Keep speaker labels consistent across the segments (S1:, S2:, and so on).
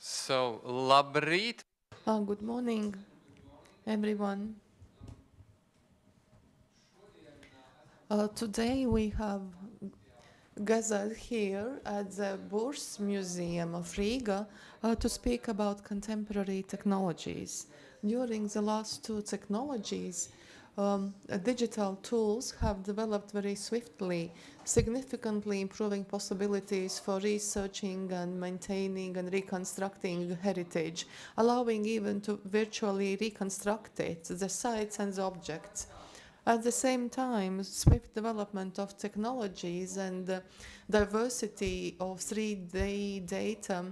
S1: So, labrīt!
S2: Good morning, everyone. Today we have gathered here at the Bors Museum of Riga to speak about contemporary technologies. During the last two technologies, digital tools have developed very swiftly, significantly improving possibilities for researching and maintaining and reconstructing heritage, allowing even to virtually reconstruct it, the sites and the objects. At the same time, swift development of technologies and diversity of 3D data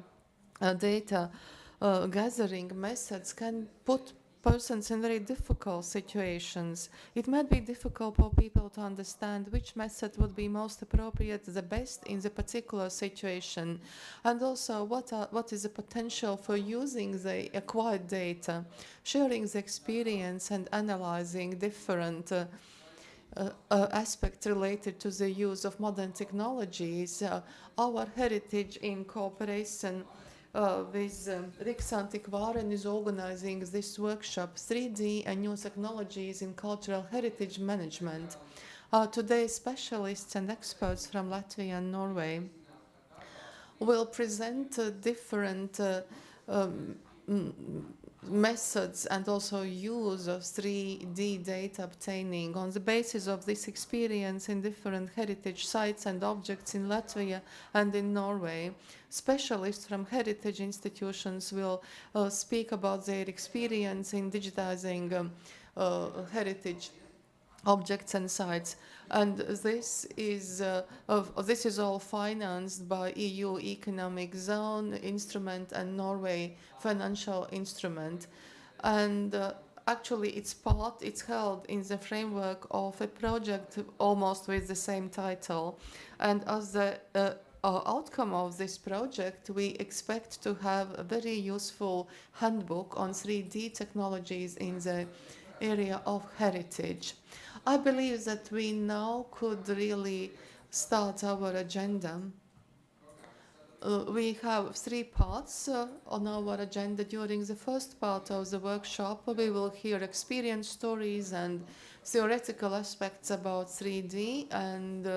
S2: gathering methods can put persons in very difficult situations. It might be difficult for people to understand which method would be most appropriate, the best in the particular situation, and also what is the potential for using the acquired data, sharing the experience and analyzing different aspects related to the use of modern technologies, our heritage in cooperation with Riksantikvāren is organizing this workshop, 3D and New Technologies in Cultural Heritage Management. Today, specialists and experts from Latvia and Norway will present different methods and also use of 3D data obtaining on the basis of this experience in different heritage sites and objects in Latvia and in Norway. Specialists from heritage institutions will speak about their experience in digitizing heritage objects and sites, and this is all financed by EU Economic Zone Instrument and Norway Financial Instrument, and actually it's held in the framework of a project almost with the same title, and as the outcome of this project, we expect to have a very useful handbook on 3D technologies in the area of heritage. I believe that we now could really start our agenda. We have three parts on our agenda. During the first part of the workshop, we will hear experience stories and theoretical aspects about 3D and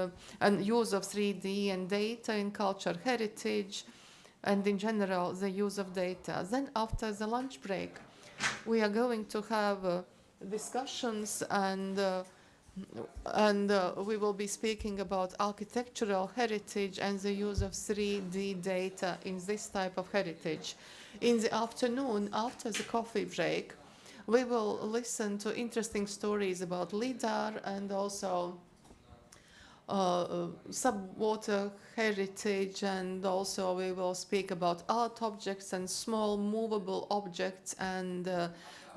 S2: use of 3D and data in culture heritage, and in general, the use of data. Then after the lunch break, we are going to have discussions and we will be speaking about architectural heritage and the use of 3D data in this type of heritage. In the afternoon, after the coffee break, we will listen to interesting stories about LIDAR and also subwater heritage, and also we will speak about art objects and small movable objects and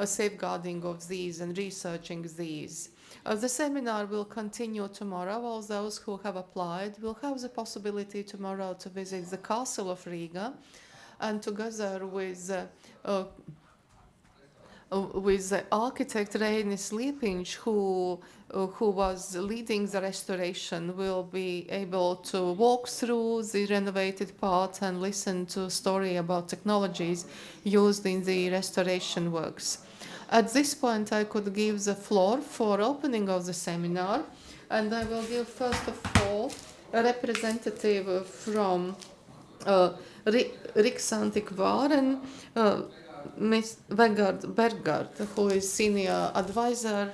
S2: safeguarding of these and researching these. The seminar will continue tomorrow. All those who have applied will have the possibility tomorrow to visit the Castle of Riga, and together with the architect Reinis Liepiņš, who was leading the restoration, will be able to walk through the renovated part and listen to a story about technologies used in the restoration works. At this point, I could give the floor for opening of the seminar, and I will give first of all a representative from Riksantikvāren, Ms. Vegard Bergard, who is senior advisor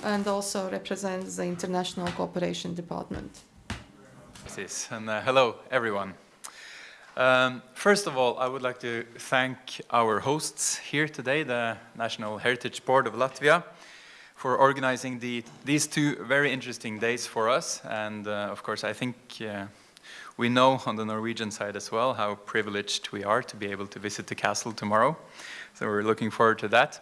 S2: and also represents the International Cooperation Department.
S1: And hello, everyone. First of all, I would like to thank our hosts here today, the National Heritage Board of Latvia, for organizing these two very interesting days for us. And of course, I think we know on the Norwegian side as well how privileged we are to be able to visit the castle tomorrow. So we're looking forward to that.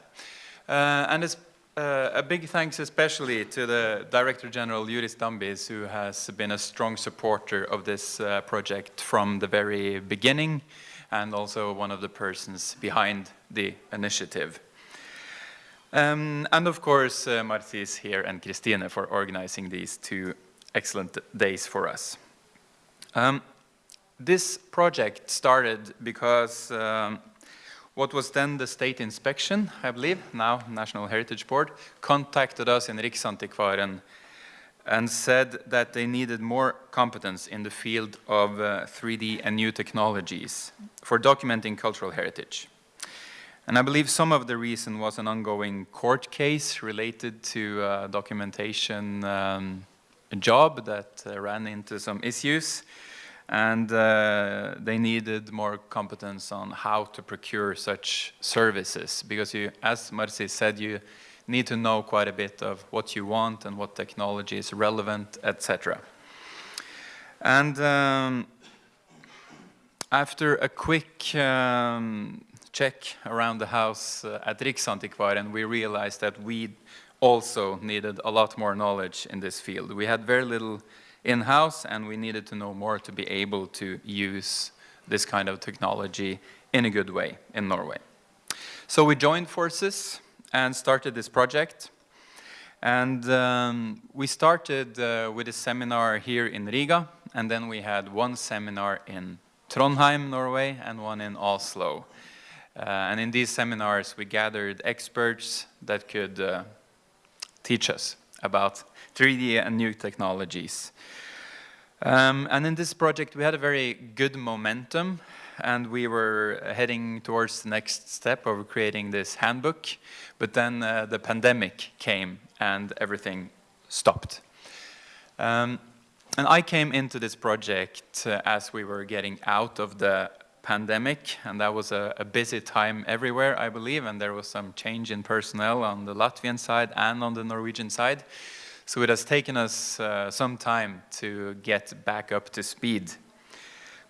S1: And it's a big thanks especially to the Director General Juris Dambis, who has been a strong supporter of this project from the very beginning, and also one of the persons behind the initiative. And of course, Marcis here and Kristine for organizing these two excellent days for us. this project started because what was then the state inspection, I believe, now National Heritage Board, contacted us in Riksantikvaren and said that they needed more competence in the field of 3D and new technologies for documenting cultural heritage. And I believe some of the reason was an ongoing court case related to documentation job that ran into some issues, and they needed more competence on how to procure such services, because you, as Marci said, you need to know quite a bit of what you want and what technology is relevant, etc. And after a quick check around the house at Riksantikvaren, we realized that we also needed a lot more knowledge in this field. We had very little in-house, and we needed to know more to be able to use this kind of technology in a good way in Norway. So we joined forces and started this project. And we started with a seminar here in Riga, and then we had one seminar in Trondheim, Norway, and one in Oslo. And in these seminars, we gathered experts that could teach us about 3D and new technologies. And in this project, we had a very good momentum, and we were heading towards the next step of creating this handbook. But then the pandemic came, and everything stopped. And I came into this project as we were getting out of the pandemic, and that was a busy time everywhere, I believe, and there was some change in personnel on the Latvian side and on the Norwegian side. So it has taken us some time to get back up to speed.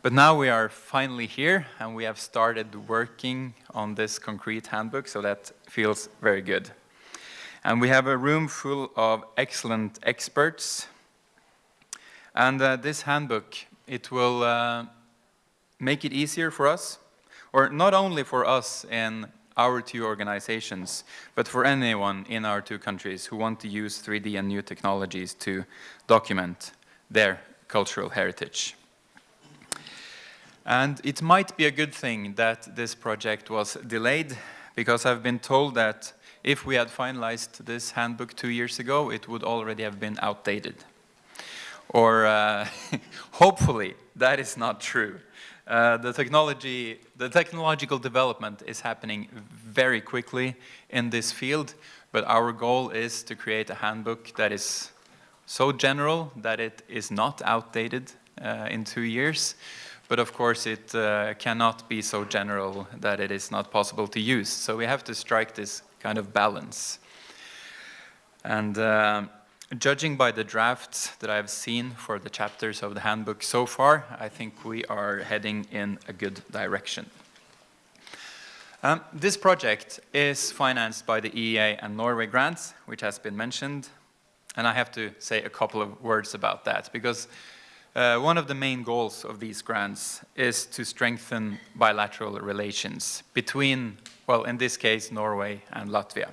S1: But now we are finally here, and we have started working on this concrete handbook, so that feels very good. And we have a room full of excellent experts. And this handbook, it will make it easier for us, or not only for us in our two organizations, but for anyone in our two countries who want to use 3D and new technologies to document their cultural heritage. And it might be a good thing that this project was delayed, because I've been told that if we had finalized this handbook 2 years ago, it would already have been outdated. Or hopefully that is not true. The technological development is happening very quickly in this field, but our goal is to create a handbook that is so general that it is not outdated in 2 years. But of course it cannot be so general that it is not possible to use. So we have to strike this kind of balance. And judging by the drafts that I've seen for the chapters of the handbook so far, I think we are heading in a good direction. This project is financed by the EEA and Norway grants, which has been mentioned. And I have to say a couple of words about that, because one of the main goals of these grants is to strengthen bilateral relations between, well, in this case, Norway and Latvia.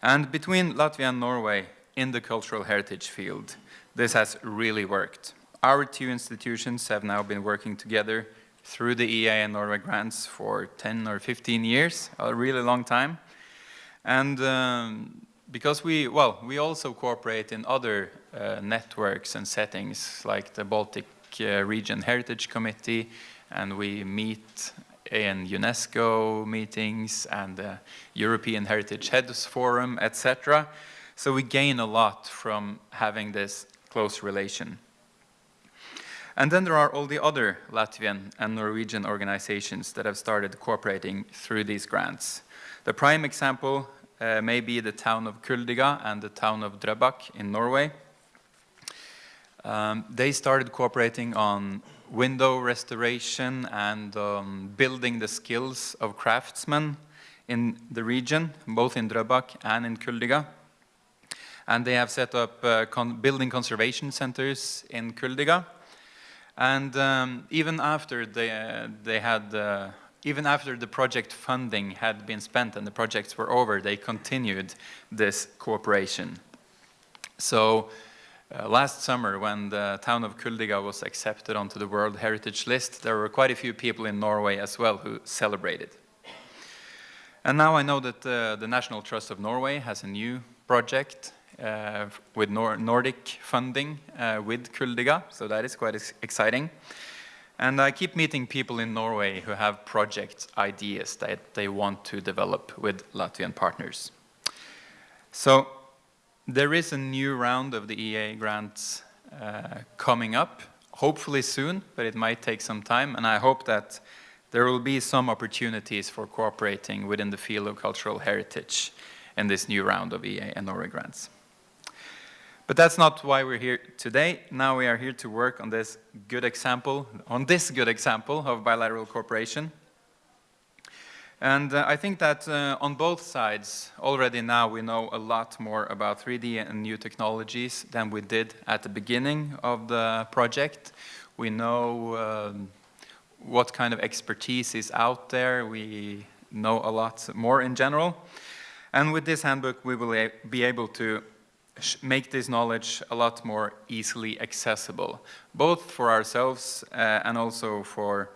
S1: And between Latvia and Norway in the cultural heritage field, this has really worked. Our two institutions have now been working together through the EEA and Norway grants for 10 or 15 years, a really long time. And because we also cooperate in other networks and settings, like the Baltic Region Heritage Committee, and we meet in UNESCO meetings and the European Heritage Heads Forum, etc. So we gain a lot from having this close relation. And then there are all the other Latvian and Norwegian organizations that have started cooperating through these grants. The prime example may be the town of Kuldiga and the town of Drøbak in Norway. They started cooperating on window restoration and building the skills of craftsmen in the region, both in Drøbak and in Kuldiga. And they have set up building conservation centers in Kuldiga. And even after even after the project funding had been spent and the projects were over, they continued this cooperation. So Last summer, when the town of Kuldiga was accepted onto the World Heritage List, there were quite a few people in Norway as well who celebrated. And now I know that the National Trust of Norway has a new project with Nordic funding with Kuldiga, so that is quite exciting. And I keep meeting people in Norway who have project ideas that they want to develop with Latvian partners. So there is a new round of the EA grants coming up, hopefully soon, but it might take some time, and I hope that there will be some opportunities for cooperating within the field of cultural heritage in this new round of EA and Norway grants. But that's not why we're here today. Now we are here to work on this good example of bilateral cooperation. And I think that on both sides, already now we know a lot more about 3D and new technologies than we did at the beginning of the project. We know what kind of expertise is out there. We know a lot more in general. And with this handbook, we will be able to make this knowledge a lot more easily accessible, both for ourselves and also for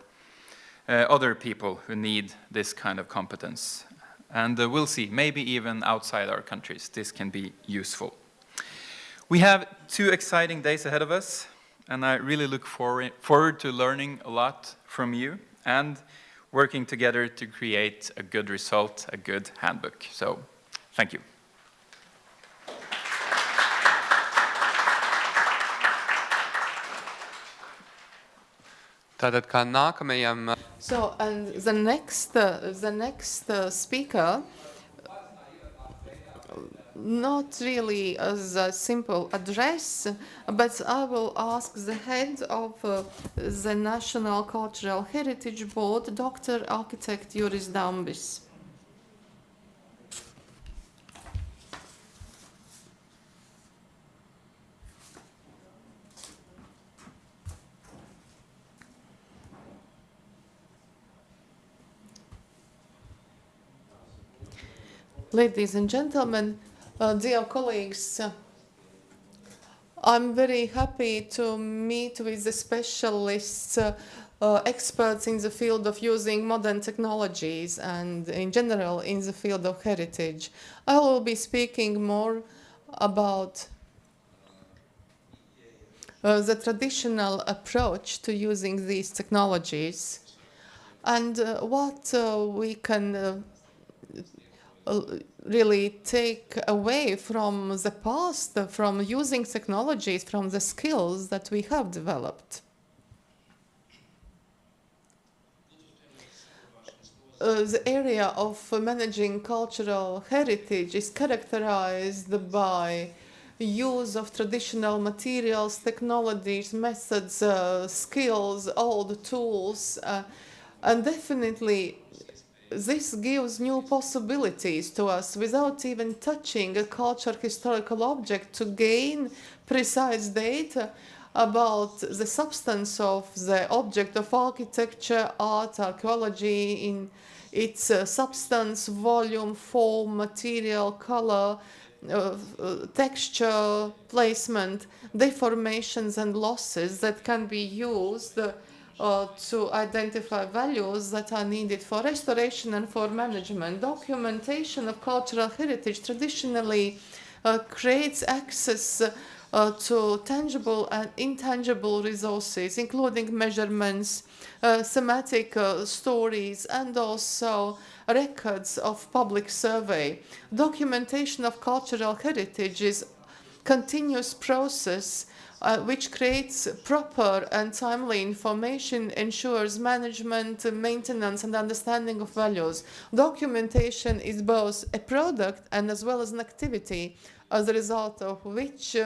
S1: other people who need this kind of competence. And we'll see, maybe even outside our countries, this can be useful. We have 2 exciting days ahead of us, and I really look forward to learning a lot from you and working together to create a good result, a good handbook. So, thank you.
S3: Tātad kā nākamajam
S2: So, and the next speaker, not really as a simple address, but I will ask the head of the National Cultural Heritage Board, Dr. Architect Juris Dambis. Ladies and gentlemen, dear colleagues, I'm very happy to meet with the specialists, experts in the field of using modern technologies and in general in the field of heritage. I will be speaking more about the traditional approach to using these technologies and what we can really take away from the past, from using technologies, from the skills that we have developed. The area of managing cultural heritage is characterized by use of traditional materials, technologies, methods, skills, old tools, and definitely this gives new possibilities to us without even touching a cultural historical object to gain precise data about the substance of the object of architecture, art, archaeology in its substance, volume, form, material, color, texture, placement, deformations and losses that can be used to identify values that are needed for restoration and for management. Documentation of cultural heritage traditionally creates access to tangible and intangible resources, including measurements, thematic stories, and also records of public survey. Documentation of cultural heritage is a continuous process which creates proper and timely information, ensures management, maintenance, and understanding of values. Documentation is both a product and as well as an activity, as a result of which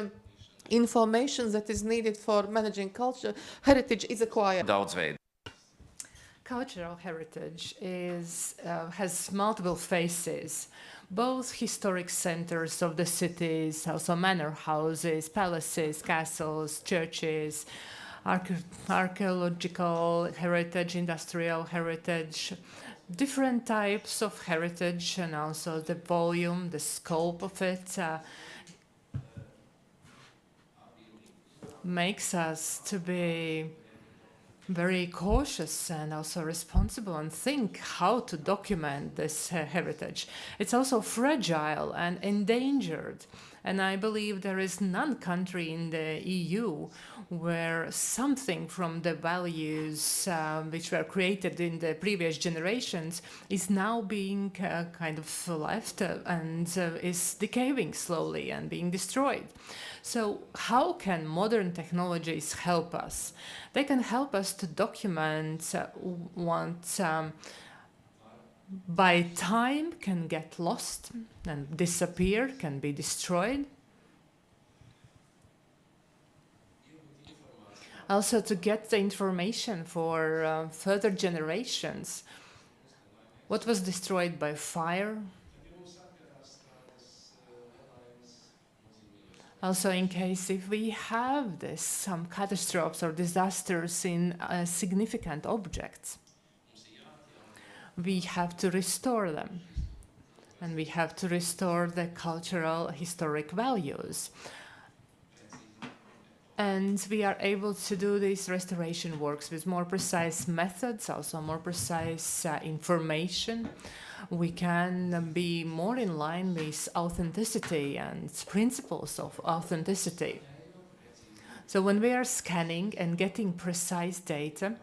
S2: information that is needed for managing culture heritage is acquired.
S4: Cultural heritage has multiple phases. Both historic centers of the cities, also manor houses, palaces, castles, churches, archaeological heritage, industrial heritage, different types of heritage, and also the volume, the scope of it. makes us to be very cautious and also responsible and think how to document this heritage. It's also fragile and endangered. And I believe there is none country in the EU where something from the values which were created in the previous generations is now being kind of left and is decaying slowly and being destroyed. So how can modern technologies help us? They can help us to document what by time can get lost and disappear, can be destroyed. Also to get the information for further generations. What was destroyed by fire? Also, in case if we have this, some catastrophes or disasters in significant objects, we have to restore them. And we have to restore the cultural, historic values. And we are able to do these restoration works with more precise methods, also more precise information. We can be more in line with authenticity and principles of authenticity. So when we are scanning and getting precise data,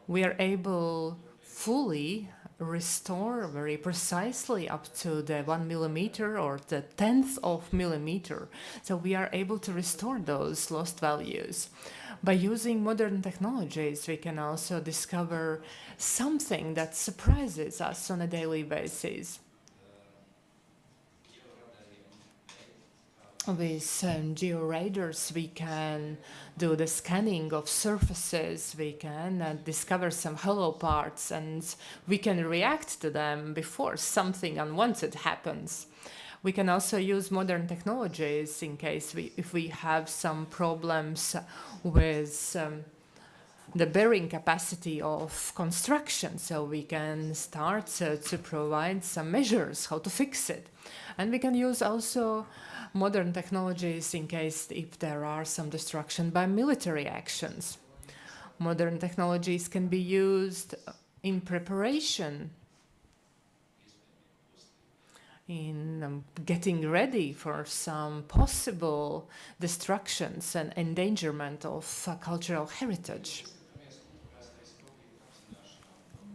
S4: we are able fully restore very precisely up to the 1 millimeter or the 10th of millimeter. So we are able to restore those lost values. By using modern technologies, we can also discover something that surprises us on a daily basis. With georadars, we can do the scanning of surfaces, we can discover some hollow parts, and we can react to them before something unwanted happens. We can also use modern technologies in case if we have some problems with the bearing capacity of construction, so we can start to provide some measures how to fix it. And we can use also modern technologies in case if there are some destruction by military actions. Modern technologies can be used in preparation, in getting ready for some possible destructions and endangerment of cultural heritage.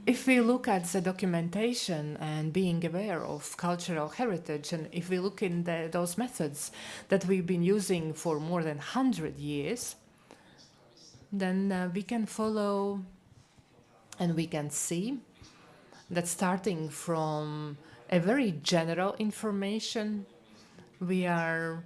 S4: If we look at the documentation and being aware of cultural heritage, and if we look in those methods that we've been using for more than 100 years, then we can follow and we can see that starting from a very general information, we are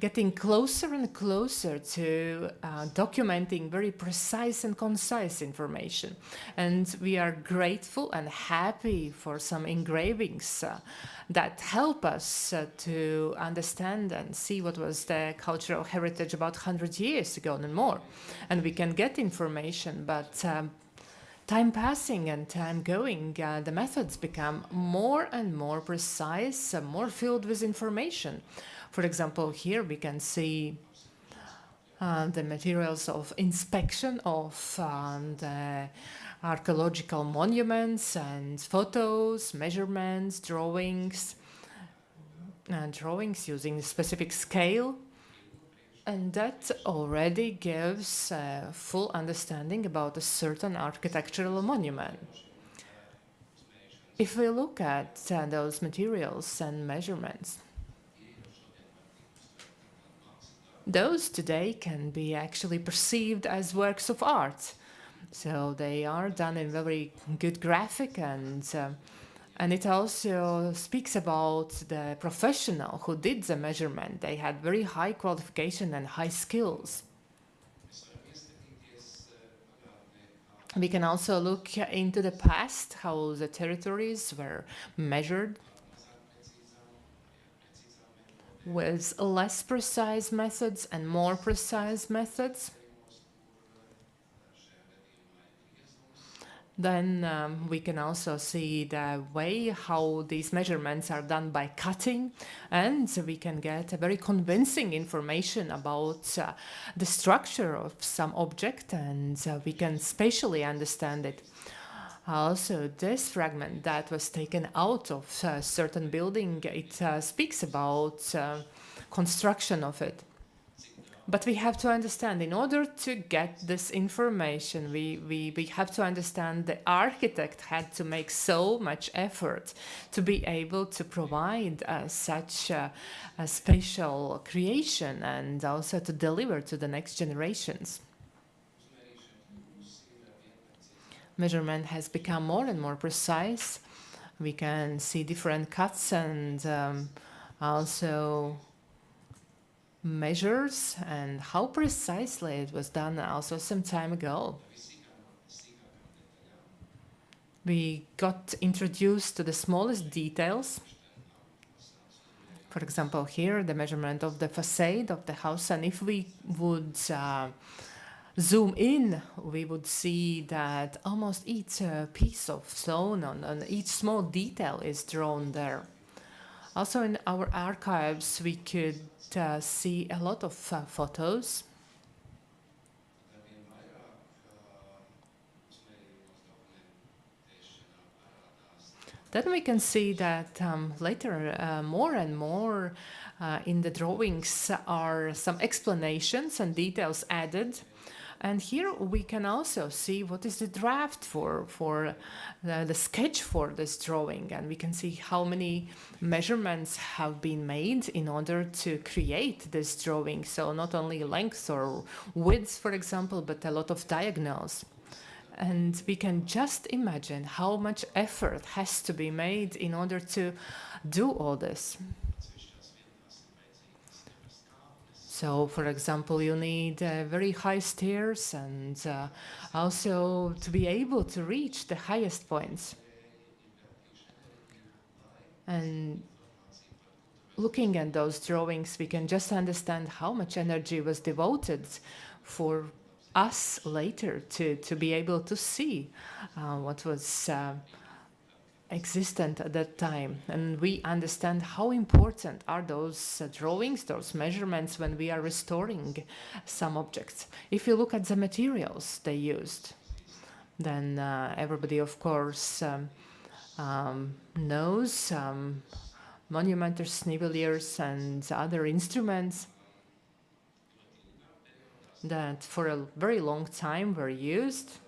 S4: getting closer and closer to documenting very precise and concise information. And we are grateful and happy for some engravings that help us to understand and see what was the cultural heritage about 100 years ago and more. And we can get information, but time passing and time going, the methods become more and more precise, more filled with information. For example, here we can see the materials of inspection of the archaeological monuments and photos, measurements, drawings using a specific scale. And that already gives a full understanding about a certain architectural monument. If we look at those materials and measurements, those today can be actually perceived as works of art. So they are done in very good graphic, and it also speaks about the professional who did the measurement. They had very high qualification and high skills. We can also look into the past, how the territories were measured with less precise methods and more precise methods. Then we can also see the way how these measurements are done by cutting, and we can get a very convincing information about the structure of some object, and we can spatially understand it. Also, this fragment that was taken out of a certain building, it speaks about construction of it. But we have to understand, in order to get this information, we have to understand the architect had to make so much effort to be able to provide such a spatial creation and also to deliver to the next generations. Measurement has become more and more precise. We can see different cuts and also measures and how precisely it was done also some time ago. We got introduced to the smallest details. For example, here, the measurement of the facade of the house, and if we would zoom in, we would see that almost each piece of stone on each small detail is drawn there. Also in our archives, we could see a lot of photos. Then we can see that later more and more in the drawings are some explanations and details added. And here we can also see what is the draft for the sketch for this drawing. And we can see how many measurements have been made in order to create this drawing. So not only length or width, for example, but a lot of diagonals. And we can just imagine how much effort has to be made in order to do all this. So, for example, you need very high stairs and also to be able to reach the highest points. And looking at those drawings, we can just understand how much energy was devoted for us later to be able to see what was existent at that time. And we understand how important are those drawings, those measurements when we are restoring some objects. If you look at the materials they used, then everybody, of course, knows monumenters, niveliers, and other instruments that for a very long time were used.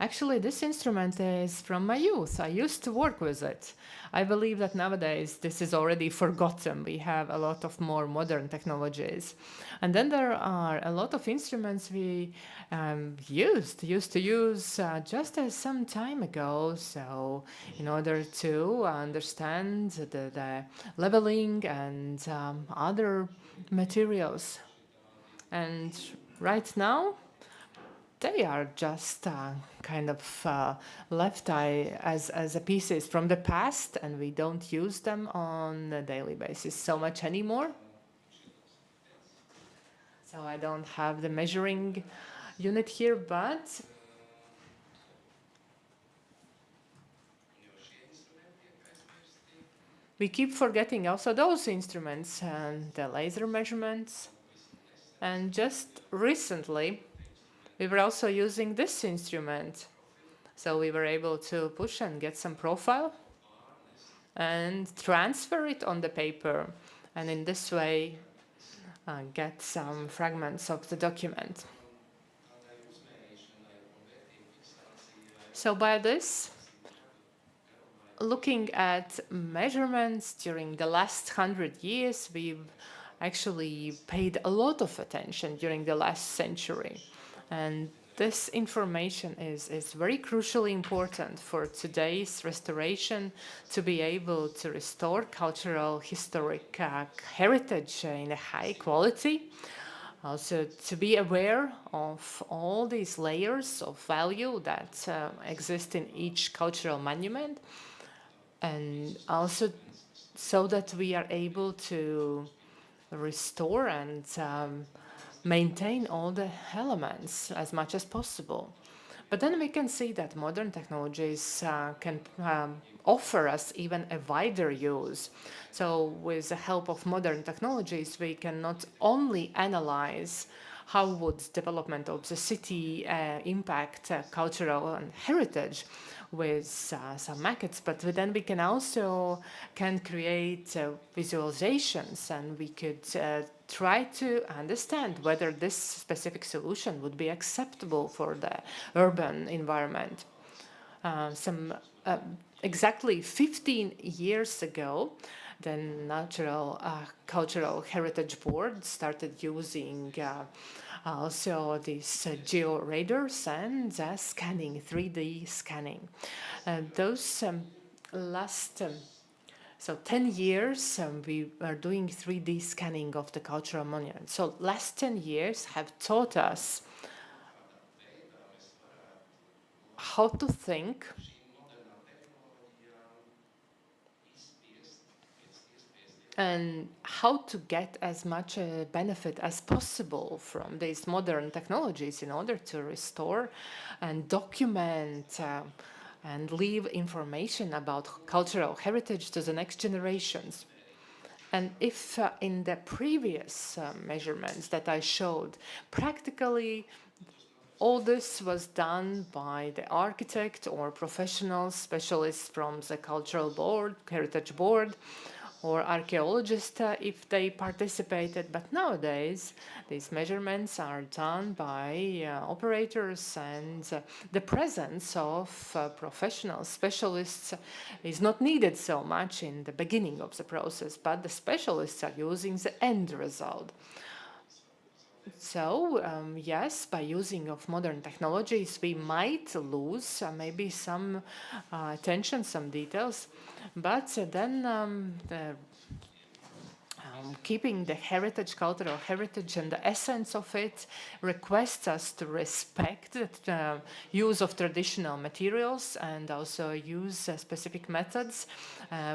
S4: Actually, this instrument is from my youth. I used to work with it. I believe that nowadays this is already forgotten. We have a lot of more modern technologies. And then there are a lot of instruments we used to use just as some time ago. So in order to understand the leveling and other materials. And right now, they are just kind of left as a pieces from the past, and we don't use them on a daily basis so much anymore. So I don't have the measuring unit here, but we keep forgetting also those instruments and the laser measurements. And just recently, we were also using this instrument. So we were able to push and get some profile and transfer it on the paper. And in this way, get some fragments of the document. So by this, looking at measurements during the last 100 years, we've actually paid a lot of attention during the last century. And this information is very crucially important for today's restoration, to be able to restore cultural, historic heritage in a high quality. Also, to be aware of all these layers of value that exist in each cultural monument. And also so that we are able to restore and maintain all the elements as much as possible. But then we can see that modern technologies can offer us even a wider use. So with the help of modern technologies, we can not only analyze how would development of the city impact cultural and heritage with some maquettes, but then we can also create visualizations, and we could try to understand whether this specific solution would be acceptable for the urban environment. Exactly 15 years ago, the Natural Cultural Heritage Board started using also these geo-radars and scanning, 3D scanning. Those last so 10 years, we are doing 3D scanning of the cultural monuments. So last 10 years have taught us how to think and how to get as much benefit as possible from these modern technologies in order to restore and document and leave information about cultural heritage to the next generations. And if in the previous measurements that I showed, practically all this was done by the architect or professional specialists from the cultural board, heritage board, or archaeologists if they participated. But nowadays, these measurements are done by operators, and the presence of professional specialists is not needed so much in the beginning of the process, but the specialists are using the end result. So, yes, by using of modern technologies, we might lose maybe some attention, some details, but then keeping the heritage, cultural heritage, and the essence of it requests us to respect the use of traditional materials and also use specific methods.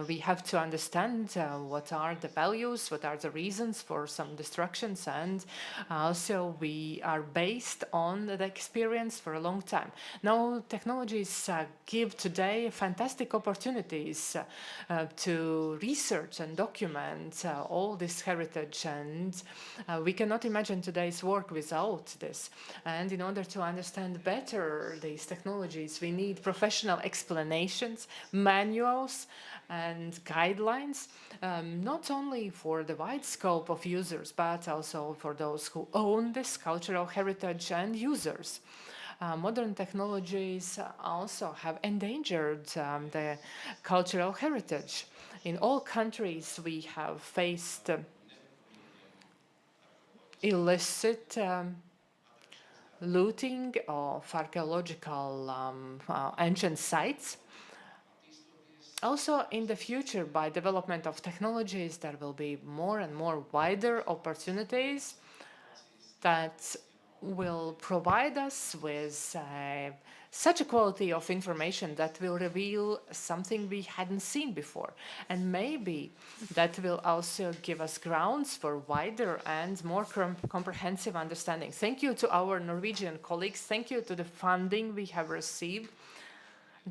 S4: We have to understand what are the values, what are the reasons for some destructions, and also we are based on the experience for a long time. Now, technologies give today fantastic opportunities to research and document all this heritage, and we cannot imagine today's work without this. And in order to understand better these technologies, we need professional explanations, manuals, and guidelines, not only for the wide scope of users, but also for those who own this cultural heritage and users. Modern technologies also have endangered the cultural heritage. In all countries, we have faced illicit looting of archaeological ancient sites. Also, in the future, by development of technologies, there will be more and more wider opportunities that will provide us with such a quality of information that will reveal something we hadn't seen before. And maybe that will also give us grounds for wider and more comprehensive understanding. Thank you to our Norwegian colleagues. Thank you to the funding we have received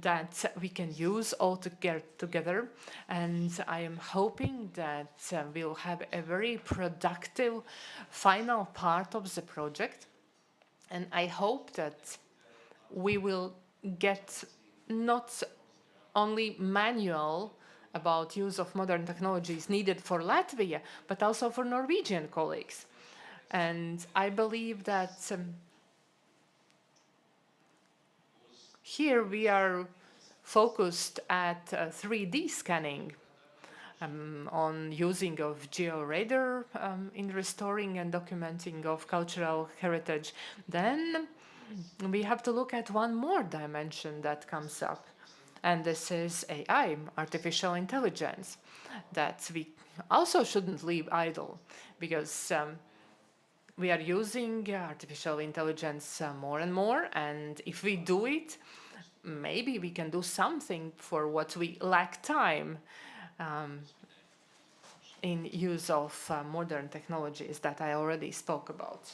S4: that we can use all together. And I am hoping that we'll have a very productive final part of the project. And I hope that we will get not only manual about use of modern technologies needed for Latvia, but also for Norwegian colleagues. And I believe that here we are focused at 3D scanning on using of geo-radar in restoring and documenting of cultural heritage. Then we have to look at one more dimension that comes up, and this is AI, artificial intelligence, that we also shouldn't leave idle, because we are using artificial intelligence more and more, and if we do it, maybe we can do something for what we lack time in use of modern technologies that I already spoke about.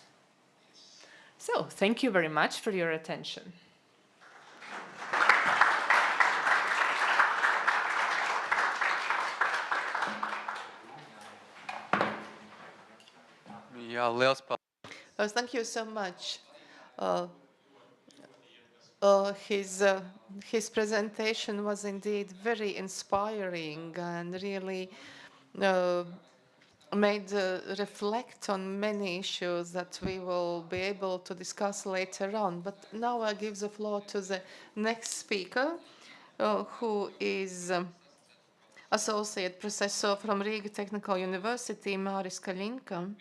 S4: So, thank you very much for your attention.
S1: Jā, liels paldies.
S2: Thank you so much. His presentation was indeed very inspiring and really made reflect on many issues that we will be able to discuss later on. But now I give the floor to the next speaker, who is Associate Professor from Riga Technical University, Māris Kaļinka.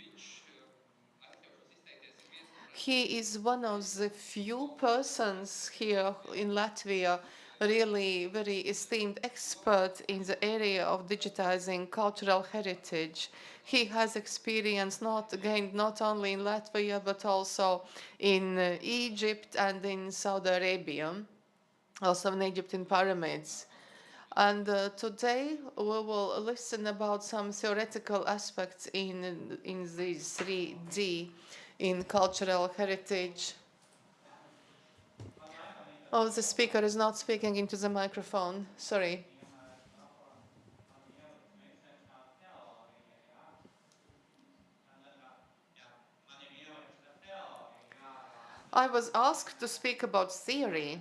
S2: He is one of the few persons here in Latvia really very esteemed expert in the area of digitizing cultural heritage. He has experience gained not only in Latvia, but also in Egypt and in Saudi Arabia, also in Egyptian pyramids. And today we will listen about some theoretical aspects in these 3D in cultural heritage. Oh, the speaker is not speaking into the microphone. Sorry. I was asked to speak about theory,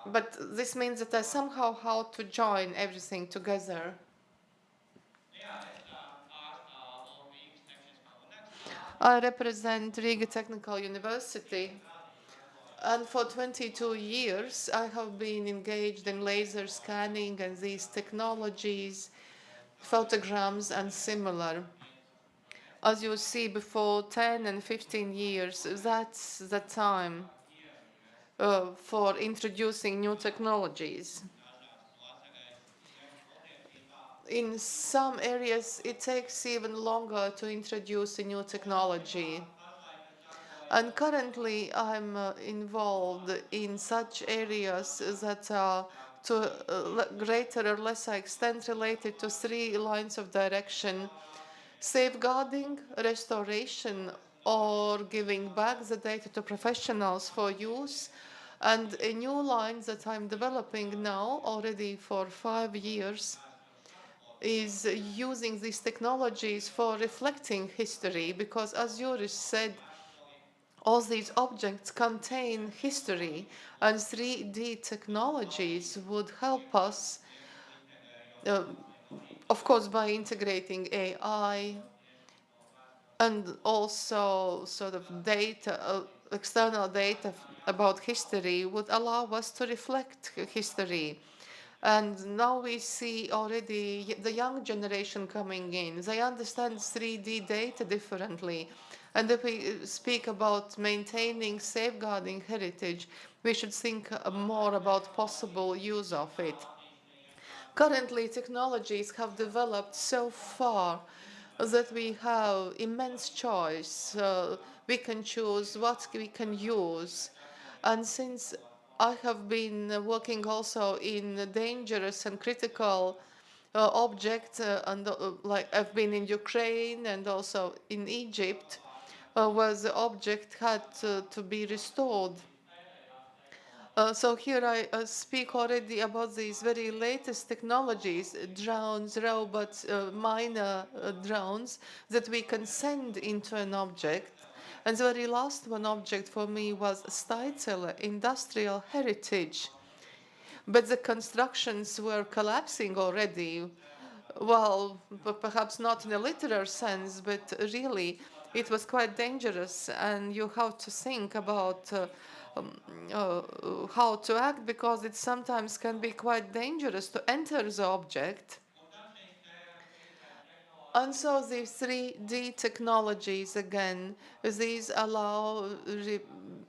S2: but this means that I somehow have to join everything together. I represent Riga Technical University, and for 22 years I have been engaged in laser scanning and these technologies, photograms and similar. As you see, before 10 and 15 years, that's the time for introducing new technologies. In some areas, it takes even longer to introduce a new technology. And currently, I'm involved in such areas that are to a greater or lesser extent related to 3 lines of direction: safeguarding, restoration, or giving back the data to professionals for use. And a new line that I'm developing now already for 5 years is using these technologies for reflecting history, because as Juris said, all these objects contain history, and 3D technologies would help us, of course, by integrating AI and also sort of data, external data about history would allow us to reflect history. And now we see already the young generation coming in. They understand 3D data differently. And if we speak about maintaining, safeguarding heritage, we should think more about possible use of it. Currently, technologies have developed so far that we have immense choice. We can choose what we can use. And since I have been working also in dangerous and critical objects, like I've been in Ukraine and also in Egypt, where the object had to be restored. So here I speak already about these very latest technologies, drones, robots, minor drones that we can send into an object. And the very last one object for me was Steitzele, industrial heritage. But the constructions were collapsing already. Well, perhaps not in a literal sense, but really it was quite dangerous, and you have to think about how to act, because it sometimes can be quite dangerous to enter the object. And so these 3D technologies, again, these allow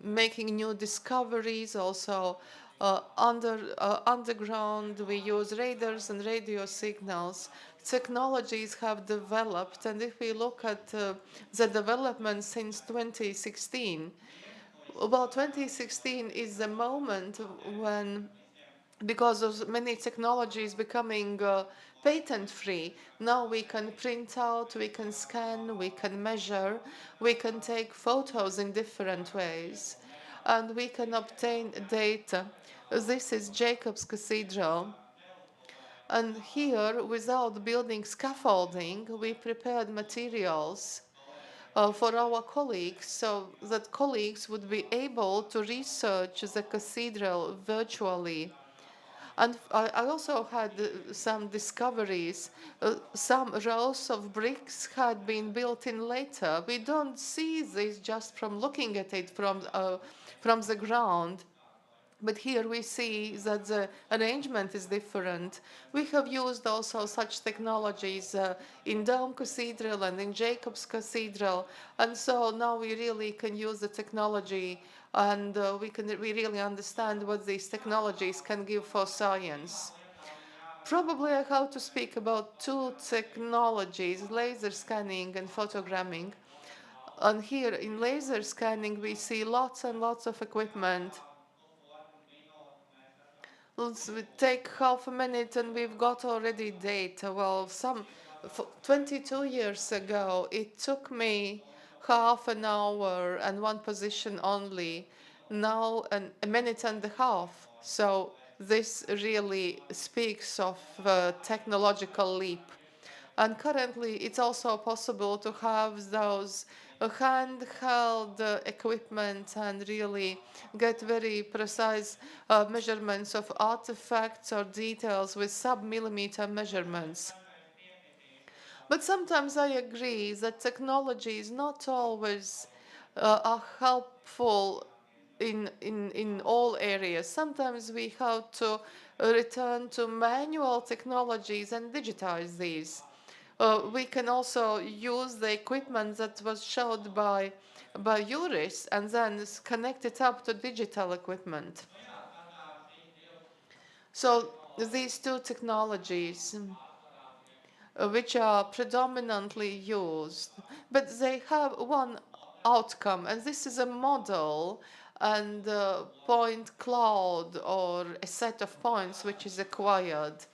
S2: making new discoveries. Also, underground, we use radars and radio signals. Technologies have developed, and if we look at the development since 2016, well, 2016 is the moment when because of many technologies becoming patent-free, now we can print out, we can scan, we can measure, we can take photos in different ways, and we can obtain data. This is Jacob's Cathedral. And here, without building scaffolding, we prepared materials for our colleagues, so that colleagues would be able to research the cathedral virtually. And I also had some discoveries. Some rows of bricks had been built in later. We don't see this just from looking at it from the ground. But here we see that the arrangement is different. We have used also such technologies in Dome Cathedral and in Jacob's Cathedral. And so now we really can use the technology, and we really understand what these technologies can give for science. Probably I have to speak about two technologies, laser scanning and photogramming. And here in laser scanning, we see lots and lots of equipment. Let's take half a minute and we've got already data. Well, 22 years ago, it took me half an hour and one position only. Now, a minute and a half. So this really speaks of a technological leap. And currently, it's also possible to have those handheld equipment and really get very precise measurements of artifacts or details with sub-millimeter measurements. But sometimes I agree that technology is not always helpful in all areas. Sometimes we have to return to manual technologies and digitize these. We can also use the equipment that was showed by Juris and then connect it up to digital equipment. So these two technologies, which are predominantly used, but they have one outcome, and this is a model and a point cloud or a set of points which is acquired.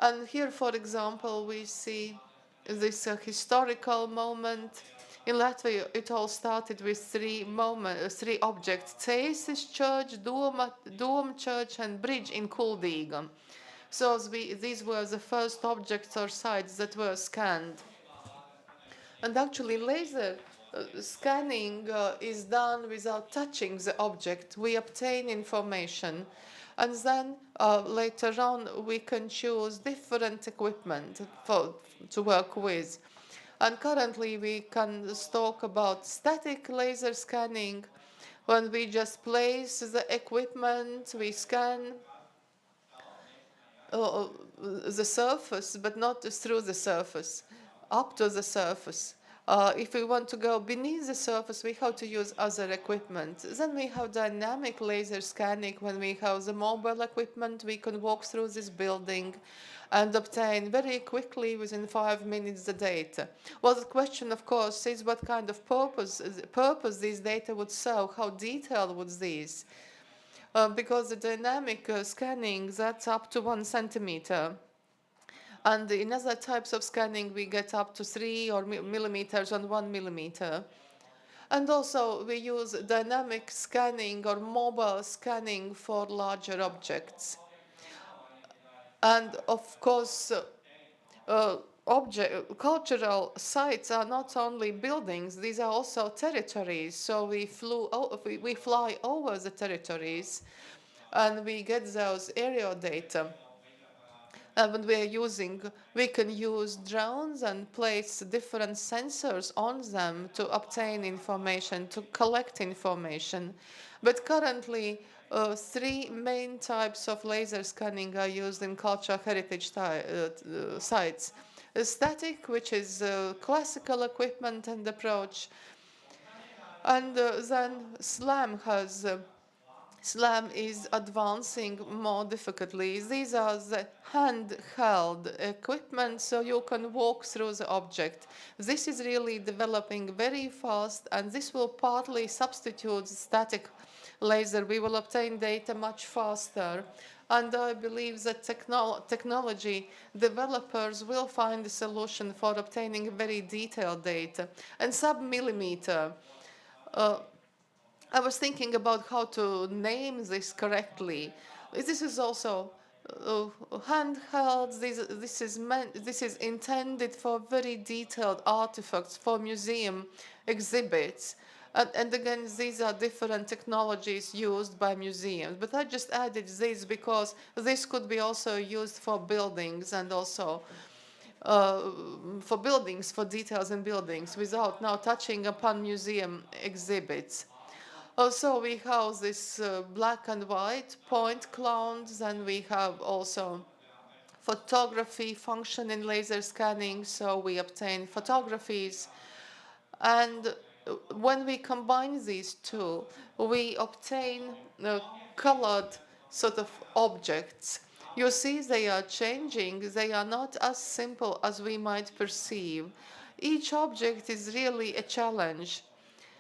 S2: And here, for example, we see this historical moment. In Latvia, it all started with three objects: Cēsis Church, Dome Church, and bridge in Kuldīga. So these were the first objects or sites that were scanned. And actually, laser scanning is done without touching the object. We obtain information. And then later on, we can choose different equipment to work with. And currently, we can talk about static laser scanning, when we just place the equipment, we scan the surface, but not through the surface, up to the surface. If we want to go beneath the surface, we have to use other equipment. Then we have dynamic laser scanning. When we have the mobile equipment, we can walk through this building and obtain very quickly, within 5 minutes, the data. Well, the question, of course, is what kind of purpose these data would serve, how detailed would these? Because the dynamic scanning, that's up to 1 centimeter. And in other types of scanning, we get up to 3 millimeters on 1 millimeter. And also, we use dynamic scanning or mobile scanning for larger objects. And of course, cultural sites are not only buildings, these are also territories. So we fly over the territories and we get those aerial data. And when we can use drones and place different sensors on them to obtain information, to collect information. But currently, 3 main types of laser scanning are used in cultural heritage sites. Static, which is classical equipment and approach. And then SLAM is advancing more difficultly. These are the handheld equipment, so you can walk through the object. This is really developing very fast, and this will partly substitute static laser. We will obtain data much faster. And I believe that technology developers will find a solution for obtaining very detailed data. And sub-millimeter, I was thinking about how to name this correctly. This is also handhelds. This is intended for very detailed artifacts, for museum exhibits. And again, these are different technologies used by museums. But I just added this because this could be also used for buildings and also for buildings, for details in buildings, without now touching upon museum exhibits. Also, we have this black and white point clouds, and we have also photography function in laser scanning, so we obtain photographies. And when we combine these two, we obtain colored sort of objects. You see, they are changing. They are not as simple as we might perceive. Each object is really a challenge.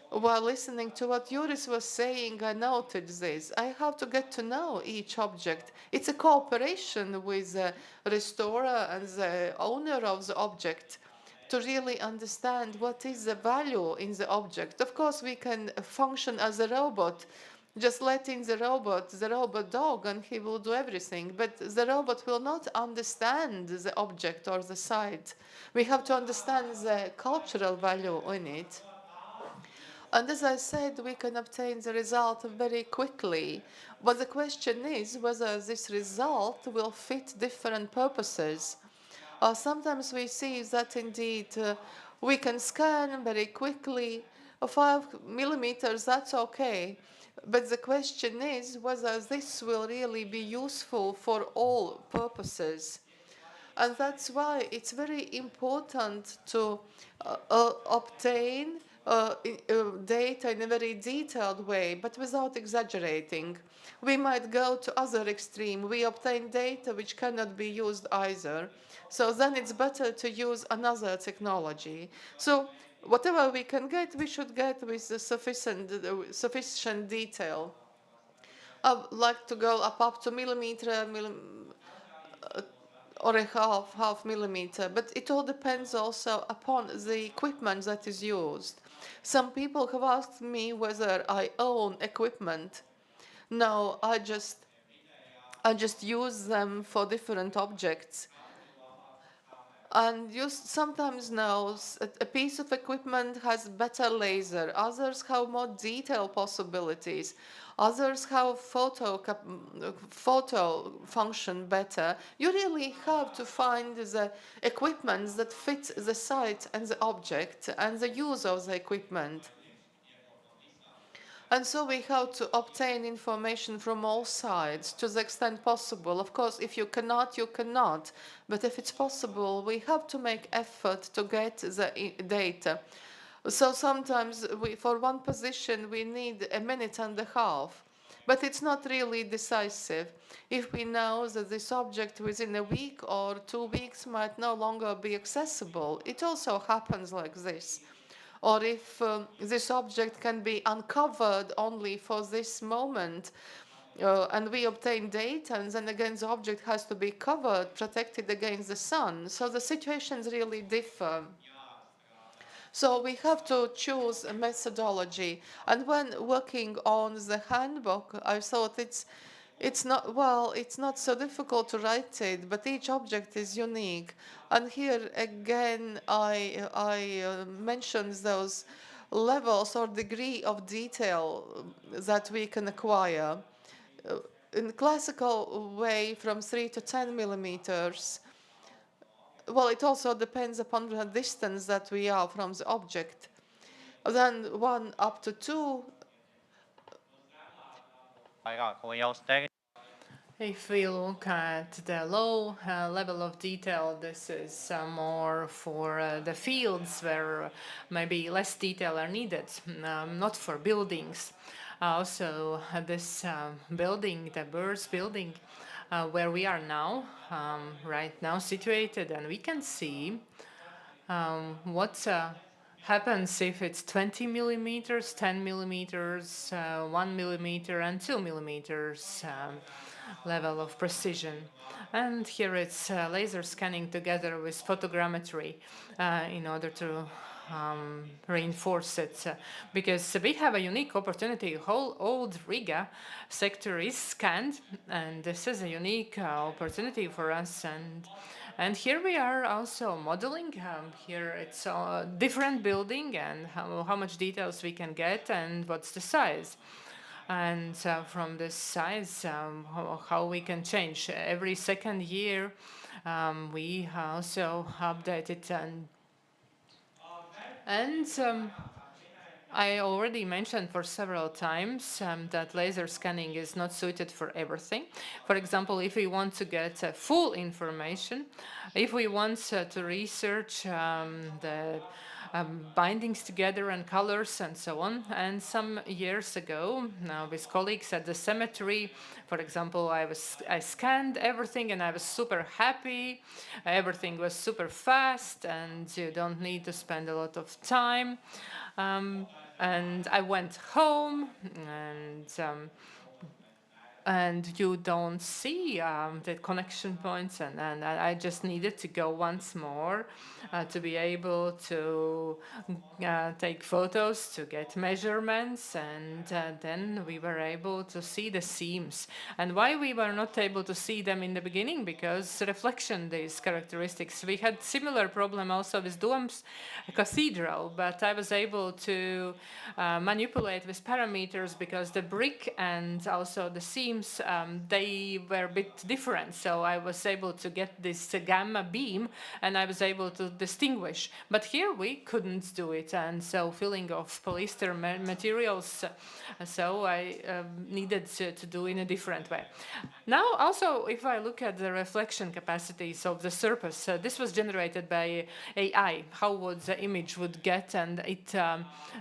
S2: While listening to what Juris was saying, I noted this. I have to get to know each object. It's a cooperation with the restorer and the owner of the object to really understand what is the value in the object. Of course, we can function as a robot, just let in the robot dog, and he will do everything. But the robot will not understand the object or the site. We have to understand the cultural value in it. And as I said, we can obtain the result very quickly. But the question is whether this result will fit different purposes. Sometimes we see that indeed we can scan very quickly. 5 millimeters, that's okay. But the question is whether this will really be useful for all purposes. And that's why it's very important to obtain data in a very detailed way, but without exaggerating. We might go to other extreme. We obtain data which cannot be used either. So then it's better to use another technology. So whatever we can get, we should get with the sufficient detail. I'd like to go up to millimeter, or a half millimeter, but it all depends also upon the equipment that is used. Some people have asked me whether I own equipment. No, I just use them for different objects. And you sometimes know a piece of equipment has better laser, others have more detail possibilities, others have photo function better. You really have to find the equipment that fits the site and the object and the use of the equipment. And so we have to obtain information from all sides to the extent possible. Of course, if you cannot, you cannot. But if it's possible, we have to make effort to get the data. So sometimes for one position, we need a minute and a half. But it's not really decisive. If we know that this object within a week or 2 weeks might no longer be accessible, it also happens like this. Or if this object can be uncovered only for this moment, and we obtain data, and then again the object has to be covered, protected against the sun. So the situations really differ. So we have to choose a methodology. And when working on the handbook, I thought it's not so difficult to write it, but each object is unique. And here again, I mentioned those levels or degree of detail that we can acquire. In classical way, from 3 to 10 millimeters. Well, it also depends upon the distance that we are from the object. Then 1 up to 2.
S4: If we look at the low level of detail, this is more for the fields where maybe less detail are needed, not for buildings. Also, this building, the Birds building, where we are now, right now situated, and we can see what happens if it's 20 millimeters, 10 millimeters, 1 millimeter, and 2 millimeters. level of precision. And here it's laser scanning together with photogrammetry in order to reinforce it, because we have a unique opportunity. Whole old Riga sector is scanned, and this is a unique opportunity for us. And here we are also modeling. Here it's a different building, and how much details we can get, and what's the size. And from this size, how we can change. Every second year, we also update it. And I already mentioned for several times that laser scanning is not suited for everything. For example, if we want to get full information, if we want to research the bindings together and colors and so on. And some years ago, with colleagues at the cemetery, for example, I scanned everything and I was super happy. Everything was super fast and you don't need to spend a lot of time. And I went home and you don't see the connection points, and I just needed to go once more to be able to take photos, to get measurements, and then we were able to see the seams. And why we were not able to see them in the beginning? Because reflection, these characteristics. We had similar problem also with Doms Cathedral, but I was able to manipulate with parameters because the brick and also the seam, they were a bit different. So I was able to get this gamma beam and I was able to distinguish. But here we couldn't do it. And so filling of polyester materials, so I needed to do in a different way. Now also, if I look at the reflection capacities of the surface, this was generated by AI, how would the image would get, and it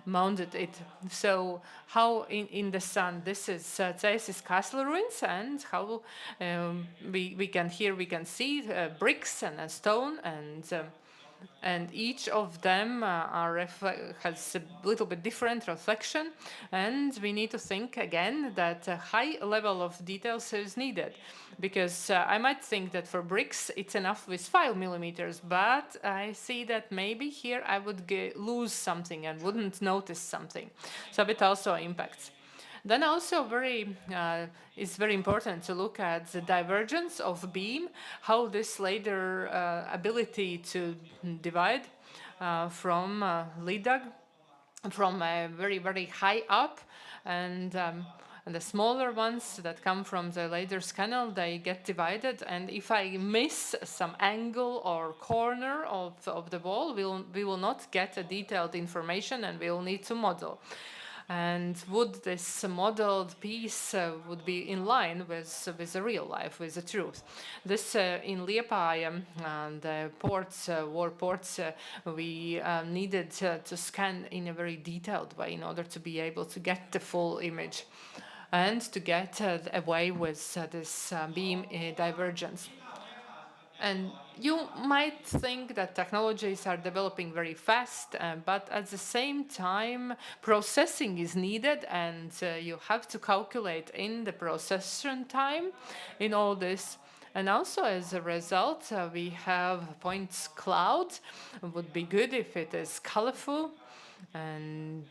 S4: mounted it. So how in the sun, this is Cesis castle ruins, and how we can see bricks and a stone, and each of them has a little bit different reflection, and we need to think again that a high level of details is needed, because I might think that for bricks it's enough with 5 millimeters, but I see that maybe here I would lose something and wouldn't notice something. So it also impacts. Then also it's very important to look at the divergence of beam, how this later ability to divide from LIDAG, from very, very high up, and the smaller ones that come from the laser scanner, they get divided. And if I miss some angle or corner of the wall, we will not get a detailed information, and we will need to model. And would this modeled piece would be in line with the real life, with the truth? This in Liepāja, the ports, war ports, we needed to scan in a very detailed way in order to be able to get the full image and to get away with this beam divergence. And you might think that technologies are developing very fast, but at the same time, processing is needed, and you have to calculate in the processing time in all this. And also, as a result, we have points cloud. It would be good if it is colorful. And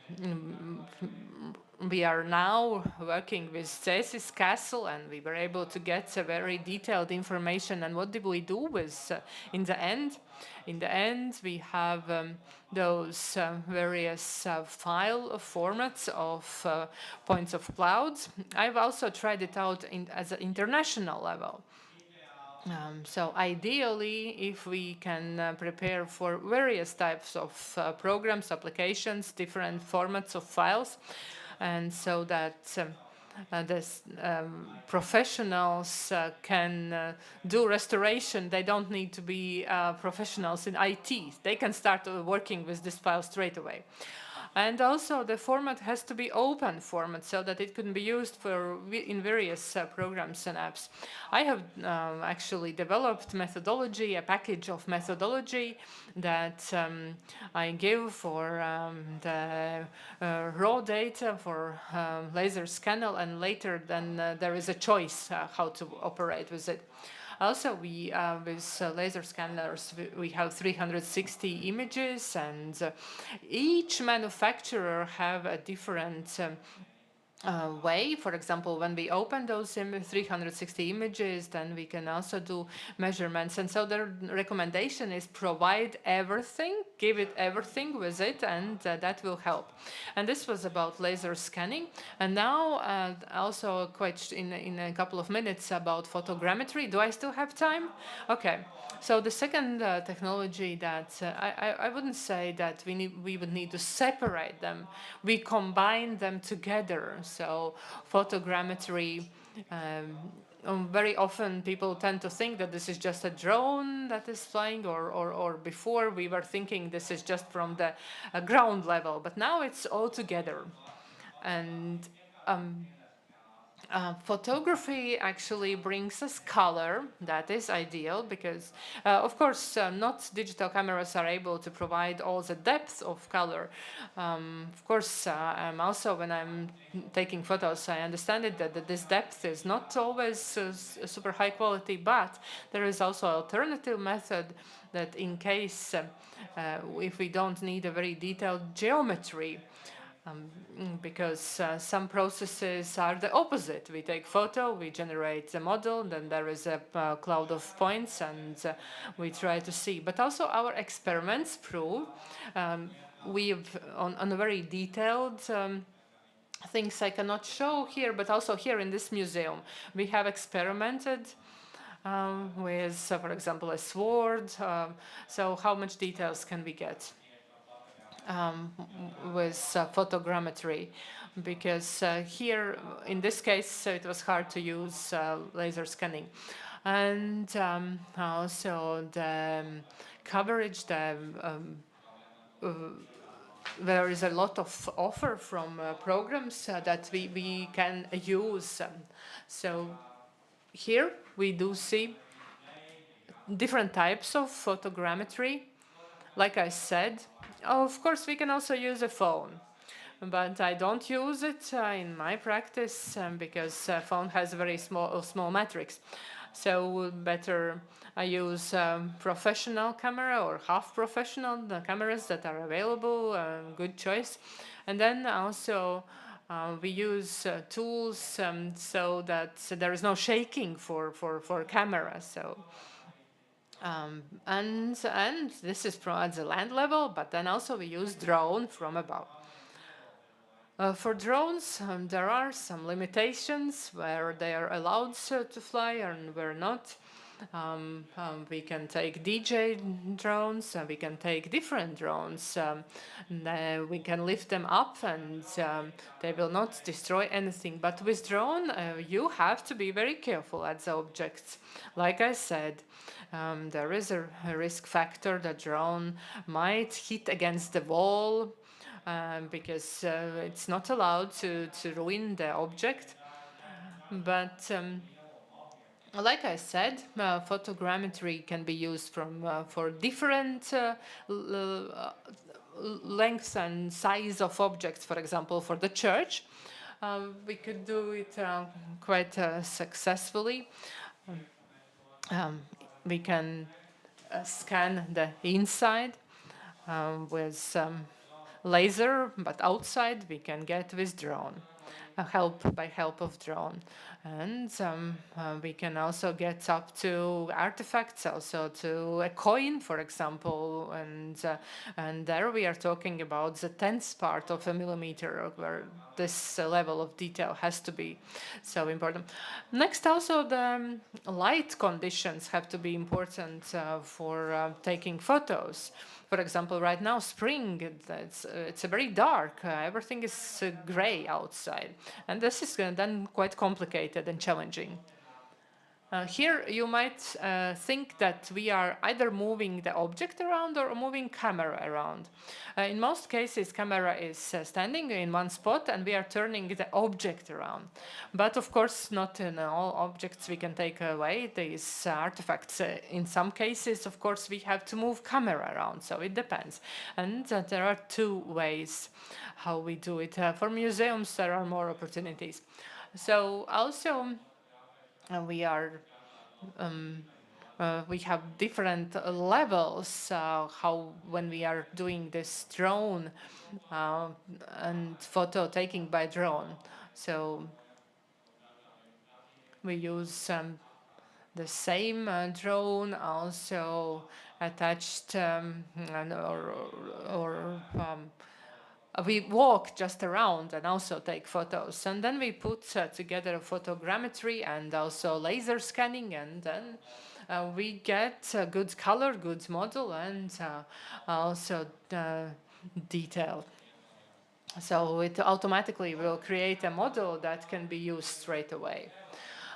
S4: we are now working with Cesis Castle, and we were able to get a very detailed information. And what did we do with in the end? In the end, we have those various file formats of points of clouds. I've also tried it out as an international level. So ideally, if we can prepare for various types of programs, applications, different formats of files, and so that professionals can do restoration. They don't need to be professionals in IT. They can start working with this file straight away. And also the format has to be open format so that it can be used in various programs and apps. I have actually developed methodology, a package of methodology that I give for the raw data for laser scanner, and later then there is a choice how to operate with it. Also, we with laser scanners, we have 360 images, and each manufacturer have a different way. For example, when we open those 360 images, then we can also do measurements. And so the recommendation is provide everything, give it everything with it, and that will help. And this was about laser scanning. And now also quite in a couple of minutes about photogrammetry. Do I still have time? Okay. So the second technology that I wouldn't say that we would need to separate them. We combine them together. So photogrammetry, very often people tend to think that this is just a drone that is flying, or before we were thinking this is just from the ground level, but now it's all together. And photography actually brings us color. That is ideal because, of course, not digital cameras are able to provide all the depth of color. Of course, I'm also, when I'm taking photos, I understand it that this depth is not always super high quality, but there is also an alternative method that in case if we don't need a very detailed geometry, because some processes are the opposite. We take photo, we generate the model, then there is a cloud of points, and we try to see. But also our experiments prove we've on a very detailed things I cannot show here, but also here in this museum, we have experimented with, for example, a sword. So how much details can we get? With photogrammetry, because here in this case it was hard to use laser scanning, and also the coverage, there is a lot of offer from programs that we can use. So here we do see different types of photogrammetry. Like I said, of course, we can also use a phone, but I don't use it in my practice because phone has a very small matrix. So better I use professional camera or half professional cameras that are available, good choice. And then also we use tools so that there is no shaking for camera. So. And this is at the land level, but then also we use drone from above. For drones, there are some limitations where they are allowed to fly and where not. We can take DJ drones, we can take different drones. We can lift them up and they will not destroy anything. But with drone, you have to be very careful at the objects. Like I said, there is a risk factor that drone might hit against the wall because it's not allowed to ruin the object. But like I said, photogrammetry can be used for different lengths and size of objects. For example, for the church, we could do it quite successfully. We can scan the inside with laser, but outside we can get with drone, by help of drone. And we can also get up to artifacts, also to a coin, for example, and there we are talking about the 10th part of a millimeter, where this level of detail has to be so important. Next, also the light conditions have to be important for taking photos. For example, right now, spring, it's very dark. Everything is gray outside. And this is then quite complicated and challenging. Here you might think that we are either moving the object around or moving camera around. In most cases, camera is standing in one spot and we are turning the object around. But of course, not in all objects we can take away these artifacts. In some cases, of course, we have to move camera around, so it depends. And there are two ways how we do it. For museums, there are more opportunities. So also, we are we have different levels how when we are doing this drone and photo taking by drone. So we use the same drone also attached we walk just around and also take photos, and then we put together photogrammetry and also laser scanning, and then we get a good color, good model, and also detail. So it automatically will create a model that can be used straight away.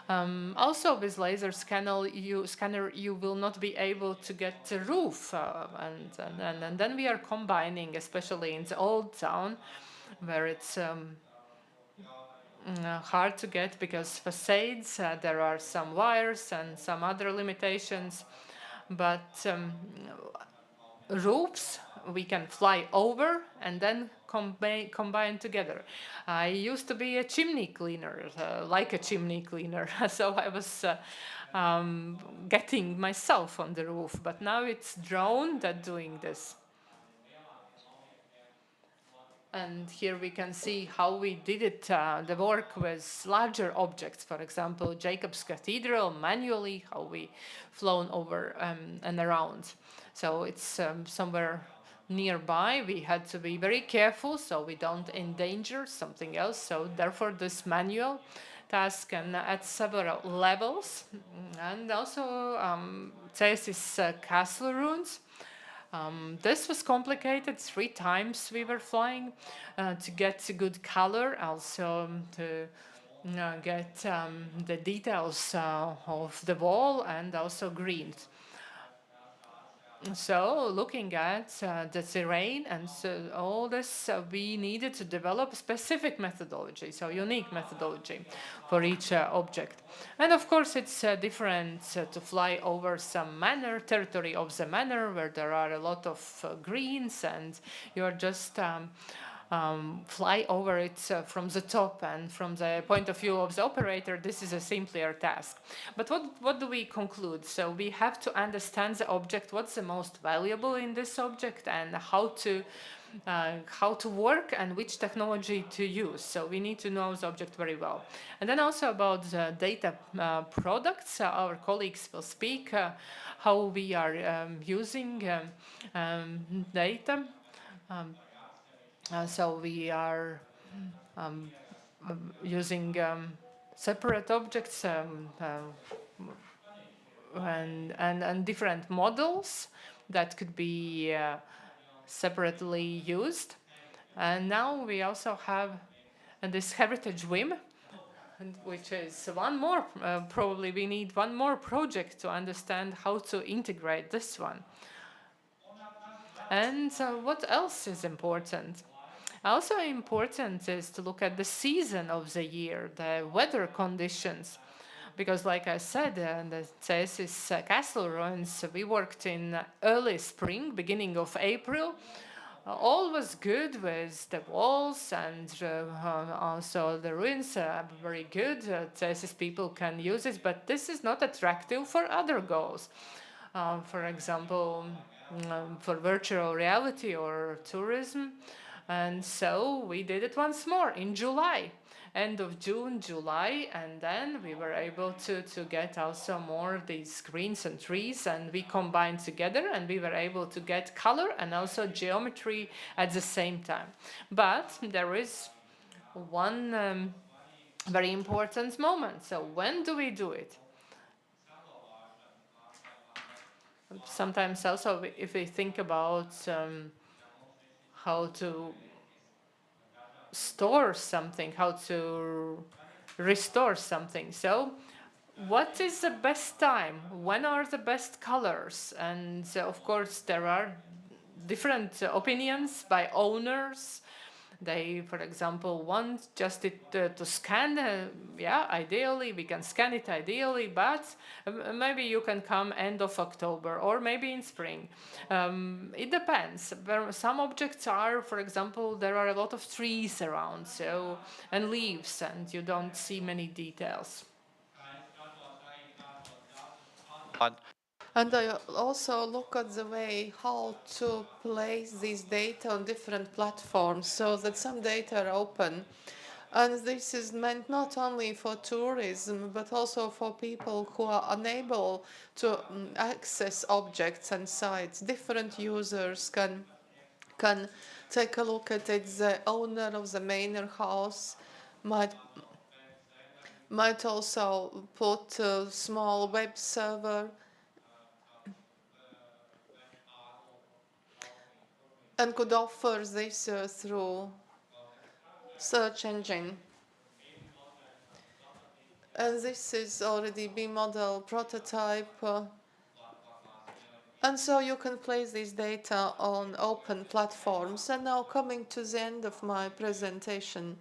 S4: Also, with laser scanner, you will not be able to get the roof, and then we are combining, especially in the old town, where it's hard to get because facades there are some wires and some other limitations, but roofs we can fly over and then combine together. I used to be a chimney cleaner, like a chimney cleaner, so I was getting myself on the roof, but now it's drone that doing this. And here we can see how we did it, the work with larger objects, for example, Jacob's Cathedral, manually, how we flown over and around. So it's somewhere nearby. We had to be very careful so we don't endanger something else. So therefore this manual task and at several levels. And also Cēsis castle ruins. This was complicated. 3 times we were flying to get a good color, also to get the details of the wall and also greens. So looking at the terrain and so all this, we needed to develop specific methodology, so unique methodology for each object. And of course, it's different to fly over some manor, territory of the manor, where there are a lot of greens, and you're just fly over it from the top, and from the point of view of the operator, this is a simpler task. But what do we conclude? So we have to understand the object, what's the most valuable in this object, and how to work and which technology to use. So we need to know the object very well. And then also about the data products, our colleagues will speak how we are using data. So we are using separate objects and different models that could be separately used. And now we also have this heritage whim, which is one more, probably we need one more project to understand how to integrate this one. And what else is important? Also important is to look at the season of the year, the weather conditions. Because like I said, the Cēsis castle ruins, we worked in early spring, beginning of April. All was good with the walls, and also the ruins are very good. Cēsis people can use it, but this is not attractive for other goals. For example, for virtual reality or tourism. And so we did it once more in July, end of June, July, and then we were able to get also more of these greens and trees, and we combined together and we were able to get color and also geometry at the same time. But there is one very important moment. So when do we do it? Sometimes also if we think about how to store something, how to restore something. So what is the best time? When are the best colors? And of course, there are different opinions by owners. They, for example, want just it to scan. Yeah, ideally, we can scan it ideally, but maybe you can come end of October or maybe in spring. It depends. Some objects are, for example, there are a lot of trees around, so and leaves, and you don't see many details.
S2: And I also look at the way how to place this data on different platforms so that some data are open. And this is meant not only for tourism, but also for people who are unable to access objects and sites. Different users can take a look at it. The owner of the manor house might also put a small web server and could offer this through search engine. And this is already B-model prototype. And so you can place this data on open platforms. And now coming to the end of my presentation,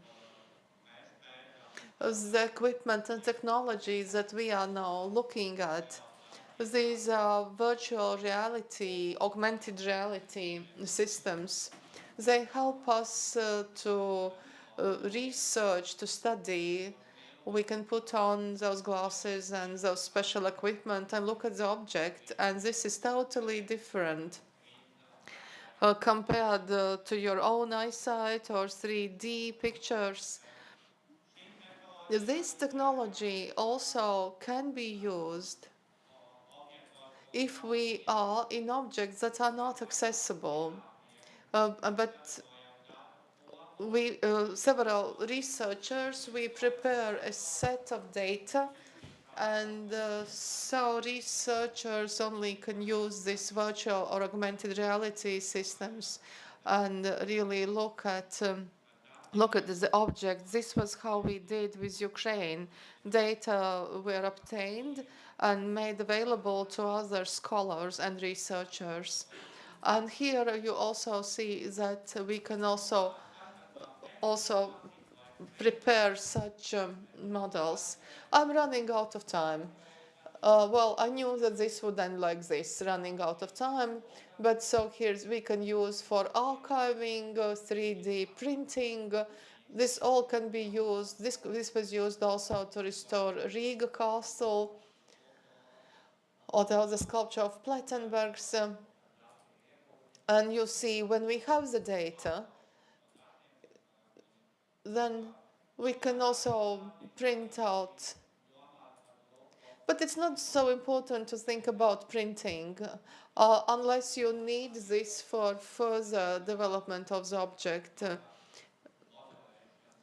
S2: the equipment and technologies that we are now looking at. These are virtual reality, augmented reality systems. They help us to research, to study. We can put on those glasses and those special equipment and look at the object, and this is totally different compared to your own eyesight or 3D pictures. This technology also can be used if we are in objects that are not accessible. But we, several researchers, we prepare a set of data, and so researchers only can use these virtual or augmented reality systems and really look at the object. This was how we did with Ukraine. Data were obtained and made available to other scholars and researchers. And here you also see that we can also prepare such models. I'm running out of time. Well, I knew that this would end like this, running out of time. But so here we can use for archiving, 3D printing. This all can be used. This was used also to restore Riga Castle or the other sculpture of Plettenberg's. And you see, when we have the data, then we can also print out. But it's not so important to think about printing unless you need this for further development of the object.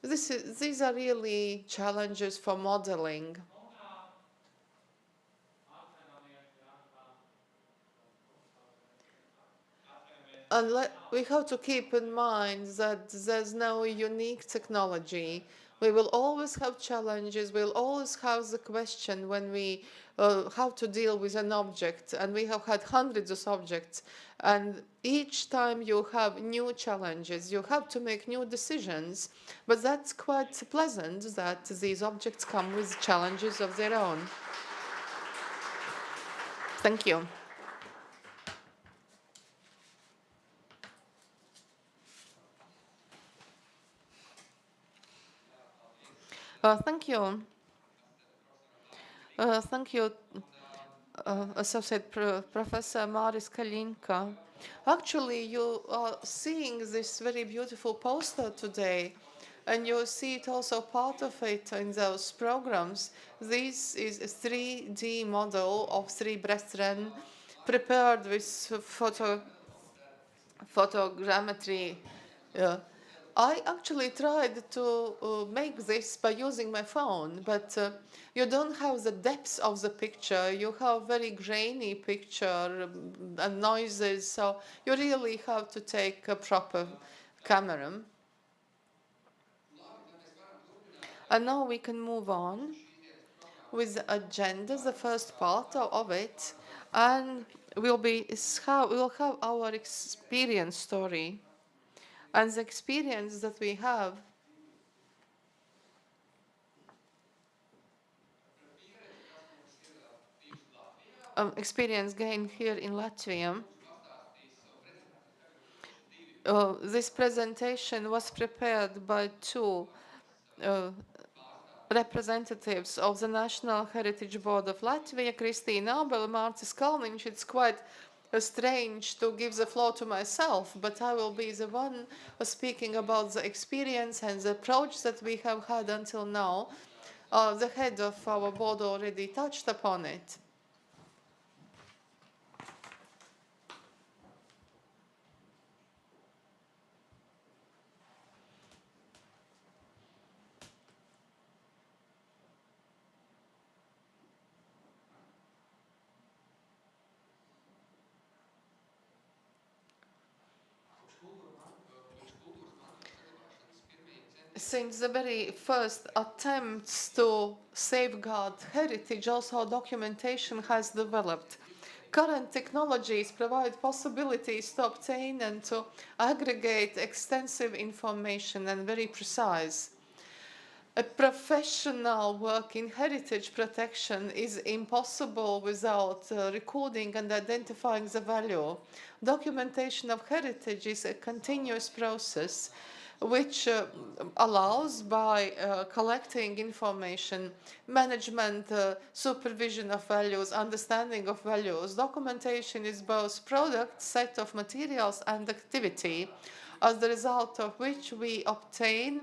S2: These are really challenges for modeling. And we have to keep in mind that there's no unique technology. We will always have challenges. We'll always have the question when we how to deal with an object. And we have had hundreds of objects. And each time you have new challenges, you have to make new decisions. But that's quite pleasant that these objects come with challenges of their own. Thank you. Thank you. Thank you, Associate Professor Maris Kalinka. Actually, you are seeing this very beautiful poster today, and you see it also part of it in those programs. This is a 3D model of three brethren prepared with photogrammetry. I actually tried to make this by using my phone, but you don't have the depth of the picture. You have very grainy picture and noises, so you really have to take a proper camera. And now we can move on. with the agenda, the first part of it, and we'll have our experience story. And the experience that we have experience gained here in Latvia. This presentation was prepared by two representatives of the National Heritage Board of Latvia, Kristīna Abele, Mārcis Kalniņš. It's quite strange to give the floor to myself, but I will be the one speaking about the experience and the approach that we have had until now. The head of our board already touched upon it. Since the very first attempts to safeguard heritage, also documentation has developed. Current technologies provide possibilities to obtain and to aggregate extensive information and very precise. A professional work in heritage protection is impossible without recording and identifying the value. Documentation of heritage is a continuous process which allows, by collecting information, management, supervision of values, understanding of values. Documentation is both product, set of materials, and activity, as the result of which we obtain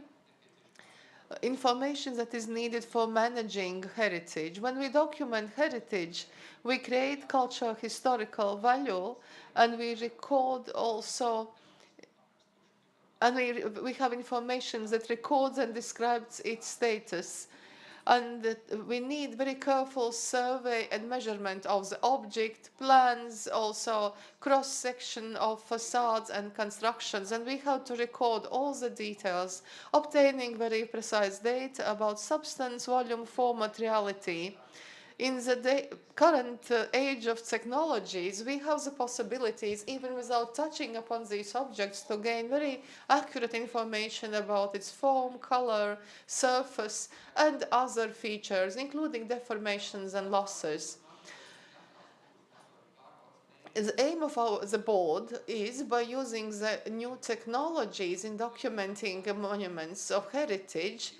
S2: information that is needed for managing heritage. When we document heritage, we create cultural historical value, and we record also, and we have information that records and describes its status. And we need very careful survey and measurement of the object, plans, also cross-section of facades and constructions. And we have to record all the details, obtaining very precise data about substance, volume, form, materiality. In the current age of technologies, we have the possibilities, even without touching upon these objects, to gain very accurate information about its form, color, surface, and other features, including deformations and losses. The aim of the board is, by using the new technologies in documenting monuments of heritage,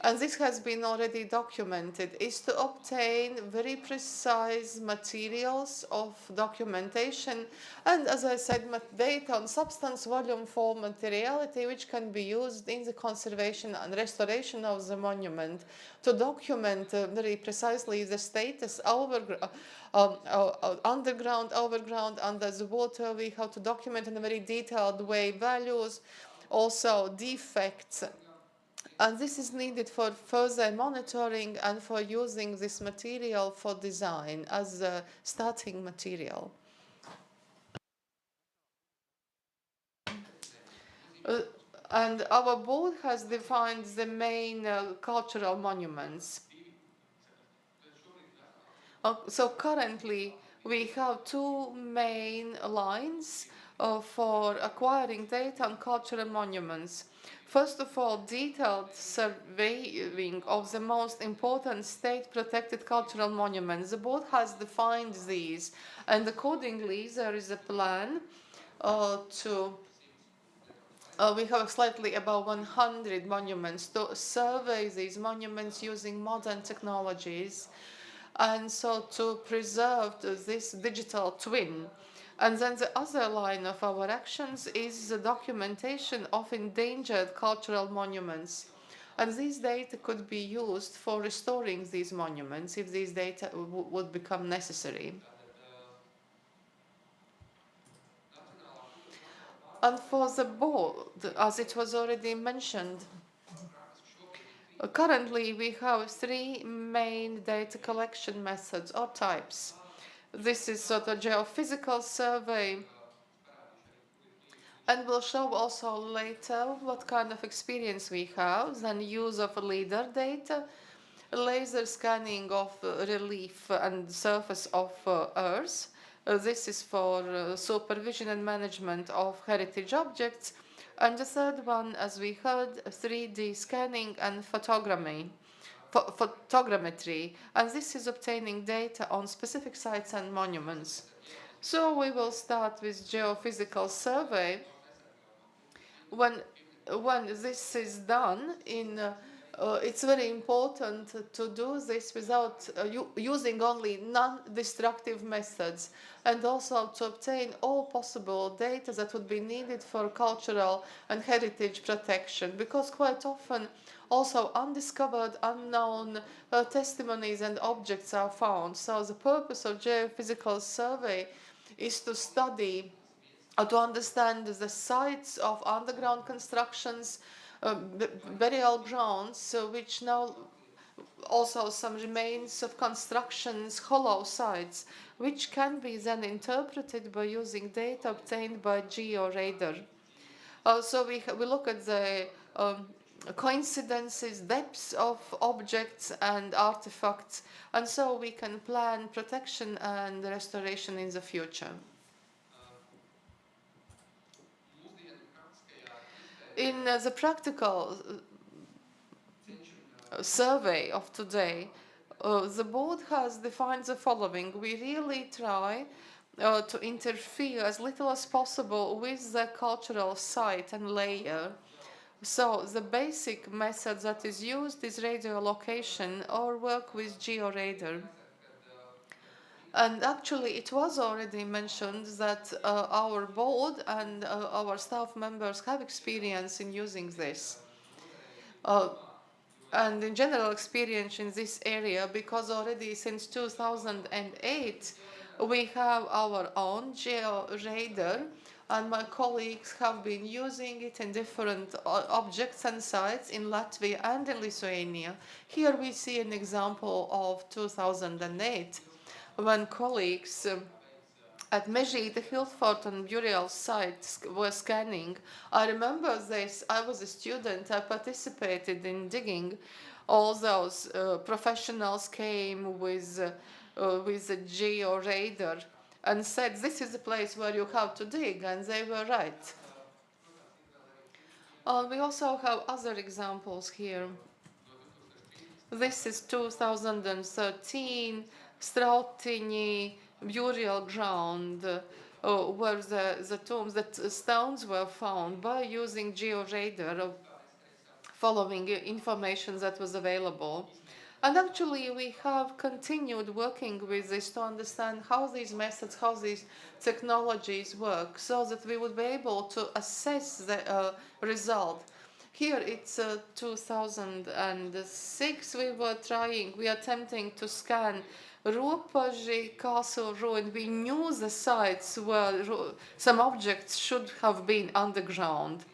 S2: and this has been already documented, is to obtain very precise materials of documentation and, as I said, data on substance, volume, form, materiality, which can be used in the conservation and restoration of the monument to document very precisely the status underground, overground, under the water. We have to document in a very detailed way values, also defects. And this is needed for further monitoring and for using this material for design as a starting material. And our board has defined the main cultural monuments. So currently we have two main lines for acquiring data on cultural monuments. First of all, detailed surveying of the most important state-protected cultural monuments. The board has defined these, and accordingly there is a plan we have slightly above 100 monuments to survey these monuments using modern technologies, and so to preserve this digital twin. And then the other line of our actions is the documentation of endangered cultural monuments. And these data could be used for restoring these monuments if these data would become necessary. And for the board, as it was already mentioned, currently we have three main data collection methods or types. This is sort of geophysical survey, and we'll show also later what kind of experience we have, then use of LIDAR data, laser scanning of relief and surface of Earth. This is for supervision and management of heritage objects. And the third one, as we heard, 3D scanning and photogrammetry. And this is obtaining data on specific sites and monuments. So we will start with geophysical survey. When this is done, it's very important to do this without using only non-destructive methods, and also to obtain all possible data that would be needed for cultural and heritage protection, because quite often also undiscovered, unknown testimonies and objects are found. So the purpose of geophysical survey is to study or to understand the sites of underground constructions, burial grounds, which now also some remains of constructions, hollow sites, which can be then interpreted by using data obtained by georadar. So we look at the coincidences, depths of objects and artifacts, and so we can plan protection and restoration in the future. In the practical survey of today, the board has defined the following. We really try to interfere as little as possible with the cultural site and layer. So the basic method that is used is radio location or work with georadar. And actually, it was already mentioned that our board and our staff members have experience in using this. And in general experience in this area, because already since 2008, we have our own georadar, and my colleagues have been using it in different objects and sites in Latvia and in Lithuania. Here we see an example of 2008. When colleagues at Mežīte, Hilfort and Burial sites were scanning. I remember this, I was a student, I participated in digging. All those professionals came with a georadar and said, this is the place where you have to dig, and they were right. We also have other examples here. This is 2013, Strauji burial ground, where the tombs, stones were found by using georadar, following information that was available. And actually, we have continued working with this to understand how these methods, how these technologies work, so that we would be able to assess the result. Here it's 2006, we were attempting to scan Ropaži castle ruin. We knew the sites where some objects should have been underground.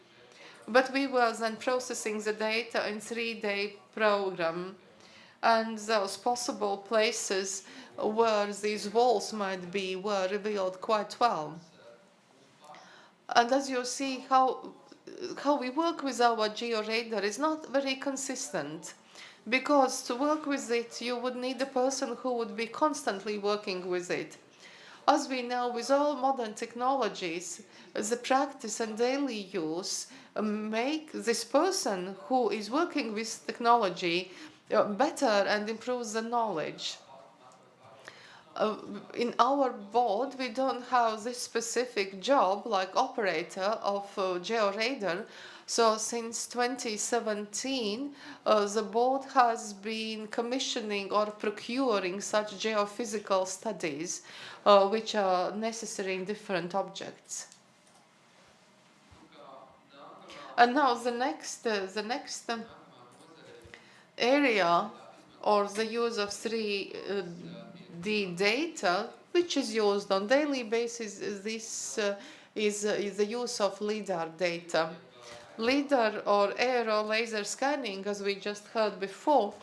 S2: But we were then processing the data in 3-day program. And those possible places where these walls might be were revealed quite well. And as you see, how we work with our georadar is not very consistent. Because to work with it, you would need a person who would be constantly working with it. As we know, with all modern technologies, the practice and daily use make this person who is working with technology better and improves the knowledge. In our board, we don't have this specific job like operator of georadar. So since 2017, the board has been commissioning or procuring such geophysical studies, which are necessary in different objects. And now the next area, or the use of 3D data, which is used on daily basis, this is the use of LIDAR data. LIDAR or aerial laser scanning, as we just heard before,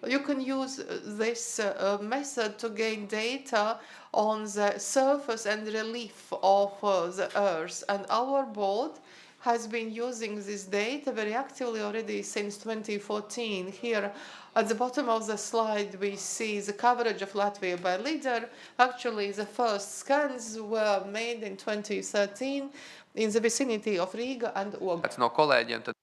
S2: you can use this method to gain data on the surface and relief of the Earth. And our board has been using this data very actively already since 2014. Here at the bottom of the slide we see the coverage of Latvia by leader. Actually the first scans were made in 2013 in the vicinity of Riga and Ogre.
S3: No kolēģiem, tad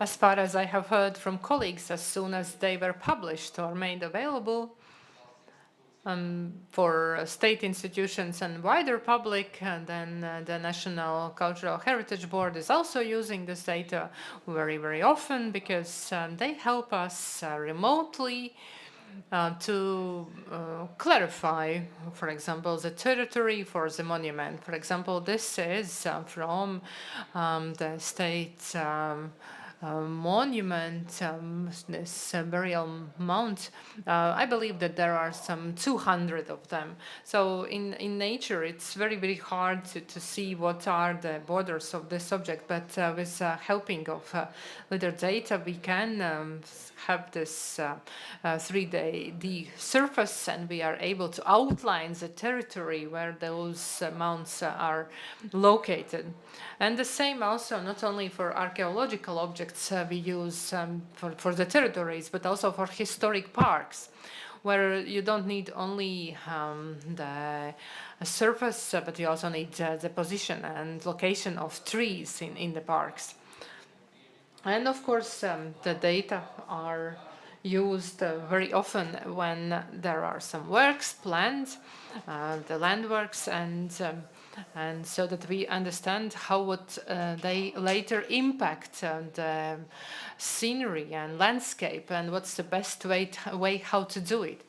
S4: As far as I have heard from colleagues, as soon as they were published or made available for state institutions and wider public, and then the National Cultural Heritage Board is also using this data very, very often because they help us remotely to clarify, for example, the territory for the monument. For example, this is from the state monument, this burial mound. I believe that there are some 200 of them. So in nature, it's very, very hard to see what are the borders of this object. But with helping of LIDAR data, we can have this 3D surface, and we are able to outline the territory where those mounds are located. And the same also not only for archaeological objects we use for the territories, but also for historic parks, where you don't need only the surface, but you also need the position and location of trees in the parks. And of course, the data are used very often when there are some works planned, the land works, and so that we understand how would they later impact the scenery and landscape, and what's the best way how to do it.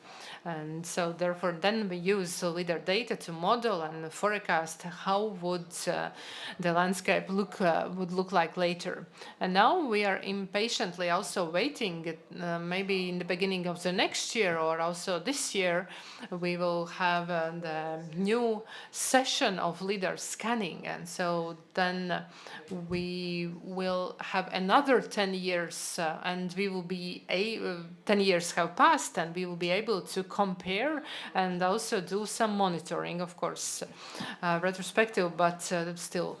S4: And so therefore then we use LIDAR data to model and forecast how would the landscape would look like later. And now we are impatiently also waiting, maybe in the beginning of the next year or also this year, we will have the new session of LIDAR scanning. And so then we will have another 10 years and we will be 10 years have passed, and we will be able to compare and also do some monitoring, of course, retrospective, but still.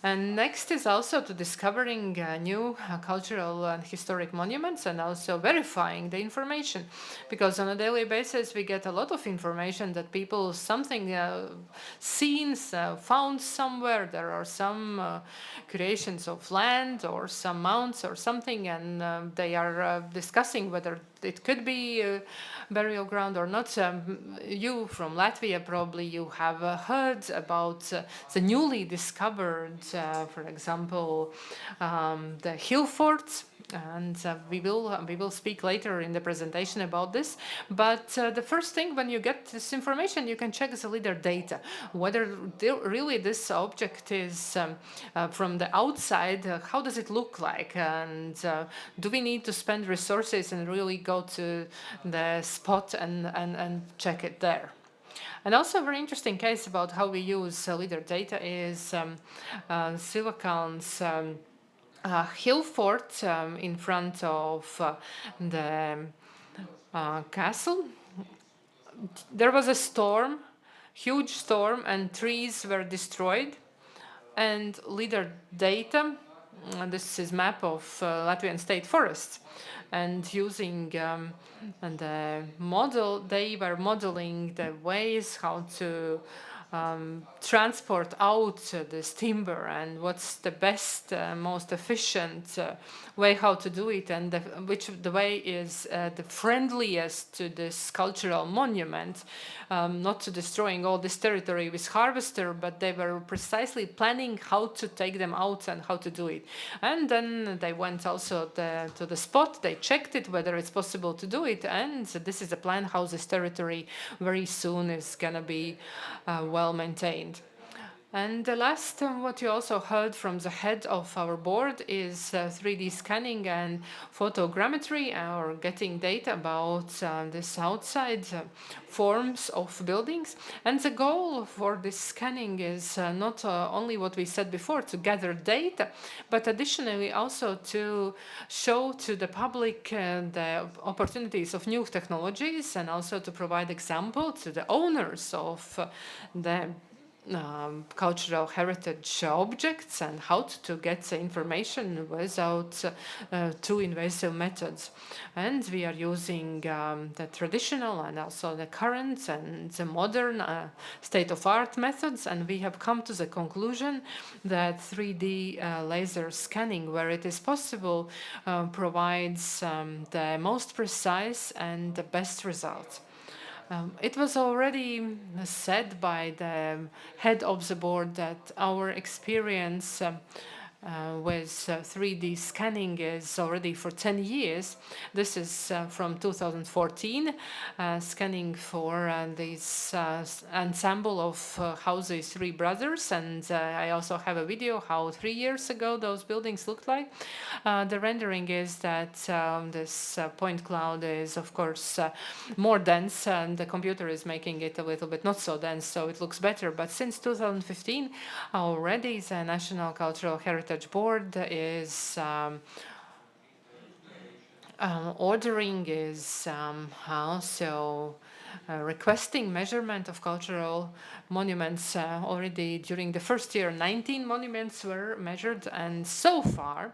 S4: And next is also to discovering new cultural and historic monuments, and also verifying the information, because on a daily basis we get a lot of information that people something seen, found somewhere. There are some creations of land or some mounds or something, and they are discussing whether it could be a burial ground or not. You from Latvia probably you have heard about the newly discovered, for example, the hill forts. And we will speak later in the presentation about this. But the first thing, when you get this information, you can check the LIDAR data, whether really this object is from the outside, how does it look like, and do we need to spend resources and really go to the spot and check it there. And also a very interesting case about how we use LIDAR data is Sivakaln's hill fort in front of the castle. There was a storm, huge storm, and trees were destroyed. And LIDAR data, this is map of Latvian state forests, and using the model, they were modeling the ways how to transport out this timber, and what's the best, most efficient way how to do it, and which the way is the friendliest to this cultural monument, not to destroying all this territory with harvester, but they were precisely planning how to take them out and how to do it. And then they went also to the spot, they checked it, whether it's possible to do it, and this is the plan how this territory very soon is gonna be well maintained. And the last, what you also heard from the head of our board is 3D scanning and photogrammetry, or getting data about this outside forms of buildings. And the goal for this scanning is not only what we said before, to gather data, but additionally also to show to the public the opportunities of new technologies, and also to provide example to the owners of the cultural heritage objects and how to get the information without too invasive methods. And we are using the traditional and also the current and the modern state-of-art methods, and we have come to the conclusion that 3D laser scanning, where it is possible, provides the most precise and the best results. It was already said by the head of the board that our experience with 3D scanning is already for 10 years. This is from 2014, scanning for this ensemble of houses, Three Brothers, and I also have a video how 3 years ago those buildings looked like. The rendering is that this point cloud is, of course, more dense, and the computer is making it a little bit not so dense, so it looks better. But since 2015, already the National Cultural Heritage Board is ordering, is also requesting measurement of cultural monuments. Already during the first year, 19 monuments were measured, and so far,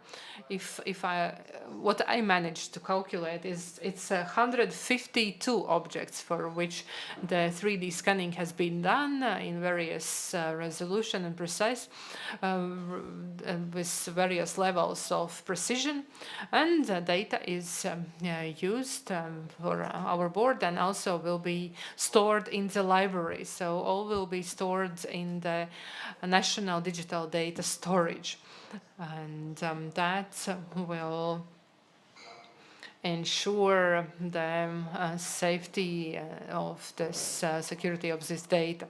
S4: what I managed to calculate is it's 152 objects for which the 3D scanning has been done in various resolution and precise, with various levels of precision, and data is used for our board and also will be stored in the library. So all will be stored in the national digital data storage, and that will ensure the safety of this security of this data.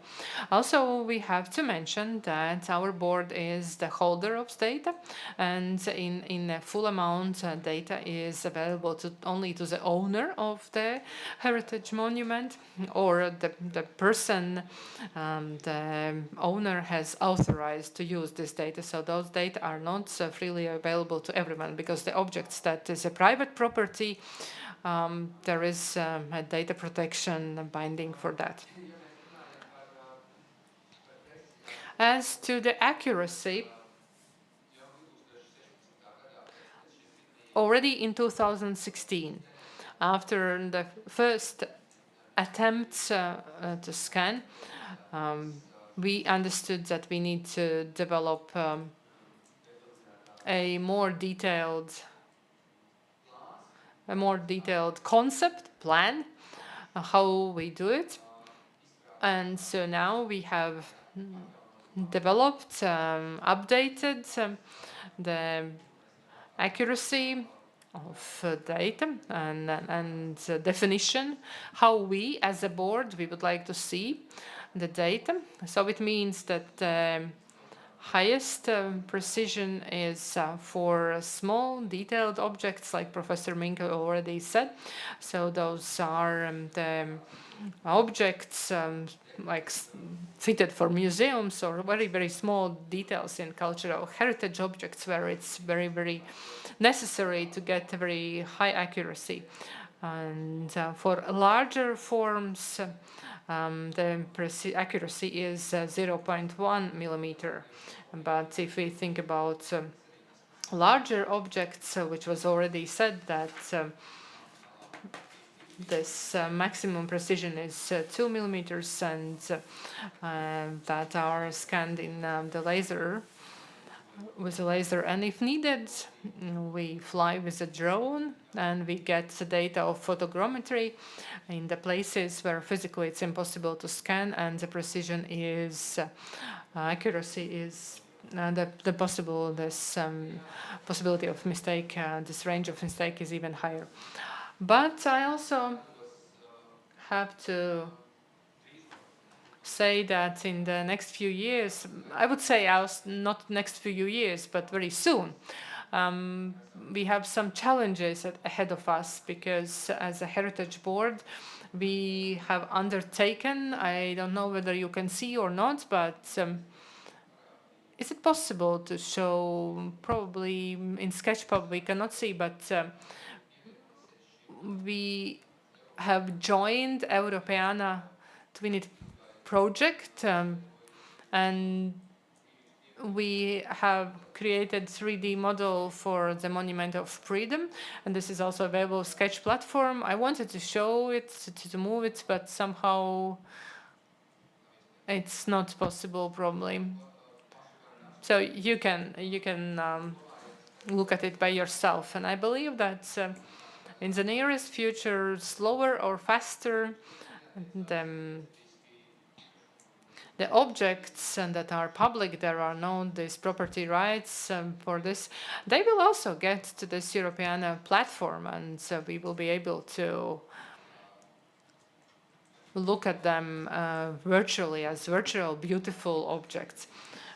S4: Also, we have to mention that our board is the holder of data, and in a full amount, data is available only to the owner of the heritage monument, or the person the owner has authorized to use this data. So those data are not freely available to everyone, because the objects that is a private property, there is a data protection binding for that. As to the accuracy, already in 2016, after the first attempts to scan, we understood that we need to develop a more detailed concept plan, how we do it. And so now we have developed, updated the accuracy of data and definition, how we as a board, we would like to see the data. So it means that highest precision is for small detailed objects, like Professor Minka already said. So those are the objects like fitted for museums, or very, very small details in cultural heritage objects where it's very, very necessary to get a very high accuracy. And for larger forms, the accuracy is 0.1 millimeter. But if we think about larger objects, which was already said that this maximum precision is 2 millimeters, and that are scanned in the laser, with a laser, and if needed, we fly with a drone and we get the data of photogrammetry in the places where physically it's impossible to scan, and the precision is accuracy is the possibility of mistake, this range of mistake is even higher. But I also have to say that in the next few years, I would say not next few years, but very soon, we have some challenges ahead of us, because as a heritage board, we have undertaken, I don't know whether you can see or not, but is it possible to show, probably in Sketchpub we cannot see, but we have joined Europeana Twinit project, And we have created 3D model for the Monument of Freedom, and this is also available Sketch platform. I wanted to show it, to move it, but somehow it's not possible probably. So you can look at it by yourself, and I believe that in the nearest future, slower or faster, the objects that are public, there are no these property rights for this, they will also get to this European platform, and so we will be able to look at them virtually as virtual, beautiful objects.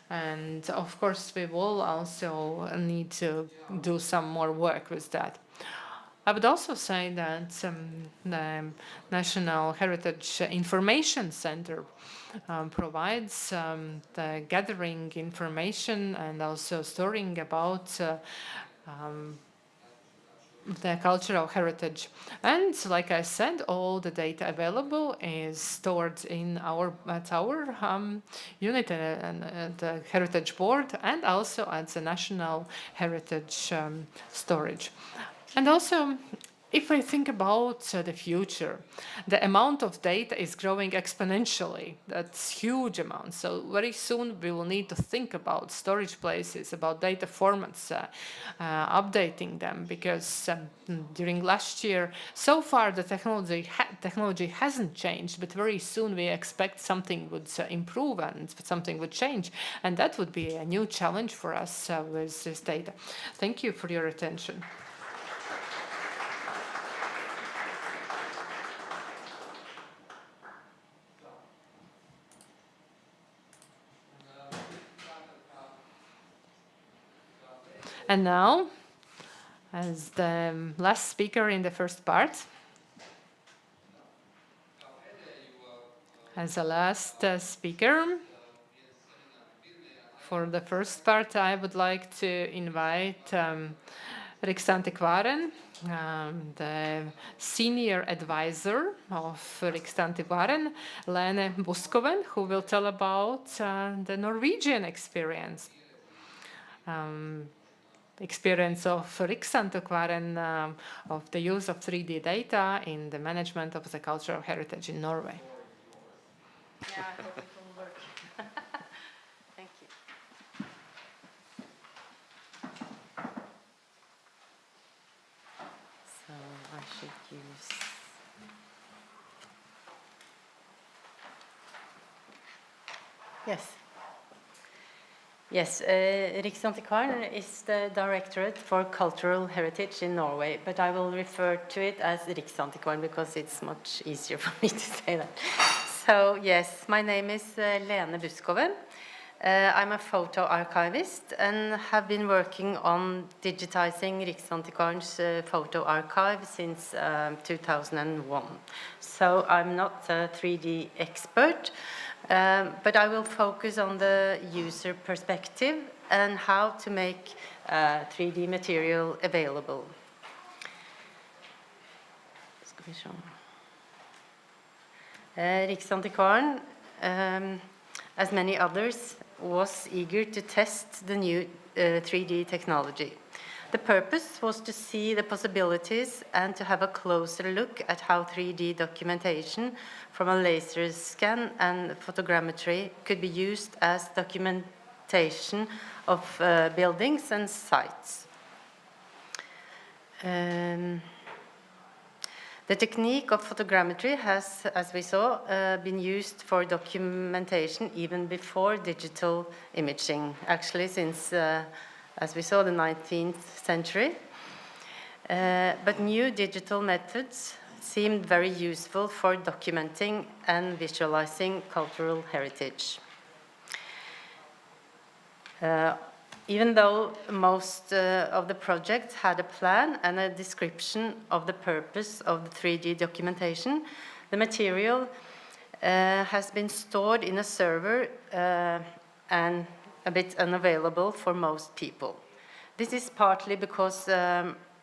S4: And of course, we will also need to do some more work with that. I would also say that the National Heritage Information Center provides the gathering information and also storing about the cultural heritage. And like I said, all the data available is stored in at our unit and the Heritage Board, and also at the National Heritage Storage. And also, if I think about the future, the amount of data is growing exponentially. That's huge amounts. So very soon we will need to think about storage places, about data formats, updating them, because during last year, so far the technology hasn't changed, but very soon we expect something would improve and something would change. And that would be a new challenge for us with this data. Thank you for your attention. And now, as the last speaker in the first part, as the last speaker for the first part, I would like to invite Riksantikvaren, the senior advisor of Riksantikvaren, Lene Buskoven, who will tell about the Norwegian experience. Experience of Riksantikvaren of the use of 3D data in the management of the cultural heritage in Norway.
S3: Yeah, I hope it will work. Thank you. So I should use... Yes. Yes, Riksantikvaren is the Directorate for Cultural Heritage in Norway, but I will refer to it as Riksantikvaren because it's much easier for me to say that. So, yes, my name is Lene Buskoven. I'm a photo archivist and have been working on digitizing Riksantikvaren's photo archive since 2001. So I'm not a 3D expert, but I will focus on the user perspective and how to make 3D material available. Riksantikvaren, as many others, was eager to test the new 3D technology. The purpose was to see the possibilities and to have a closer look at how 3D documentation from a laser scan and photogrammetry could be used as documentation of buildings and sites. The technique of photogrammetry has, as we saw, been used for documentation even before digital imaging, actually since, as we saw, the 19th century. But new digital methods seemed very useful for documenting and visualizing cultural heritage. Even though most of the projects had a plan and a description of the purpose of the 3D documentation, the material has been stored in a server and a bit unavailable for most people. This is partly because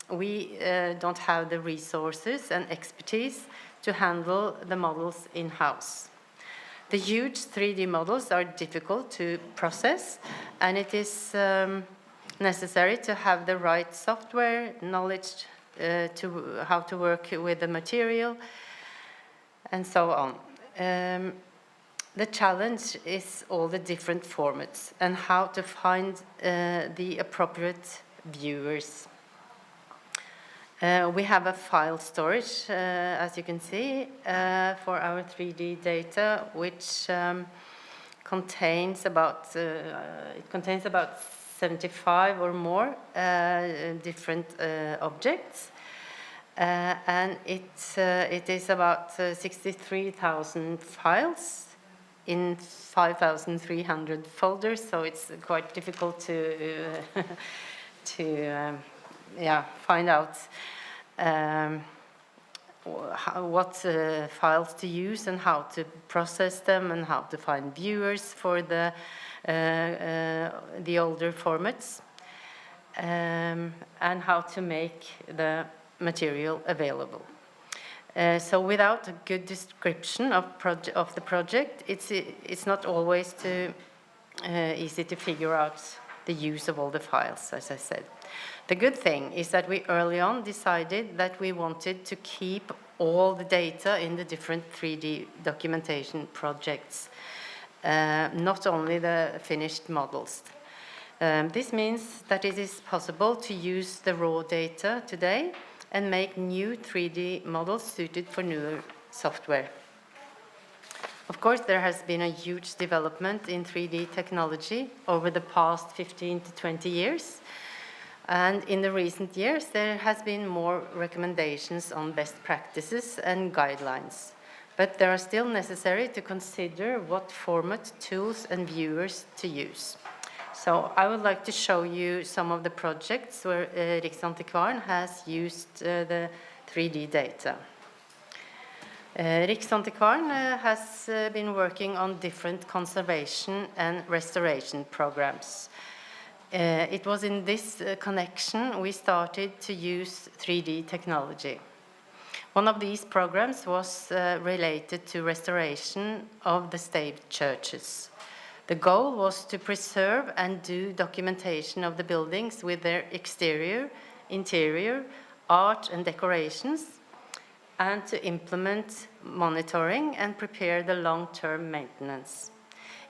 S3: we don't have the resources and expertise to handle the models in-house. The huge 3D models are difficult to process, and it is necessary to have the right software, knowledge to how to work with the material, and so on. The challenge is all the different formats and how to find the appropriate viewers. We have a file storage, as you can see, for our 3D data, which contains about 75 or more different objects, and it is about 63,000 files in 5,300 folders. So it's quite difficult to find out what files to use and how to process them and how to find viewers for the older formats, and how to make the material available. So without a good description of the project, it's not always easy to figure out the use of all the files, as I said. The good thing is that we early on decided that we wanted to keep all the data in the different 3D documentation projects, not only the finished models. This means that it is possible to use the raw data today and make new 3D models suited for newer software. Of course, there has been a huge development in 3D technology over the past 15 to 20 years. And in the recent years, there has been more recommendations on best practices and guidelines. But they are still necessary to consider what format, tools, and viewers to use. So I would like to show you some of the projects where Riksantikvaren has used the 3D data. Riksantikvaren has been working on different conservation and restoration programs. It was in this connection we started to use 3D technology. One of these programs was related to restoration of the staved churches. The goal was to preserve and do documentation of the buildings with their exterior, interior, art and decorations, and to implement monitoring and prepare the long-term maintenance.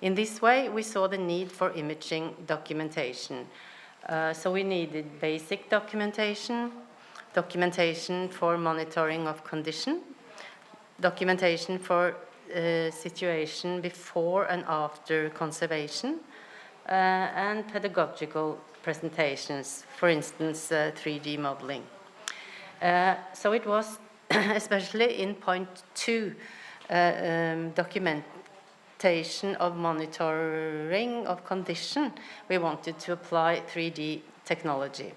S3: In this way, we saw the need for imaging documentation. So we needed basic documentation, documentation for monitoring of condition, documentation for situation before and after conservation, and pedagogical presentations, for instance, 3D modeling. So it was especially in point 2, documentation of monitoring of condition, we wanted to apply 3D technology.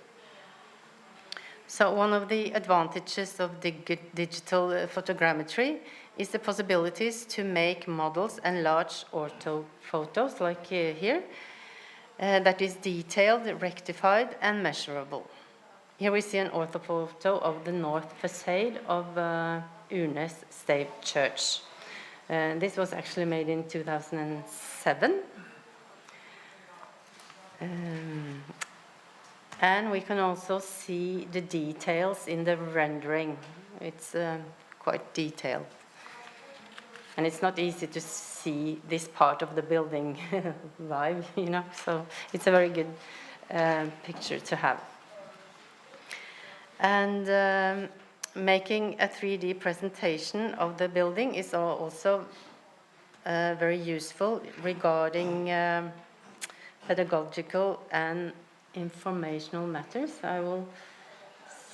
S3: So one of the advantages of digital photogrammetry is the possibilities to make models and large ortho photos, like here, that is detailed, rectified, and measurable. Here we see an ortho photo of the north facade of Urnes Stave Church. This was actually made in 2007. And we can also see the details in the rendering. It's quite detailed. And it's not easy to see this part of the building live, you know, so it's a very good picture to have. And making a 3D presentation of the building is also very useful regarding pedagogical and informational matters. I will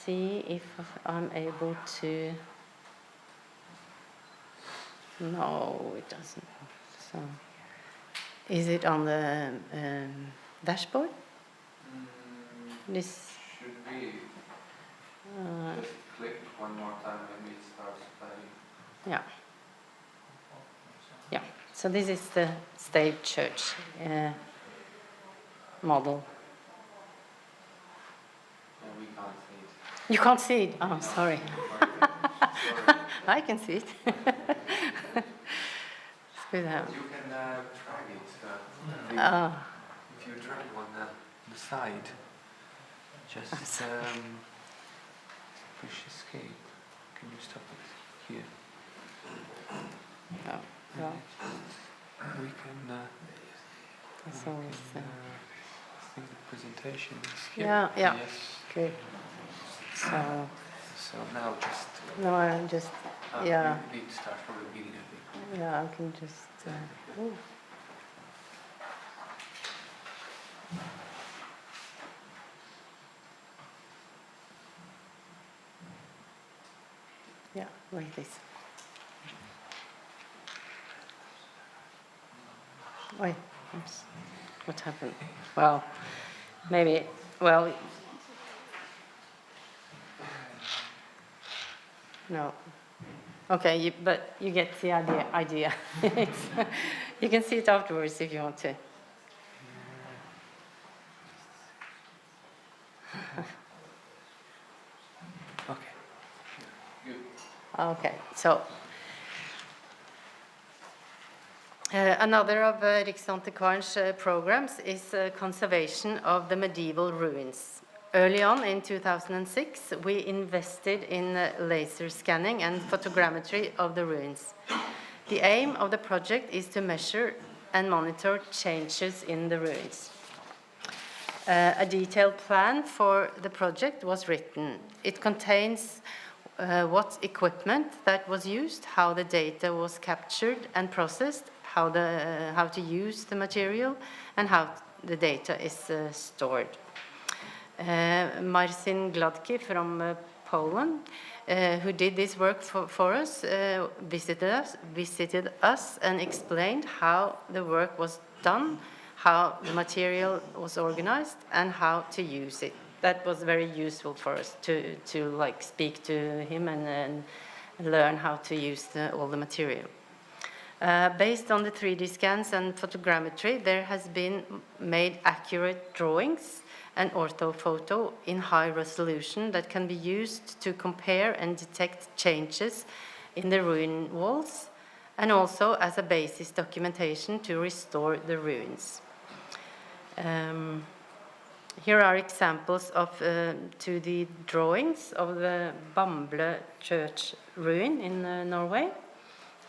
S3: see if I'm able to. No, it doesn't. So, is it on the dashboard? This
S1: should be. Just click one more time, maybe it starts playing.
S3: Yeah. Yeah. So this is the Stave Church model.
S1: Yeah, we can't see it.
S3: You can't see it? Oh, sorry. I can see it. with them.
S5: You can drag it. If you drag on the side, just push escape. Can you stop it here?
S3: Oh, well,
S5: We can.
S3: that's
S5: we
S3: always,
S5: can, I think the presentation is here.
S3: yeah, yeah.
S5: Yes.
S3: good. So,
S5: So now just.
S3: no, I just, yeah,
S5: You need to start from the beginning, I think.
S3: yeah, I can just, ooh. Yeah, like this. Wait, oops. What happened? Well, maybe, well, no. Okay, but you get the idea. You can see it afterwards if you want to.
S5: Okay. Good.
S3: Okay, so another of Riksantikvarens programs is conservation of the medieval ruins. Early on in 2006, we invested in laser scanning and photogrammetry of the ruins. The aim of the project is to measure and monitor changes in the ruins. A detailed plan for the project was written. It contains what equipment that was used, how the data was captured and processed, how to use the material, and how the data is stored. Marcin Gladki from Poland, who did this work for us, visited us and explained how the work was done, how the material was organized, and how to use it. That was very useful for us to like speak to him and learn how to use all the material. Based on the 3D scans and photogrammetry, there has been made accurate drawings and orthophoto in high resolution that can be used to compare and detect changes in the ruin walls, and also as a basis documentation to restore the ruins. Here are examples of 2D drawings of the Bamble church ruin in Norway,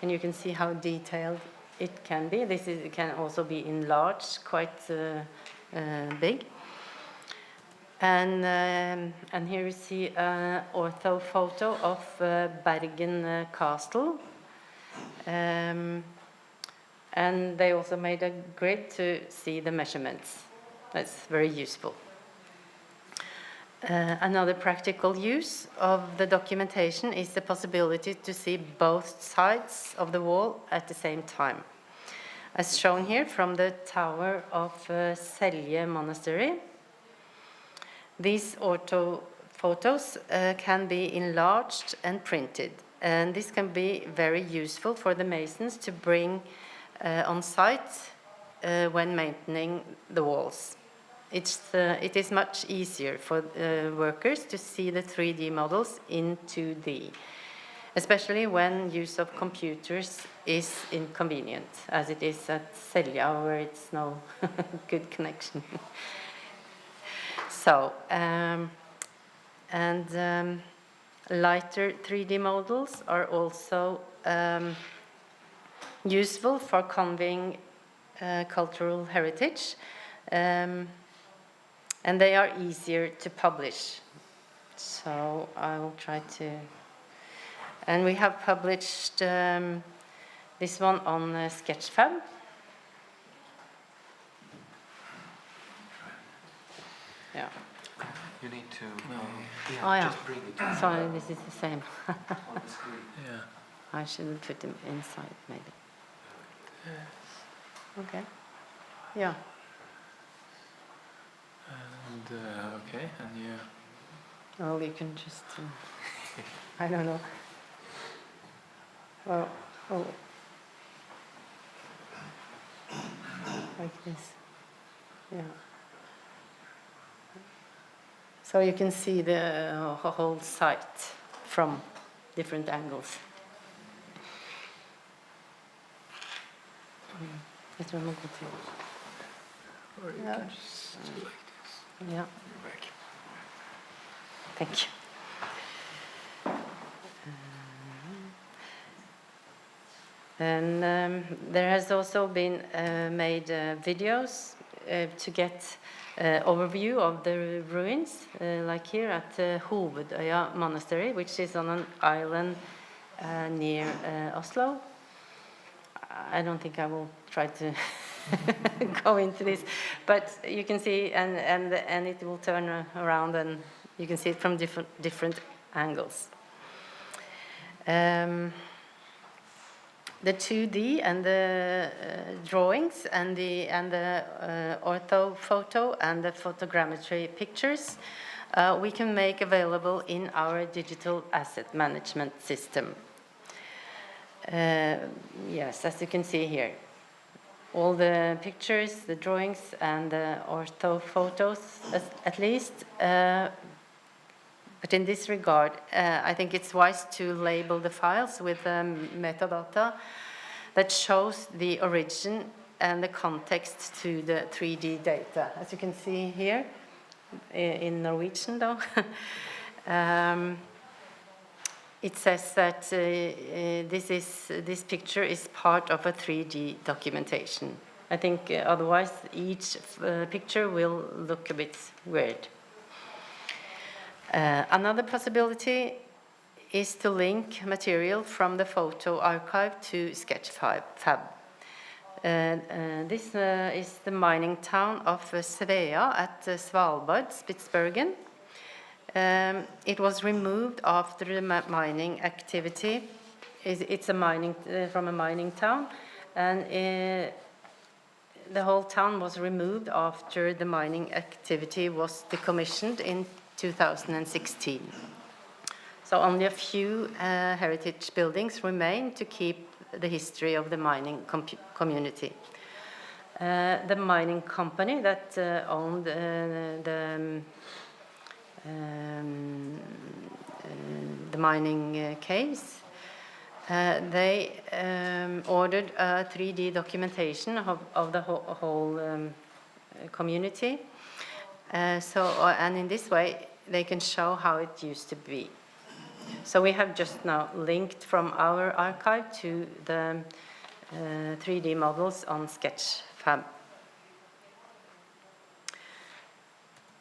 S3: and you can see how detailed it can be. It can also be enlarged quite big. And here you see an orthophoto of Bergen Castle. And they also made a grid to see the measurements. That's very useful. Another practical use of the documentation is the possibility to see both sides of the wall at the same time. As shown here from the tower of Selje Monastery, these orthophotos can be enlarged and printed, and this can be very useful for the masons to bring on site when maintaining the walls. It is much easier for workers to see the 3D models in 2D, especially when use of computers is inconvenient, as it is at Selja, where it's no good connection. So, lighter 3D models are also useful for conveying cultural heritage, and they are easier to publish. So I will try to, and we have published this one on Sketchfab. Yeah.
S5: You need to.
S3: Oh, yeah.
S5: Just bring it.
S3: Sorry, this is the same.
S5: On the screen.
S1: Yeah.
S3: I shouldn't put them inside, maybe. Okay. Yeah.
S1: And okay, and you.
S3: Well, you can just. I don't know. Well, oh. Like this. Yeah. So you can see the whole site from different angles. Jeg tror man går til.
S5: Or you can just do like this.
S3: Yeah.
S5: Back.
S3: Thank you. And there has also been made videos to get overview of the ruins, like here at Hovedøya Monastery, which is on an island near Oslo. I don't think I will try to go into this, but you can see, and it will turn around, and you can see it from different angles. The 2D and the drawings and the ortho photo and the photogrammetry pictures we can make available in our digital asset management system. Yes, as you can see here, all the pictures, the drawings, and the ortho photos, at least. But in this regard, I think it's wise to label the files with metadata that shows the origin and the context to the 3D data. As you can see here, in Norwegian though, it says that this picture is part of a 3D documentation. I think otherwise each picture will look a bit weird. Another possibility is to link material from the photo archive to Sketchfab. This is the mining town of Straujā at Svalbard, Spitsbergen. It was removed after the mining activity. It's a mining from a mining town, and the whole town was removed after the mining activity was decommissioned in 2016. So only a few heritage buildings remain to keep the history of the mining community. The mining company that owned the mining caves, they ordered a 3D documentation of the whole community. And in this way, they can show how it used to be. So we have just now linked from our archive to the 3D models on Sketchfab.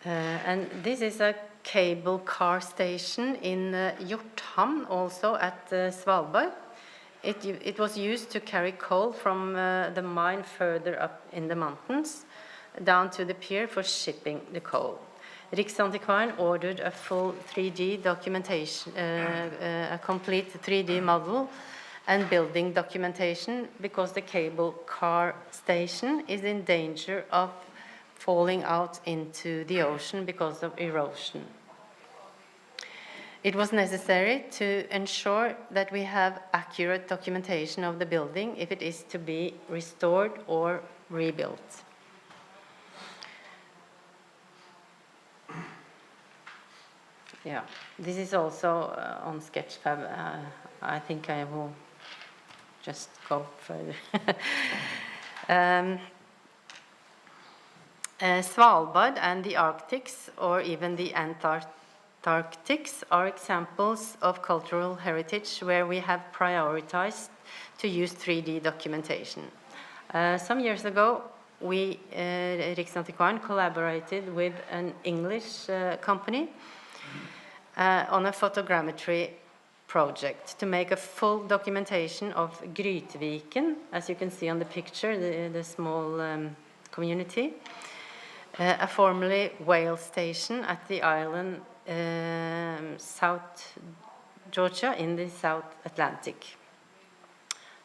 S3: And this is a cable car station in Hjorthamn, also at Svalbard. It was used to carry coal from the mine further up in the mountains down to the pier for shipping the coal. Riksantikvaren ordered a full 3D documentation, a complete 3D model and building documentation, because the cable car station is in danger of falling out into the ocean because of erosion. It was necessary to ensure that we have accurate documentation of the building if it is to be restored or rebuilt. Yeah, this is also on Sketchfab. I think I will just go further. Svalbard and the Arctics, or even the Antarctics, are examples of cultural heritage where we have prioritized to use 3D documentation. Some years ago, we, Riksantikvaren, collaborated with an English company on a photogrammetry project to make a full documentation of Grytviken, as you can see on the picture, the small community, a formerly whale station at the island South Georgia in the South Atlantic.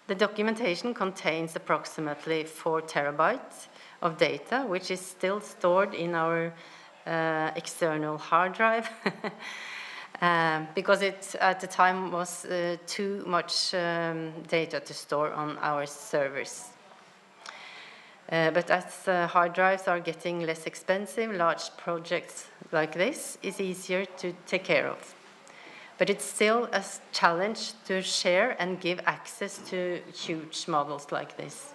S3: The documentation contains approximately 4 terabytes of data, which is still stored in our external hard drive because it at the time was too much data to store on our servers. But as hard drives are getting less expensive, large projects like this is easier to take care of. But it's still a challenge to share and give access to huge models like this.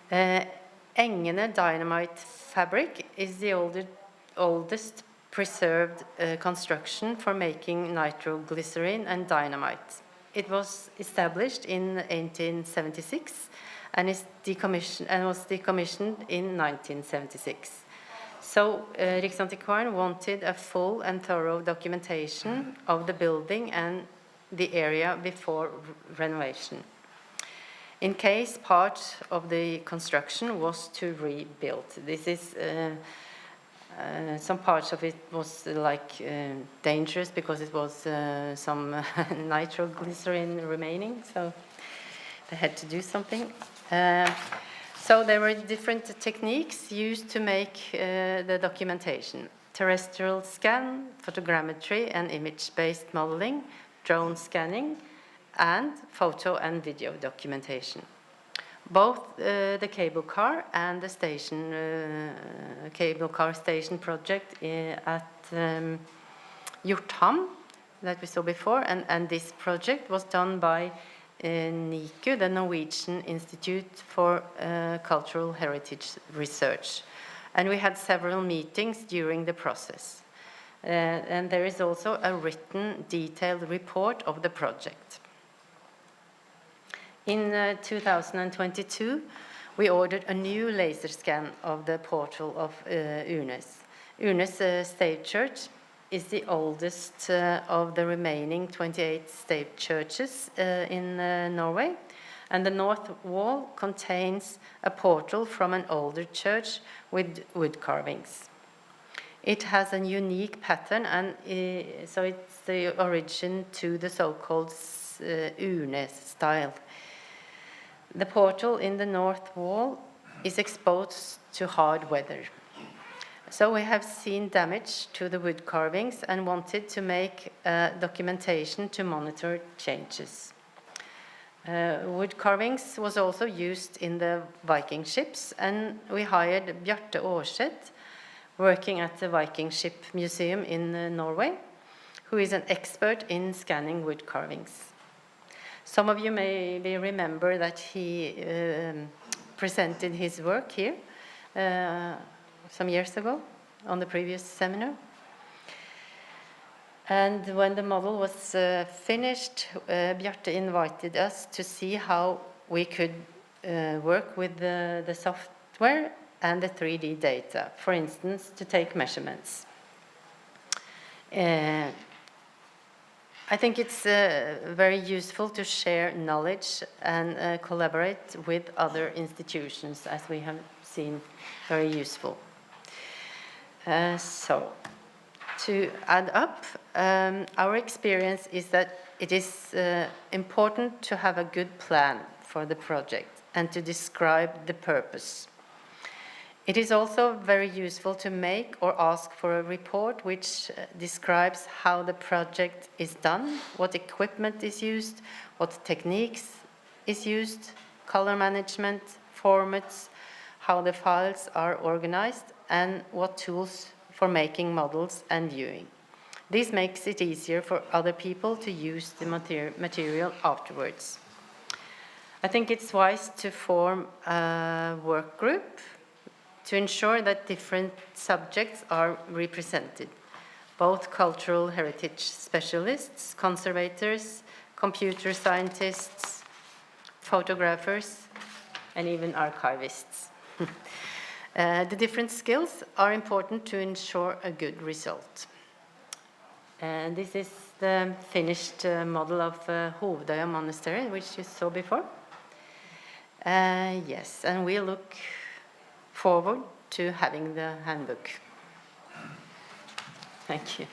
S3: Engene dynamite fabric is the oldest preserved construction for making nitroglycerin and dynamite. It was established in 1876 and was decommissioned in 1976. So Riksantikvaren wanted a full and thorough documentation of the building and the area before renovation, in case part of the construction was to rebuild. This is some parts of it was dangerous because it was some nitroglycerin remaining, so they had to do something. So there were different techniques used to make the documentation: terrestrial scan, photogrammetry and image-based modeling, drone scanning, and photo and video documentation. Both the cable car and the cable car station project at Hjortham that we saw before, and this project was done by NICU, the Norwegian Institute for Cultural Heritage Research. And we had several meetings during the process. And there is also a written, detailed report of the project. In 2022, we ordered a new laser scan of the portal of Urnes. Urnes State Church is the oldest of the remaining 28 state churches in Norway, and the north wall contains a portal from an older church with wood carvings. It has a unique pattern, and so it's the origin to the so-called Urnes style. The portal in the north wall is exposed to hard weather. So we have seen damage to the wood carvings and wanted to make documentation to monitor changes. Wood carvings was also used in the Viking ships, and we hired Bjarte Aarseth, working at the Viking Ship Museum in Norway, who is an expert in scanning wood carvings. Some of you maybe remember that he presented his work here some years ago on the previous seminar. And when the model was finished, Bjarte invited us to see how we could work with the software and the 3D data, for instance, to take measurements. I think it's very useful to share knowledge and collaborate with other institutions, as we have seen very useful. So, to add up, our experience is that it is important to have a good plan for the project and to describe the purpose. It is also very useful to make or ask for a report which describes how the project is done, what equipment is used, what techniques is used, color management, formats, how the files are organized, and what tools for making models and viewing. This makes it easier for other people to use the material afterwards. I think it's wise to form a work group to ensure that different subjects are represented, both cultural heritage specialists, conservators, computer scientists, photographers, and even archivists. The different skills are important to ensure a good result. And this is the finished model of Hovdøya Monastery, which you saw before. Yes, and we look forward to having the handbook. Thank you.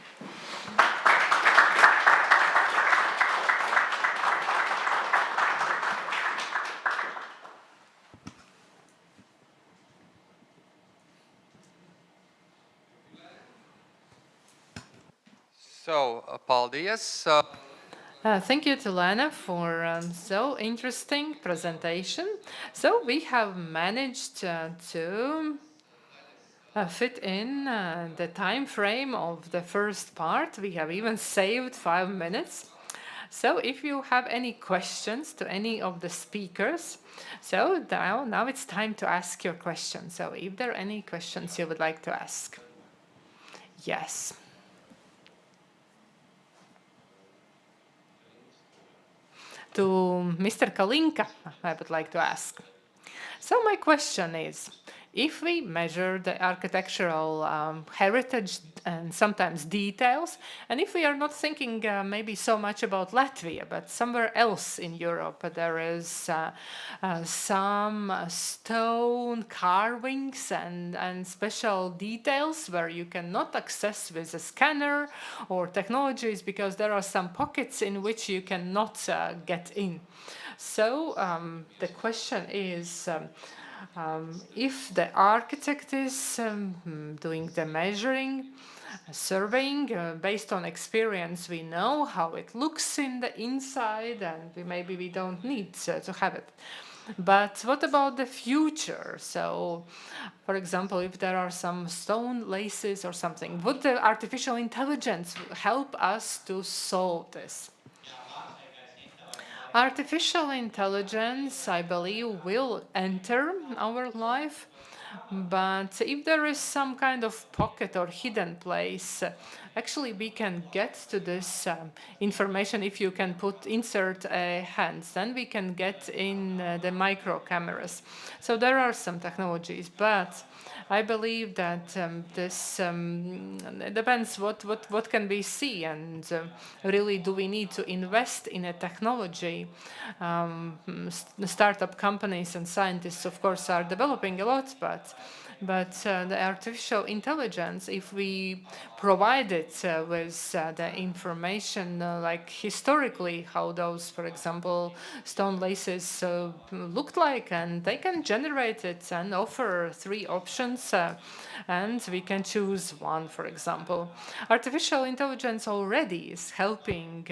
S5: So, paldies.
S4: Thank you to Lena for so interesting presentation. So we have managed to fit in the time frame of the first part. We have even saved 5 minutes. So if you have any questions to any of the speakers, so now it's time to ask your questions. So if there are any questions you would like to ask. Yes. To Mr. Kalinka, I would like to ask. So my question is, if we measure the architectural heritage and sometimes details, and if we are not thinking maybe so much about Latvia, but somewhere else in Europe, there is some stone carvings and special details where you cannot access with a scanner or technologies because there are some pockets in which you cannot get in. So the question is, if the architect is doing the measuring, surveying, based on experience, we know how it looks in the inside, and maybe we don't need to have it. But what about the future? So, for example, if there are some stone laces or something, would the artificial intelligence help us to solve this? Artificial intelligence, I believe, will enter our life, but if there is some kind of pocket or hidden place, actually we can get to this information if you can insert hands, then we can get in the micro cameras. So there are some technologies, but I believe that this depends what can we see, and really do we need to invest in a technology? Startup companies and scientists, of course, are developing a lot, but the artificial intelligence, if we provide it with the information, like historically how those, for example, stone laces looked like, and they can generate it and offer 3 options, and we can choose one, for example. Artificial intelligence already is helping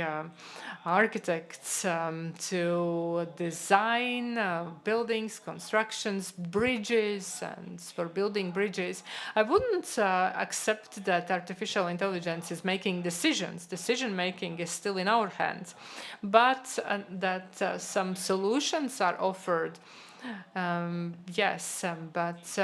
S4: architects to design buildings, constructions, bridges, and for building bridges. I wouldn't accept that artificial intelligence is making decisions. Decision making is still in our hands, but that some solutions are offered. Yes, but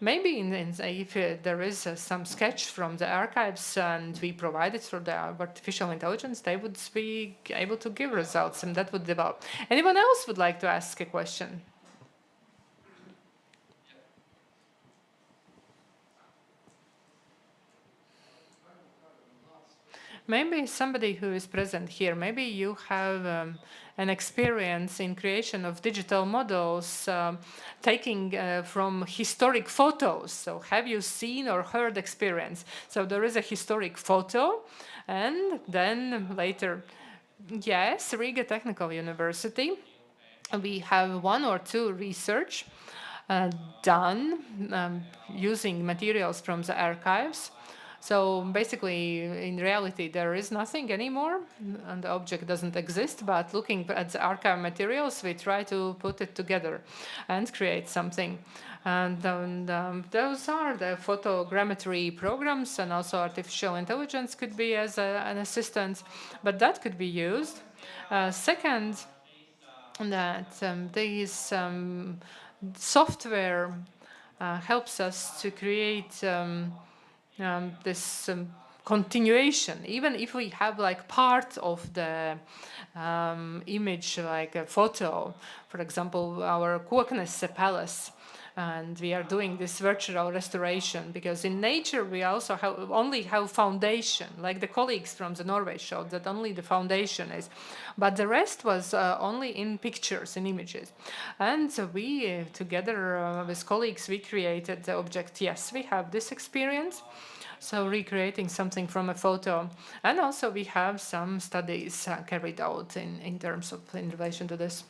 S4: maybe if there is some sketch from the archives and we provide it for the artificial intelligence, they would be able to give results, and that would develop. Anyone else would like to ask a question? Maybe somebody who is present here, maybe you have an experience in creation of digital models taking from historic photos. So have you seen or heard experience? So there is a historic photo, and then later, yes, Riga Technical University, we have 1 or 2 research done using materials from the archives. So basically, in reality, there is nothing anymore, and the object doesn't exist, but looking at the archive materials, we try to put it together and create something. And those are the photogrammetry programs, and also artificial intelligence could be as an assistant, but that could be used. Second, that these software helps us to create this continuation, even if we have like part of the image, like a photo, for example, our Koknese palace, and we are doing this virtual restoration, because in nature we also only have foundation, like the colleagues from the Norway showed that only the foundation is, but the rest was only in pictures, in images. And so we together with colleagues, we created the object. Yes, we have this experience, so recreating something from a photo. And also we have some studies carried out in terms of, in relation to this.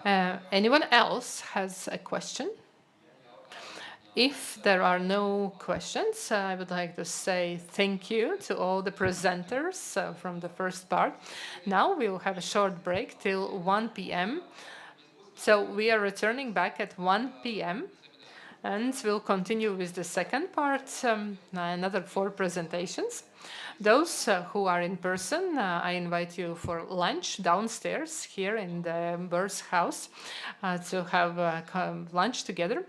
S4: Anyone else has a question? If there are no questions, I would like to say thank you to all the presenters from the first part. Now we'll have a short break till 1 p.m. So we are returning back at 1 p.m. And we'll continue with the second part, another 4 presentations. Those who are in person, I invite you for lunch downstairs here in the Burrs house to have lunch together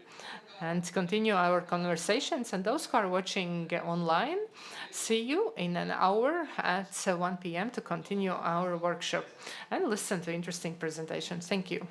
S4: and continue our conversations. And those who are watching online, see you in an hour at 1 p.m. to continue our workshop and listen to interesting presentations. Thank you.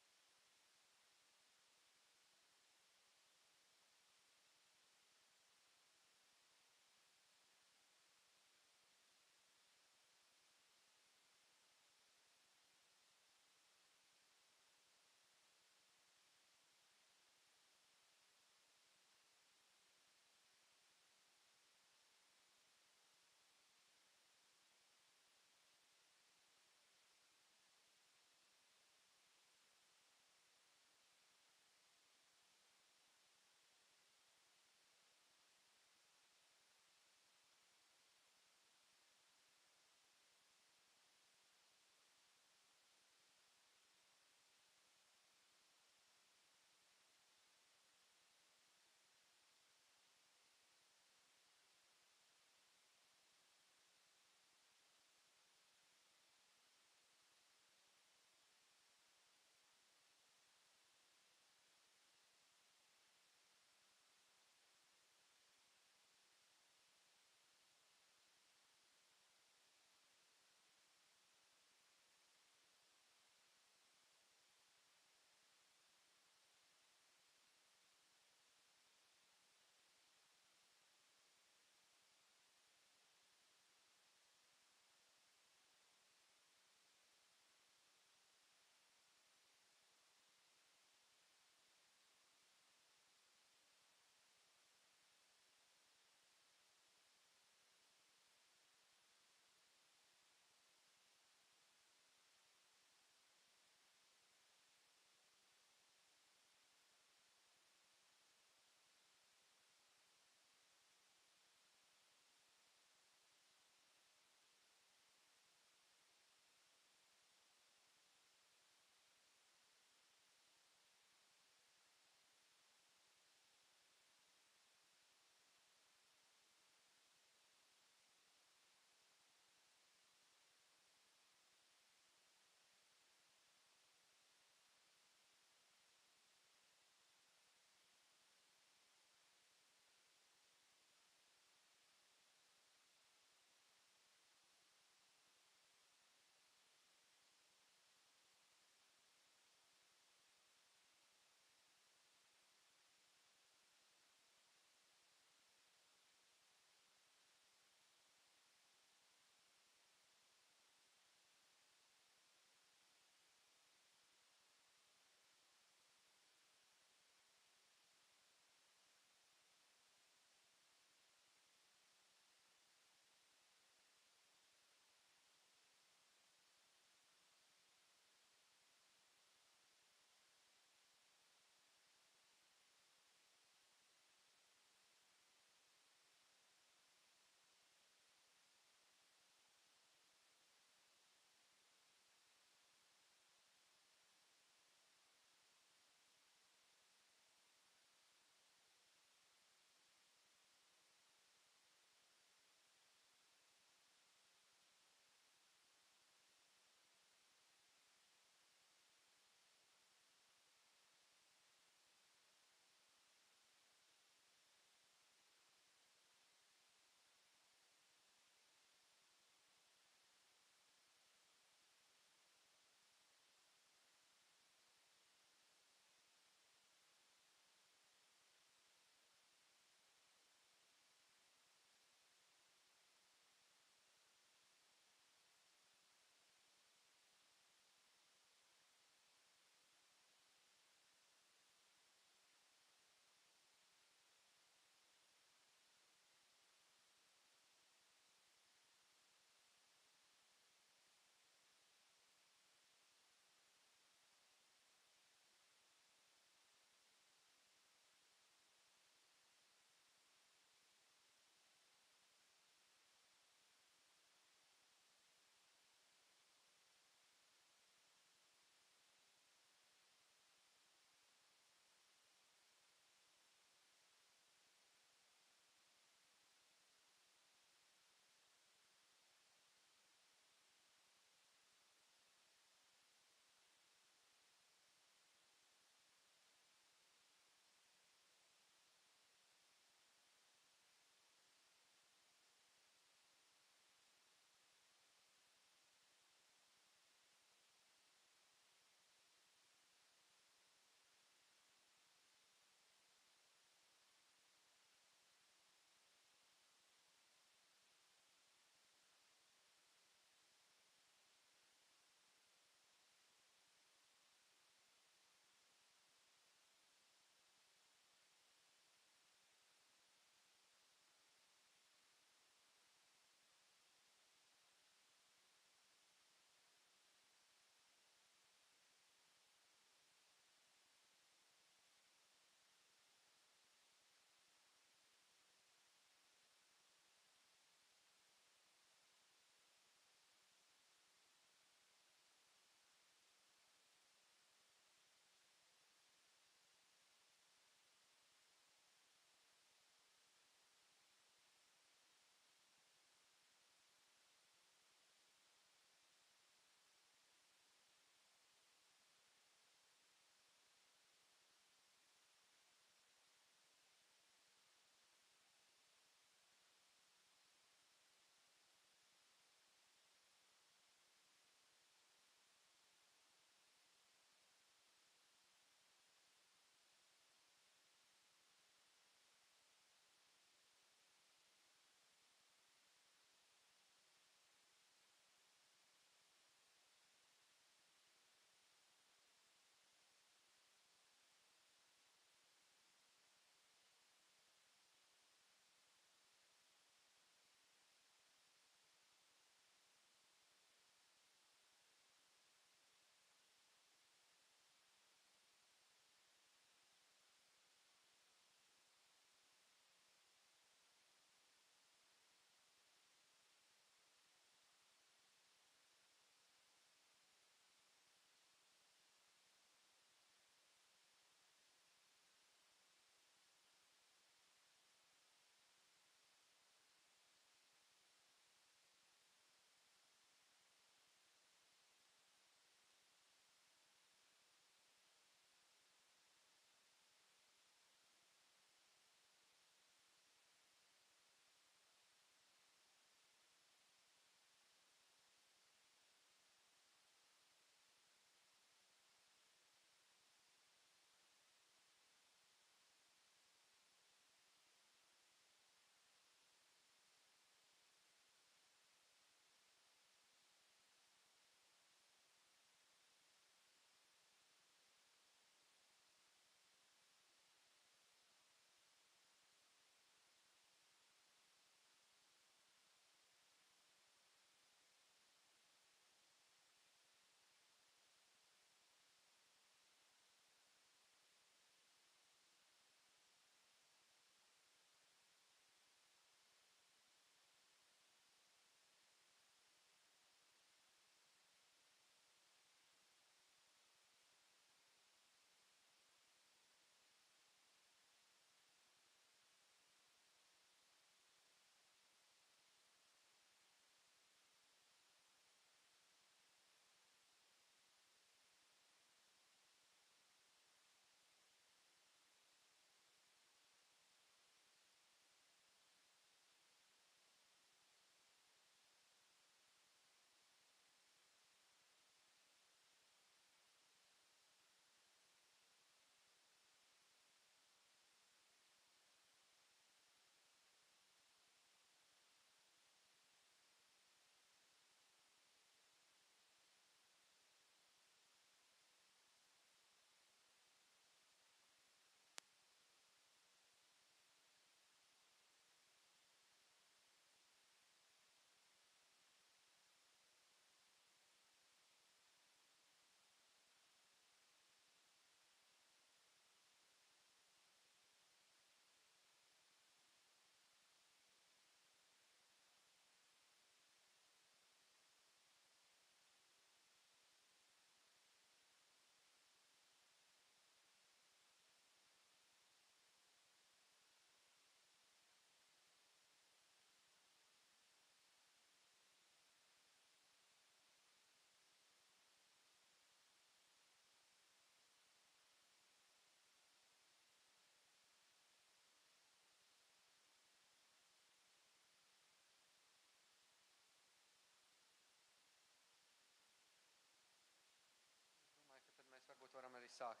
S5: sākt.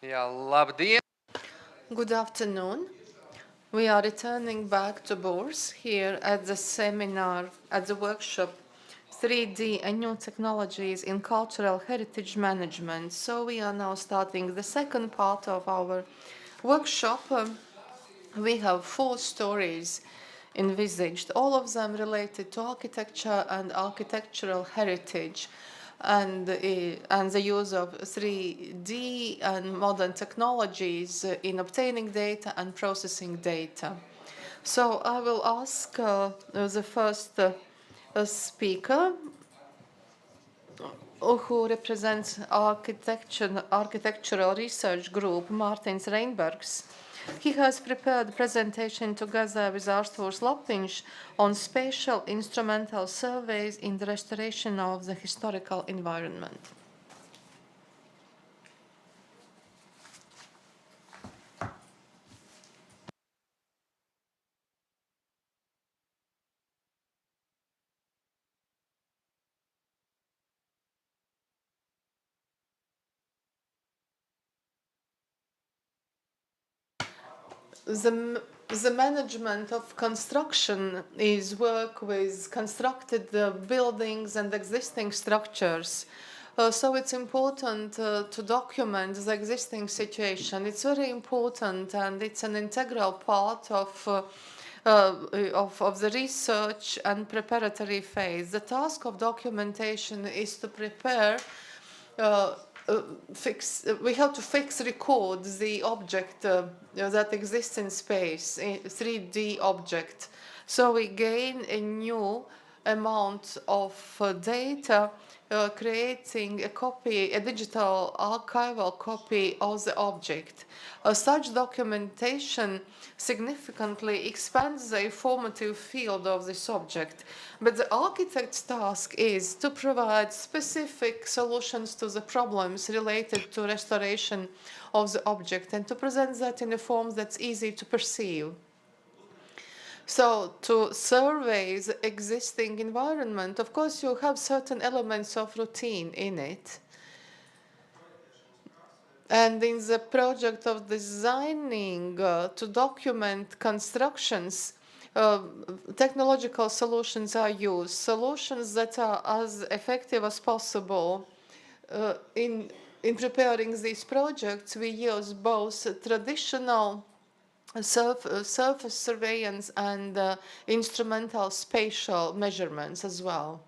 S5: Jā, labdien!
S2: Good afternoon. We are returning back to Bourse here at the seminar, at the workshop 3D and New Technologies in Cultural Heritage Management. So we are now starting the second part of our workshop. We have 4 stories envisaged, all of them related to architecture and architectural heritage, and the use of 3D and modern technologies in obtaining data and processing data. So I will ask the first speaker, who represents architectural research group, Mārtiņš Reinbergs. He has prepared a presentation together with Artūrs Lapiņš on spatial instrumental surveys in the restoration of the historical environment. The management of construction is work with constructed buildings and existing structures. So it's important to document the existing situation. It's very important, and it's an integral part of the research and preparatory phase. The task of documentation is to prepare we have to record the object that exists in space, a 3D object. So we gain a new amount of data, creating a digital archival copy of the object. Such documentation significantly expands the informative field of this object. But the architect's task is to provide specific solutions to the problems related to restoration of the object and to present that in a form that's easy to perceive. So to survey the existing environment, of course, you have certain elements of routine in it. And in the project of designing to document constructions, technological solutions are used, solutions that are as effective as possible. In preparing these projects, we use both traditional surface surveillance and instrumental spatial measurements as well.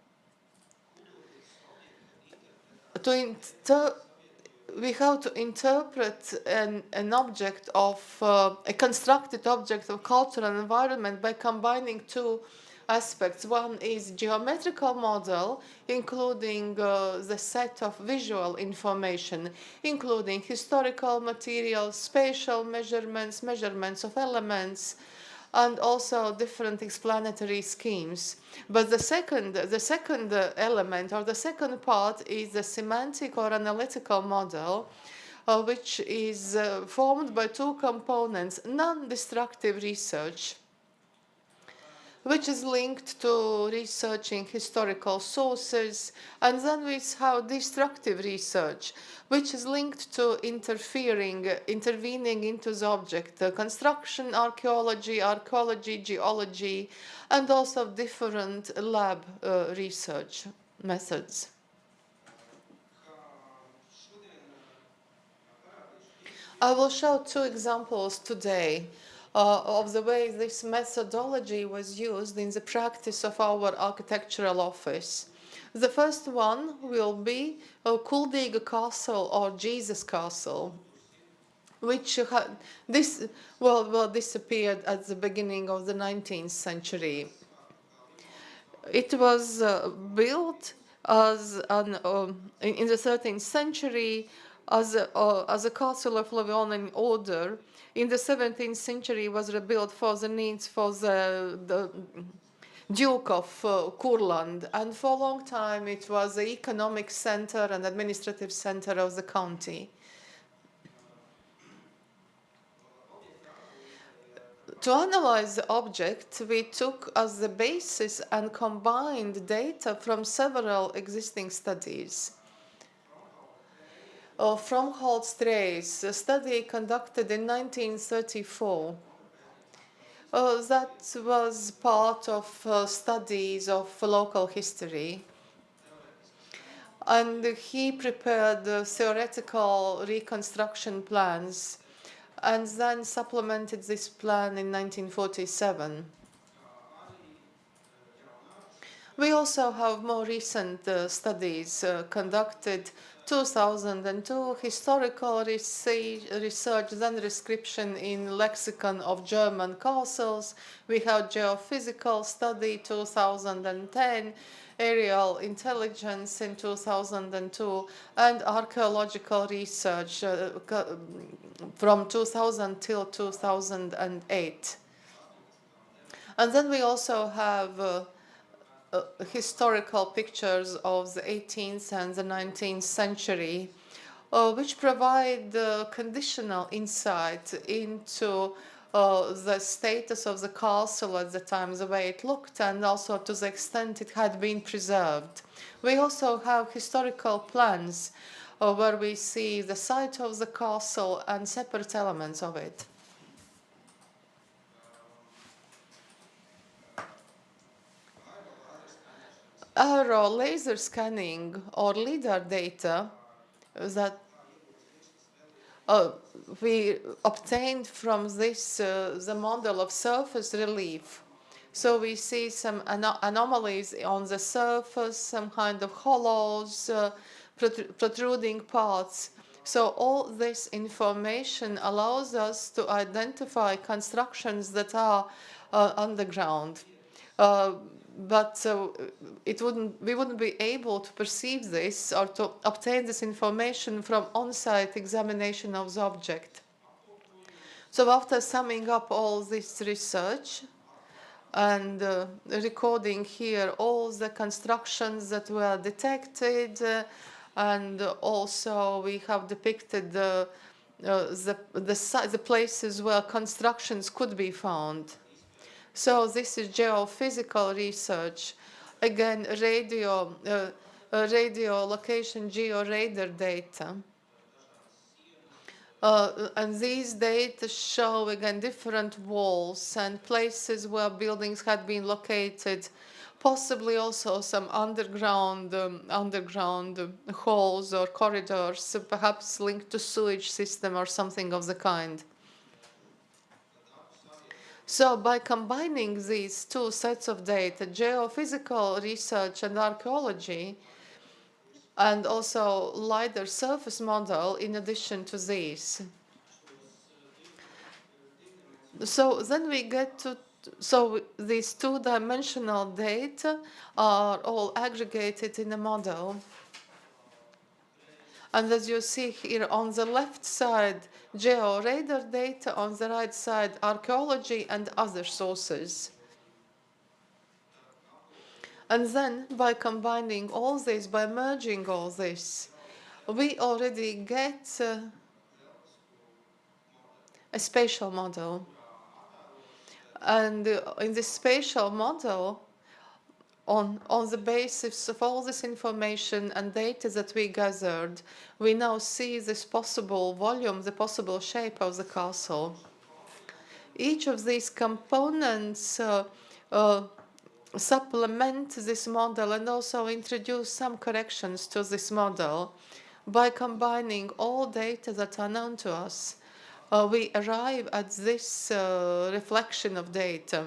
S2: We have to interpret an object of a constructed object of cultural environment by combining 2 aspects. One is geometrical model, including the set of visual information, including historical materials, spatial measurements, measurements of elements, and also different explanatory schemes. But the second element, or the second part, is the semantic or analytical model, which is formed by 2 components: non-destructive research, which is linked to researching historical sources, and then we have destructive research, which is linked to intervening into the object, construction, archaeology, geology, and also different lab research methods. I will show 2 examples today of the way this methodology was used in the practice of our architectural office. The first one will be Kuldīga Castle, or Jesus Castle, which disappeared at the beginning of the 19th century. It was built as in the 13th century as a castle of Livonian order. In the 17th century, was rebuilt for the needs for the Duke of Kurland, and for a long time it was the economic center and administrative center of the county. To analyze the object, we took as the basis and combined data from several existing studies. from Holt's-Trace, a study conducted in 1934. That was part of studies of local history. And he prepared theoretical reconstruction plans and then supplemented this plan in 1947. We also have more recent studies conducted. 2002, historical research, then description in lexicon of German castles. We have geophysical study 2010, aerial intelligence in 2002, and archaeological research from 2000 till 2008. And then we also have historical pictures of the 18th and the 19th century, which provide conditional insight into the status of the castle at the time, the way it looked, and also to the extent it had been preserved. We also have historical plans where we see the site of the castle and separate elements of it. Our laser scanning or LIDAR data that we obtained from this, the model of surface relief. So we see some anomalies on the surface, some kind of hollows, protruding parts. So all this information allows us to identify constructions that are underground. But we wouldn't be able to perceive this or to obtain this information from on-site examination of the object. So after summing up all this research and recording here all the constructions that were detected, and also we have depicted the places where constructions could be found. So this is geophysical research. Again, radio location georadar data. And these data show, again, different walls and places where buildings had been located, possibly also some underground halls or corridors, perhaps linked to sewage system or something of the kind. So by combining these two sets of data, geophysical research and archaeology, and also LiDAR surface model in addition to these. So then we get to, so these two-dimensional data are all aggregated in a model. And as you see here on the left side, georadar data, on the right side, archaeology and other sources. And then by combining all this, by merging all this, we already get a spatial model. And in this spatial model, on the basis of all this information and data that we gathered, we now see this possible volume, the possible shape of the castle. Each of these components supplement this model and also introduce some corrections to this model. By combining all data that are known to us, we arrive at this reflection of data.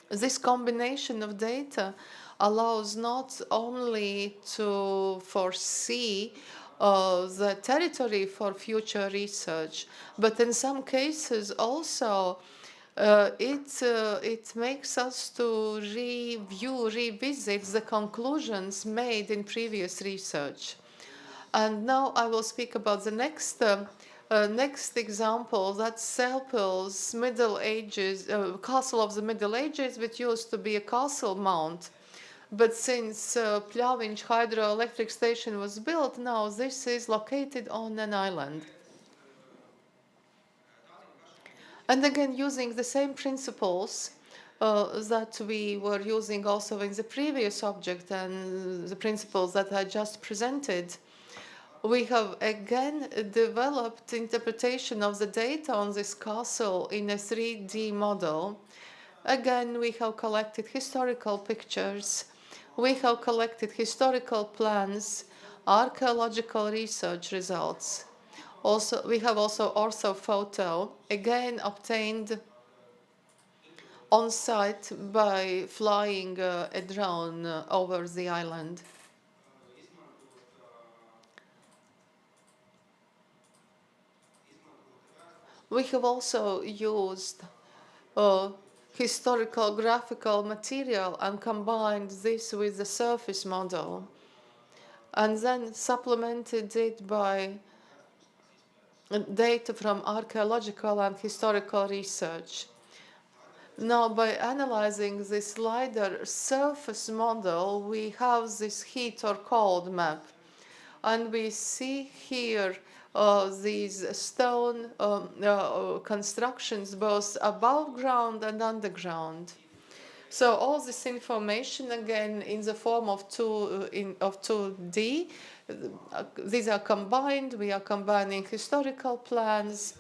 S2: This combination of data allows not only to foresee the territory for future research, but in some cases also it makes us to revisit the conclusions made in previous research. And now I will speak about the next example, that's Selpil's Middle Ages, Castle of the Middle Ages, which used to be a castle mount. But since Pļaviņš hydroelectric station was built, now this is located on an island. And again, using the same principles that we were using also in the previous object and the principles that I just presented, We have again developed interpretation of the data on this castle in a 3D model. Again, we have collected historical pictures, we have collected historical plans, archaeological research results. Also, we have also orthophoto, again obtained on site by flying a drone over the island. We have also used historical graphical material and combined this with the surface model, and then supplemented it by data from archaeological and historical research. Now, by analyzing this LiDAR surface model, we have this heat or cold map, and we see here these stone constructions both above ground and underground. So all this information, again, in the form of 2D, these are combined. We are combining historical plans,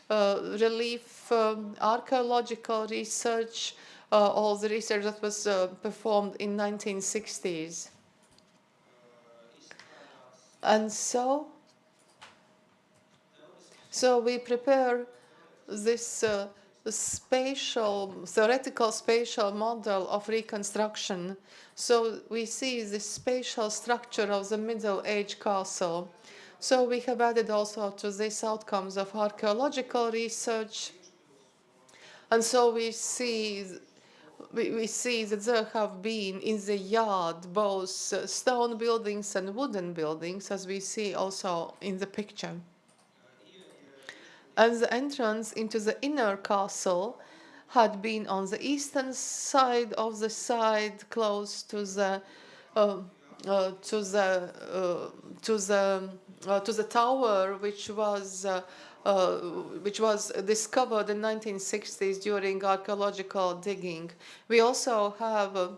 S2: relief, archaeological research, all the research that was performed in 1960s. And so we prepare this theoretical spatial model of reconstruction. So we see the spatial structure of the Middle Age castle. So we have added also to this outcomes of archaeological research. And so we see that there have been in the yard both stone buildings and wooden buildings, as we see also in the picture. And the entrance into the inner castle had been on the eastern side of the side, close to the tower, which was discovered in 1960s during archaeological digging. We also have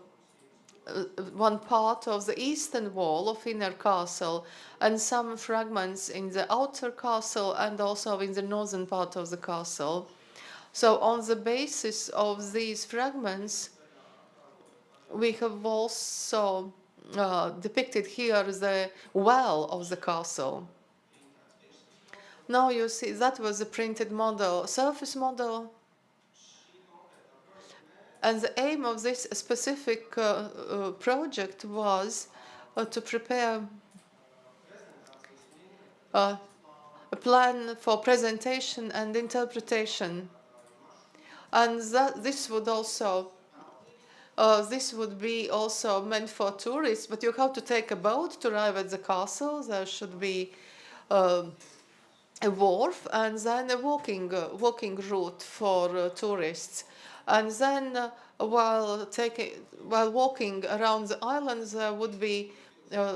S2: one part of the eastern wall of inner castle and some fragments in the outer castle and also in the northern part of the castle. So on the basis of these fragments, we have also depicted here the well of the castle. Now you see that was a printed model, surface model. And the aim of this specific project was to prepare a plan for presentation and interpretation. And this would be also meant for tourists, but you have to take a boat to arrive at the castle. There should be a wharf and then a walking route for tourists. And then while walking around the island, there would be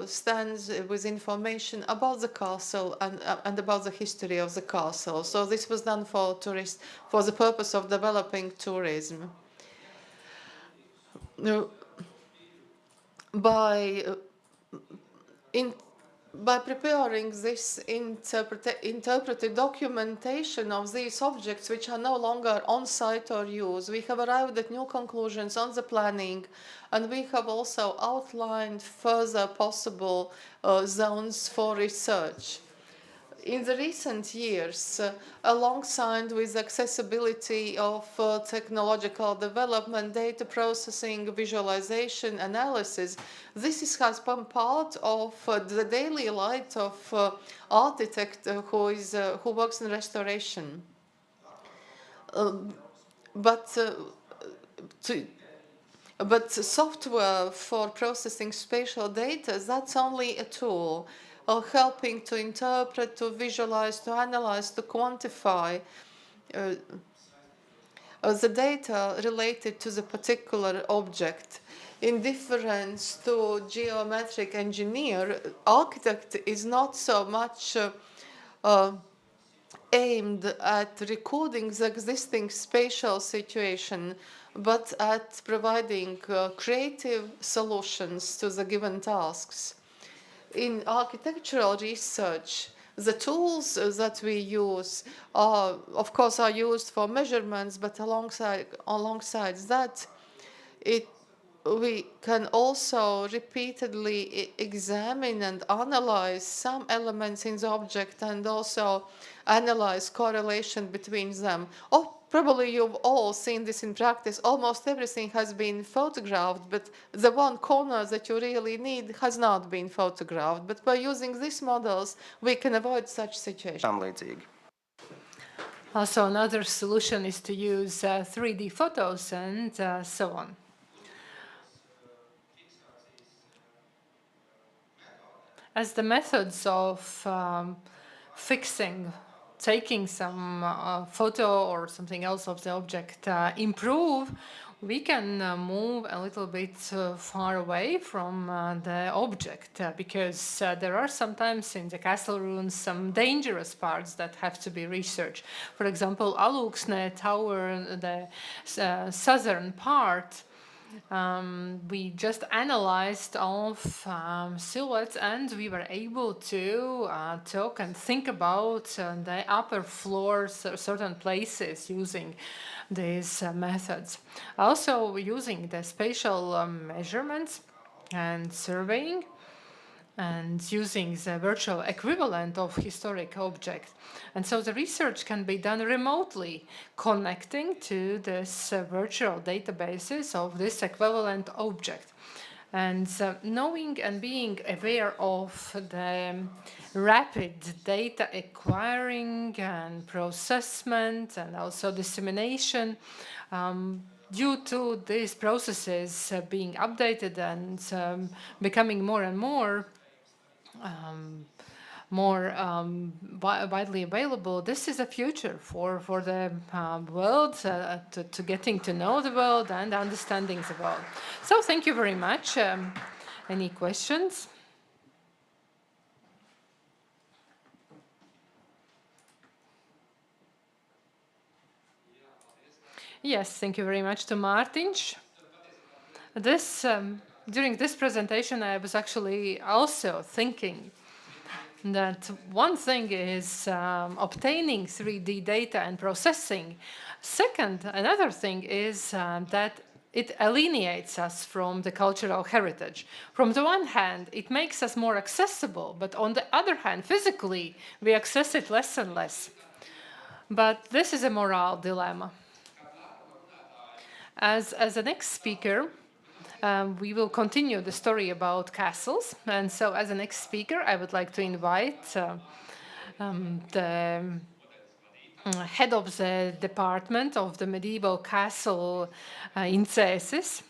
S2: stands with information about the castle and about the history of the castle. So this was done for tourists for the purpose of developing tourism. By preparing this interpreted documentation of these objects, which are no longer on site or used, we have arrived at new conclusions on the planning, and we have also outlined further possible zones for research. In the recent years, alongside with accessibility of technological development, data processing, visualization, analysis, this has been part of the daily life of architect who works in restoration. But software for processing spatial data, that's only a tool. Helping to interpret, to visualize, to analyze, to quantify the data related to the particular object. In difference to geometric engineer, architect is not so much aimed at recording the existing spatial situation, but at providing creative solutions to the given tasks. in architectural research, the tools that we use are, of course, are used for measurements, but alongside that, we can also repeatedly examine and analyze some elements in the object and also analyze correlation between them. Or probably you've all seen this in practice. Almost everything has been photographed, but the one corner that you really need has not been photographed. But by using these models, we can avoid such situations.
S4: Also, another solution is to use 3D photos and so on. As the methods of fixing, taking some photo or something else of the object improve, we can move a little bit far away from the object because there are sometimes in the castle ruins some dangerous parts that have to be researched. For example, Alūksne Tower, the southern part, we just analyzed all silhouettes and we were able to talk and think about the upper floors, certain places using these methods. Also using the spatial measurements and surveying and using the virtual equivalent of historic object. And so the research can be done remotely, connecting to this virtual databases of this equivalent object. And knowing and being aware of the rapid data acquiring and processment and also dissemination due to these processes being updated and becoming more and more widely available, this is a future for the world, to getting to know the world and understanding the world. So thank you very much. Any questions? Yes, thank you very much to Mārtiņš. During this presentation, I was actually also thinking that one thing is obtaining 3D data and processing. Second, another thing is that it alienates us from the cultural heritage. From the one hand, it makes us more accessible, but on the other hand, physically, we access it less and less. But this is a moral dilemma. As the next speaker, we will continue the story about castles. And so as the next speaker, I would like to invite the head of the department of the medieval castle in Cēsis,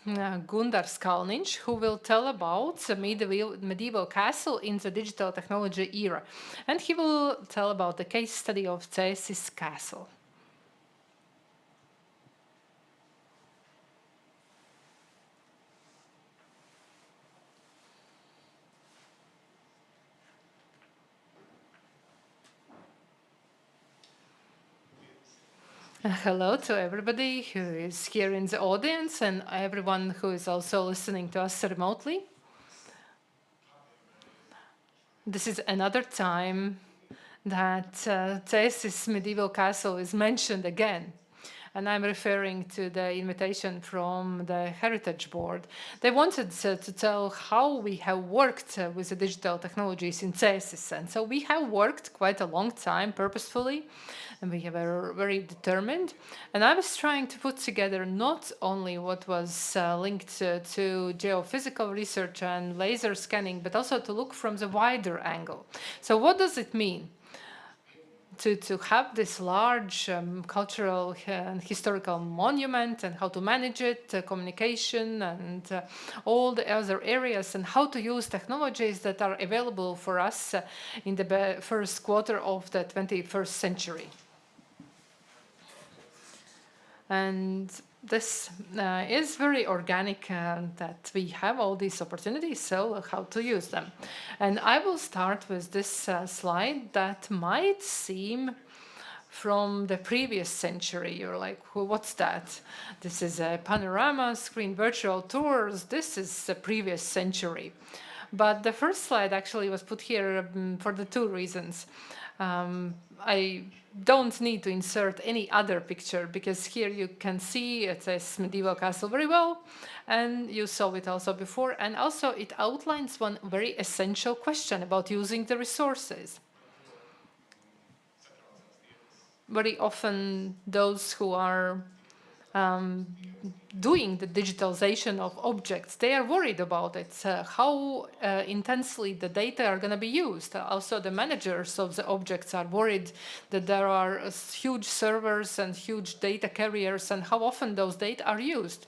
S4: Gundars Kalniņš, who will tell about the medieval castle in the digital technology era. And he will tell about the case study of Cēsis castle. Hello to everybody who is here in the audience and everyone who is also listening to us remotely. This is another time that Cēsis medieval castle is mentioned again. And I'm referring to the invitation from the Heritage Board. They wanted to tell how we have worked with the digital technologies in Cēsis. And so we have worked quite a long time purposefully, and we are very determined. And I was trying to put together not only what was linked to geophysical research and laser scanning, but also to look from the wider angle. So what does it mean to have this large cultural and historical monument, and how to manage it, communication, and all the other areas, and how to use technologies that are available for us in the first quarter of the 21st century. And this is very organic that we have all these opportunities, so how to use them. And I will start with this slide that might seem from the previous century. You're like, well, what's that? This is a panorama screen virtual tours. This is the previous century. But the first slide actually was put here for the two reasons. I don't need to insert any other picture because here you can see it says medieval castle very well, and you saw it also before, and also it outlines one very essential question about using the resources. Very often those who are doing the digitalization of objects, they are worried about it, how intensely the data are going to be used. Also, the managers of the objects are worried that there are huge servers and huge data carriers and how often those data are used.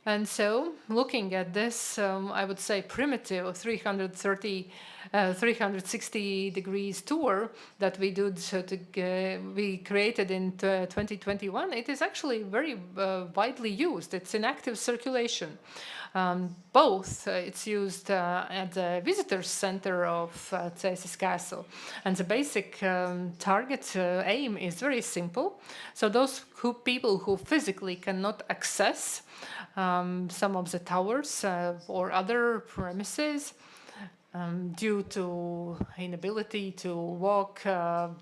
S4: And so, looking at this, I would say primitive 360 degrees tour that we did, we created in 2021, it is actually very widely used. It's in active circulation. Both, it's used at the visitors center of Cēsis Castle. And the basic target aim is very simple. So those people who physically cannot access some of the towers or other premises due to inability to walk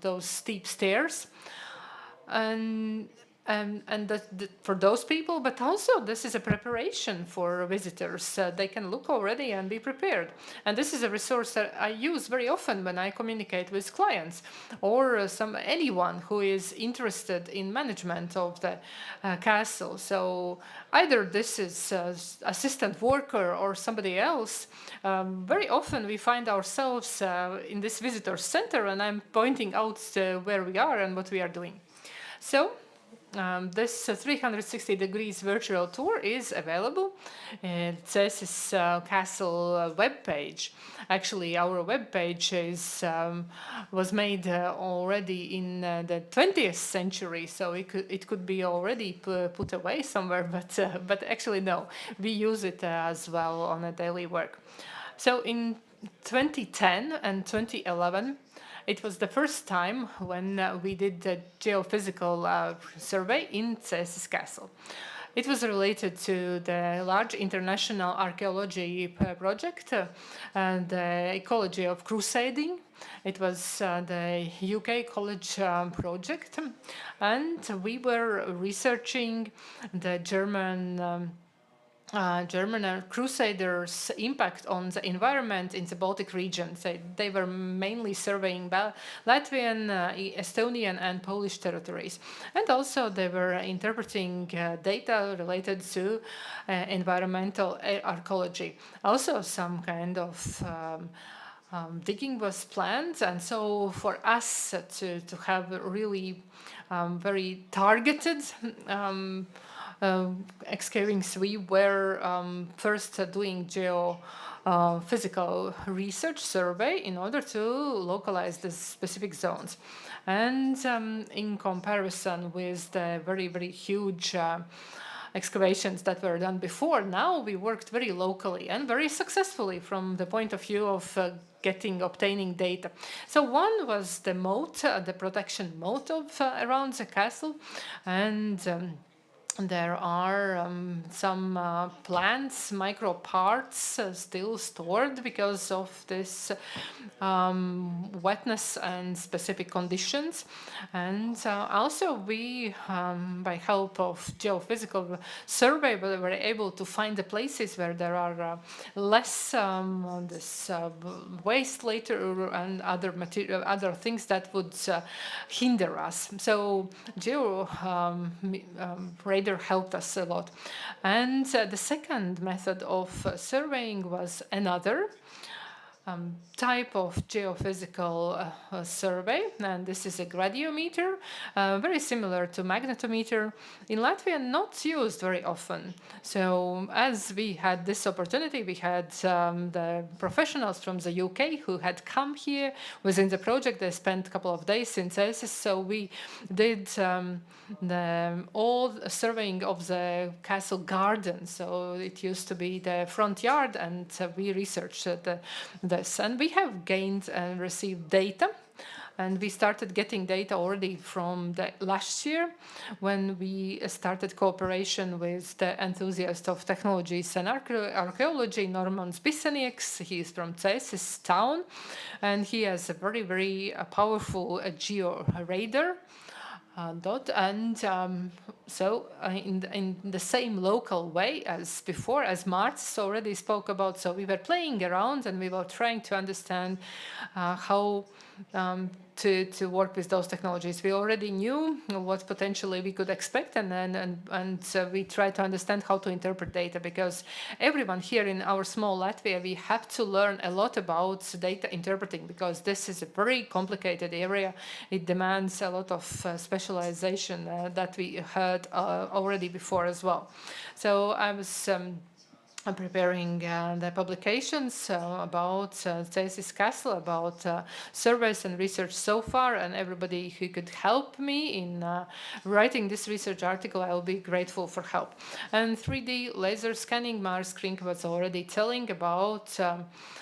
S4: those steep stairs. And for those people, but also this is a preparation for visitors. They can look already and be prepared. And this is a resource that I use very often when I communicate with clients or anyone who is interested in management of the castle. So either this is assistant worker or somebody else. Very often we find ourselves in this visitor center, and I'm pointing out where we are and what we are doing. So this 360 degrees virtual tour is available at Cēsis Castle webpage. Actually, our webpage was made already in the 20th century, so it could be already put away somewhere, but actually no, we use it as well on a daily work. So in 2010 and 2011, it was the first time when we did the geophysical survey in Cēsis Castle. It was related to the large international archaeology project, the ecology of crusading. It was the UK college project, and we were researching the German crusaders' impact on the environment in the Baltic region. So they were mainly surveying Latvian, Estonian, and Polish territories. And also they were interpreting data related to environmental archaeology. Also some kind of digging was planned, and so for us to have really very targeted excavations, we were first doing geophysical research survey in order to localize the specific zones. And in comparison with the very, very huge excavations that were done before, now we worked very locally and very successfully from the point of view of obtaining data. So one was the moat, the protection moat of around the castle, and there are some plants, micro parts still stored because of this wetness and specific conditions. And also we, by help of geophysical survey, we were able to find the places where there are less this waste later and other material, other things that would hinder us. So radar helped us a lot. And the second method of surveying was another type of geophysical survey, and this is a gradiometer, very similar to magnetometer. In Latvia, not used very often. So as we had this opportunity, we had the professionals from the UK who had come here within the project. They spent a couple of days in Cēsis, so we did all surveying of the castle garden. So it used to be the front yard, and we researched this. And we have gained and received data And we started getting data already from the last year when we started cooperation with the enthusiast of technologies and archaeology, Norman Spisanieks. He is from Cēsis town, and he has a very, very powerful geo radar. So in the same local way as before, as Marts already spoke about, so we were playing around and we were trying to understand how to work with those technologies. We already knew what potentially we could expect, and so we tried to understand how to interpret data, because everyone here in our small Latvia, we have to learn a lot about data interpreting, because this is a very complicated area. It demands a lot of specialization that we heard already before as well. So I was I'm preparing the publications about Cēsis Castle, about surveys and research so far, and everybody who could help me in writing this research article, I will be grateful for help. And 3D laser scanning, Mars Krink was already telling about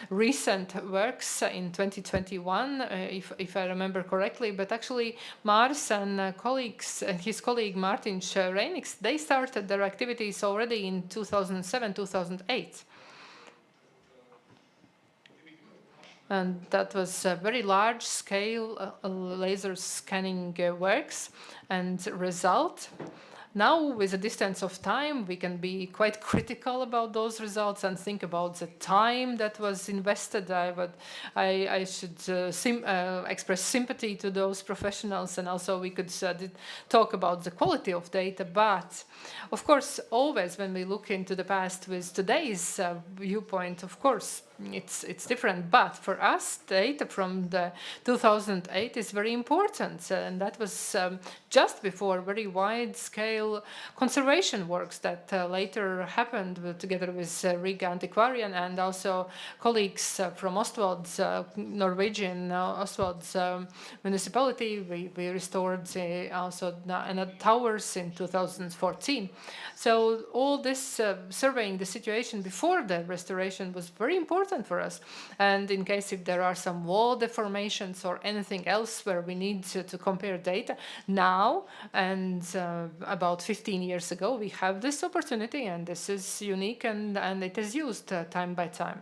S4: recent works in 2021, if I remember correctly, but actually Mars and colleagues, his colleague Martin Reiniks, they started their activities already in 2007, 2008. And that was a very large-scale laser scanning works, and result. Now, with a distance of time, we can be quite critical about those results and think about the time that was invested. I should express sympathy to those professionals, and also we could talk about the quality of data. But, of course, always when we look into the past with today's viewpoint, of course, it's different. But for us, data from the 2008 is very important, and that was just before very wide-scale conservation works that later happened together with Riga Antiquarian and also colleagues from Ostwald's, Norwegian Ostwald's municipality. We restored also towers in 2014. So all this surveying the situation before the restoration was very important for us. And in case if there are some wall deformations or anything else where we need to compare data now and about 15 years ago, we have this opportunity, and this is unique, and it is used time by time.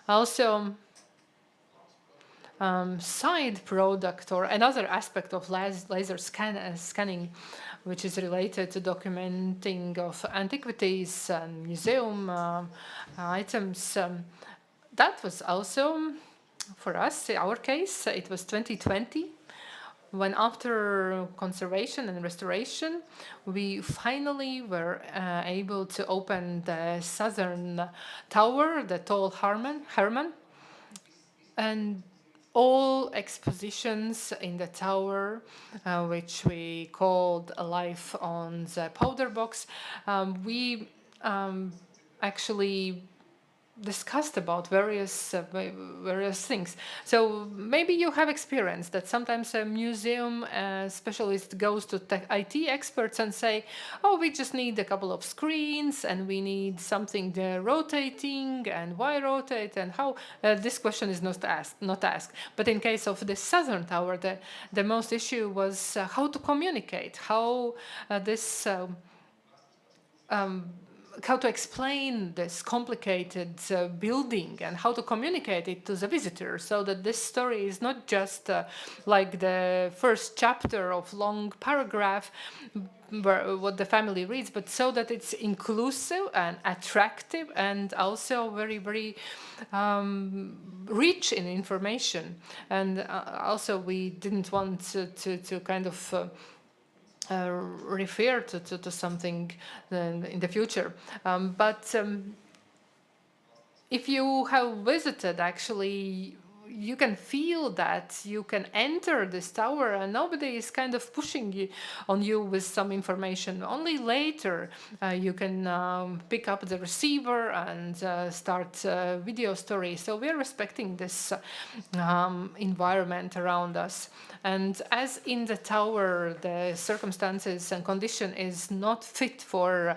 S4: Also, side product or another aspect of laser scanning, which is related to documenting of antiquities and museum items. That was also, for us, in our case, it was 2020, when after conservation and restoration, we finally were able to open the southern tower, the tall Herman, and all expositions in the tower, which we called Life on the Powder Box, we actually discussed about various things. So maybe you have experienced that sometimes a museum specialist goes to IT experts and say, oh, we just need a couple of screens and we need something rotating, and why rotate and how. This question is not asked. But in case of the southern tower, the most issue was how to communicate, how how to explain this complicated building and how to communicate it to the visitor, so that this story is not just like the first chapter of long paragraph what the family reads, but so that it's inclusive and attractive and also very, very rich in information. And also we didn't want to kind of refer to something in the future. But if you have visited, actually, you can feel that you can enter this tower and nobody is kind of pushing on you with some information. Only later you can pick up the receiver and start a video story. So we're respecting this environment around us. And as in the tower, the circumstances and condition is not fit for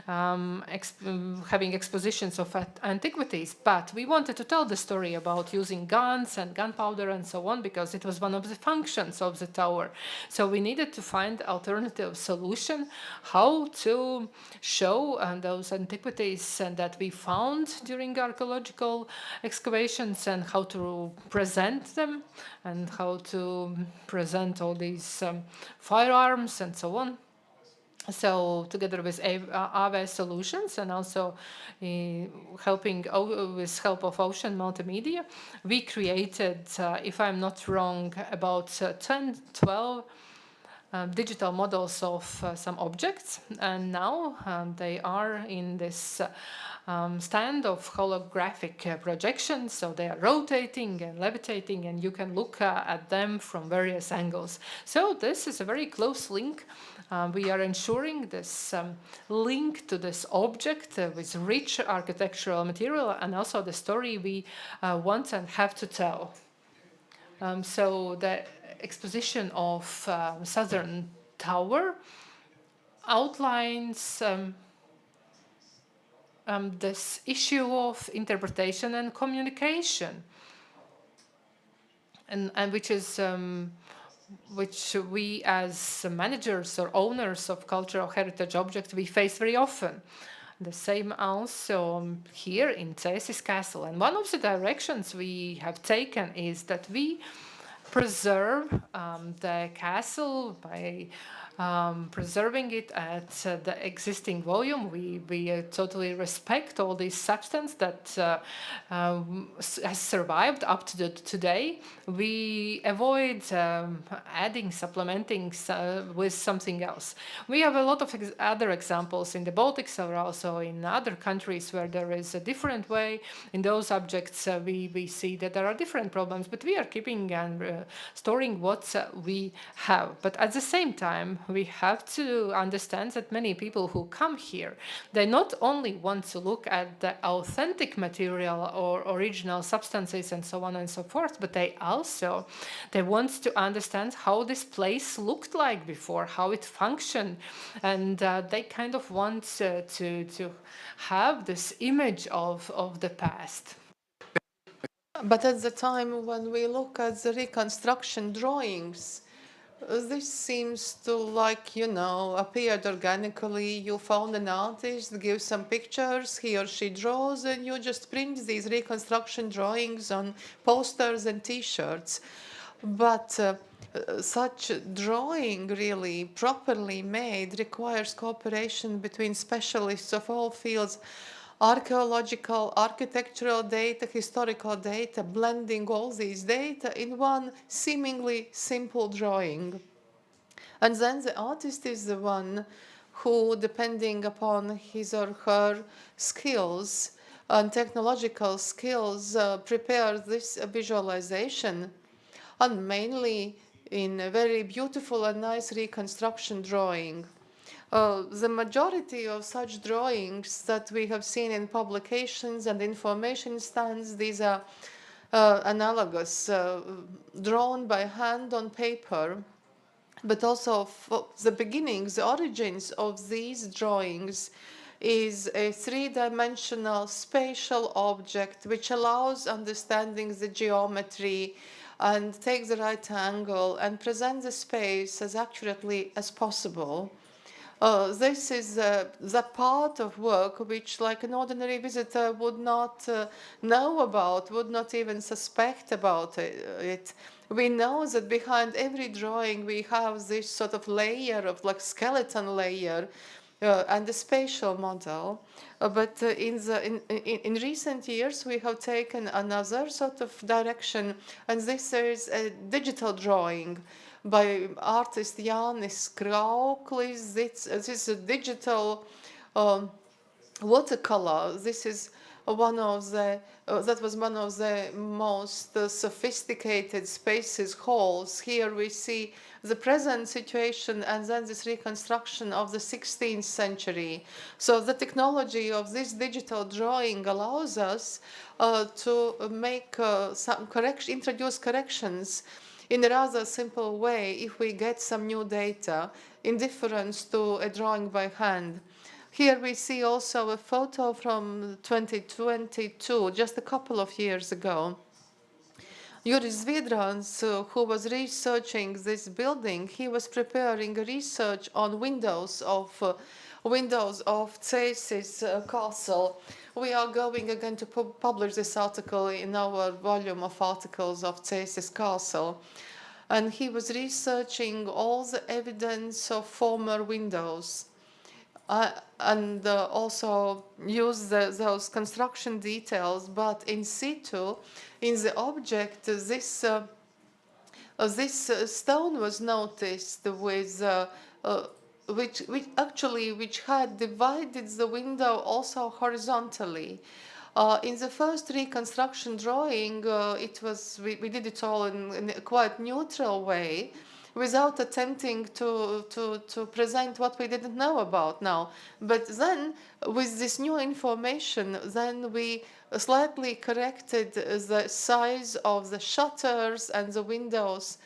S4: having expositions of antiquities, but we wanted to tell the story about using guns and gunpowder and so on because it was one of the functions of the tower. So we needed to find alternative solution how to show those antiquities that we found during archaeological excavations and how to present them and how to present all these firearms and so on. So together with AV Solutions and also helping with help of Ocean Multimedia, we created, if I'm not wrong, about 10, 12 digital models of some objects, and now they are in this stand of holographic projections, so they are rotating and levitating, and you can look at them from various angles. So this is a very close link. We are ensuring this link to this object with rich architectural material and also the story we want and have to tell. So the exposition of Southern Tower outlines this issue of interpretation and communication, and which we as managers or owners of cultural heritage objects we face very often. The same also here in Cēsis Castle. And one of the directions we have taken is that we preserve the castle by preserving it at the existing volume. We totally respect all this substance that has survived up to today. We avoid adding, supplementing with something else. We have a lot of other examples in the Baltics or also in other countries where there is a different way. In those objects, we see that there are different problems, but we are keeping and storing what we have. But at the same time, we have to understand that many people who come here, they not only want to look at the authentic material or original substances and so on and so forth, but they want to understand how this place looked like before, how it functioned, and they kind of want to have this image of the past.
S2: But at the time when we look at the reconstruction drawings, this seems to appeared organically. You found an artist, give some pictures, he or she draws, and you just print these reconstruction drawings on posters and t-shirts. But such drawing really properly made requires cooperation between specialists of all fields. Archaeological, architectural data, historical data, blending all these data in one seemingly simple drawing. And then the artist is the one who, depending upon his or her skills and technological skills, prepares this visualization, and mainly in a very beautiful and nice reconstruction drawing. The majority of such drawings that we have seen in publications and information stands, these are analogous, drawn by hand on paper, but also the beginnings, the origins of these drawings is a three-dimensional spatial object which allows understanding the geometry and take the right angle and present the space as accurately as possible. This is the part of work which, like an ordinary visitor, would not know about, would not even suspect about it. We know that behind every drawing we have this sort of layer of skeleton layer and the spatial model. But in recent years we have taken another sort of direction, and this is a digital drawing by artist Jānis Krauklis. This is a digital watercolor. This is that was one of the most sophisticated spaces, halls. Here we see the present situation and then this reconstruction of the 16th century. So the technology of this digital drawing allows us to make introduce corrections in a rather simple way if we get some new data, in difference to a drawing by hand. Here we see also a photo from 2022, just a couple of years ago. Juris Zviedrans, who was researching this building, he was preparing research on windows of Cēsis castle. We are going again to publish this article in our volume of articles of Cēsis castle. And he was researching all the evidence of former windows. And also use those construction details, but in situ, in the object, this stone was noticed with which had divided the window also horizontally. In the first reconstruction drawing, we did it all in a quite neutral way, without attempting to present what we didn't know about now. But then, with this new information, then we slightly corrected the size of the shutters and the windows.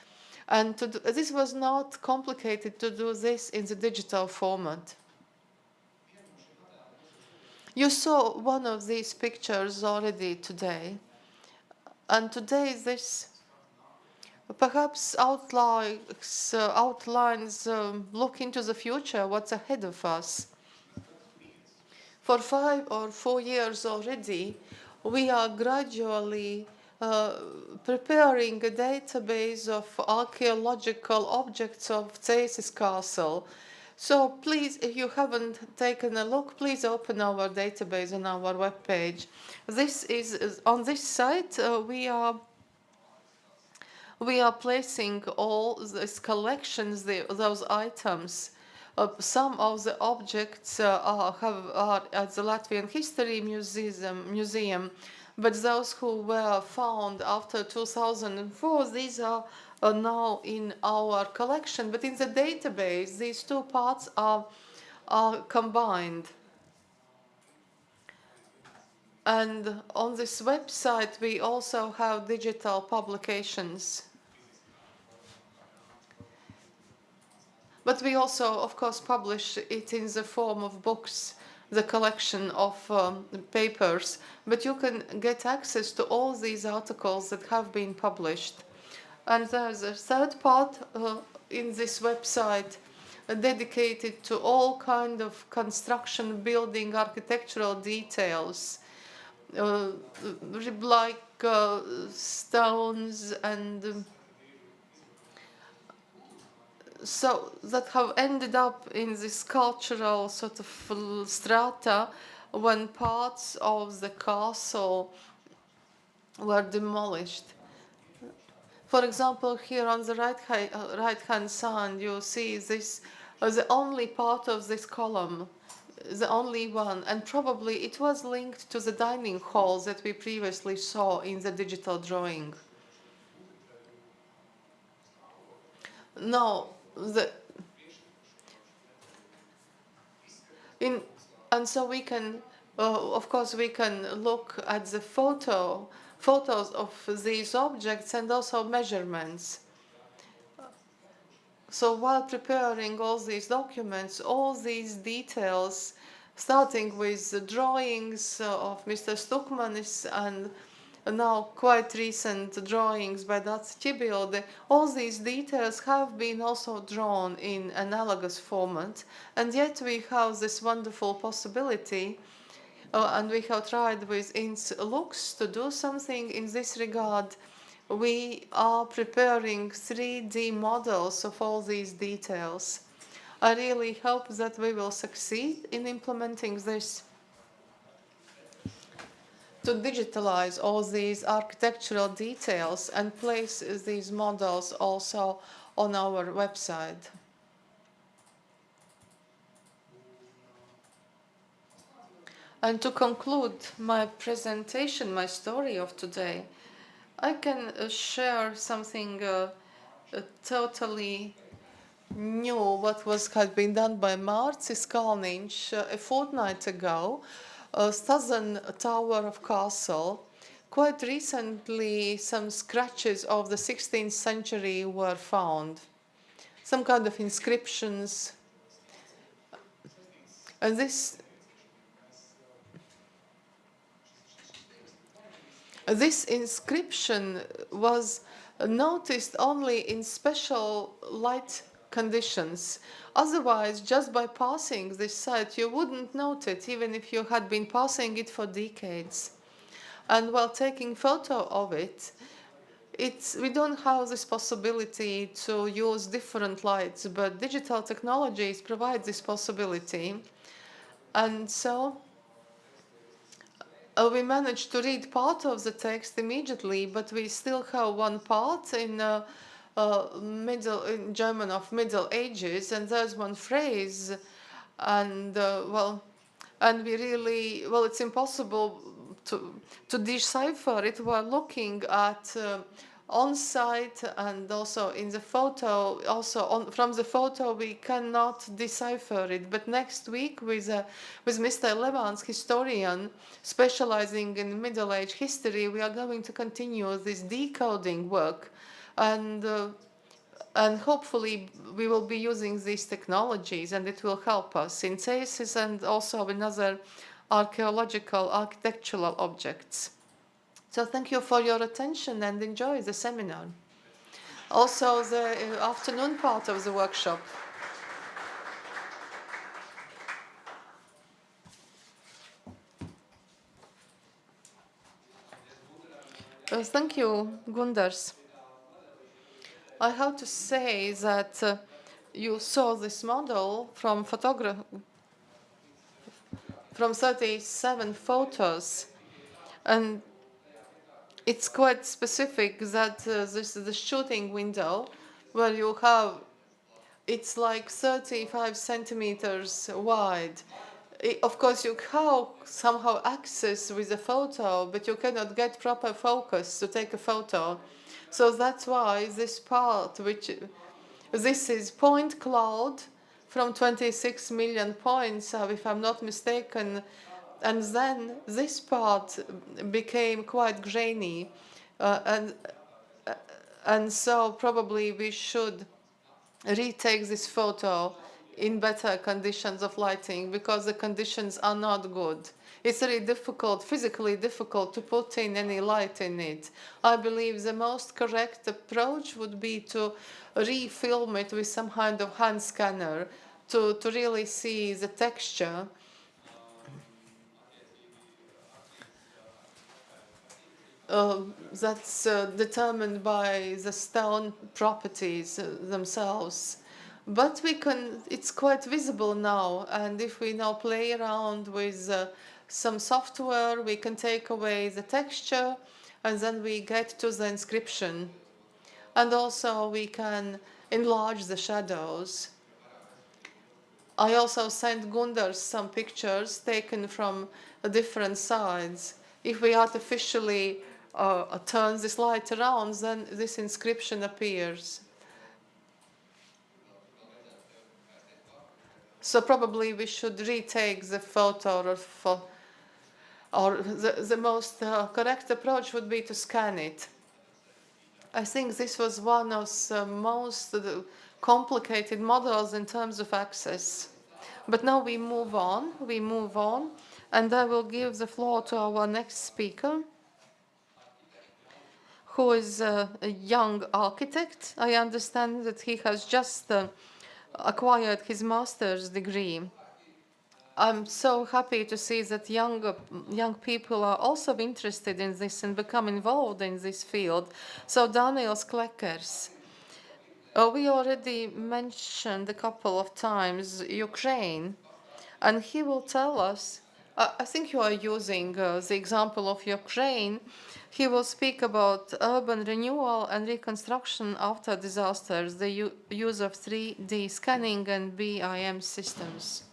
S2: And this was not complicated to do this in the digital format. You saw one of these pictures already today. And today this perhaps outlines look into the future, what's ahead of us. For 5 or 4 years already, we are gradually preparing a database of archaeological objects of Cēsis castle. So please, if you haven't taken a look, please open our database on our webpage. On this site, we are placing all these collections, those items. Some of the objects are at the Latvian History Museum, but those who were found after 2004, these are now in our collection. But in the database, these two parts are combined. And on this website, we also have digital publications. But we also, of course, publish it in the form of books, the collection of papers. But you can get access to all these articles that have been published. And there's a third part in this website dedicated to all kind of construction, building, architectural details. Like stones and so that have ended up in this cultural sort of strata when parts of the castle were demolished. For example, here on the right-hand side, you see this the only part of this column, the only one, and probably it was linked to the dining hall that we previously saw in the digital drawing. No, and so we can, of course, we can look at the photos of these objects and also measurements. So while preparing all these documents, all these details, starting with the drawings of Mr. Stukmanis and now quite recent drawings by Dācis Čibilde, all these details have been also drawn in analogous format, and yet we have this wonderful possibility, and we have tried with Lux to do something in this regard. We are preparing 3D models of all these details. I really hope that we will succeed in implementing this, to digitalize all these architectural details and place these models also on our website. And to conclude my presentation, my story of today, I can share something totally new, what had been done by Mārcis Kalniņš a fortnight ago, Southern Tower of Castle. Quite recently, some scratches of the 16th century were found, some kind of inscriptions, and this inscription was noticed only in special light conditions. Otherwise, just by passing this site, you wouldn't note it, even if you had been passing it for decades. And while taking photo of it, we don't have this possibility to use different lights, but digital technologies provide this possibility. And so we managed to read part of the text immediately, but we still have one part in German of Middle Ages, and there's one phrase, and we really, it's impossible to decipher it. We're looking at on-site and also in the photo, from the photo we cannot decipher it. But next week with Mr. Levans, historian specializing in Middle Age history, we are going to continue this decoding work, and hopefully we will be using these technologies, and it will help us in thesis and also in other archaeological, architectural objects. So thank you for your attention and enjoy the seminar. Also the afternoon part of the workshop. Thank you, Gundars. I have to say that you saw this model from 37 photos, and it's quite specific that this is the shooting window where you have, it's like 35 centimeters wide. Of course, you have somehow access with the photo, but you cannot get proper focus to take a photo. So that's why this part, this is point cloud from 26 million points, if I'm not mistaken, and then this part became quite grainy, and so probably we should retake this photo in better conditions of lighting, because the conditions are not good. It's really difficult, physically difficult, to put in any light in it. I believe the most correct approach would be to refilm it with some kind of hand scanner to really see the texture. That's determined by the stone properties themselves. But it's quite visible now, and if we now play around with some software, we can take away the texture, and then we get to the inscription. And also we can enlarge the shadows. I also sent Gundars some pictures taken from different sides. If we artificially turn this light around, then this inscription appears. So probably we should retake the photo, or the most correct approach would be to scan it. I think this was one of the most complicated models in terms of access. But now we move on, and I will give the floor to our next speaker, who is a young architect. I understand that he has just acquired his master's degree. I'm so happy to see that young people are also interested in this and become involved in this field. So Daniel Skleckers. We already mentioned a couple of times Ukraine, and he will tell us, I think you are using the example of Ukraine. He will speak about urban renewal and reconstruction after disasters, the use of 3D scanning and BIM systems.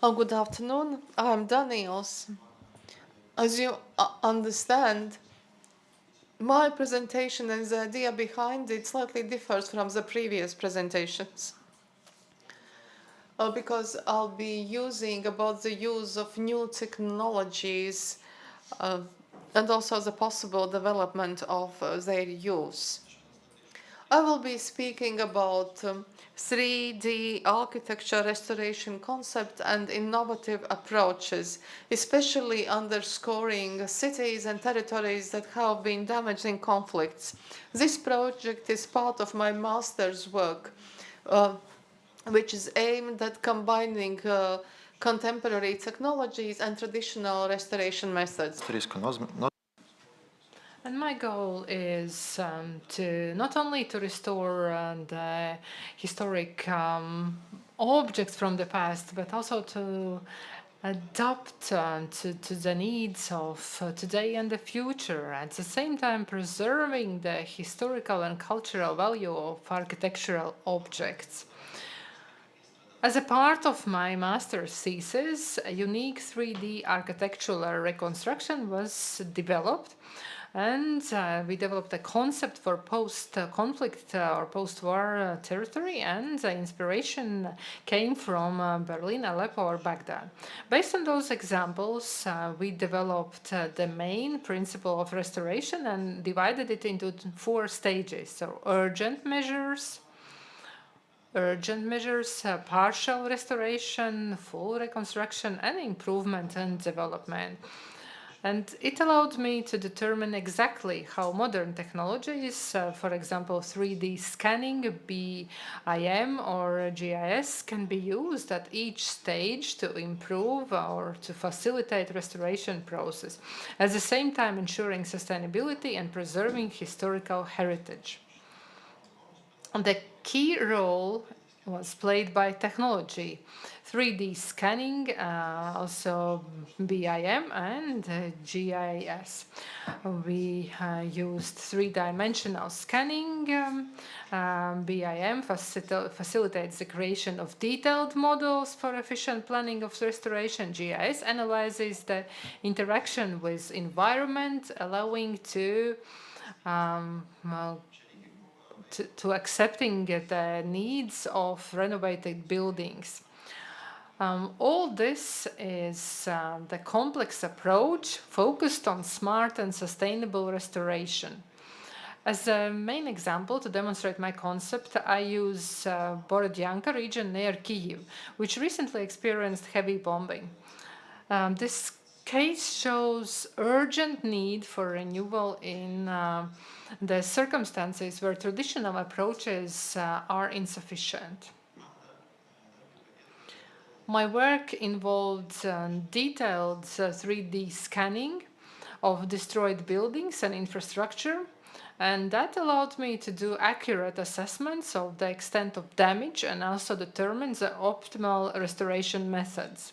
S2: Oh, good afternoon. I'm Daniels. As you understand, my presentation and the idea behind it slightly differs from the previous presentations. Because I'll be using about the use of new technologies and also the possible development of their use. I will be speaking about 3D architecture restoration concept and innovative approaches, especially underscoring cities and territories that have been damaged in conflicts. This project is part of my master's work, which is aimed at combining contemporary technologies and traditional restoration methods.
S4: And my goal is to not only to restore the historic objects from the past, but also to adapt to the needs of today and the future, at the same time preserving the historical and cultural value of architectural objects. As a part of my master's thesis, a unique 3D architectural reconstruction was developed, and we developed a concept for post-conflict or post-war territory, and the inspiration came from Berlin, Aleppo, or Baghdad. Based on those examples, we developed the main principle of restoration and divided it into 4 stages. So urgent measures, partial restoration, full reconstruction, and improvement and development. And it allowed me to determine exactly how modern technologies, for example, 3D scanning, BIM, or GIS, can be used at each stage to improve or to facilitate restoration process, at the same time ensuring sustainability and preserving historical heritage. The key role was played by technology, 3D scanning, also BIM and GIS. We used 3-dimensional scanning. BIM facilitates the creation of detailed models for efficient planning of restoration. GIS analyzes the interaction with environment, allowing to accepting the needs of renovated buildings. All this is the complex approach focused on smart and sustainable restoration. As a main example to demonstrate my concept, I use Borodyanka region near Kyiv, which recently experienced heavy bombing. This case shows urgent need for renewal in the circumstances where traditional approaches are insufficient. My work involved detailed 3D scanning of destroyed buildings and infrastructure, and that allowed me to do accurate assessments of the extent of damage and also determine the optimal restoration methods.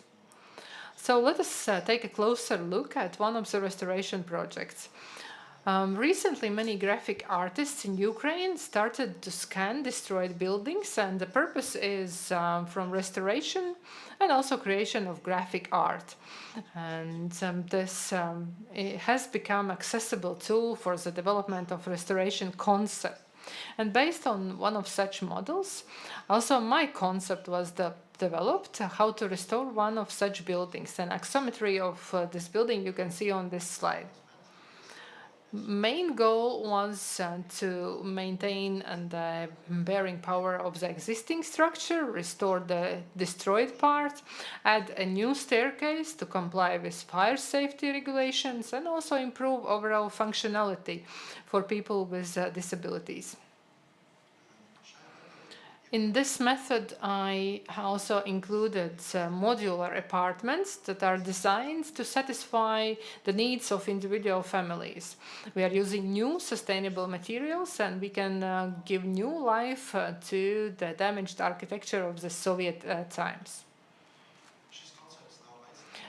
S4: So let us take a closer look at one of the restoration projects. Recently, many graphic artists in Ukraine started to scan destroyed buildings, and the purpose is from restoration and also creation of graphic art. And this it has become accessible tool for the development of restoration concept. And based on one of such models, also my concept was developed how to restore one of such buildings. An axometry of this building you can see on this slide. Main goal was to maintain the bearing power of the existing structure, restore the destroyed part, add a new staircase to comply with fire safety regulations, and also improve overall functionality for people with disabilities. In this method, I also included modular apartments that are designed to satisfy the needs of individual families. We are using new sustainable materials, and we can give new life to the damaged architecture of the Soviet times.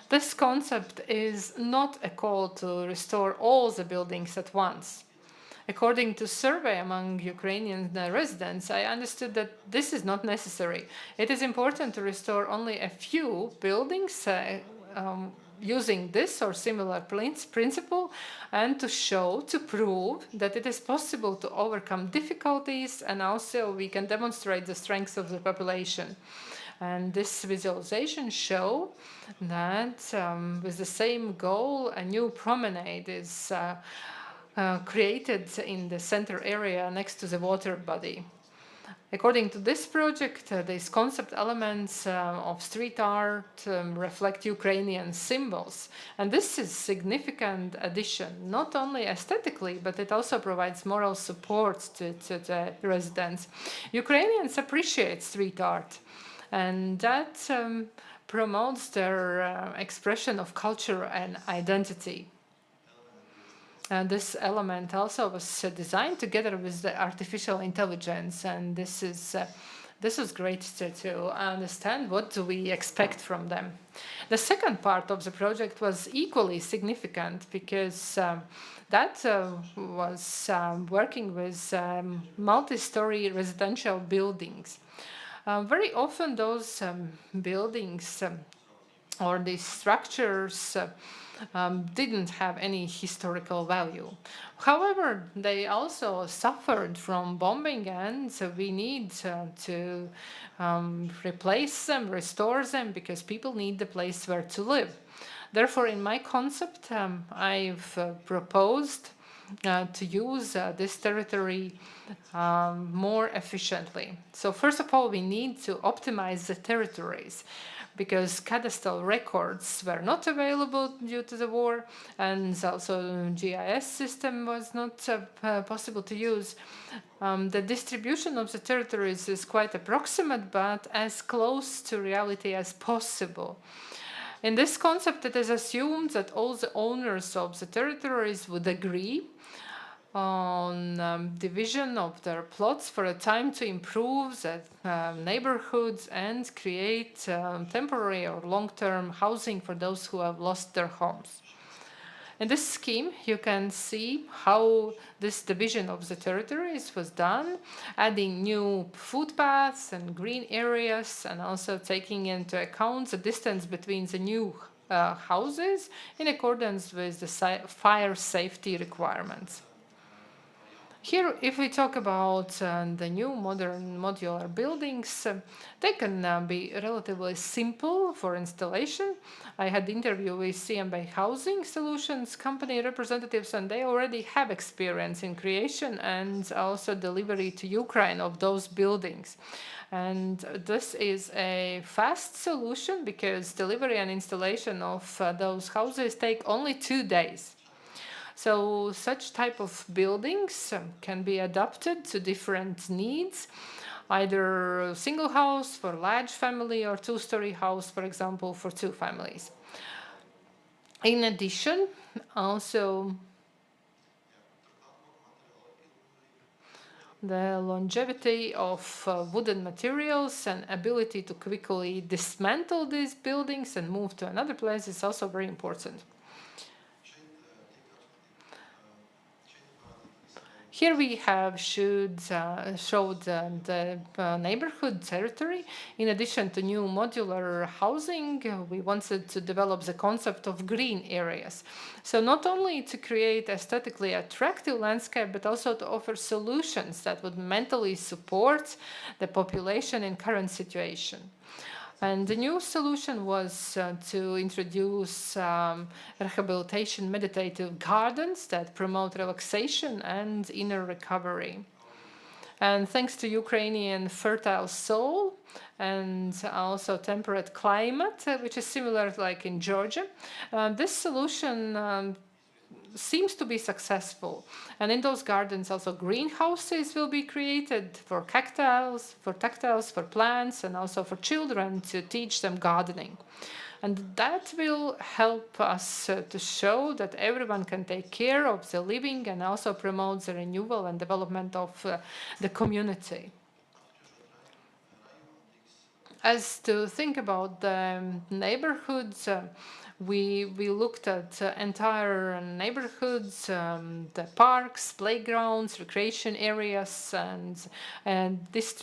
S4: This concept is not a call to restore all the buildings at once. According to survey among Ukrainian residents, I understood that this is not necessary. It is important to restore only a few buildings using this or similar principle, and to prove that it is possible to overcome difficulties, and also we can demonstrate the strengths of the population. And this visualization show that with the same goal, a new promenade is created in the center area next to the water body. According to this project, these concept elements of street art reflect Ukrainian symbols. And this is significant addition, not only aesthetically, but it also provides moral support to the residents. Ukrainians appreciate street art, and that promotes their expression of culture and identity. This element also was designed together with the artificial intelligence, and this was great to understand what do we expect from them. The second part of the project was equally significant because that was working with multi-story residential buildings. Very often those buildings or these structures didn't have any historical value. However, they also suffered from bombing, and so we need to replace them, restore them, because people need the place where to live. Therefore, in my concept, I've proposed to use this territory more efficiently. So first of all, we need to optimize the territories, because cadastral records were not available due to the war, and also GIS system was not possible to use. The distribution of the territories is quite approximate, but as close to reality as possible. In this concept, it is assumed that all the owners of the territories would agree on division of their plots for a time to improve the neighborhoods and create temporary or long-term housing for those who have lost their homes. In this scheme, you can see how this division of the territories was done, adding new footpaths and green areas, and also taking into account the distance between the new houses in accordance with the fire safety requirements. Here, if we talk about the new modern modular buildings, they can be relatively simple for installation. I had interview with CMB Housing Solutions company representatives, and they already have experience in creation and also delivery to Ukraine of those buildings. And this is a fast solution because delivery and installation of those houses take only 2 days. So such type of buildings can be adapted to different needs, either a single house for a large family or two-story house, for example, for 2 families. In addition, also the longevity of wooden materials and ability to quickly dismantle these buildings and move to another place is also very important. Here we have showed the neighborhood territory. In addition to new modular housing, we wanted to develop the concept of green areas. So not only to create aesthetically attractive landscape, but also to offer solutions that would mentally support the population in current situation. And the new solution was to introduce rehabilitation meditative gardens that promote relaxation and inner recovery. And thanks to Ukrainian fertile soil and also temperate climate, which is similar like in Georgia, this solution seems to be successful. And in those gardens also greenhouses will be created for cactus, for plants, and also for children to teach them gardening. And that will help us to show that everyone can take care of the living and also promote the renewal and development of the community. As to think about the neighborhoods, we looked at entire neighborhoods, the parks, playgrounds, recreation areas, and this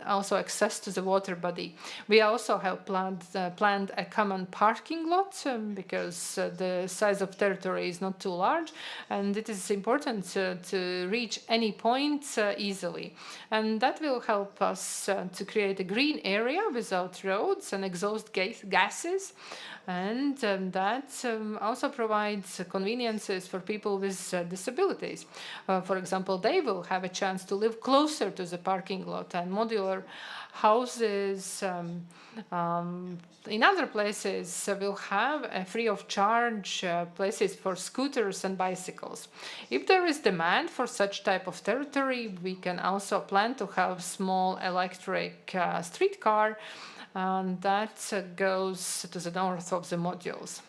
S4: also access to the water body. We also have planned a common parking lot because the size of territory is not too large, and it is important to reach any point easily. And that will help us to create a green area without roads and exhaust gases. And that also provides conveniences for people with disabilities. For example, they will have a chance to live closer to the parking lot, and modular houses in other places will have free of charge places for scooters and bicycles. If there is demand for such type of territory, we can also plan to have small electric streetcar that goes to the north of the modules.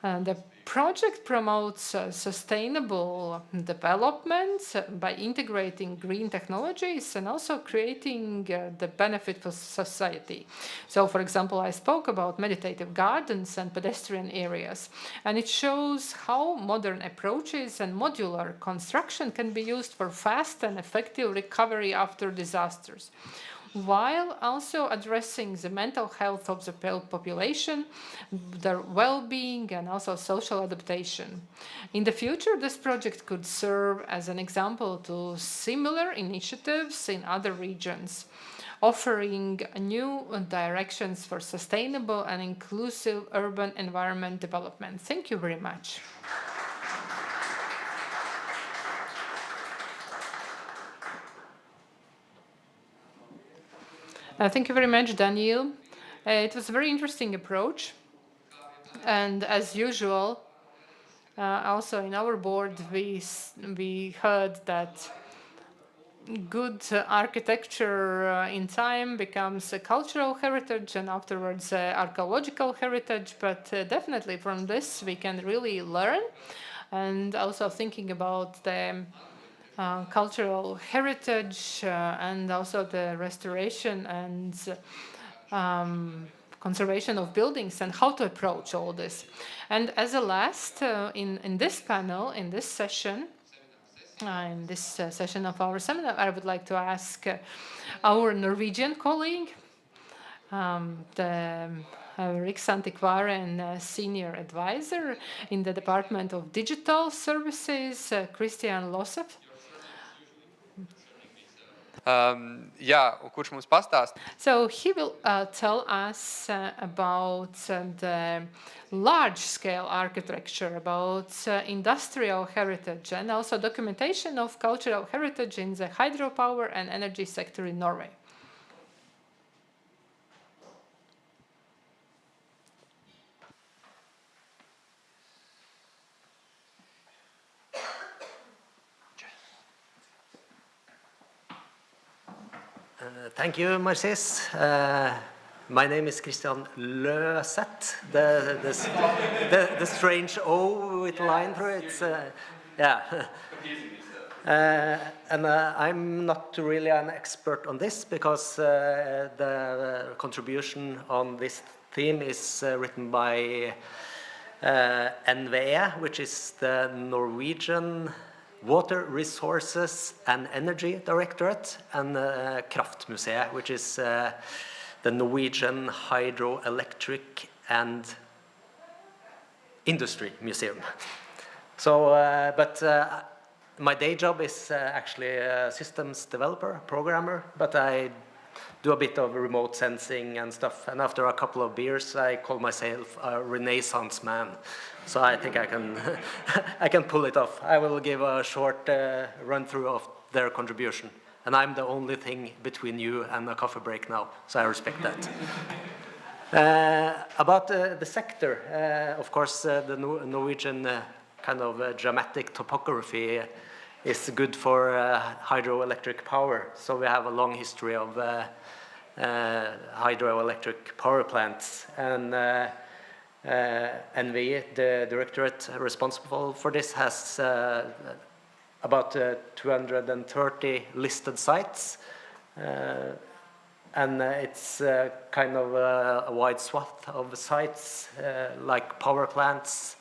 S4: The project promotes sustainable development by integrating green technologies and also creating the benefit for society. So, for example, I spoke about meditative gardens and pedestrian areas, and it shows how modern approaches and modular construction can be used for fast and effective recovery after disasters, while also addressing the mental health of the population, their well-being, and also social adaptation. In the future, this project could serve as an example to similar initiatives in other regions, offering new directions for sustainable and inclusive urban environment development. Thank you very much. Thank you very much, Daniel. It was a very interesting approach. And as usual, also in our board, we heard that good architecture in time becomes a cultural heritage and afterwards archaeological heritage. But definitely from this, we can really learn. And also thinking about the cultural heritage and also the restoration and conservation of buildings and how to approach all this. And as a last, in this panel, in this session of our seminar, I would like to ask our Norwegian colleague, the Riksantikvaren Senior Advisor in the Department of Digital Services, Christian Losef.
S5: Kurš mums pastāst?
S4: So he will tell us about the large-scale architecture, about industrial heritage, and also documentation of cultural heritage in the hydropower and energy sector in Norway.
S6: Thank you, Marcis. My name is Christian Løseth. The strange O with line through it. And I'm not really an expert on this because the contribution on this theme is written by NVE, which is the Norwegian Water Resources and Energy Directorate, and Kraftmuseet, which is the Norwegian Hydroelectric and Industry Museum. So, but my day job is actually a systems developer, programmer, but I do a bit of remote sensing and stuff, and after a couple of beers, I call myself a Renaissance man. So I think I can, I can pull it off. I will give a short run-through of their contribution. And I'm the only thing between you and a coffee break now, so I respect that. About the sector, of course, the Norwegian kind of dramatic topography is good for hydroelectric power. So we have a long history of hydroelectric power plants. And NVE, the directorate responsible for this, has about 230 listed sites. and it's kind of a wide swath of sites like power plants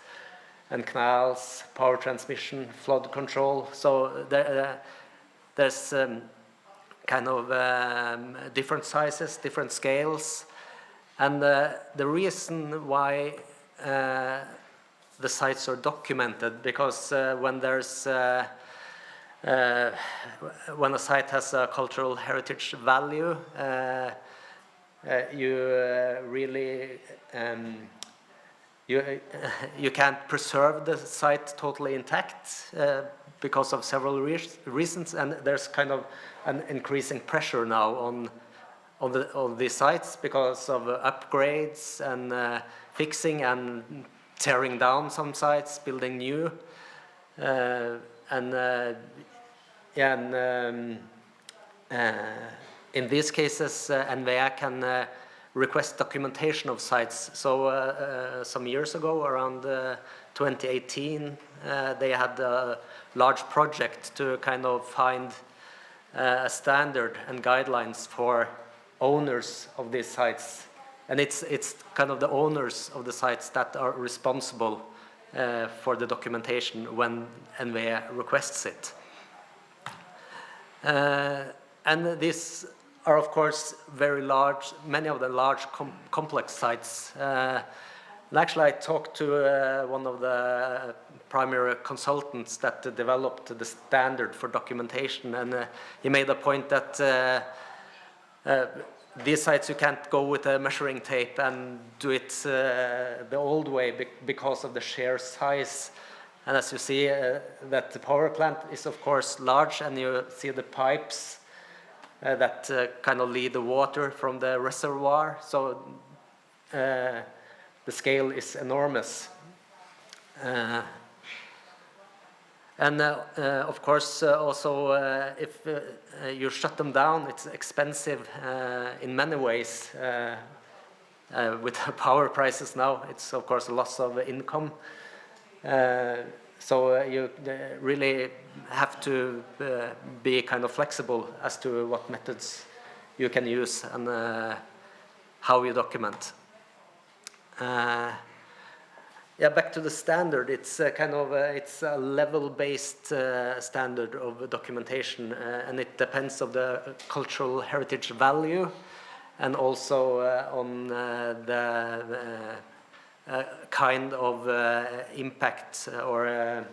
S6: and canals, power transmission, flood control. So there's kind of different sizes, different scales, and the reason why the sites are documented, because when there's when a site has a cultural heritage value, you really you can't preserve the site totally intact because of several reasons, and there's kind of an increasing pressure now on these sites because of upgrades and fixing and tearing down some sites, building new, in these cases, NVE can request documentation of sites. So some years ago, around 2018, they had a large project to kind of find a standard and guidelines for owners of these sites. And it's kind of the owners of the sites that are responsible for the documentation when NVE requests it. And these are, of course, very large, many of the large complex sites. And actually, I talked to one of the primary consultants that developed the standard for documentation, and he made a point that these sites you can't go with a measuring tape and do it the old way because of the sheer size. And as you see, that the power plant is of course large, and you see the pipes that kind of lead the water from the reservoir. So the scale is enormous. And of course, also, if you shut them down, it's expensive in many ways. With power prices now, it's of course a loss of income. So you really have to be kind of flexible as to what methods you can use and how you document. Yeah, back to the standard. It's kind of it's a level-based standard of documentation, and it depends on the cultural heritage value, and also on the kind of impact, or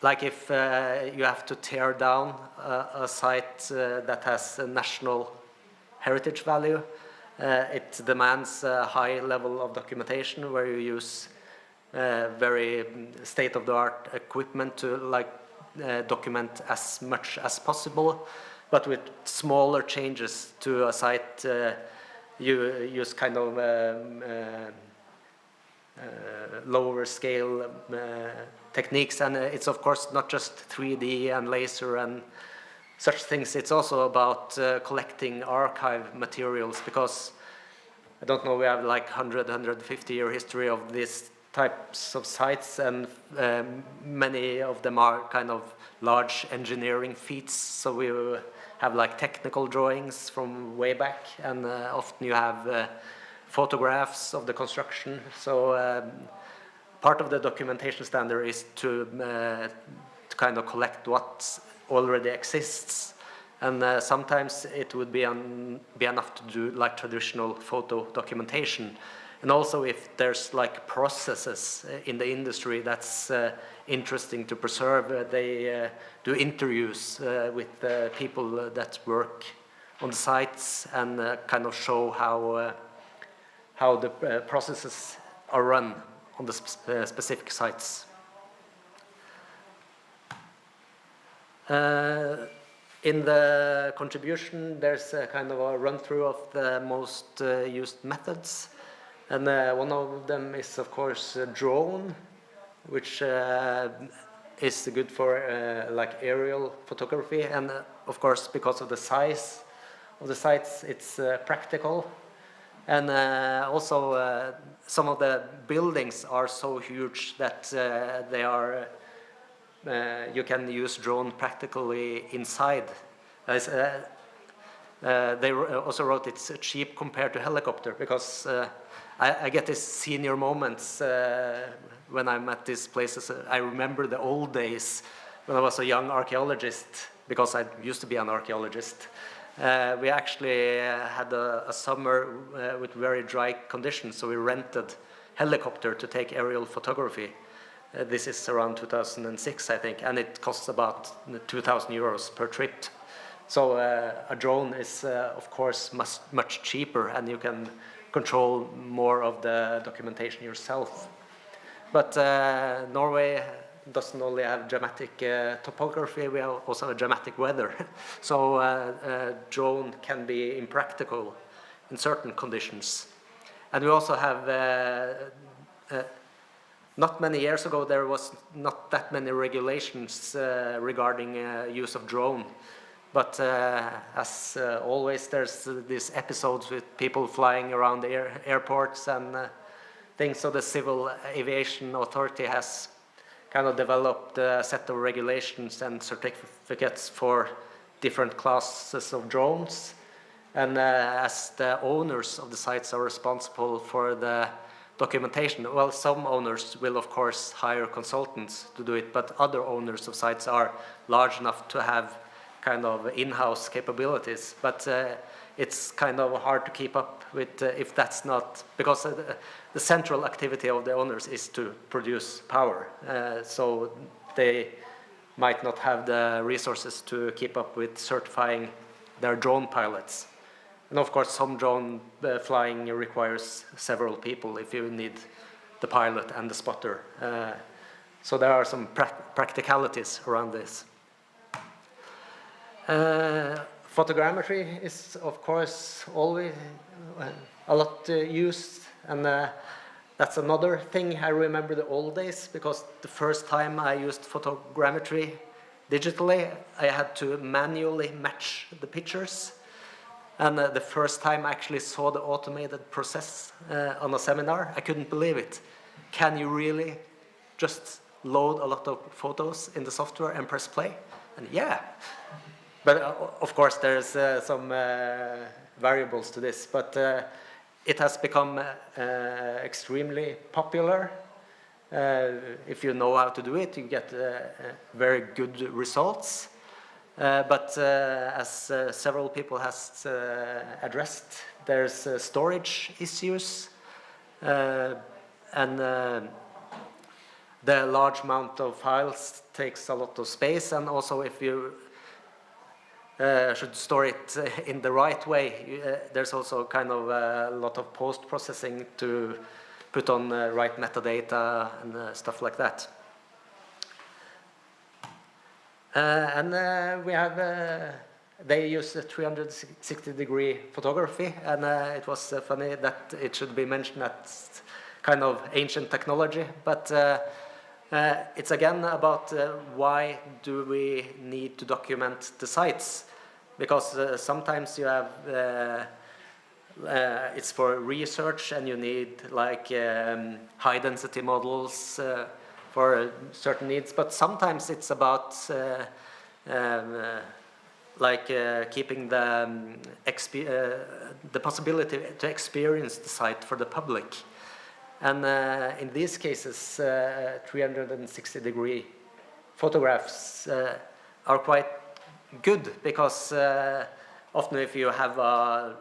S6: like if you have to tear down a site that has a national heritage value, it demands a high level of documentation where you use very state-of-the-art equipment to document as much as possible, but with smaller changes to a site, you use kind of lower scale techniques, and it's of course not just 3D and laser and such things. It's also about collecting archive materials, because I don't know, we have like 150-year history of these types of sites, and many of them are kind of large engineering feats. So we have like technical drawings from way back, and often you have photographs of the construction. So part of the documentation standard is to kind of collect what already exists, and sometimes it would be enough to do like traditional photo documentation. And also if there's like processes in the industry that's interesting to preserve, they do interviews with people that work on the sites, and kind of show how the processes are run on the specific sites. In the contribution, there's a kind of a run-through of the most used methods. And one of them is, of course, drone, which is good for like aerial photography. And of course, because of the size of the sites, it's practical. And also, some of the buildings are so huge that they are you can use drone practically inside. They also wrote it's cheap compared to helicopter, because I get these senior moments when I'm at these places. I remember the old days when I was a young archaeologist, because I used to be an archaeologist. We actually had a summer with very dry conditions, so we rented helicopter to take aerial photography. This is around 2006, I think, and it costs about 2,000 euros per trip. So a drone is, of course, much cheaper, and you can control more of the documentation yourself. But Norway doesn't only have dramatic topography, we also have dramatic weather. So drone can be impractical in certain conditions. And we also have, not many years ago, there was not that many regulations regarding use of drone. But as always, there's these episodes with people flying around the airports and things. So the Civil Aviation Authority has kind of developed a set of regulations and certificates for different classes of drones. And as the owners of the sites are responsible for the documentation, well, some owners will, of course, hire consultants to do it, but other owners of sites are large enough to have kind of in-house capabilities, but it's kind of hard to keep up with if that's not, because the central activity of the owners is to produce power, so they might not have the resources to keep up with certifying their drone pilots. And of course, some drone flying requires several people if you need the pilot and the spotter. So there are some practicalities around this. Photogrammetry is, of course, always a lot used, and that's another thing. I remember the old days, because the first time I used photogrammetry digitally, I had to manually match the pictures. And the first time I actually saw the automated process on a seminar, I couldn't believe it. Can you really just load a lot of photos in the software and press play? And yeah. But of course, there's some variables to this, but it has become extremely popular. If you know how to do it, you get very good results. But as several people has addressed, there's storage issues, and the large amount of files takes a lot of space, and also if you should store it in the right way, there's also kind of a lot of post-processing to put on the right metadata and stuff like that. And we have, they use 360-degree photography, and it was funny that it should be mentioned as kind of ancient technology, but it's again about why do we need to document the sites, because sometimes you have, it's for research and you need like high density models for certain needs, but sometimes it's about keeping the possibility to experience the site for the public. And in these cases, 360-degree photographs are quite good, because often if you have a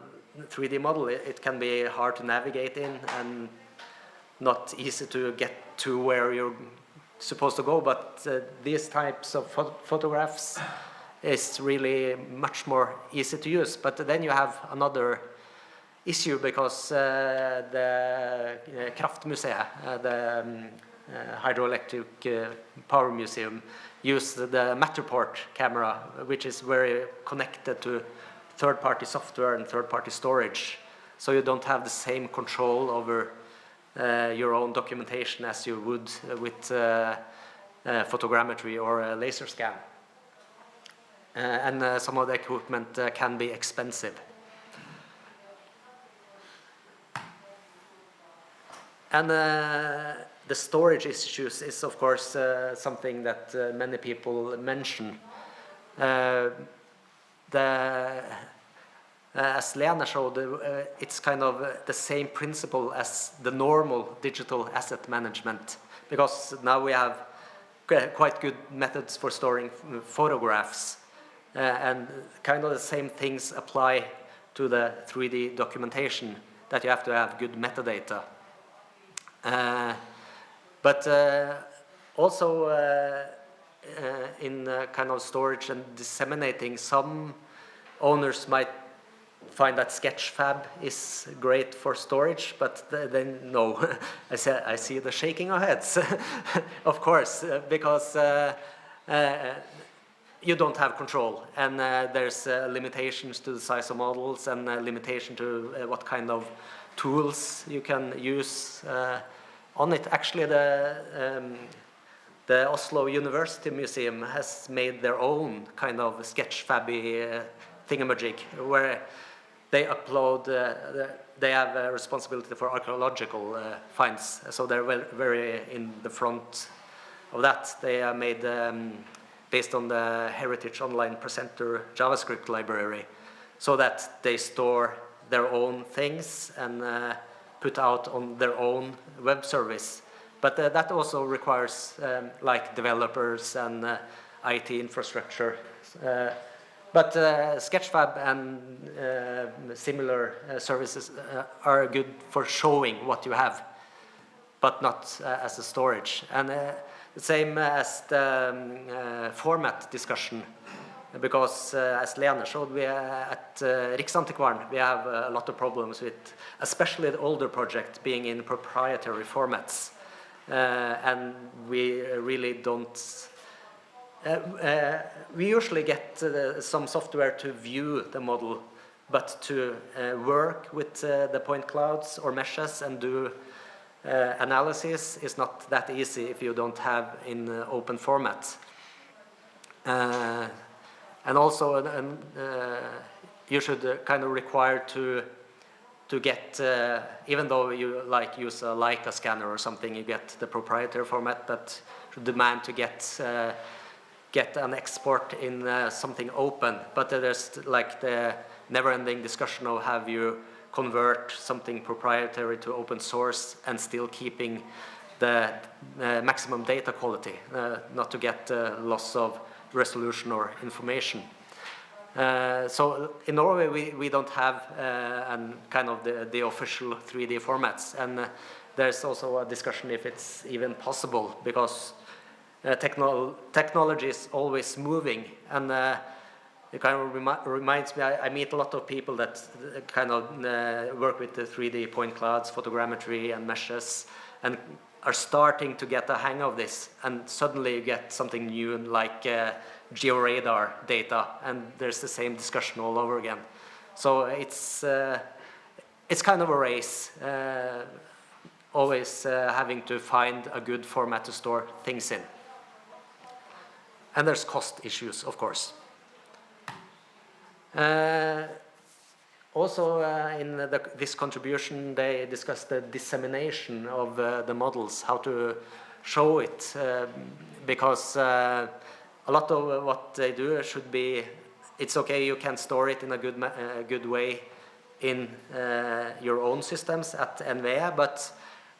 S6: 3D model, it can be hard to navigate in and not easy to get to where you're supposed to go, but these types of photographs is really much more easy to use. But then you have another issue, because the Kraftmuseet, the hydroelectric power museum, use the Matterport camera, which is very connected to third-party software and third-party storage. So you don't have the same control over your own documentation as you would with photogrammetry or a laser scan. And some of the equipment can be expensive. And the storage issues is, of course, something that many people mention. as Lena showed, it's kind of the same principle as the normal digital asset management, because now we have quite good methods for storing photographs, and kind of the same things apply to the 3D documentation, that you have to have good metadata. But also in kind of storage and disseminating, some owners might find that Sketchfab is great for storage, but then no, I see the shaking of heads, of course, because you don't have control, and there's limitations to the size of models, and limitation to what kind of tools you can use on it. Actually, the Oslo University Museum has made their own kind of Sketchfabby thingamajig, where they upload, they have a responsibility for archaeological finds, so they're very in the front of that. They are made based on the Heritage Online Presenter JavaScript library, so that they store their own things and put out on their own web service. But that also requires like developers and IT infrastructure. But Sketchfab and similar services are good for showing what you have, but not as a storage. And the same as the format discussion, because as Lene showed, we at Riksantikvaren, we have a lot of problems with, especially the older projects being in proprietary formats. And we really don't, we usually get some software to view the model, but to work with the point clouds or meshes and do analysis is not that easy if you don't have in open format. And also you should kind of require to get, even though you like use a Leica scanner or something, you get the proprietary format, but should demand to get an export in something open. But there's like the never-ending discussion of have you convert something proprietary to open source and still keeping the maximum data quality, not to get loss of resolution or information. So in Norway we don't have kind of the official 3D formats, and there's also a discussion if it's even possible, because technology is always moving, and it kind of reminds me, I meet a lot of people that kind of work with the 3D point clouds, photogrammetry and meshes, and are starting to get a hang of this, and suddenly you get something new like georadar data, and there's the same discussion all over again. So it's kind of a race, always having to find a good format to store things in. And there's cost issues, of course. Also, in this contribution, they discussed the dissemination of the models, how to show it, because a lot of what they do should be, it's okay, you can store it in a good way in your own systems at NVE, but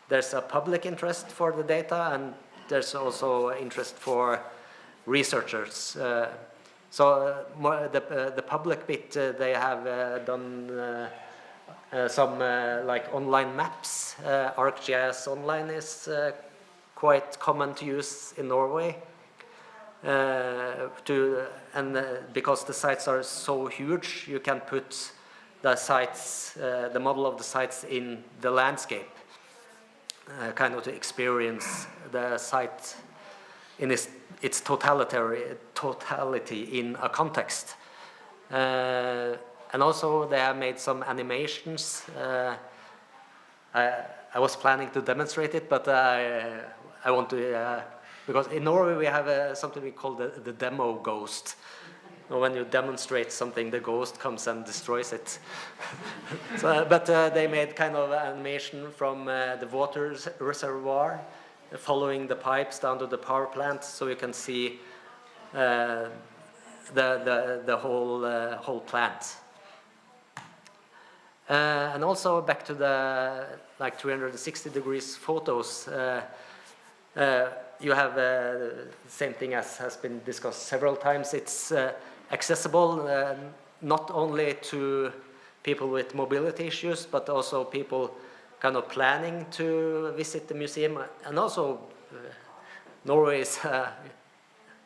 S6: there's a public interest for the data, and there's also interest for researchers. So the public bit, they have done some like online maps. ArcGIS Online is quite common to use in Norway. Because the sites are so huge, you can put the sites, the model of the sites in the landscape, kind of to experience the site in its totality in a context. And also they have made some animations. I was planning to demonstrate it, but I want to, because in Norway we have something we call the demo ghost. When you demonstrate something, the ghost comes and destroys it. So, but they made kind of animation from the water reservoir, following the pipes down to the power plant, so you can see the whole plant. And also back to the like 360 degrees photos, you have the same thing as has been discussed several times. It's accessible not only to people with mobility issues, but also people kind of planning to visit the museum. And also, Norway is a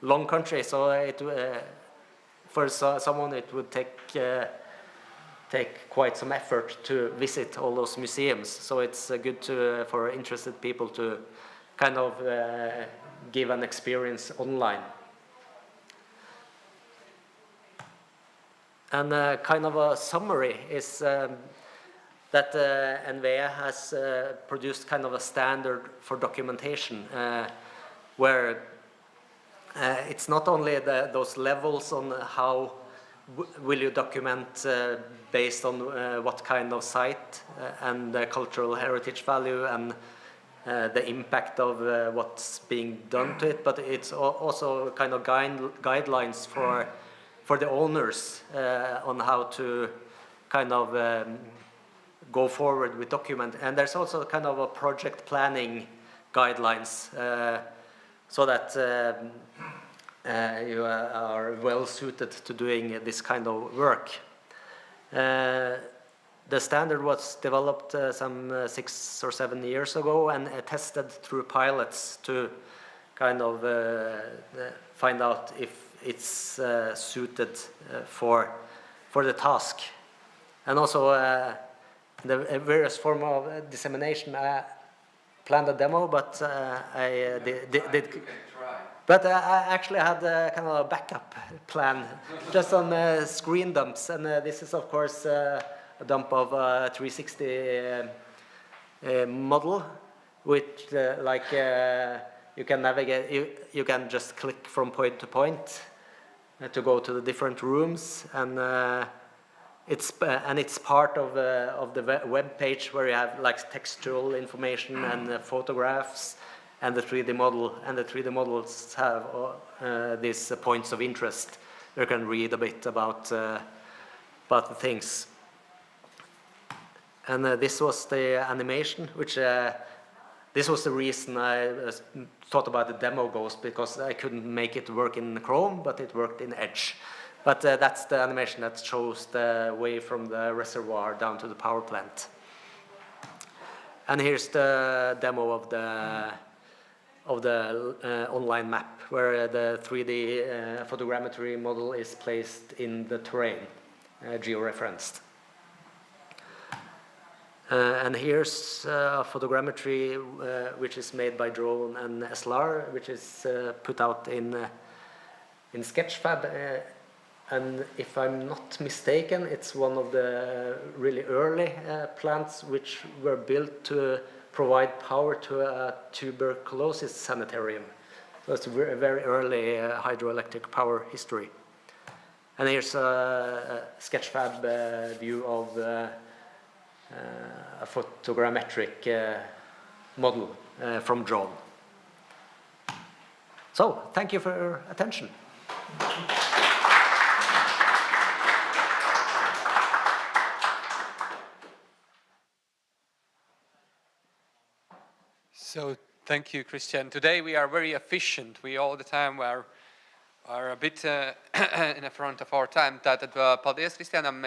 S6: long country, so it, for someone it would take quite some effort to visit all those museums. So it's good for interested people to kind of give an experience online. And kind of a summary is that NVE has produced kind of a standard for documentation where it's not only those levels on how will you document based on what kind of site and the cultural heritage value and the impact of what's being done to it, but it's also kind of guidelines for the owners on how to kind of go forward with document. And there's also kind of a project planning guidelines so that you are well suited to doing this kind of work. The standard was developed some 6 or 7 years ago and tested through pilots to kind of find out if it's suited for the task. And also the various form of dissemination. I planned a demo, but I did. But I actually had kind of a backup plan, just on screen dumps. And this is, of course, a dump of a 360 model, which you can navigate. You can just click from point to point to go to the different rooms, and it's part of the web page where you have like textual information and photographs. And the 3D model, and the 3D models have these points of interest. You can read a bit about the things. And this was the animation, which this was the reason I thought about the demo Ghost, because I couldn't make it work in Chrome, but it worked in Edge. But that's the animation that shows the way from the reservoir down to the power plant. And here's the demo of the online map, where the 3D photogrammetry model is placed in the terrain, georeferenced. And here's photogrammetry which is made by drone and SLR, which is put out in Sketchfab. And if I'm not mistaken, it's one of the really early plants which were built to provide power to a tuberculosis sanitarium. So it's a very early hydroelectric power history. And here's a Sketchfab view of a photogrammetric model from drone. So, thank you for your attention.
S5: So, thank you, Christian. Today we are very efficient. We all the time are a bit in the front of our time. Tātad, paldies, Kristianam.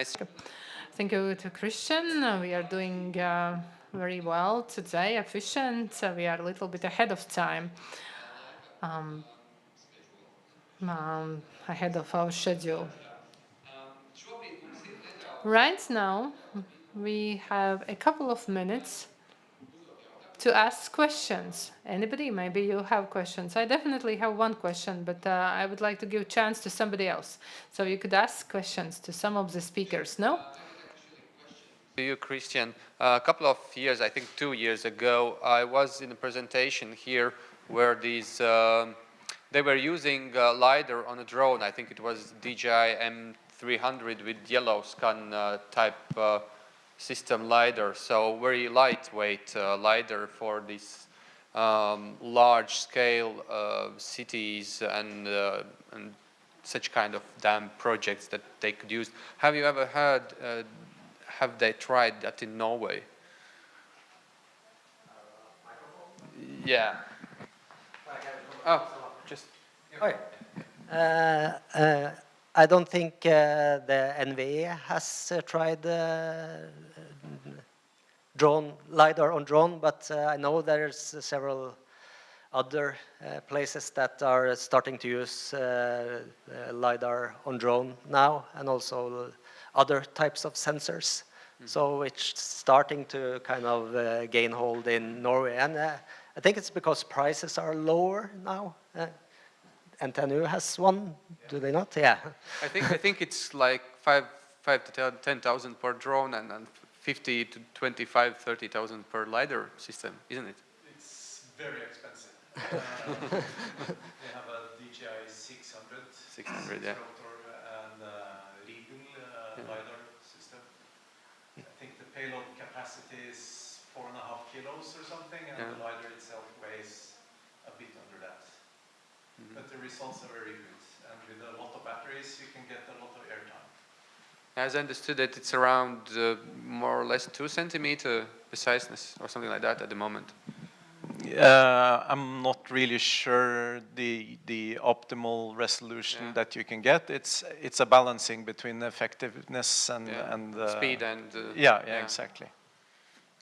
S4: Thank you to Christian. We are doing very well today, efficient. We are a little bit ahead of time, ahead of our schedule. Right now, we have a couple of minutes to ask questions. Anybody? Maybe you have questions. I definitely have one question, but I would like to give a chance to somebody else. So you could ask questions to some of the speakers, no?
S5: To you, Christian. A couple of years, I think 2 years ago, I was in a presentation here where these they were using LiDAR on a drone. I think it was DJI M300 with yellow scan type system LiDAR. So very lightweight LiDAR for these large-scale cities and such kind of dam projects that they could use. Have you ever have they tried that in Norway? Yeah. Oh, just.
S6: Okay. I don't think the NVE has tried LiDAR on drone, but I know there's several other places that are starting to use LiDAR on drone now, and also other types of sensors. So it's starting to kind of gain hold in Norway, and I think it's because prices are lower now. NTNU has one, do they not? Yeah.
S5: I think it's like 5 to 10,000 per drone, and 50 to 25, 30,000 per LiDAR system, isn't it?
S1: It's very expensive. They have a DJI 600.
S5: 600, yeah.
S1: And rīki LiDAR system. I think the payload capacity is 4.5 kilos or something, and the LiDAR itself weighs a bit under that. But the results are very good, and with a lot of batteries you can get a lot of airtime.
S5: As I understood it, it's around more or less 2 centimeter preciseness or something like that at the moment.
S7: I'm not really sure the optimal resolution that you can get. It's a balancing between effectiveness and
S5: speed and
S7: yeah, exactly.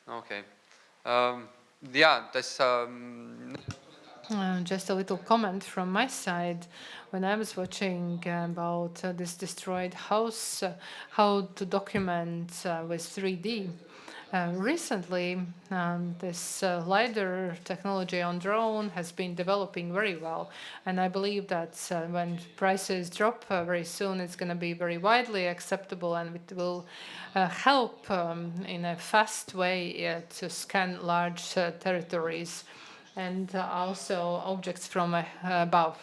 S5: Okay. That's
S4: just a little comment from my side. When I was watching about this destroyed house, how to document with 3D. Recently, this LiDAR technology on drone has been developing very well, and I believe that when prices drop very soon, it's going to be very widely acceptable, and it will help in a fast way to scan large territories and also objects from above.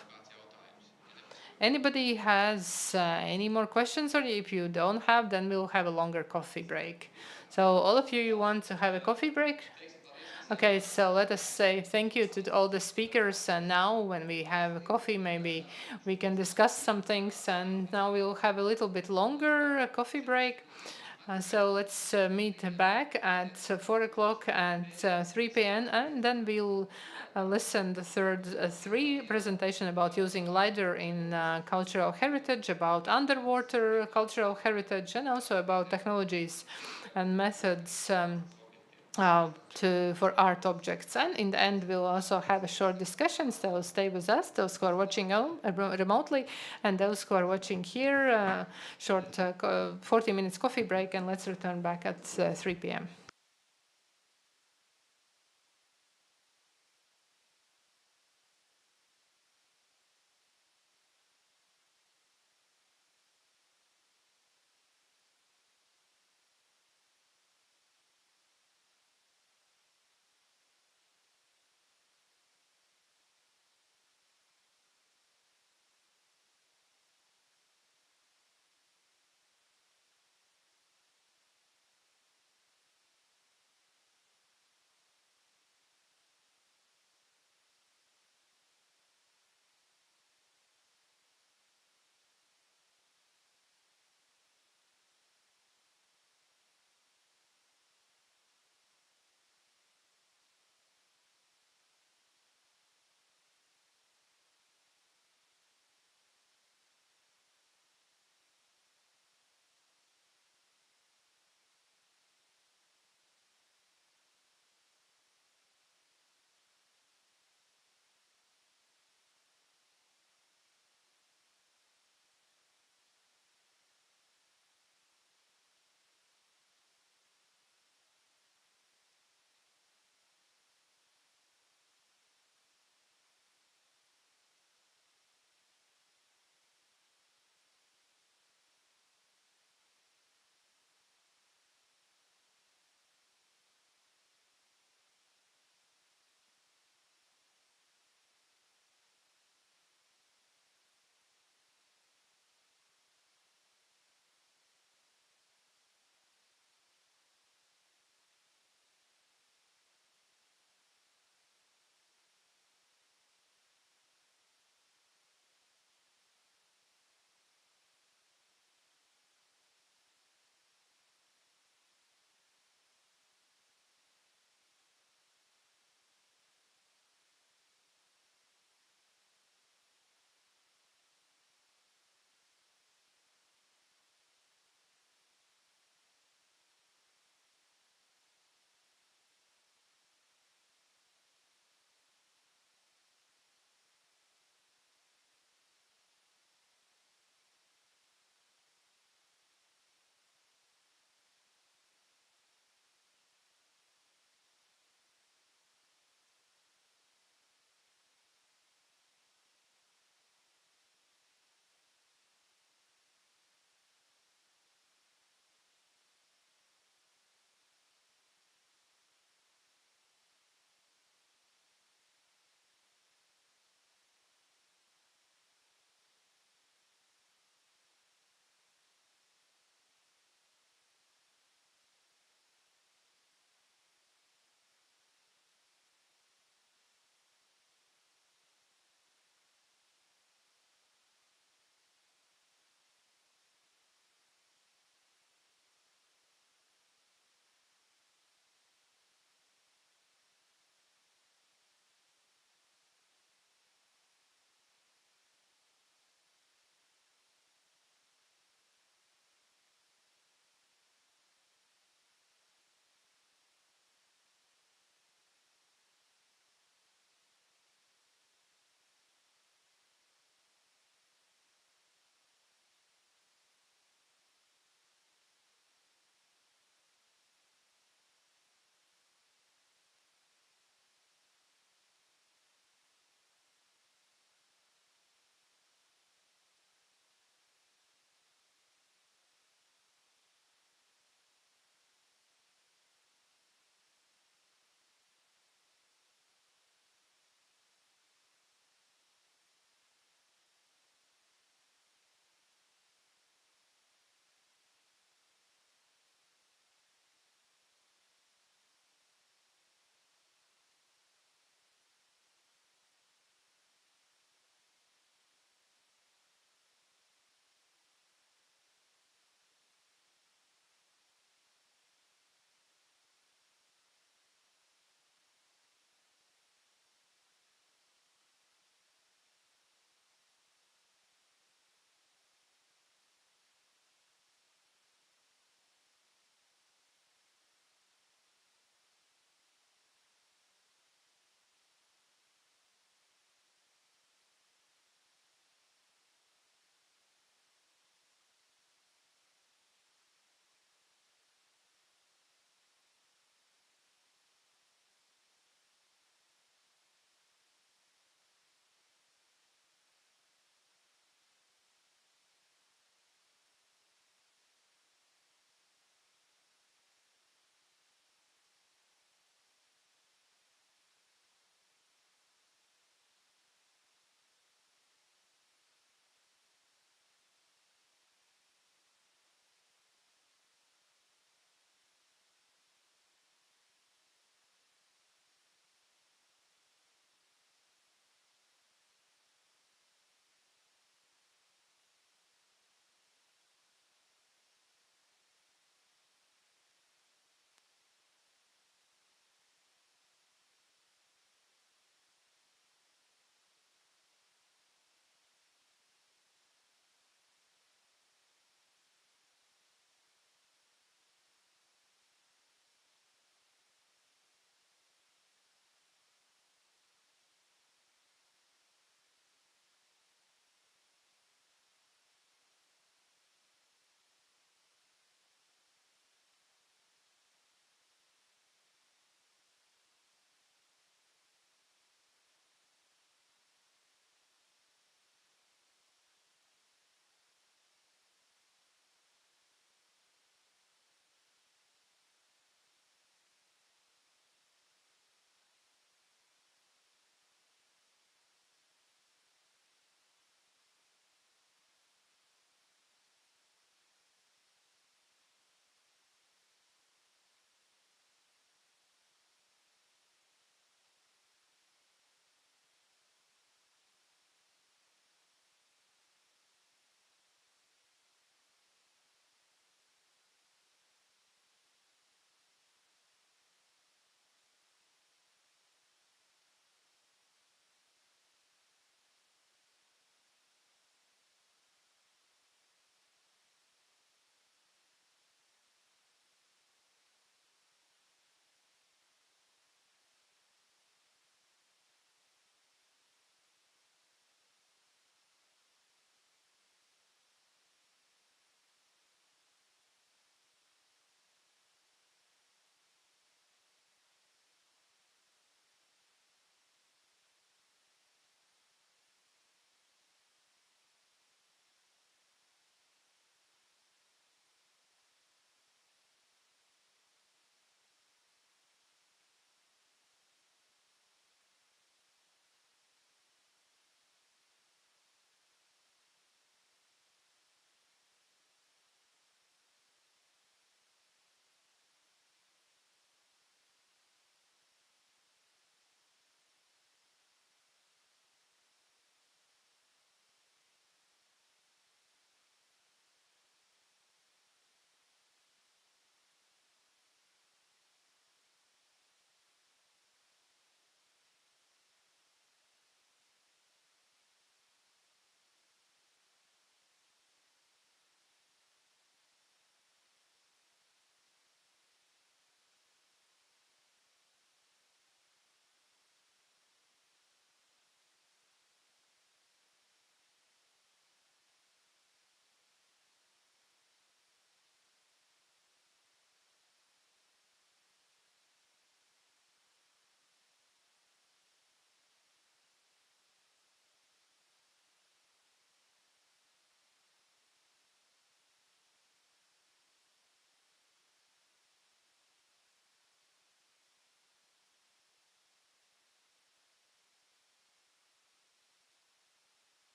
S4: Anybody has any more questions, or if you don't have, then we'll have a longer coffee break. So all of you want to have a coffee break? Okay, so let us say thank you to all the speakers, and now when we have coffee, maybe we can discuss some things, and now we'll have a little bit longer coffee break. So let's meet back at 4 o'clock at 3 p.m. and then we'll listen the third 3 presentation about using LiDAR in cultural heritage, about underwater cultural heritage, and also about technologies and methods for art objects. And in the end, we'll also have a short discussion, so stay with us, those who are watching remotely, and those who are watching here, short 40 minutes coffee break, and let's return back at 3 p.m.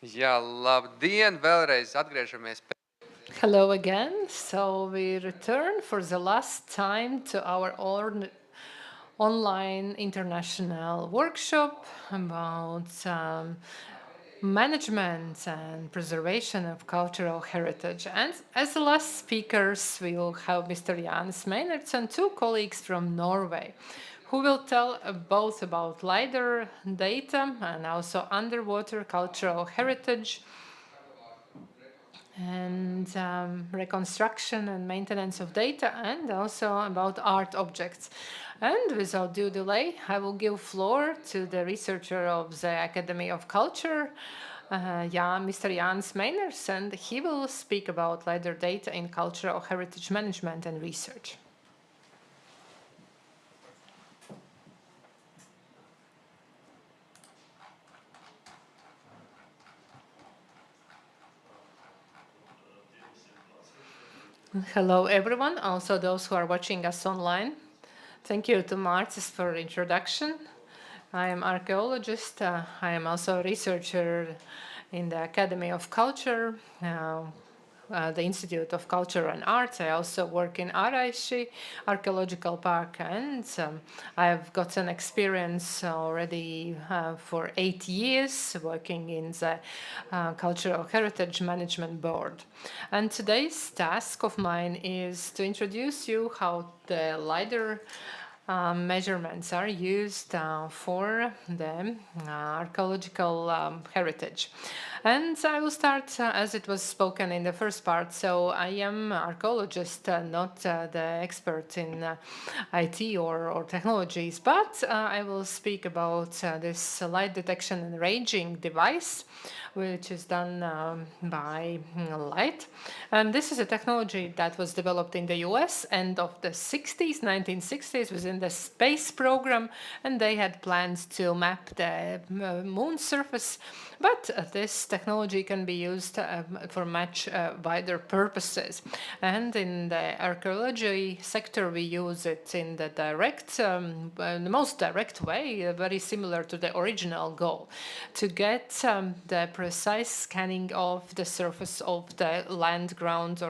S5: Jā, labdien, vēlreiz atgriežamies.
S4: Hello again. So we return for the last time to our online international workshop about management and preservation of cultural heritage. And as the last speakers, we will have Mr. Jānis Meinerts and two colleagues from Norway, who will tell both about LiDAR data and also underwater cultural heritage and reconstruction and maintenance of data, and also about art objects. And without due delay, I will give floor to the researcher of the Academy of Culture, Mr. Jānis Meinerts, and he will speak about LiDAR data in cultural heritage management and research. Hello, everyone, also those who are watching us online. Thank you to Marcis for introduction. I am archaeologist. I am also a researcher in the Academy of Culture, the Institute of Culture and Arts. I also work in Araiši Archaeological Park, and I've got an experience already for 8 years working in the Cultural Heritage Management Board. And today's task of mine is to introduce you how the LiDAR measurements are used for the archaeological heritage. And I will start as it was spoken in the first part. So I am an archaeologist, not the expert in IT or technologies, but I will speak about this light detection and ranging device, which is done by light. And this is a technology that was developed in the US end of the 60s, 1960s, within the space program, and they had plans to map the moon surface. But this technology can be used for much wider purposes. And in the archaeology sector, we use it in the direct, the most direct way, very similar to the original goal, to get the precise scanning of the surface of the land, ground,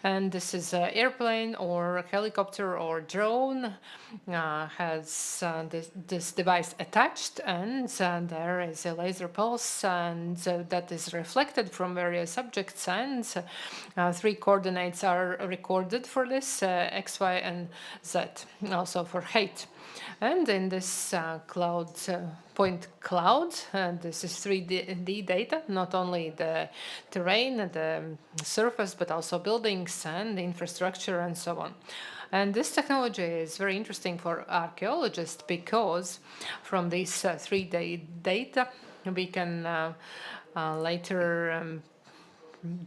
S4: and this is an airplane or a helicopter or drone has this device attached, and there is a laser pulse, and that is reflected from various objects, and 3 coordinates are recorded for this, X, Y, and Z, also for height. And in this point cloud, this is 3D data, not only the terrain, the surface, but also buildings and infrastructure and so on. And this technology is very interesting for archaeologists because from these 3D data, we can later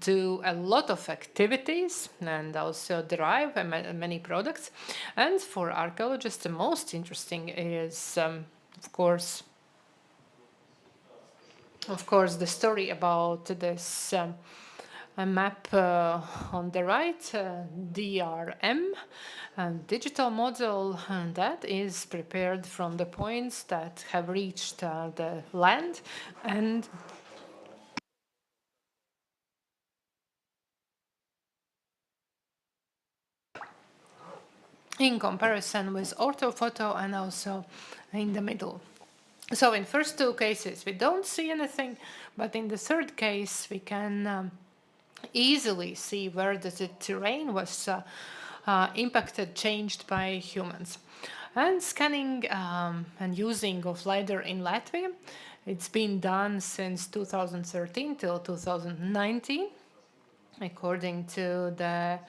S4: do a lot of activities and also derive many products. And for archaeologists, the most interesting is, of course, the story about this a map on the right, DRM, digital model, and that is prepared from the points that have reached the land, and in comparison with orthophoto and also in the middle. So in first 2 cases, we don't see anything, but in the third case, we can easily see where the terrain was impacted, changed by humans. And scanning and using of LiDAR in Latvia, it's been done since 2013 till 2019, according to the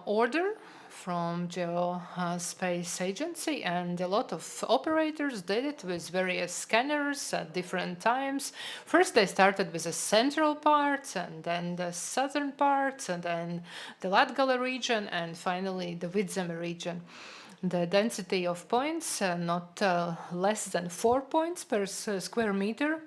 S4: order from Geospace Agency, and a lot of operators did it with various scanners at different times. First they started with the central part, and then the southern part, and then the Latgale region, and finally the Vidzeme region. The density of points, not less than 4 points per square meter.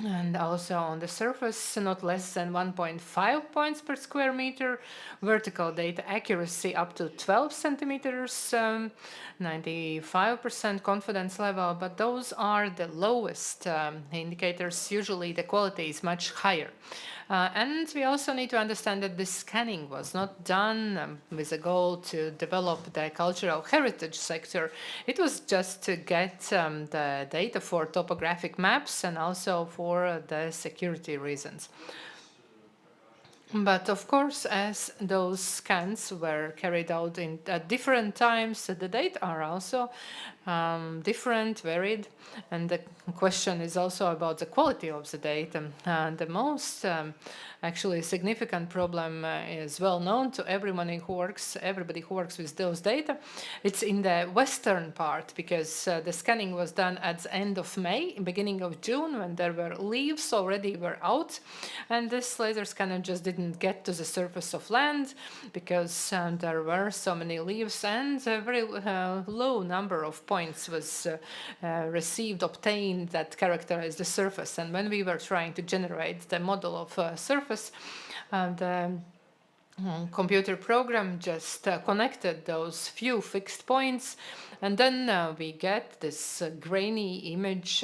S4: And also on the surface, not less than 1.5 points per square meter. Vertical data accuracy up to 12 centimeters, 95% confidence level, but those are the lowest indicators. Usually the quality is much higher. And we also need to understand that this scanning was not done with a goal to develop the cultural heritage sector. It was just to get the data for topographic maps and also for the security reasons. But of course, as those scans were carried out at different times, the data are also different, varied, and the question is also about the quality of the data. The most actually significant problem is well known to everybody who works with those data. It's in the western part, because the scanning was done at the end of May, beginning of June, when there were leaves already were out, and this laser scanner just didn't get to the surface of land because there were so many leaves, and a very low number of points was obtained that characterized the surface. And when we were trying to generate the model of surface, the computer program just connected those few fixed points, and then we get this grainy image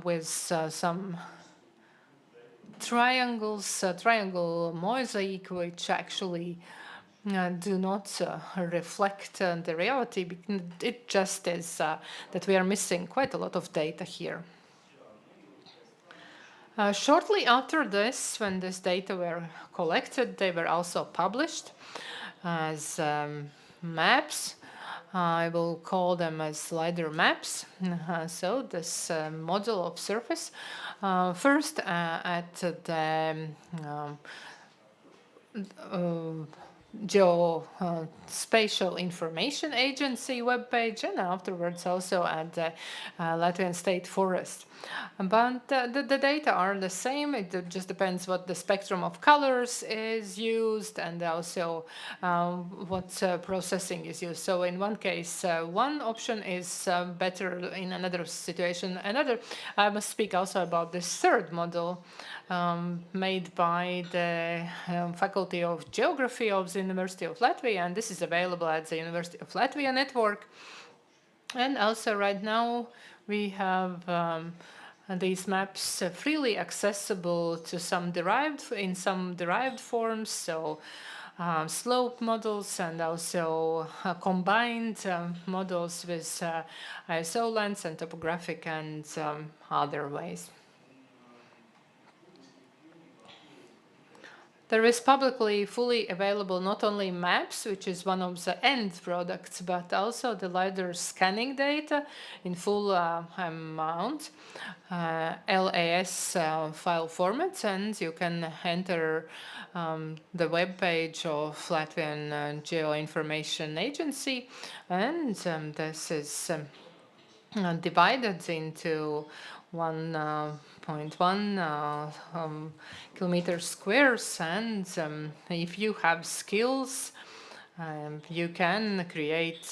S4: with some triangle mosaic, which actually do not reflect the reality. It just is that we are missing quite a lot of data here. Shortly after this, when this data were collected, they were also published as maps. I will call them as LiDAR maps. So this model of surface, first at the Geospatial Information Agency webpage, and afterwards also at the Latvian State Forest. But the data are the same. It just depends what the spectrum of colors is used, and also what processing is used. So in one case, one option is better, in another situation another. I must speak also about this third model made by the Faculty of Geography of the University of Latvia, and this is available at the University of Latvia network. And also right now we have these maps freely accessible to some derived forms, so slope models, and also combined models with ISO lens and topographic and other ways. There is publicly fully available not only maps, which is one of the end products, but also the LiDAR scanning data in full amount, LAS file formats, and you can enter the web page of Latvian Geoinformation Agency, and this is divided into 1.1 kilometer squares, and if you have skills, you can create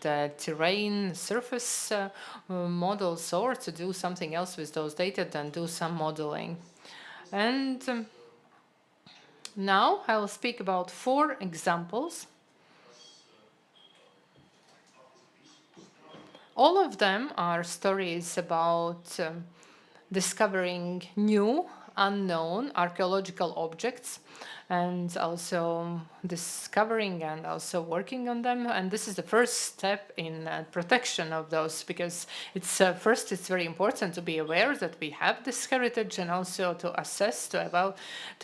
S4: the terrain surface models, or to do something else with those data than do some modeling. And now I will speak about 4 examples. All of them are stories about discovering new, unknown archaeological objects, and also discovering and also working on them. And this is the first step in protection of those, because it's first, it's very important to be aware that we have this heritage, and also to assess, to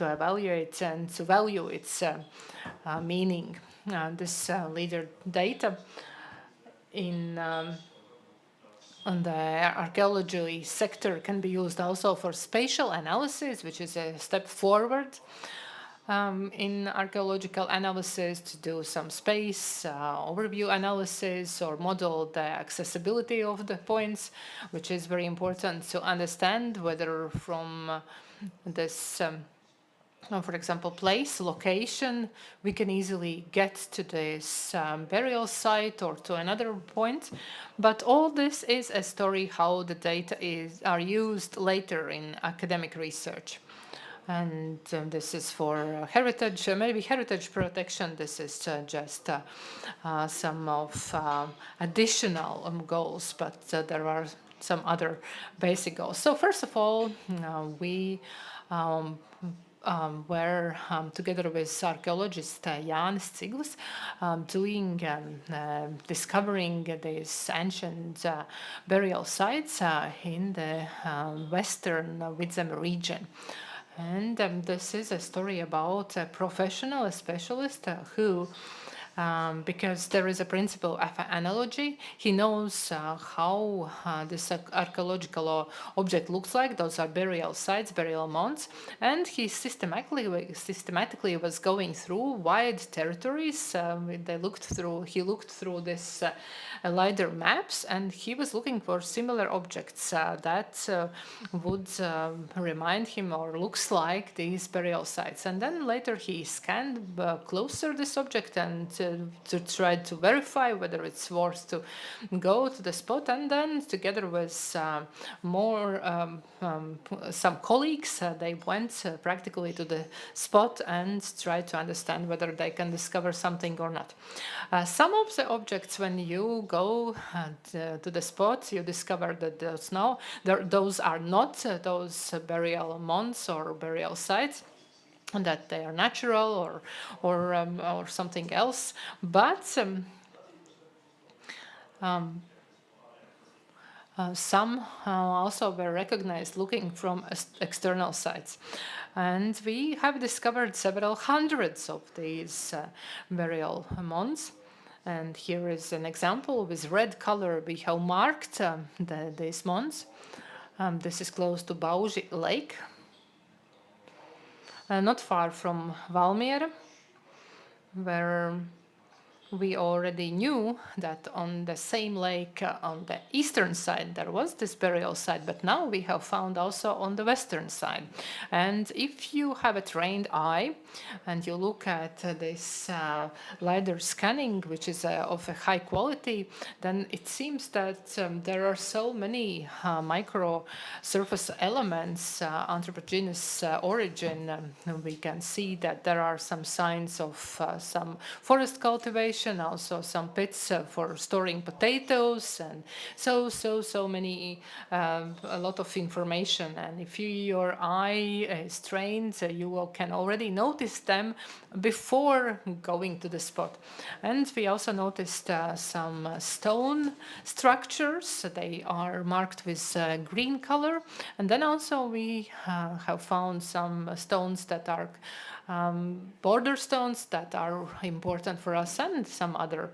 S4: evaluate, and to value its meaning. This LiDAR data on the archaeology sector can be used also for spatial analysis, which is a step forward in archaeological analysis, to do some space overview analysis or model the accessibility of the points, which is very important to understand whether from this for example, place, location, we can easily get to this burial site or to another point. But all this is a story how the data are used later in academic research. And this is for heritage, maybe heritage protection. This is just some of additional goals, but there are some other basic goals. So first of all, we were together with archaeologist Jānis Ciglis doing discovering these ancient burial sites in the western Vidzeme region. And this is a story about a professional, a specialist who, because there is a principle of analogy, he knows how this archaeological object looks like. Those are burial sites, burial mounds, and he systematically was going through wide territories. He looked through this LiDAR maps, and he was looking for similar objects that would remind him or looks like these burial sites. And then later he scanned closer this object and to try to verify whether it's worth to go to the spot. And then together with some colleagues, they went practically to the spot and tried to understand whether they can discover something or not. Some of the objects, when you go to the spot, you discover that those are not those burial mounds or burial sites, that they are natural or something else, but some also were recognized looking from external sites. And we have discovered several hundreds of these burial mounds. And here is an example with red color. We have marked these mounds. This is close to Bauži Lake, not far from Valmiera, where we already knew that on the same lake on the eastern side there was this burial site, but now we have found also on the western side. And if you have a trained eye and you look at this LiDAR scanning, which is of a high quality, then it seems that there are so many micro surface elements, anthropogeneous origin. We can see that there are some signs of some forest cultivation, also some pits for storing potatoes, and so many, a lot of information. And if your eye is trained, you can already notice them before going to the spot. And we also noticed some stone structures. They are marked with green color. And then also we have found some stones that are border stones that are important for us, and some other.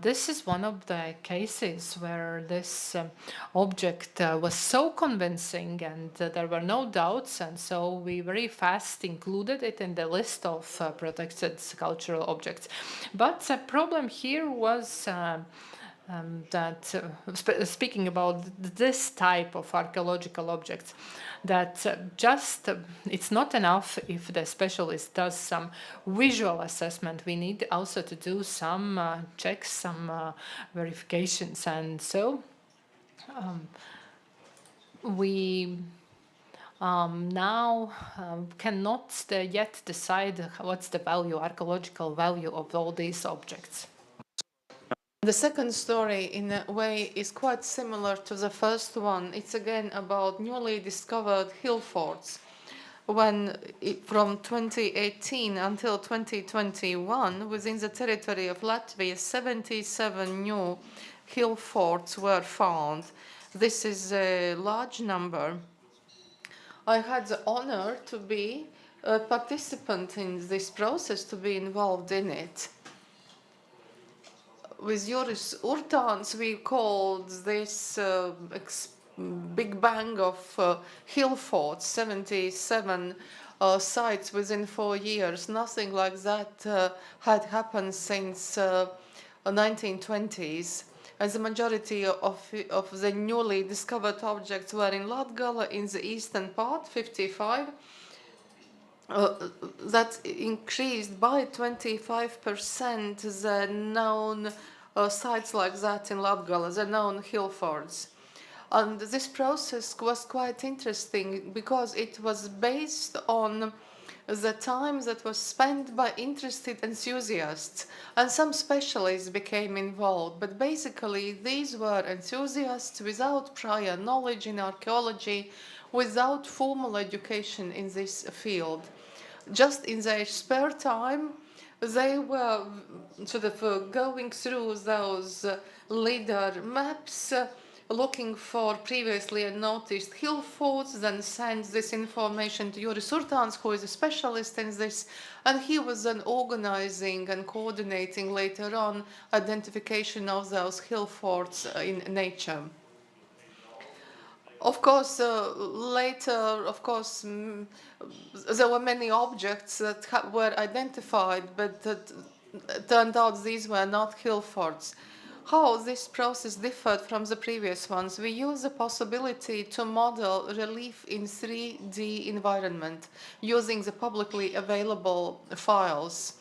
S4: This is one of the cases where this object was so convincing and there were no doubts, and so we very fast included it in the list of protected cultural objects. But the problem here was that, speaking about this type of archaeological objects, that it's not enough if the specialist does some visual assessment. We need also to do some checks, some verifications. And so we now cannot yet decide what's the value, archaeological value of all these objects.
S2: The second story, in a way, is quite similar to the first one. It's again about newly discovered hill forts. When from 2018 until 2021, within the territory of Latvia, 77 new hill forts were found. This is a large number. I had the honor to be a participant in this process, to be involved in it. With Joris Urtāns, we called this big bang of hill forts, 77 sites within 4 years. Nothing like that had happened since 1920s. And the majority of the newly discovered objects were in Latgale, in the eastern part, 55. that increased by 25% the known sites like that in Latgale, the known hill forts. And this process was quite interesting because it was based on the time that was spent by interested enthusiasts, and some specialists became involved. But basically, these were enthusiasts without prior knowledge in archaeology, without formal education in this field. Just in their spare time, they were sort of going through those leader maps, looking for previously unnoticed hill forts, then send this information to Juris Urtāns, who is a specialist in this, and he was then organizing and coordinating later on identification of those hill forts in nature. Of course, later, there were many objects that were identified, but it turned out these were not hill forts. How this process differed from the previous ones? We use the possibility to model relief in 3D environment using the publicly available files,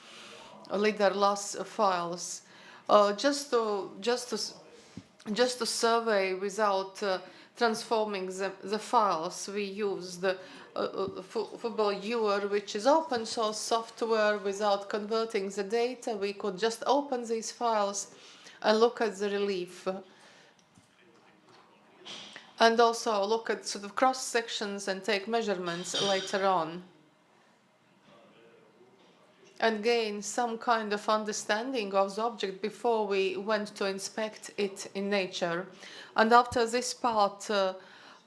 S2: leader-loss files, just to survey without transforming the files. We used Viewer, which is open source software. Without converting the data, we could just open these files and look at the relief, and also look at sort of cross sections and take measurements later on, and gain some kind of understanding of the object before we went to inspect it in nature. And after this part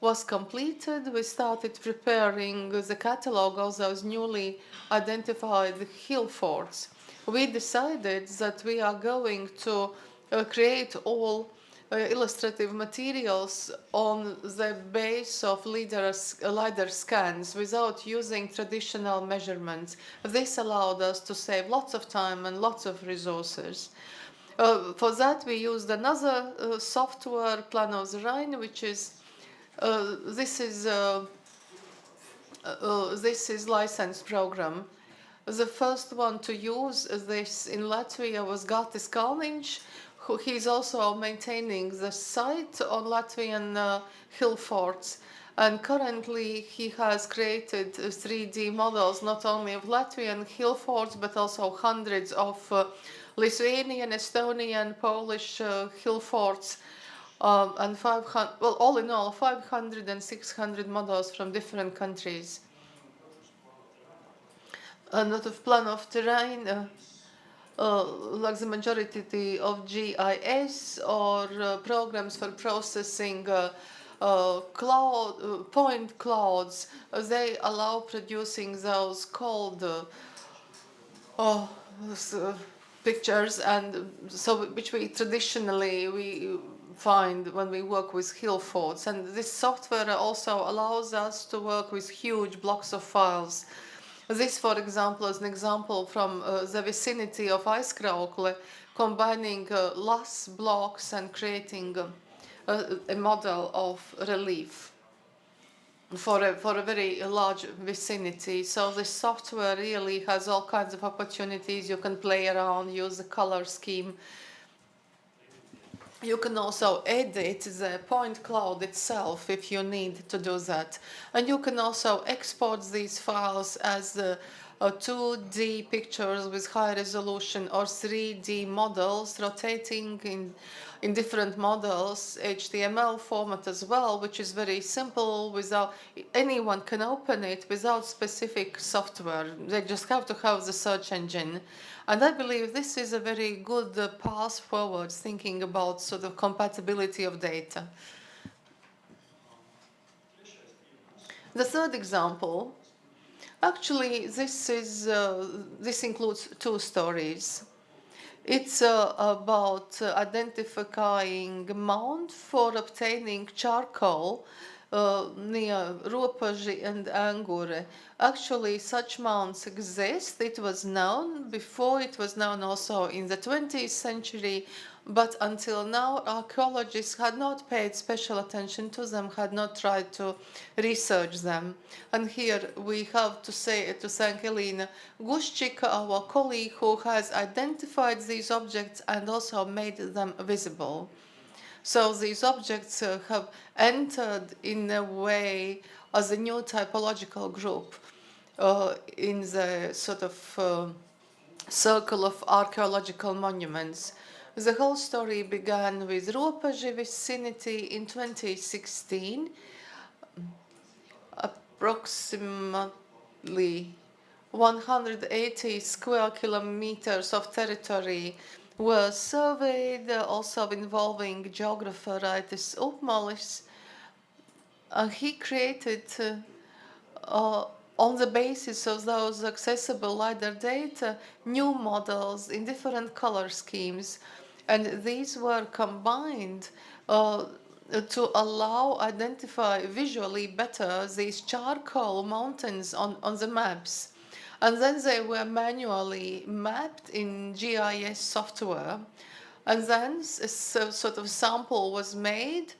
S2: was completed, we started preparing the catalogue of those newly identified hill forts. We decided that we are going to create all illustrative materials on the base of LiDAR scans without using traditional measurements. This allowed us to save lots of time and lots of resources. For that, we used another software, Plan of the Rhine, which is this is licensed program. The first one to use this in Latvia was Gatis Kalniņš. He's also maintaining the site on Latvian hill forts, and currently he has created 3D models not only of Latvian hill forts but also hundreds of Lithuanian, Estonian, Polish hill forts, and 500, well, all in all 500 and 600 models from different countries. A lot of plan of terrain, like the majority of GIS or programs for processing point clouds, they allow producing those cold pictures, and so which we traditionally find when we work with hill forts. And this software also allows us to work with huge blocks of files. This, for example, is an example from the vicinity of Aizkraukle, combining loss blocks and creating a model of relief for a very large vicinity. So this software really has all kinds of opportunities. You can play around, use the color scheme. You can also edit the point cloud itself if you need to do that. And you can also export these files as 2D pictures with high resolution or 3D models, rotating in different models, HTML format as well, which is very simple. Without anyone can open it without specific software. They just have to have the search engine. And I believe this is a very good path forward, thinking about sort of compatibility of data. The third example, actually, this includes two stories. It's about identifying mount for obtaining charcoal near Ropaži and Angure. Actually, such mounds exist. It was known before. It was known also in the 20th century. But until now, archaeologists had not paid special attention to them, had not tried to research them. And here we have to thank Elina Guščika, our colleague, who has identified these objects and also made them visible. So these objects have entered in a way as a new typological group in the sort of circle of archaeological monuments. The whole story began with Ropaži vicinity in 2016. Approximately 180 square kilometers of territory were surveyed, also involving geographer Raitis Upmalis. He created, on the basis of those accessible LiDAR data, new models in different color schemes. And these were combined to identify visually better these charcoal mountains on the maps. And then they were manually mapped in GIS software. And then a sort of sample was made,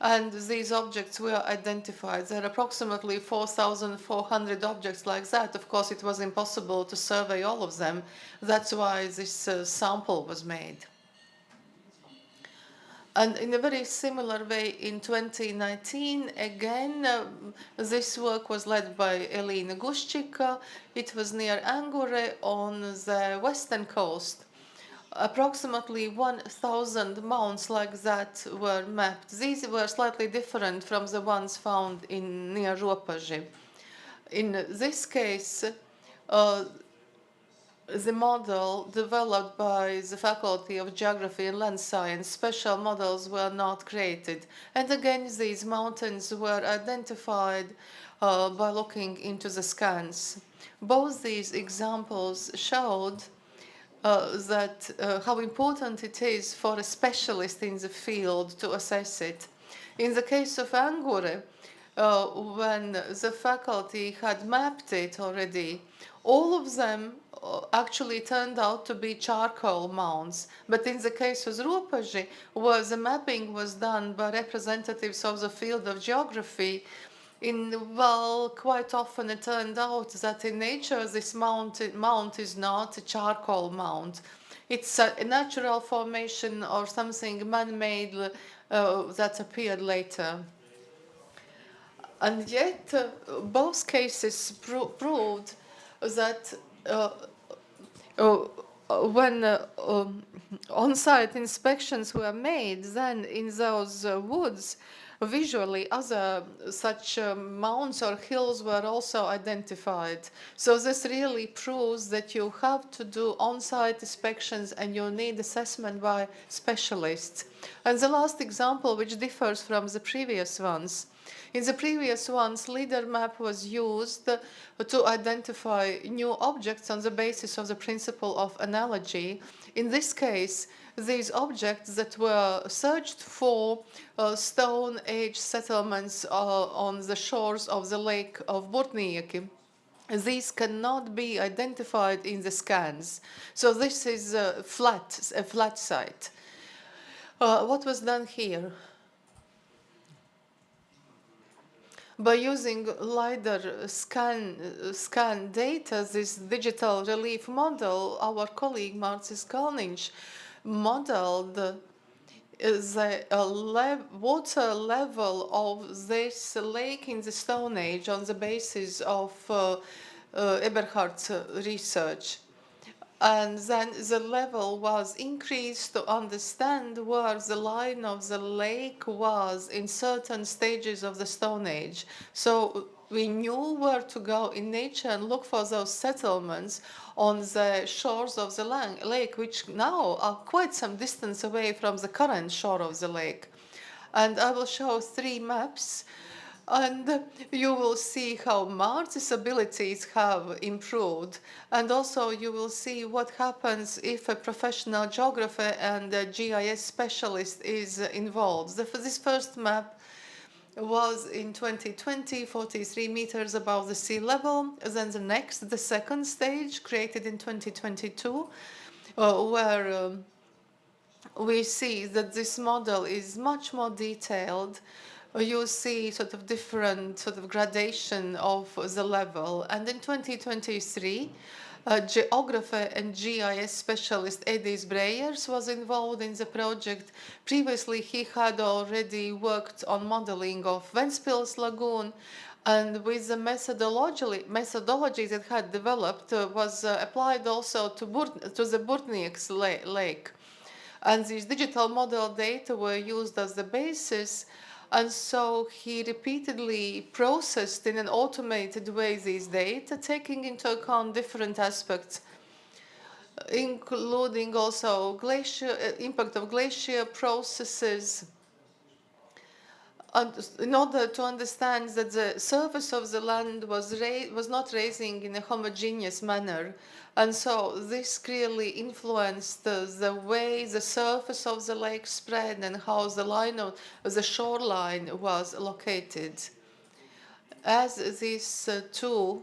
S2: and these objects were identified. There are approximately 4,400 objects like that. Of course, it was impossible to survey all of them. That's why this sample was made. And in a very similar way, in 2019, again, this work was led by Elina Guščika. It was near Angure on the western coast. Approximately 1,000 mounds like that were mapped. These were slightly different from the ones found near Ropaži. In this case, the model developed by the Faculty of Geography and Land Science, special models were not created. And again, these mountains were identified by looking into the scans. Both these examples showed how important it is for a specialist in the field to assess it. In the case of Angure, when the faculty had mapped it already, all of them actually turned out to be charcoal mounds. But in the case of Ropaži, where the mapping was done by representatives of the field of geography, quite often it turned out that in nature this mount is not a charcoal mount. It's a natural formation or something man-made that appeared later. And yet, both cases proved that when on-site inspections were made, then in those woods, visually other such mounds or hills were also identified. So this really proves that you have to do on-site inspections and you need assessment by specialists. And the last example, which differs from the previous ones. In the previous ones, LiDAR map was used to identify new objects on the basis of the principle of analogy. In this case, these objects that were searched for Stone Age settlements on the shores of the lake of Burtnieki. These cannot be identified in the scans. So this is a flat site. What was done here? By using LiDAR scan data, this digital relief model, our colleague Marcis Kalniņš modeled the water level of this lake in the Stone Age on the basis of Eberhard's research. And then the level was increased to understand where the line of the lake was in certain stages of the Stone Age. So we knew where to go in nature and look for those settlements on the shores of the lake, which now are quite some distance away from the current shore of the lake. And I will show 3 maps. And you will see how Marcis' abilities have improved. And also you will see what happens if a professional geographer and a GIS specialist is involved. This first map was in 2020 43 meters above the sea level. Then the second stage, created in 2022, where we see that this model is much more detailed. You see sort of different sort of gradation of the level. And in 2023, geographer and GIS specialist Edijs Brejers was involved in the project. Previously, he had already worked on modeling of Ventspils Lagoon, and with the methodology that had developed was applied also to the Burtnieks Lake. And these digital model data were used as the basis. And so he repeatedly processed in an automated way these data, taking into account different aspects, including also impact of glacier processes, and in order to understand that the surface of the land was not rising in a homogeneous manner. And so this clearly influenced the way the surface of the lake spread and how the shoreline was located. As these two,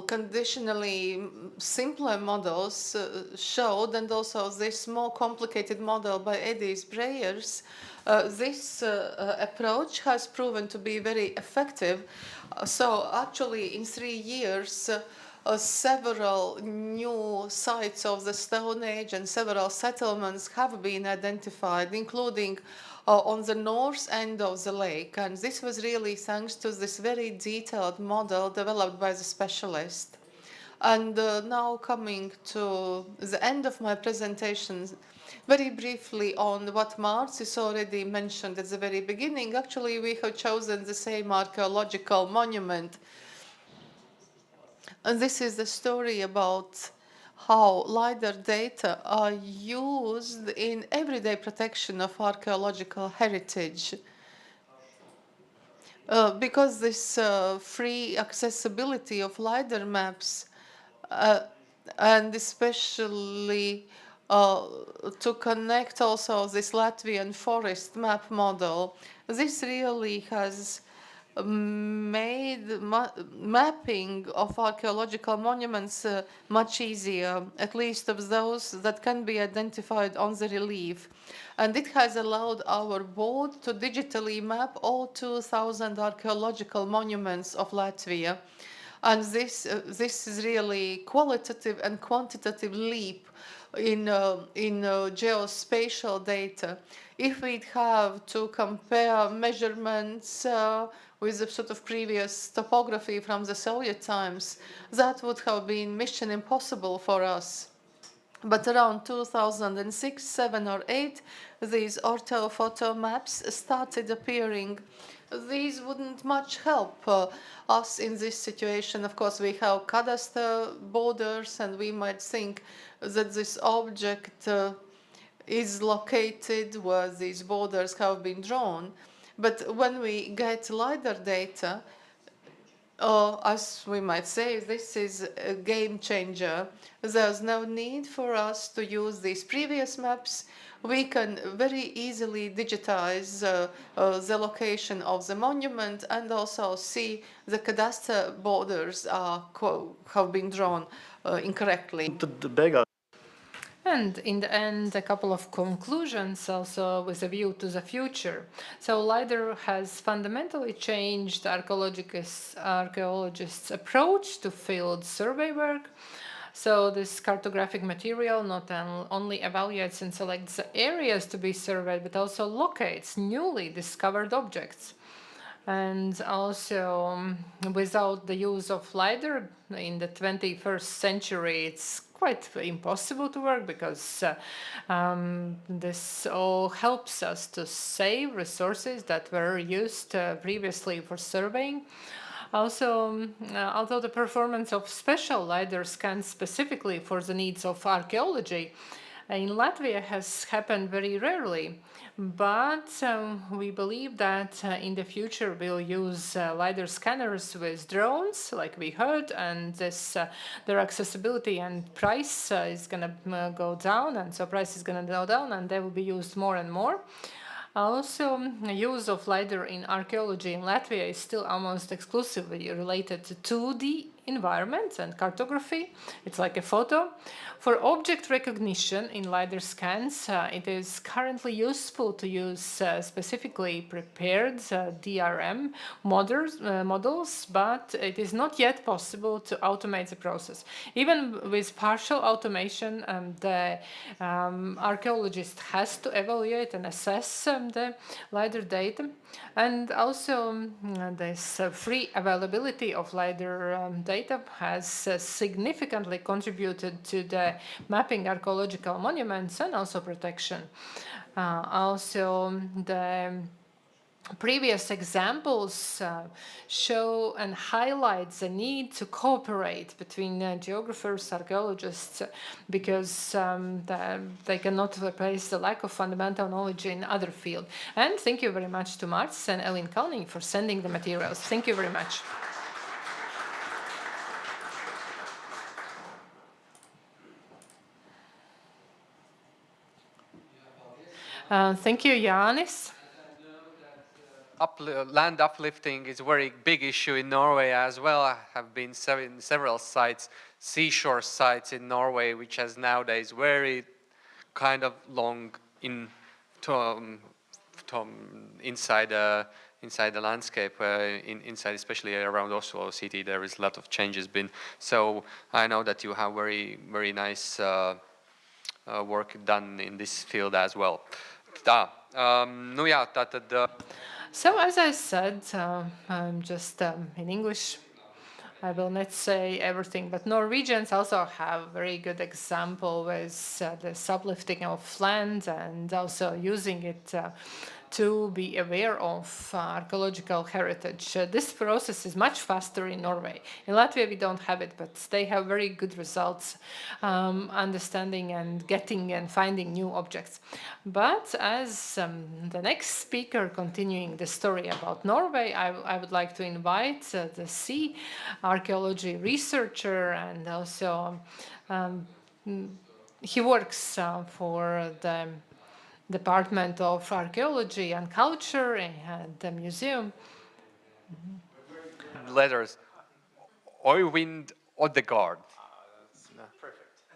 S2: conditionally simpler models showed, and also this more complicated model by Edijs Brejers, this approach has proven to be very effective. So actually in 3 years, several new sites of the Stone Age and several settlements have been identified, including on the north end of the lake. And this was really thanks to this very detailed model developed by the specialist. And now coming to the end of my presentation, very briefly on what Marcis already mentioned at the very beginning. Actually, we have chosen the same archaeological monument. And this is the story about how LiDAR data are used in everyday protection of archaeological heritage. Because this free accessibility of LiDAR maps, and especially to connect also this Latvian forest map model, this really has made mapping of archaeological monuments much easier, at least of those that can be identified on the relief. And it has allowed our board to digitally map all 2,000 archaeological monuments of Latvia. And this is really qualitative and quantitative leap in geospatial data. If we'd have to compare measurements with the sort of previous topography from the Soviet times, that would have been mission impossible for us. But around 2006, 7 or 8, these orthophoto maps started appearing. These wouldn't much help us in this situation. Of course, we have cadastre borders, and we might think that this object is located where these borders have been drawn. But when we get LiDAR data, as we might say, this is a game changer. There's no need for us to use these previous maps. We can very easily digitize the location of the monument and also see the cadastre borders have been drawn incorrectly.
S4: And in the end, a couple of conclusions also with a view to the future. So LiDAR has fundamentally changed archaeologists' approach to field survey work. So this cartographic material not only evaluates and selects the areas to be surveyed, but also locates newly discovered objects. And also, without the use of LiDAR in the 21st century, it's quite impossible to work, because this all helps us to save resources that were used previously for surveying. Also, although the performance of special LiDAR scans specifically for the needs of archaeology in Latvia has happened very rarely, but we believe that in the future we'll use LiDAR scanners with drones, like we heard, and their accessibility and price is going to go down, and so price is going to go down, and they will be used more and more. Also, use of LiDAR in archaeology in Latvia is still almost exclusively related to 2D environments and cartography. It's like a photo. For object recognition in LiDAR scans, it is currently useful to use specifically prepared DRM models, but it is not yet possible to automate the process. Even with partial automation, the archaeologist has to evaluate and assess the LiDAR data. And also, this free availability of LiDAR data has significantly contributed to the mapping archaeological monuments and also protection. Also, the previous examples show and highlight the need to cooperate between geographers, archaeologists, because they cannot replace the lack of fundamental knowledge in other fields. And thank you very much to Marts and Elin Kalning for sending the materials. Thank you very much. Thank you, Jānis.
S5: Land uplifting is a very big issue in Norway as well. I have been in several sites, seashore sites in Norway, which has nowadays very kind of long inside the landscape, inside especially around Oslo city. There is a lot of changes been. So I know that you have very nice work done in this field as well.
S4: So as I said, I'm just in English, I will not say everything, but Norwegians also have very good example with the uplifting of land and also using it to be aware of archaeological heritage. This process is much faster in Norway. In Latvia we don't have it, but they have very good results understanding and getting and finding new objects. But as the next speaker continuing the story about Norway, I would like to invite the sea archaeology researcher, and also he works for the Department of Archaeology and Culture at the museum.
S5: Letters. Øyvind Odegaard.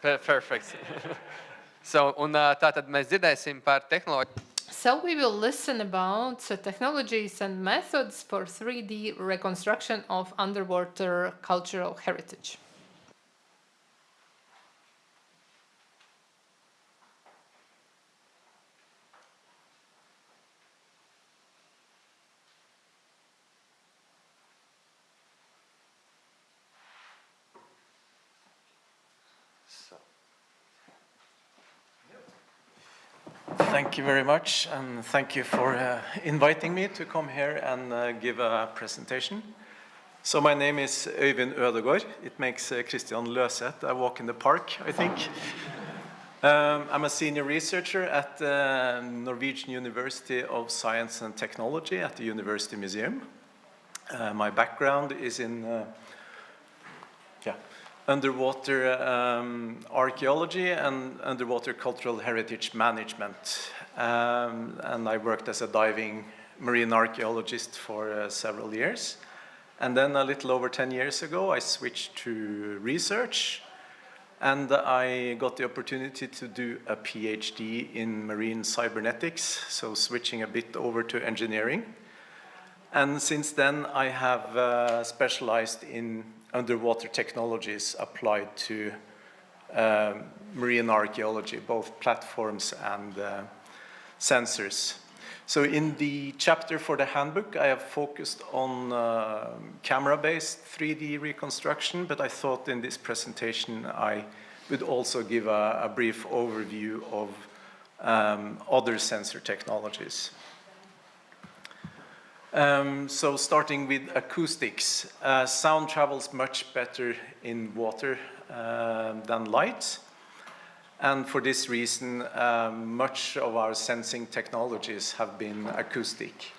S5: Perfect. So, un tātad mēs dzirdēsim par tehnoloģiju.
S4: So we will listen about technologies and methods for 3D reconstruction of underwater cultural heritage.
S7: Thank you very much, and thank you for inviting me to come here and give a presentation. So my name is Øyvind Ødegaard. It makes Christian Løseth a walk in the park, I think. I'm a senior researcher at the Norwegian University of Science and Technology at the University Museum. My background is in underwater archaeology and underwater cultural heritage management. And I worked as a diving marine archaeologist for several years. And then a little over 10 years ago, I switched to research, and I got the opportunity to do a PhD in marine cybernetics, so switching a bit over to engineering. And since then, I have specialized in underwater technologies applied to marine archaeology, both platforms and sensors. So in the chapter for the handbook, I have focused on camera-based 3D reconstruction, but I thought in this presentation I would also give a brief overview of other sensor technologies. So starting with acoustics, sound travels much better in water than light. And for this reason, much of our sensing technologies have been acoustic.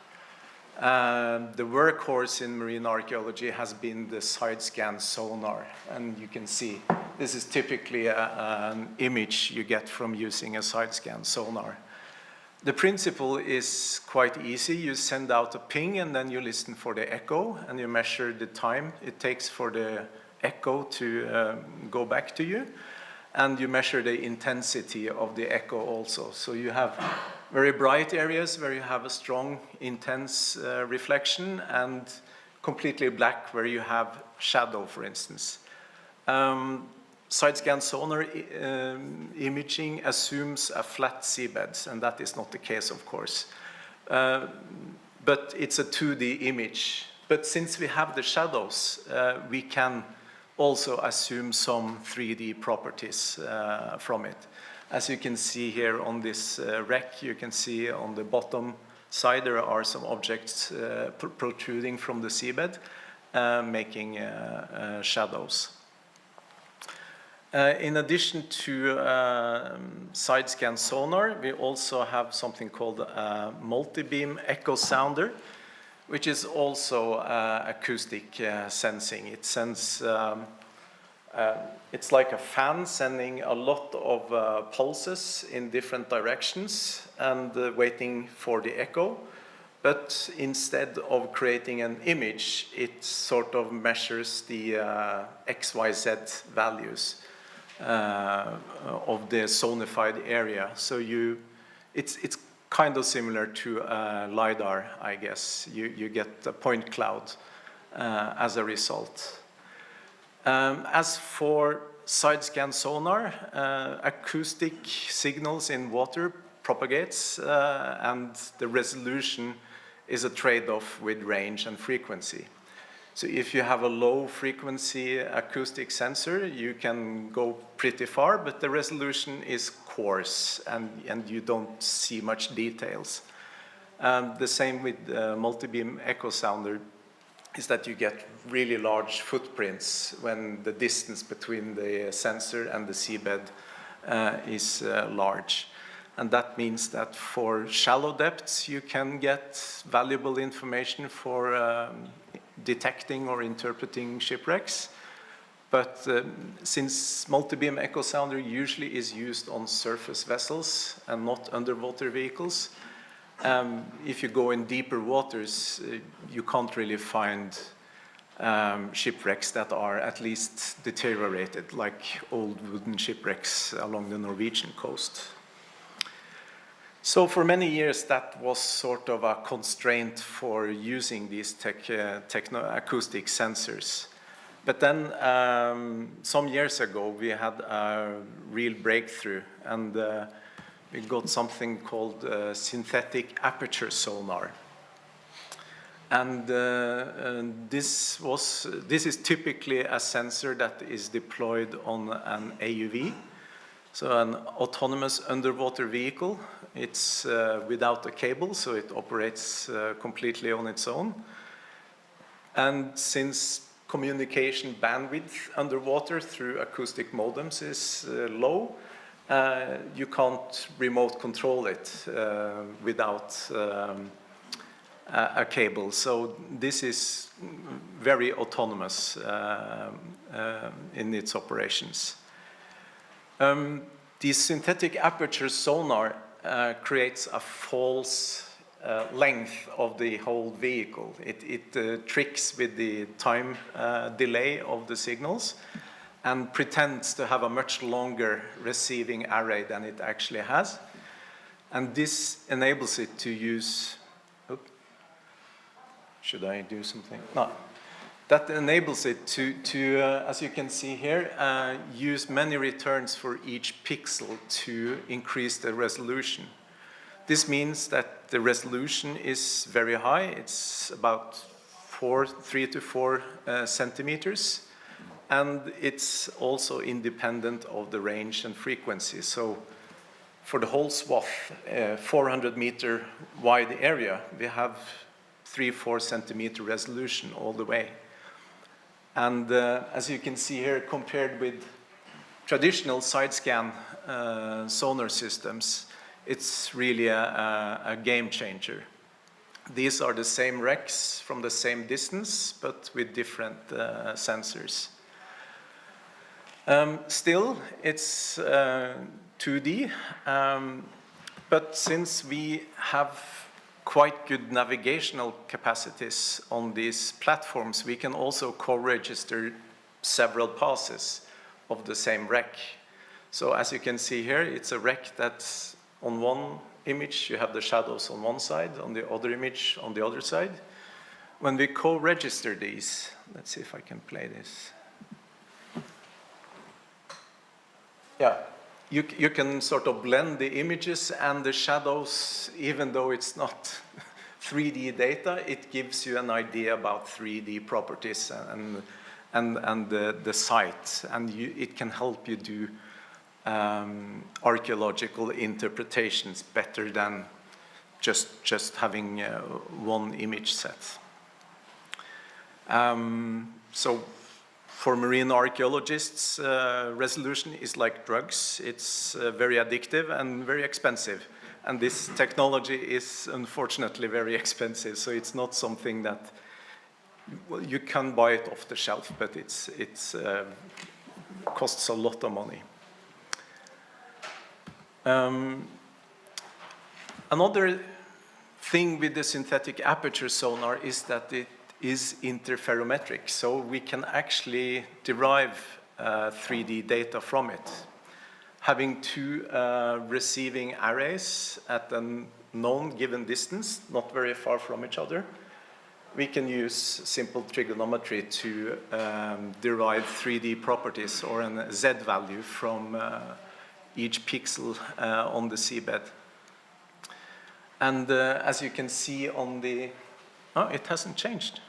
S7: The workhorse in marine archaeology has been the side-scan sonar. And you can see this is typically an image you get from using a side-scan sonar. The principle is quite easy. You send out a ping and then you listen for the echo and you measure the time it takes for the echo to go back to you. And you measure the intensity of the echo also. So you have very bright areas where you have a strong, intense reflection, and completely black where you have shadow, for instance. Side-scan sonar imaging assumes a flat seabed, and that is not the case, of course. But it's a 2D image. But since we have the shadows, we can also assume some 3D properties from it. As you can see here on this wreck, you can see on the bottom side there are some objects protruding from the seabed, making shadows. In addition to side-scan sonar, we also have something called a multi-beam echo sounder, which is also acoustic sensing. It sends, it's like a fan sending a lot of pulses in different directions and waiting for the echo. But instead of creating an image, it sort of measures the XYZ values of the zonified area. So it's kind of similar to LiDAR, I guess. You get a point cloud as a result. As for side-scan sonar, acoustic signals in water propagates, and the resolution is a trade-off with range and frequency. So if you have a low frequency acoustic sensor, you can go pretty far, but the resolution is coarse and you don't see much details. The same with multi-beam echo sounder is that you get really large footprints when the distance between the sensor and the seabed is large. And that means that for shallow depths, you can get valuable information for detecting or interpreting shipwrecks. But since multi-beam echo sounder usually is used on surface vessels and not underwater vehicles, if you go in deeper waters, you can't really find shipwrecks that are at least deteriorated, like old wooden shipwrecks along the Norwegian coast. So for many years, that was sort of a constraint for using these acoustic sensors. But then some years ago, we had a real breakthrough, and we got something called synthetic aperture sonar. And this is typically a sensor that is deployed on an AUV, so an autonomous underwater vehicle. It's without a cable, so it operates completely on its own. And since communication bandwidth underwater through acoustic modems is low, you can't remote control it without a cable. So this is very autonomous in its operations. The synthetic aperture sonar creates a false length of the whole vehicle. It tricks with the time delay of the signals and pretends to have a much longer receiving array than it actually has. And this enables it to use, should I do something? No. That enables it to as you can see here, use many returns for each pixel to increase the resolution. This means that the resolution is very high. It's about 3 to 4 centimeters. And it's also independent of the range and frequency. So for the whole swath, 400-meter wide area, we have 3-4 centimeter resolution all the way. And as you can see here, compared with traditional side-scan sonar systems, it's really a game changer. These are the same wrecks from the same distance, but with different sensors. Still, it's 2D. But since we have quite good navigational capacities on these platforms, we can also co-register several passes of the same rec. So as you can see here, it's a rec that's on one image, you have the shadows on one side, on the other image on the other side. When we co-register these, let's see if I can play this. Yeah, you can sort of blend the images and the shadows, even though it's not 3D data, it gives you an idea about 3D properties and the site, and it can help you do archaeological interpretations better than just having one image set. So for marine archaeologists, resolution is like drugs. It's very addictive and very expensive. And this technology is unfortunately very expensive, so it's not something that, well, you can buy it off the shelf, but it costs a lot of money. Another thing with the synthetic aperture sonar is that it is interferometric, so we can actually derive 3D data from it. Having two receiving arrays at a known given distance, not very far from each other, we can use simple trigonometry to derive 3D properties or a Z value from each pixel on the seabed. And as you can see on the, oh, it hasn't changed.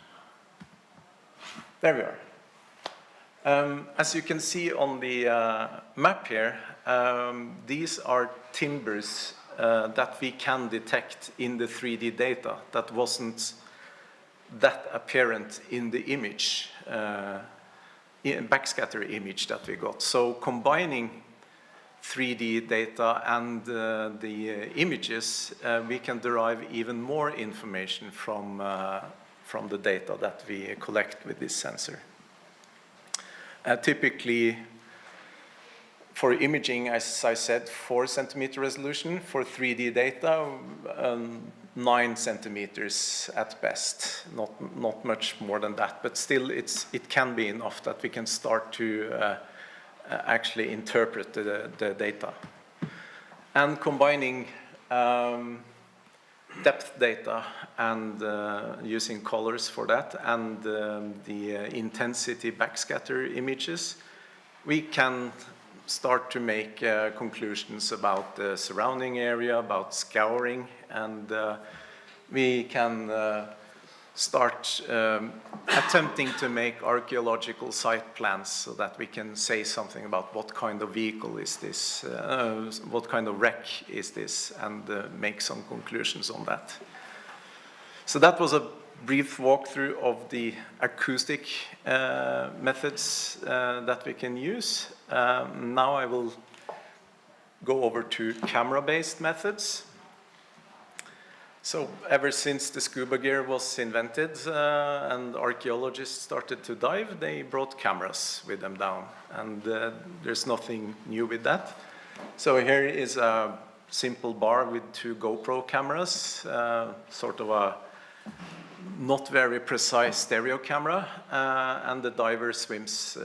S7: There we are. As you can see on the map here, these are timbers that we can detect in the 3D data that wasn't that apparent in the image, backscatter image that we got. So combining 3D data and the images, we can derive even more information from the data that we collect with this sensor. Typically, for imaging, as I said, 4 centimeter resolution. For 3D data, 9 centimeters at best. Not much more than that, but still it can be enough that we can start to actually interpret the data. And combining depth data and using colors for that and the intensity backscatter images, we can start to make conclusions about the surrounding area, about scouring, and we can start attempting to make archaeological site plans so that we can say something about what kind of vehicle is this, what kind of wreck is this, and make some conclusions on that. So that was a brief walkthrough of the acoustic methods that we can use. Now I will go over to camera-based methods. So ever since the scuba gear was invented and archaeologists started to dive, they brought cameras with them down, and there's nothing new with that. So here is a simple bar with 2 GoPro cameras, sort of a not very precise stereo camera, and the diver swims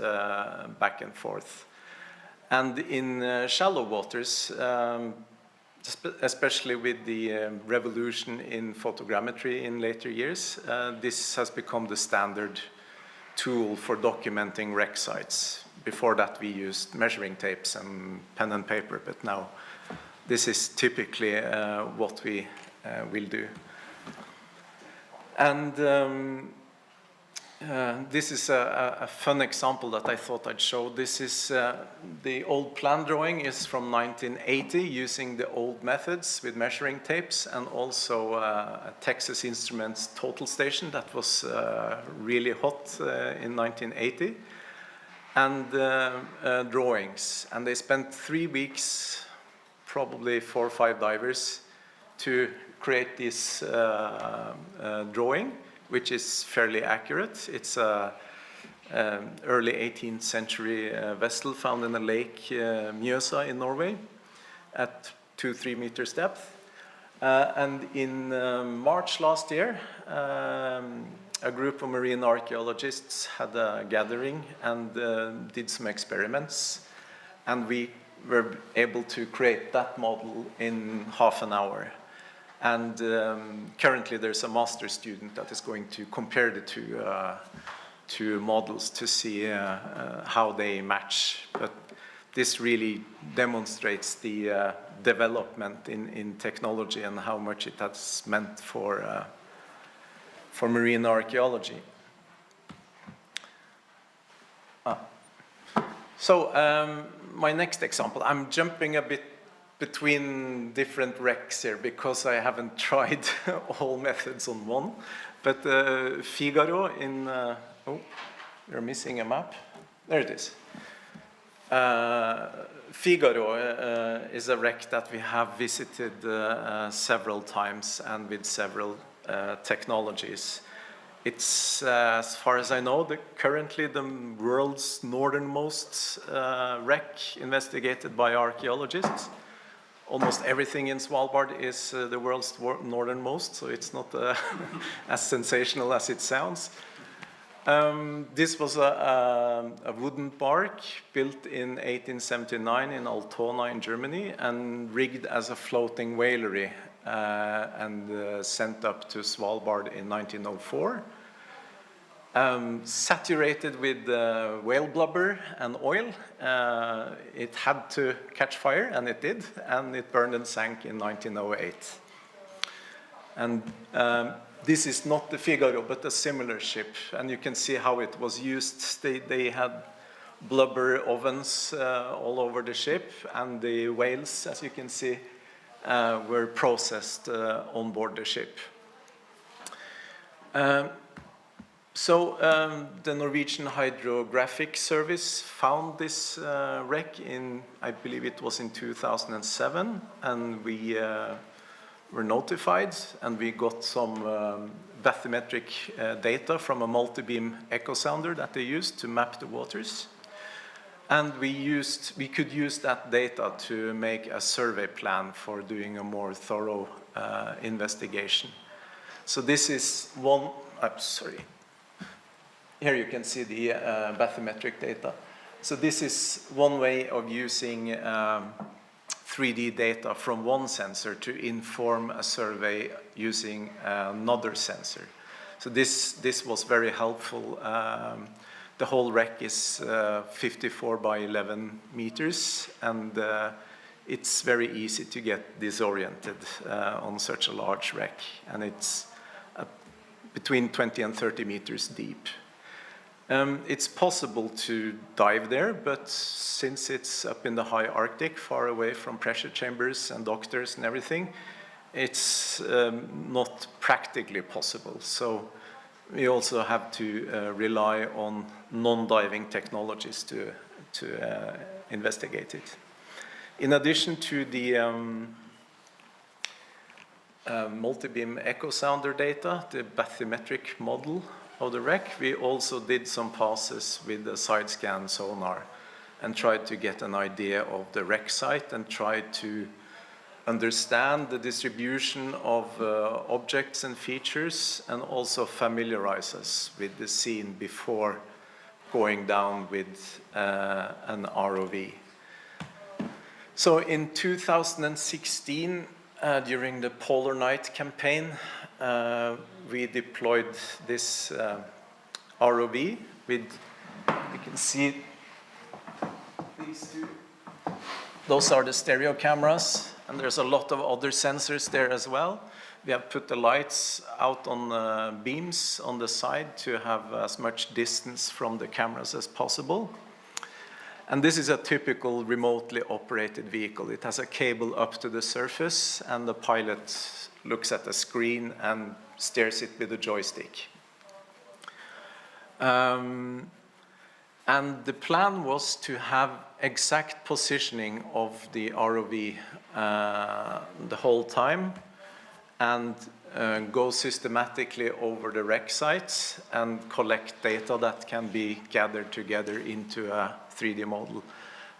S7: back and forth. And in shallow waters, especially with the revolution in photogrammetry in later years, this has become the standard tool for documenting wreck sites. Before that we used measuring tapes and pen and paper, but now this is typically what we will do. And this is a fun example that I thought I'd show. This is the old plan drawing is from 1980 using the old methods with measuring tapes, and also a Texas Instruments total station that was really hot in 1980, and drawings. And they spent 3 weeks, probably 4 or 5 divers, to create this drawing, which is fairly accurate. It's a early 18th century vessel found in a lake, Mjøsa in Norway, at 2-3 meters depth. And in March last year, a group of marine archaeologists had a gathering and did some experiments. And we were able to create that model in half an hour. And currently there's a master student that is going to compare the two models to see how they match. But this really demonstrates the development in technology and how much it has meant for marine archaeology. So my next example, I'm jumping a bit between different wrecks here because I haven't tried all methods on one. But Figaro in, oh, you're missing a map. There it is. Figaro is a wreck that we have visited several times and with several technologies. It's, as far as I know, currently the world's northernmost wreck investigated by archaeologists. Almost everything in Svalbard is the world's northernmost, so it's not as sensational as it sounds. This was a wooden bark built in 1879 in Altona in Germany and rigged as a floating whalery and sent up to Svalbard in 1904. Saturated with whale blubber and oil, it had to catch fire, and it did, and it burned and sank in 1908. And this is not the Figaro, but a similar ship, and you can see how it was used. They had blubber ovens all over the ship, and the whales, as you can see, were processed on board the ship. So the Norwegian Hydrographic Service found this wreck in, I believe it was in 2007, and we were notified, and we got some bathymetric data from a multi-beam echo sounder that they used to map the waters. And we could use that data to make a survey plan for doing a more thorough investigation. So this is one, I'm sorry. Here you can see the bathymetric data. So this is one way of using 3D data from one sensor to inform a survey using another sensor. So this was very helpful. The whole wreck is 54 by 11 meters, and it's very easy to get disoriented on such a large wreck, and it's between 20 and 30 meters deep. It's possible to dive there, but since it's up in the high Arctic, far away from pressure chambers and doctors and everything, it's not practically possible. So we also have to rely on non-diving technologies to investigate it. In addition to the multi-beam echo sounder data, the bathymetric model of the wreck, we also did some passes with the side scan sonar and tried to get an idea of the wreck site and tried to understand the distribution of objects and features, and also familiarize us with the scene before going down with an ROV. So in 2016, during the Polar Night campaign, we deployed this ROV with, you can see these two. Those are the stereo cameras, and there's a lot of other sensors there as well. We have put the lights out on beams on the side to have as much distance from the cameras as possible. And this is a typical remotely operated vehicle. It has a cable up to the surface, and the pilot looks at the screen and steers it with a joystick. And the plan was to have exact positioning of the ROV the whole time, and go systematically over the wreck sites and collect data that can be gathered together into a 3D model.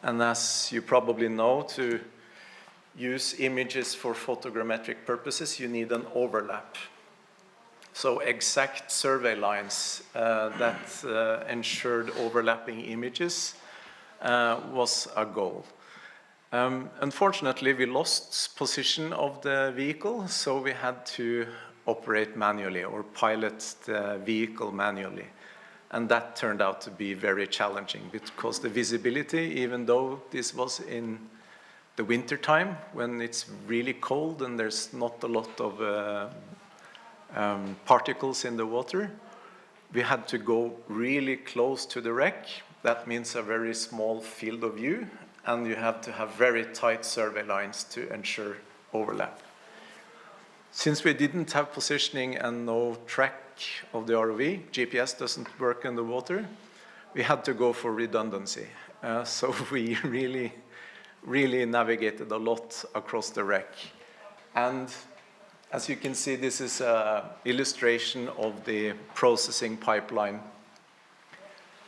S7: And as you probably know, to use images for photogrammetric purposes, you need an overlap. So exact survey lines that ensured overlapping images was a goal. Unfortunately, we lost position of the vehicle, so we had to operate manually or pilot the vehicle manually. And that turned out to be very challenging because the visibility, even though this was in the winter time when it's really cold and there's not a lot of particles in the water, we had to go really close to the wreck. That means a very small field of view, and you have to have very tight survey lines to ensure overlap. Since we didn't have positioning and no track of the ROV, GPS doesn't work in the water, we had to go for redundancy. So we really navigated a lot across the wreck. And as you can see, this is an illustration of the processing pipeline.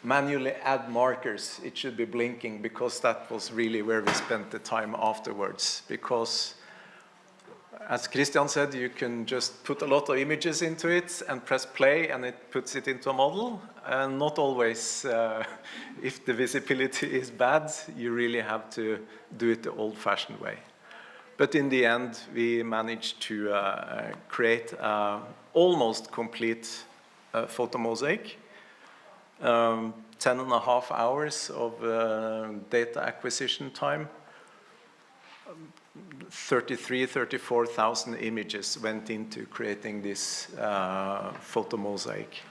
S7: Manually add markers, it should be blinking because that was really where we spent the time afterwards. Because as Christian said, you can just put a lot of images into it and press play and it puts it into a model. And not always, if the visibility is bad, you really have to do it the old-fashioned way. But in the end, we managed to create an almost complete photo mosaic. 10.5 hours of data acquisition time. 34,000 images went into creating this photo mosaic.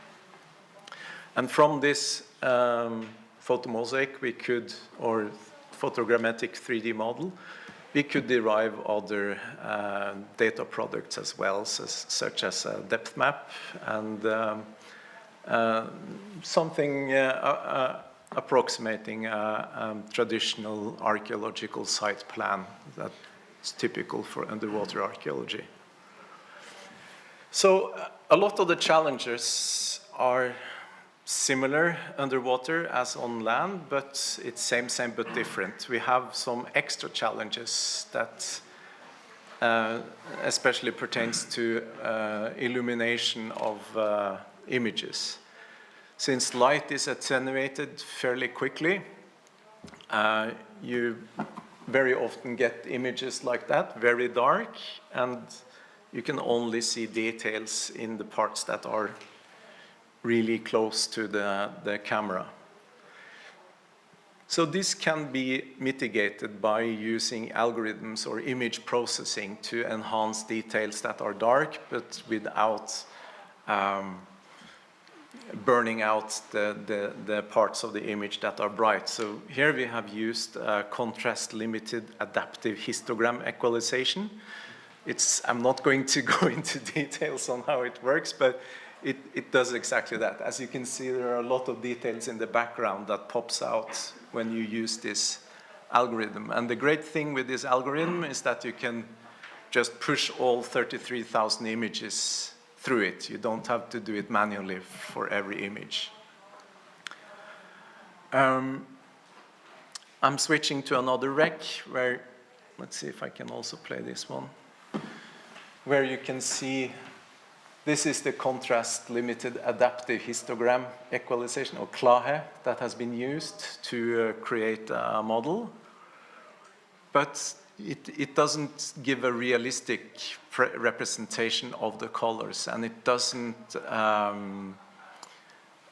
S7: And from this photo mosaic, we could, or photogrammetric 3D model, we could derive other data products as well, such as a depth map and something approximating a traditional archaeological site plan that's typical for underwater archaeology. So a lot of the challenges are similar underwater as on land, but it's same but different. We have some extra challenges that especially pertains to illumination of images. Since light is attenuated fairly quickly, you very often get images like that, very dark, and you can only see details in the parts that are really close to the camera. So this can be mitigated by using algorithms or image processing to enhance details that are dark, but without burning out the parts of the image that are bright. So here we have used contrast-limited adaptive histogram equalization. I'm not going to go into details on how it works, but it does exactly that. As you can see, there are a lot of details in the background that pops out when you use this algorithm. And the great thing with this algorithm is that you can just push all 33,000 images through it. You don't have to do it manually for every image. I'm switching to another wreck where, let's see if I can also play this one, where you can see this is the contrast-limited adaptive histogram equalization, or CLAHE, that has been used to create a model. But it doesn't give a realistic representation of the colors, and it doesn't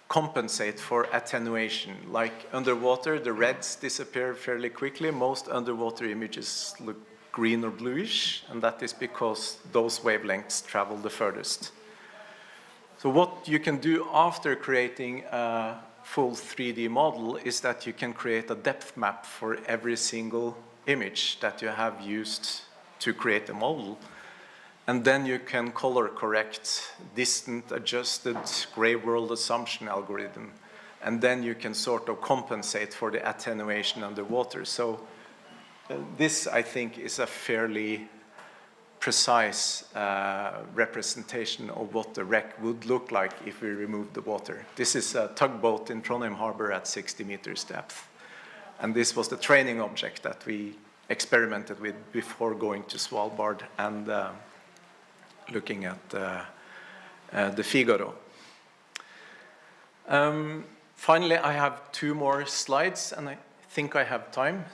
S7: compensate for attenuation. Like underwater, the reds disappear fairly quickly. Most underwater images look green or bluish, and that is because those wavelengths travel the furthest. So what you can do after creating a full 3D model is that you can create a depth map for every single image that you have used to create a model. And then you can color correct distant adjusted gray world assumption algorithm. And then you can sort of compensate for the attenuation underwater. So this, I think, is a fairly precise representation of what the wreck would look like if we removed the water. This is a tugboat in Trondheim Harbor at 60 meters depth. And this was the training object that we experimented with before going to Svalbard and looking at the Figaro. Finally, I have 2 more slides, and I think I have time.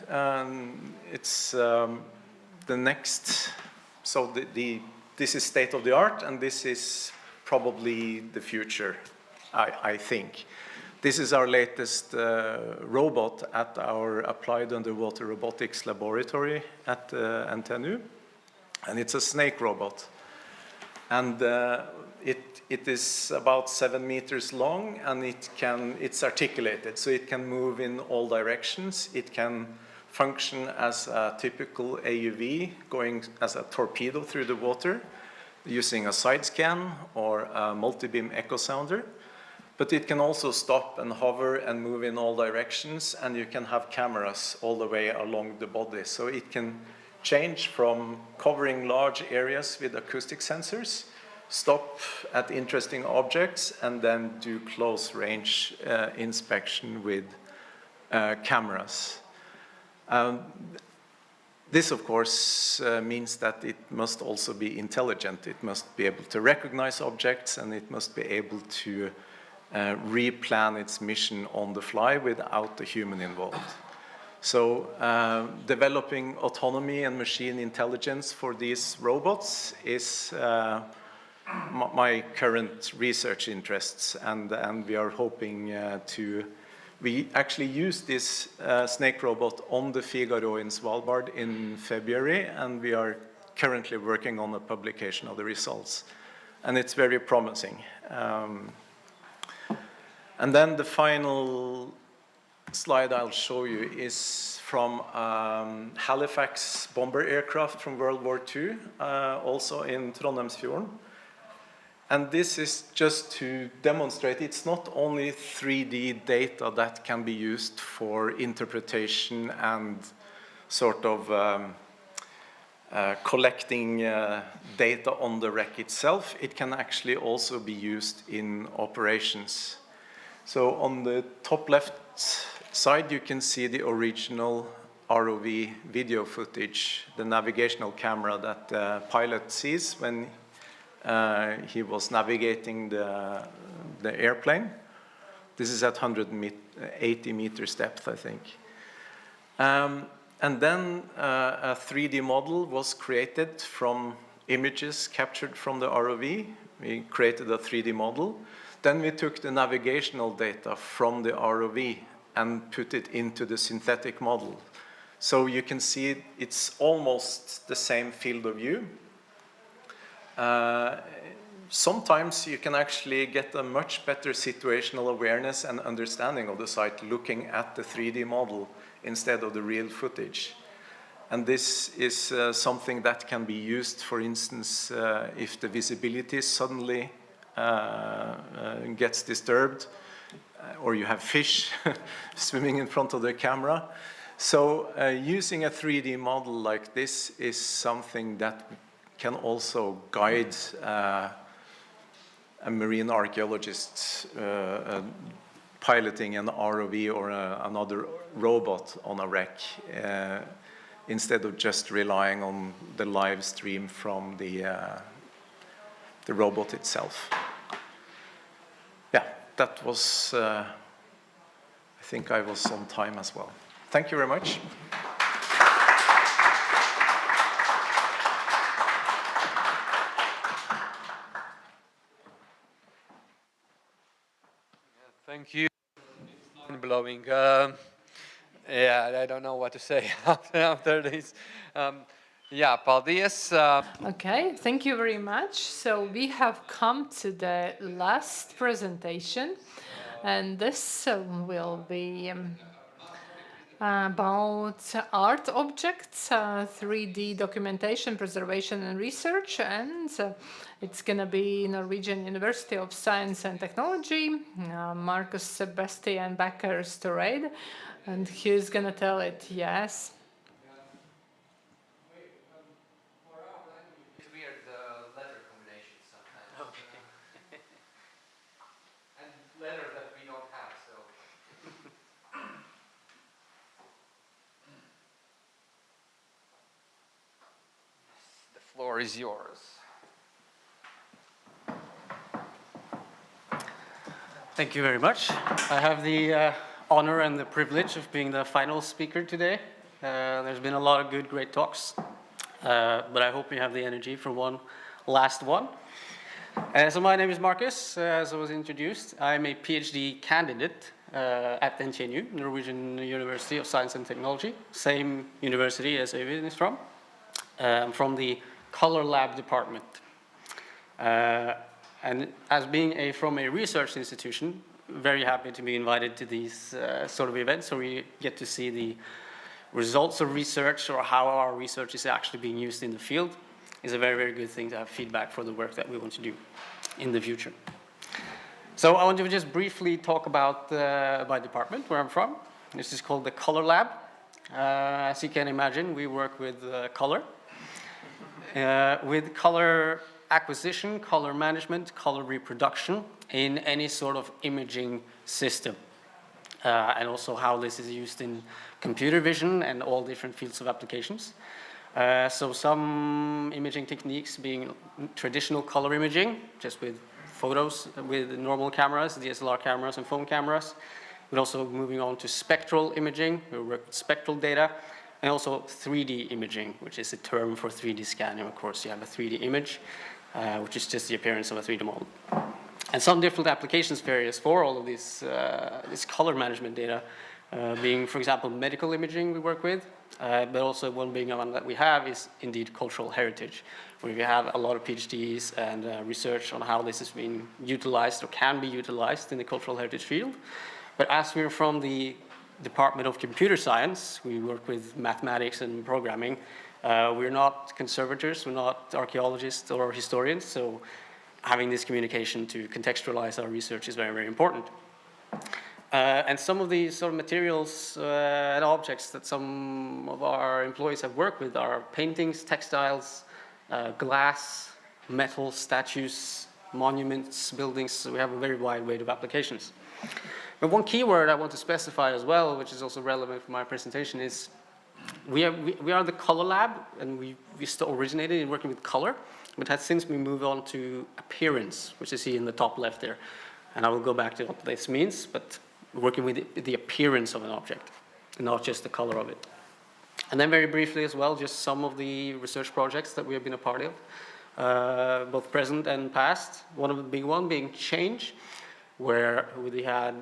S7: It's the next, so this is state of the art, and this is probably the future, I think. This is our latest robot at our Applied Underwater Robotics Laboratory at NTNU, and it's a snake robot. And it is about 7 meters long, and it's articulated, so it can move in all directions. It can function as a typical AUV, going as a torpedo through the water, using a side scan or a multi-beam echo sounder. But it can also stop and hover and move in all directions, and you can have cameras all the way along the body. So it can change from covering large areas with acoustic sensors, stop at interesting objects, and then do close range inspection with cameras. This, of course, means that it must also be intelligent. It must be able to recognize objects, and it must be able to replan its mission on the fly without the human involved. So developing autonomy and machine intelligence for these robots is my current research interests, and we are hoping we actually used this snake robot on the Figaro in Svalbard in February, and we are currently working on a publication of the results. And it's very promising. And then the final slide I'll show you is from Halifax bomber aircraft from World War II, also in Trondheimsfjorden. And this is just to demonstrate it's not only 3D data that can be used for interpretation and sort of collecting data on the wreck itself. It can actually also be used in operations. So on the top left side, you can see the original ROV video footage, the navigational camera that the pilot sees when he was navigating the airplane. This is at 180 meters depth, I think. And then a 3D model was created from images captured from the ROV. We created a 3D model. Then we took the navigational data from the ROV and put it into the synthetic model. So you can see it's almost the same field of view. Sometimes you can actually get a much better situational awareness and understanding of the site looking at the 3D model instead of the real footage. And this is something that can be used, for instance, if the visibility suddenly gets disturbed, or you have fish swimming in front of the camera. So using a 3D model like this is something that can also guide a marine archaeologist piloting an ROV or another robot on a wreck instead of just relying on the live stream from the robot itself. Yeah, that was, I think I was on time as well. Thank you very much.
S5: Thank you. Mind-blowing. Yeah, I don't know what to say after this. Yeah, paldies.
S4: Okay, thank you very much. So we have come to the last presentation, and this will be about art objects, 3D documentation, preservation, and research, and it's going to be Norwegian University of Science and Technology, Marcus Sebastian Becker Storade, and he's going to tell it, yes.
S5: It's weird, the letter combinations sometimes. Okay. And letters that we don't have, so. floor is yours.
S8: Thank you very much. I have the honor and the privilege of being the final speaker today. There's been a lot of good, great talks, but I hope you have the energy for one last one. So my name is Marcus, as I was introduced. I'm a PhD candidate at NTNU, Norwegian University of Science and Technology, same university as Øyvind is from. I'm from the Color Lab department. And as being from a research institution, very happy to be invited to these sort of events where we get to see the results of research or how our research is actually being used in the field. Is a very, very good thing to have feedback for the work that we want to do in the future. So I want to just briefly talk about my department, where I'm from. This is called the Color Lab. As you can imagine, we work with color. With color acquisition, color management, color reproduction in any sort of imaging system. And also how this is used in computer vision and all different fields of applications. So some imaging techniques being traditional color imaging, just with photos with normal cameras, DSLR cameras and phone cameras. But also moving on to spectral imaging, we work with spectral data, and also 3D imaging, which is a term for 3D scanning. Of course, you have a 3D image, which is just the appearance of a 3D model. And some different applications areas for all of this color management data, being, for example, medical imaging we work with, but also one big one that we have is indeed cultural heritage, where we have a lot of PhDs and research on how this is being utilized or can be utilized in the cultural heritage field. But as we're from the Department of Computer Science, we work with mathematics and programming. We're not conservators, we're not archaeologists or historians, so having this communication to contextualize our research is very, very important. And some of these sort of materials and objects that some of our employees have worked with are paintings, textiles, glass, metal, statues, monuments, buildings. So we have a very wide range of applications. But one keyword I want to specify as well, which is also relevant for my presentation, is we are the Color Lab, and we still originated in working with color, but has since we moved on to appearance, which you see in the top left there. And I will go back to what this means, but working with the appearance of an object, and not just the color of it. And then very briefly as well, just some of the research projects that we have been a part of, both present and past. One of the big ones being Change, where we had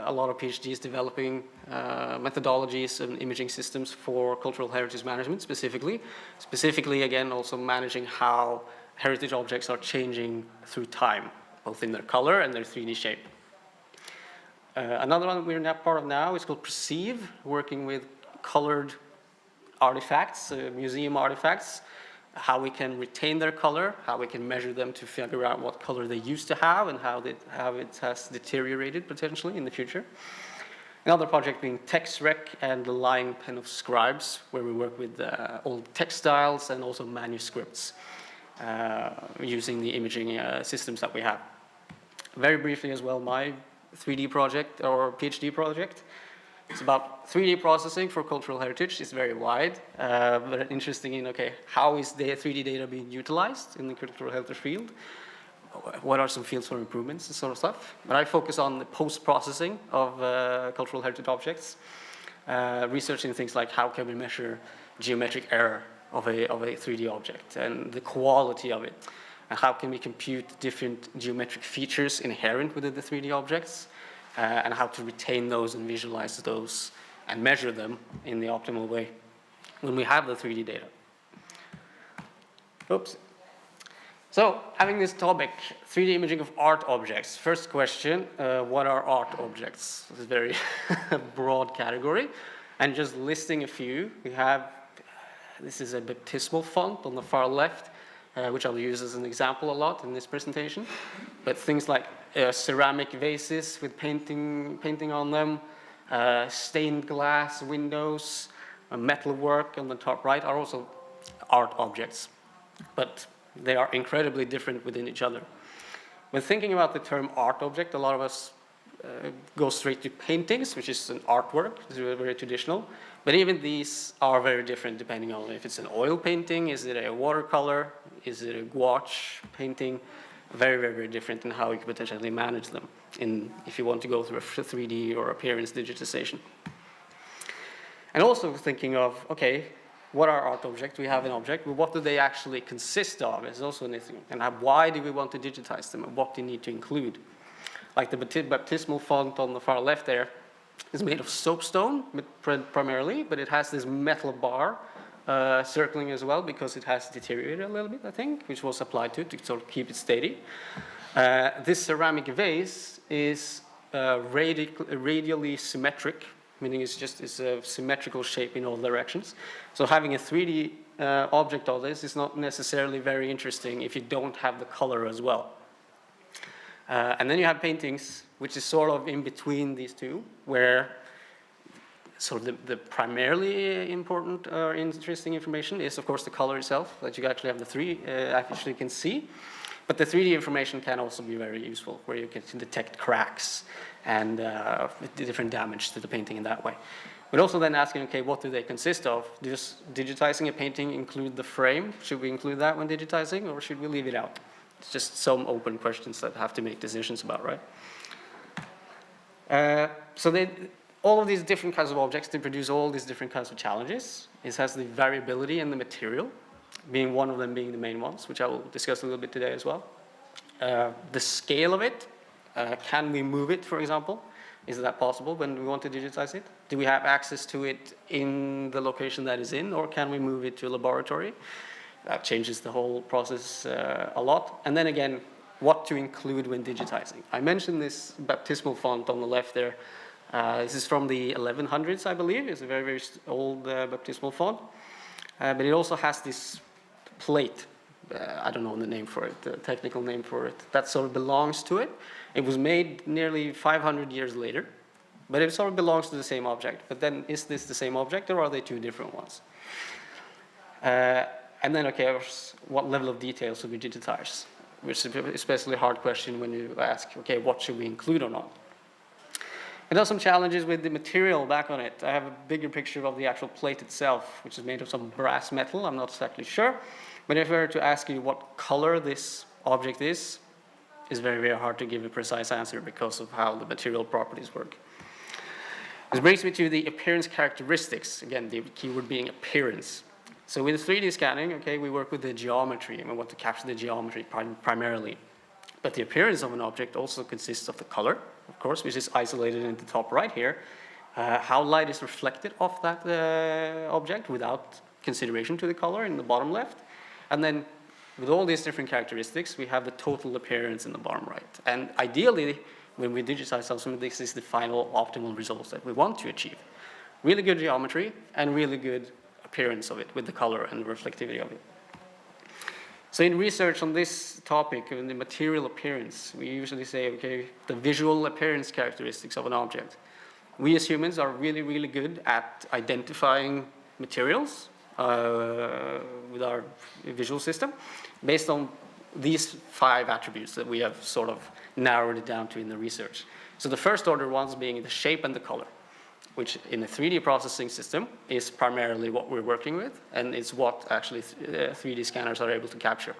S8: a lot of PhDs developing methodologies and imaging systems for cultural heritage management specifically. Specifically, again, also managing how heritage objects are changing through time, both in their color and their 3D shape. Another one we're now part of now is called Perceive, working with colored artifacts, museum artifacts, how we can retain their color, how we can measure them to figure out what color they used to have and how it has deteriorated potentially in the future. Another project being TextRec and the Lying Pen of Scribes, where we work with old textiles and also manuscripts using the imaging systems that we have. Very briefly as well, my 3D project or PhD project. It's about 3D processing for cultural heritage. It's very wide, but interesting in, okay, how is the 3D data being utilized in the cultural heritage field? What are some fields for improvements and sort of stuff? But I focus on the post-processing of cultural heritage objects, researching things like how can we measure geometric error of a 3D object and the quality of it. And how can we compute different geometric features inherent within the 3D objects, and how to retain those and visualize those and measure them in the optimal way when we have the 3D data. Oops. So, having this topic, 3D imaging of art objects. First question, what are art objects? This is a very broad category. And just listing a few, we have, this is a baptismal font on the far left, which I'll use as an example a lot in this presentation. But things like ceramic vases with painting on them, stained glass windows, metalwork on the top right are also art objects. But they are incredibly different within each other. When thinking about the term art object, a lot of us go straight to paintings, which is an artwork, it's very traditional. But even these are very different depending on if it's an oil painting, is it a watercolor, is it a gouache painting? Very, very, very different in how you can potentially manage them if you want to go through a 3D or appearance digitization. And also thinking of, okay, what are art objects? We have an object, but what do they actually consist of is also an issue. And why do we want to digitize them, and what do you need to include? Like the baptismal font on the far left there is made of soapstone primarily, but it has this metal bar circling as well because it has deteriorated a little bit, I think, which was applied to sort of keep it steady. This ceramic vase is radially symmetric, meaning it's a symmetrical shape in all directions. So having a 3D object of this is not necessarily very interesting if you don't have the color as well. And then you have paintings, which is sort of in between these two, where sort of the primarily important or interesting information is, of course, the color itself, that you actually have the three, actually can see. But the 3D information can also be very useful, where you can detect cracks and different damage to the painting in that way. But also then asking, okay, what do they consist of? Does digitizing a painting include the frame? Should we include that when digitizing, or should we leave it out? It's just some open questions that have to make decisions about, right? So all of these different kinds of objects, they produce all these different kinds of challenges. It has the variability in the material, being one of them being the main ones, which I will discuss a little bit today as well. The scale of it, can we move it, for example? Is that possible when we want to digitize it? Do we have access to it in the location that is in, or can we move it to a laboratory? That changes the whole process a lot. And then again, what to include when digitizing. I mentioned this baptismal font on the left there. This is from the 1100s, I believe. It's a very, very old baptismal font. But it also has this plate. I don't know the name for it, the technical name for it. That sort of belongs to it. It was made nearly 500 years later, but it sort of belongs to the same object. But then, is this the same object, or are they two different ones? And then, okay, what level of detail should we digitize? Which is especially a hard question when you ask, okay, what should we include or not? And there's some challenges with the material back on it. I have a bigger picture of the actual plate itself, which is made of some brass metal. I'm not exactly sure. But if I were to ask you what color this object is, it's very, very hard to give a precise answer because of how the material properties work. This brings me to the appearance characteristics. Again, the keyword being appearance. So with 3D scanning, okay, we work with the geometry, and we want to capture the geometry primarily. But the appearance of an object also consists of the color, of course, which is isolated in the top right here. How light is reflected off that object without consideration to the color in the bottom left. And then with all these different characteristics, we have the total appearance in the bottom right. And ideally, when we digitize something, this is the final optimal results that we want to achieve. Really good geometry and really good appearance of it with the color and the reflectivity of it. So in research on this topic, in the material appearance, we usually say, okay, the visual appearance characteristics of an object. We as humans are really, really good at identifying materials with our visual system based on these 5 attributes that we have sort of narrowed it down to in the research. So the first order ones being the shape and the color, which in a 3D processing system is primarily what we're working with, and it's what actually 3D scanners are able to capture.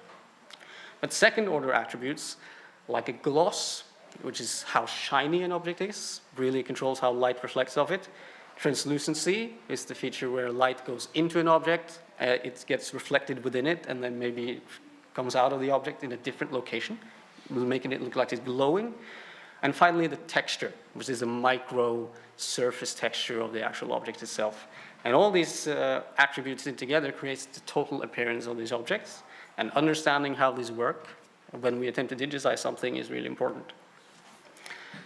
S8: But second order attributes, like a gloss, which is how shiny an object is, really controls how light reflects off it. Translucency is the feature where light goes into an object, it gets reflected within it, and then maybe it comes out of the object in a different location, making it look like it's glowing. And finally, the texture, which is a micro surface texture of the actual object itself. And all these attributes together creates the total appearance of these objects. And understanding how these work when we attempt to digitize something is really important.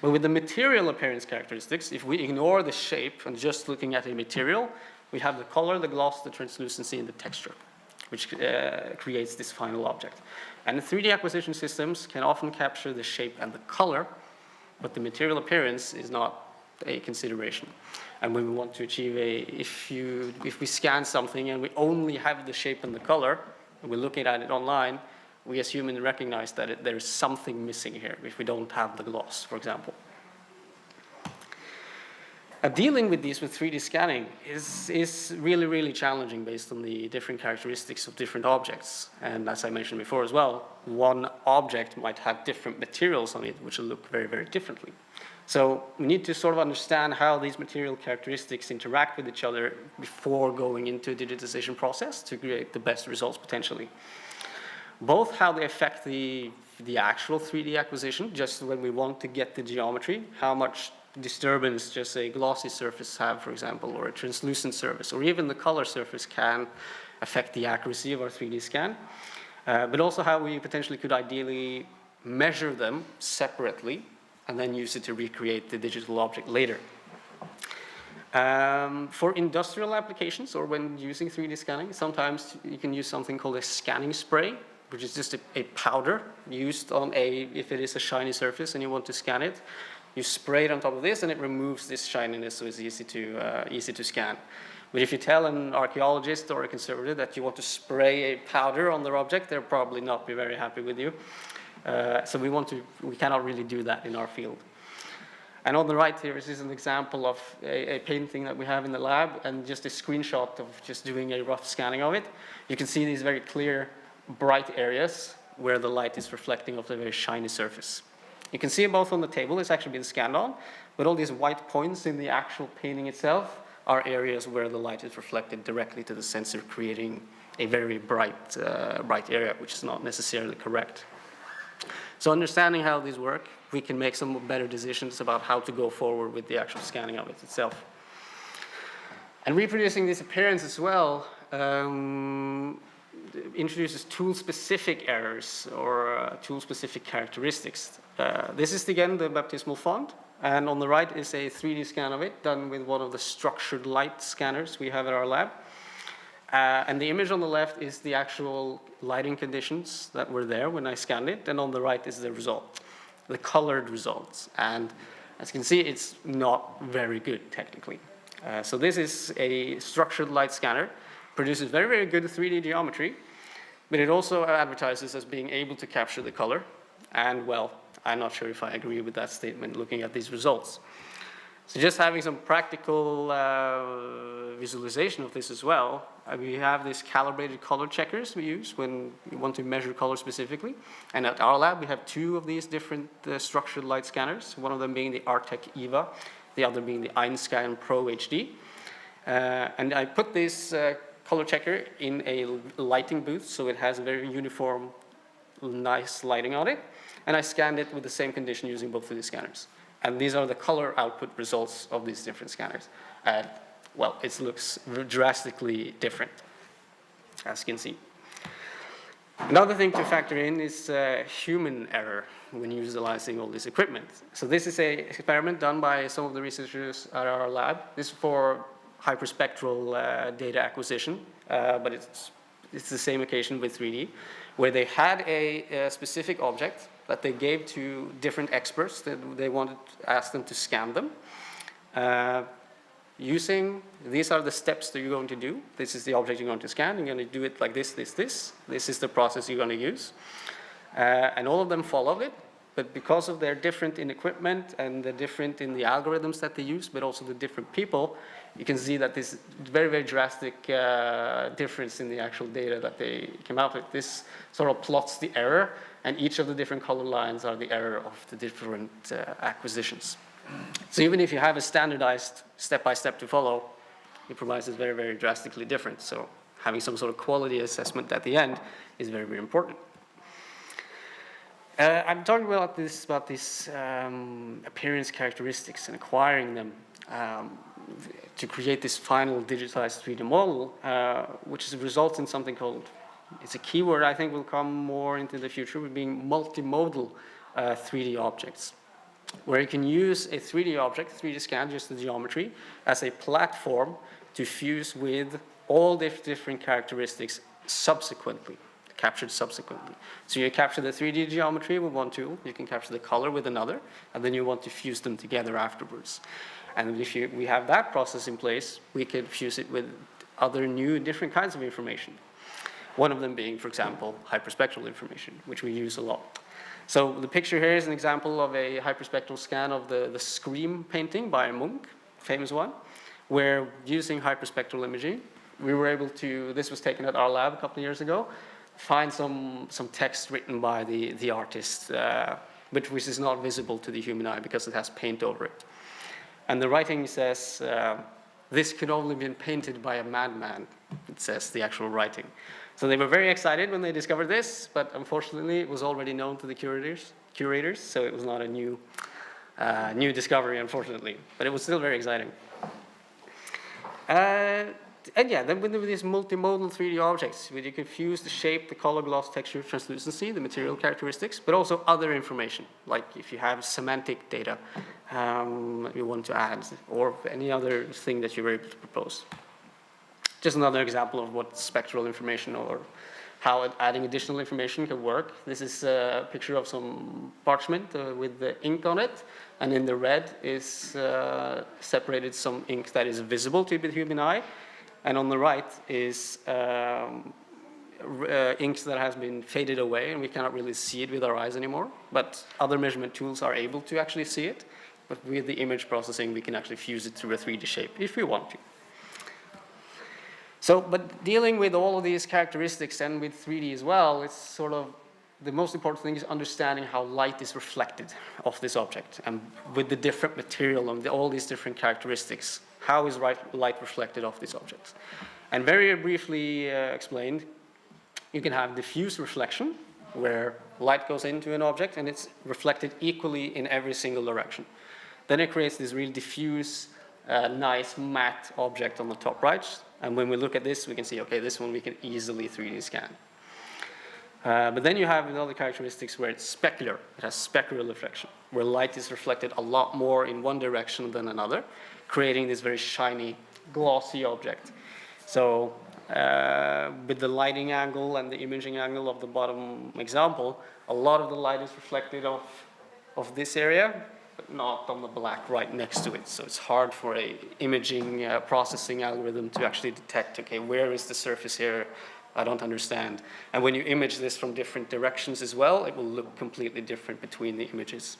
S8: But with the material appearance characteristics, if we ignore the shape and just looking at the material, we have the color, the gloss, the translucency, and the texture, which creates this final object. And the 3D acquisition systems can often capture the shape and the color, but the material appearance is not a consideration. And when we want to achieve if we scan something and we only have the shape and the color, and we're looking at it online, we as humans recognize that there is something missing here if we don't have the gloss, for example. Dealing with these with 3D scanning is really, really challenging based on the different characteristics of different objects. And as I mentioned before as well, one object might have different materials on it, which will look very, very differently. So we need to sort of understand how these material characteristics interact with each other before going into a digitization process to create the best results potentially. Both how they affect the actual 3D acquisition, just when we want to get the geometry, how much disturbance just a glossy surface have, for example, or a translucent surface, or even the color surface can affect the accuracy of our 3D scan, but also how we potentially could ideally measure them separately and then use it to recreate the digital object later. For industrial applications, or when using 3D scanning, sometimes you can use something called a scanning spray, which is just a powder used on if it is a shiny surface and you want to scan it, you spray it on top of this and it removes this shininess, so it's easy to scan. But if you tell an archaeologist or a conservator that you want to spray a powder on their object, they'll probably not be very happy with you. So we cannot really do that in our field. And on the right here is an example of a painting that we have in the lab, and just a screenshot of just doing a rough scanning of it. You can see these very clear, bright areas where the light is reflecting off the very shiny surface. You can see it both on the table, it's actually been scanned on, but all these white points in the actual painting itself are areas where the light is reflected directly to the sensor, creating a very bright area, which is not necessarily correct. So understanding how these work, we can make some better decisions about how to go forward with the actual scanning of it itself. And reproducing this appearance as well introduces tool-specific errors or tool-specific characteristics. This is again the baptismal font, and on the right is a 3D scan of it done with one of the structured light scanners we have at our lab. And the image on the left is the actual lighting conditions that were there when I scanned it, and on the right is the result, the colored results. And as you can see, it's not very good technically. So this is a structured light scanner, produces very, very good 3D geometry, but it also advertises as being able to capture the color. And well, I'm not sure if I agree with that statement looking at these results. So just having some practical visualization of this as well, we have these calibrated color checkers we use when we want to measure color specifically. And at our lab, we have two of these different structured light scanners, one of them being the Artec EVA, the other being the Einscan Pro HD. And I put this color checker in a lighting booth, so it has a very uniform, nice lighting on it. And I scanned it with the same condition using both of these scanners. And these are the color output results of these different scanners. And well, it looks drastically different, as you can see. Another thing to factor in is human error when utilizing all this equipment. So this is an experiment done by some of the researchers at our lab. This is for hyperspectral data acquisition, but it's the same occasion with 3D, where they had a specific object that they gave to different experts that they asked them to scan them. These are the steps that you're going to do. This is the object you're going to scan. You're going to do it like this, this, this. This is the process you're going to use. And all of them followed it, but because of their different in equipment and the different in the algorithms that they use, but also the different people, you can see that this very, very drastic difference in the actual data that they came out with. This sort of plots the error, and each of the different color lines are the error of the different acquisitions. So even if you have a standardized step-by-step to follow, it provides is very, very drastically different. So having some sort of quality assessment at the end is very, very important. I'm talking about this appearance characteristics and acquiring them to create this final digitized 3D model, which results in something called, it's a keyword I think will come more into the future, with being multimodal 3D objects, where you can use a 3D object, 3D scan, just the geometry, as a platform to fuse with all the different characteristics subsequently, captured subsequently. So you capture the 3D geometry with one tool, you can capture the color with another, and then you want to fuse them together afterwards. And if we have that process in place, we can fuse it with other new, different kinds of information. One of them being, for example, hyperspectral information, which we use a lot. So the picture here is an example of a hyperspectral scan of the Scream painting by Munch. famous one, where using hyperspectral imaging, we were able to, this was taken at our lab a couple of years ago, find some text written by the artist, which is not visible to the human eye because it has paint over it. And the writing says, this could only have been painted by a madman, it says, the actual writing. So they were very excited when they discovered this, but unfortunately it was already known to the curators, so it was not a new discovery, unfortunately. But it was still very exciting. And yeah, then with these multimodal 3D objects, where you can fuse the shape, the color, gloss, texture, translucency, the material characteristics, but also other information, like if you have semantic data you want to add, or any other thing that you were able to propose. Just another example of what spectral information or how adding additional information can work. This is a picture of some parchment with the ink on it, and in the red is separated some ink that is visible to the human eye, and on the right is inks that has been faded away, and we cannot really see it with our eyes anymore, but other measurement tools are able to actually see it. But with the image processing, we can actually fuse it through a 3D shape if we want to. So, but dealing with all of these characteristics and with 3D as well, it's sort of the most important thing is understanding how light is reflected off this object, and with the different material and all these different characteristics, how is light reflected off this object? And very briefly explained, you can have diffuse reflection, where light goes into an object and it's reflected equally in every single direction. Then it creates this really diffuse, nice matte object on the top right. And when we look at this, we can see, okay, this one we can easily 3D scan. But then you have other characteristics where it's specular. It has specular reflection, where light is reflected a lot more in one direction than another, creating this very shiny, glossy object. So with the lighting angle and the imaging angle of the bottom example, a lot of the light is reflected of this area, but not on the black right next to it. So it's hard for a imaging processing algorithm to actually detect, okay, where is the surface here? I don't understand. And when you image this from different directions as well, it will look completely different between the images.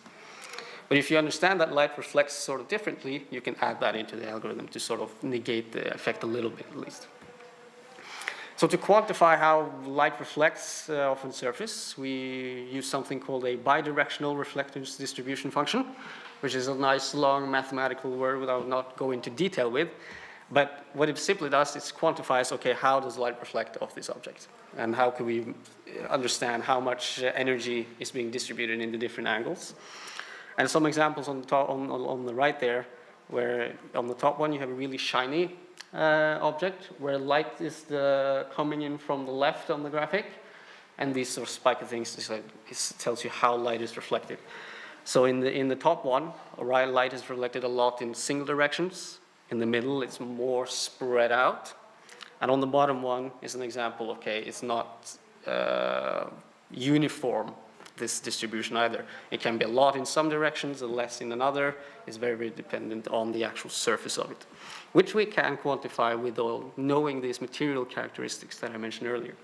S8: But if you understand that light reflects sort of differently, you can add that into the algorithm to sort of negate the effect a little bit at least. So to quantify how light reflects off a surface, we use something called a bidirectional reflectance distribution function, which is a nice long mathematical word that I will not go into detail with. But what it simply does is quantifies, okay, how does light reflect off this object? And how can we understand how much energy is being distributed in the different angles? And some examples on the top, on the right there, where on the top one you have a really shiny object, where light is coming in from the left on the graphic, and these sort of spiky things, it tells you how light is reflected. So in the top one, light is reflected a lot in single directions. In the middle, it's more spread out. And on the bottom one is an example, okay, it's not uniform, this distribution either. It can be a lot in some directions and less in another. It's very, very dependent on the actual surface of it, which we can quantify with knowing these material characteristics that I mentioned earlier.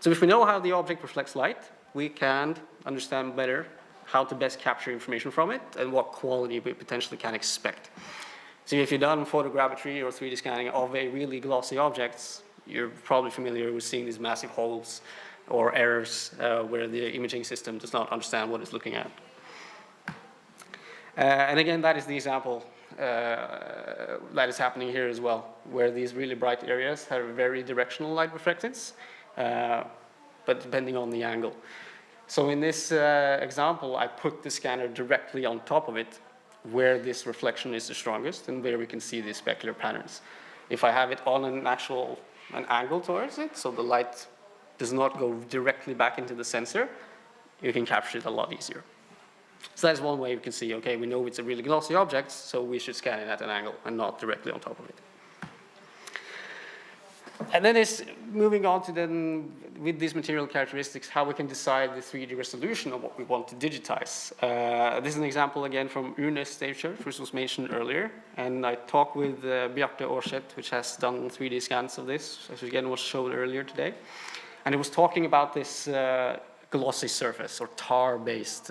S8: So if we know how the object reflects light, we can understand better how to best capture information from it and what quality we potentially can expect. So if you've done photogrammetry or 3D scanning of a really glossy objects, you're probably familiar with seeing these massive holes or errors where the imaging system does not understand what it's looking at. And again, that is the example that is happening here as well, where these really bright areas have very directional light reflectance, but depending on the angle. So in this example, I put the scanner directly on top of it, where this reflection is the strongest and where we can see these specular patterns. If I have it on an angle towards it, so the light does not go directly back into the sensor, you can capture it a lot easier. So that's one way we can see, okay, we know it's a really glossy object, so we should scan it at an angle and not directly on top of it. And then it's moving on to then, with these material characteristics, how we can decide the 3D resolution of what we want to digitize. This is an example again from Urnes State Church, which was mentioned earlier. And I talked with Bjarte Aarseth, which has done 3D scans of this, which again was shown earlier today. And it was talking about this glossy surface or tar-based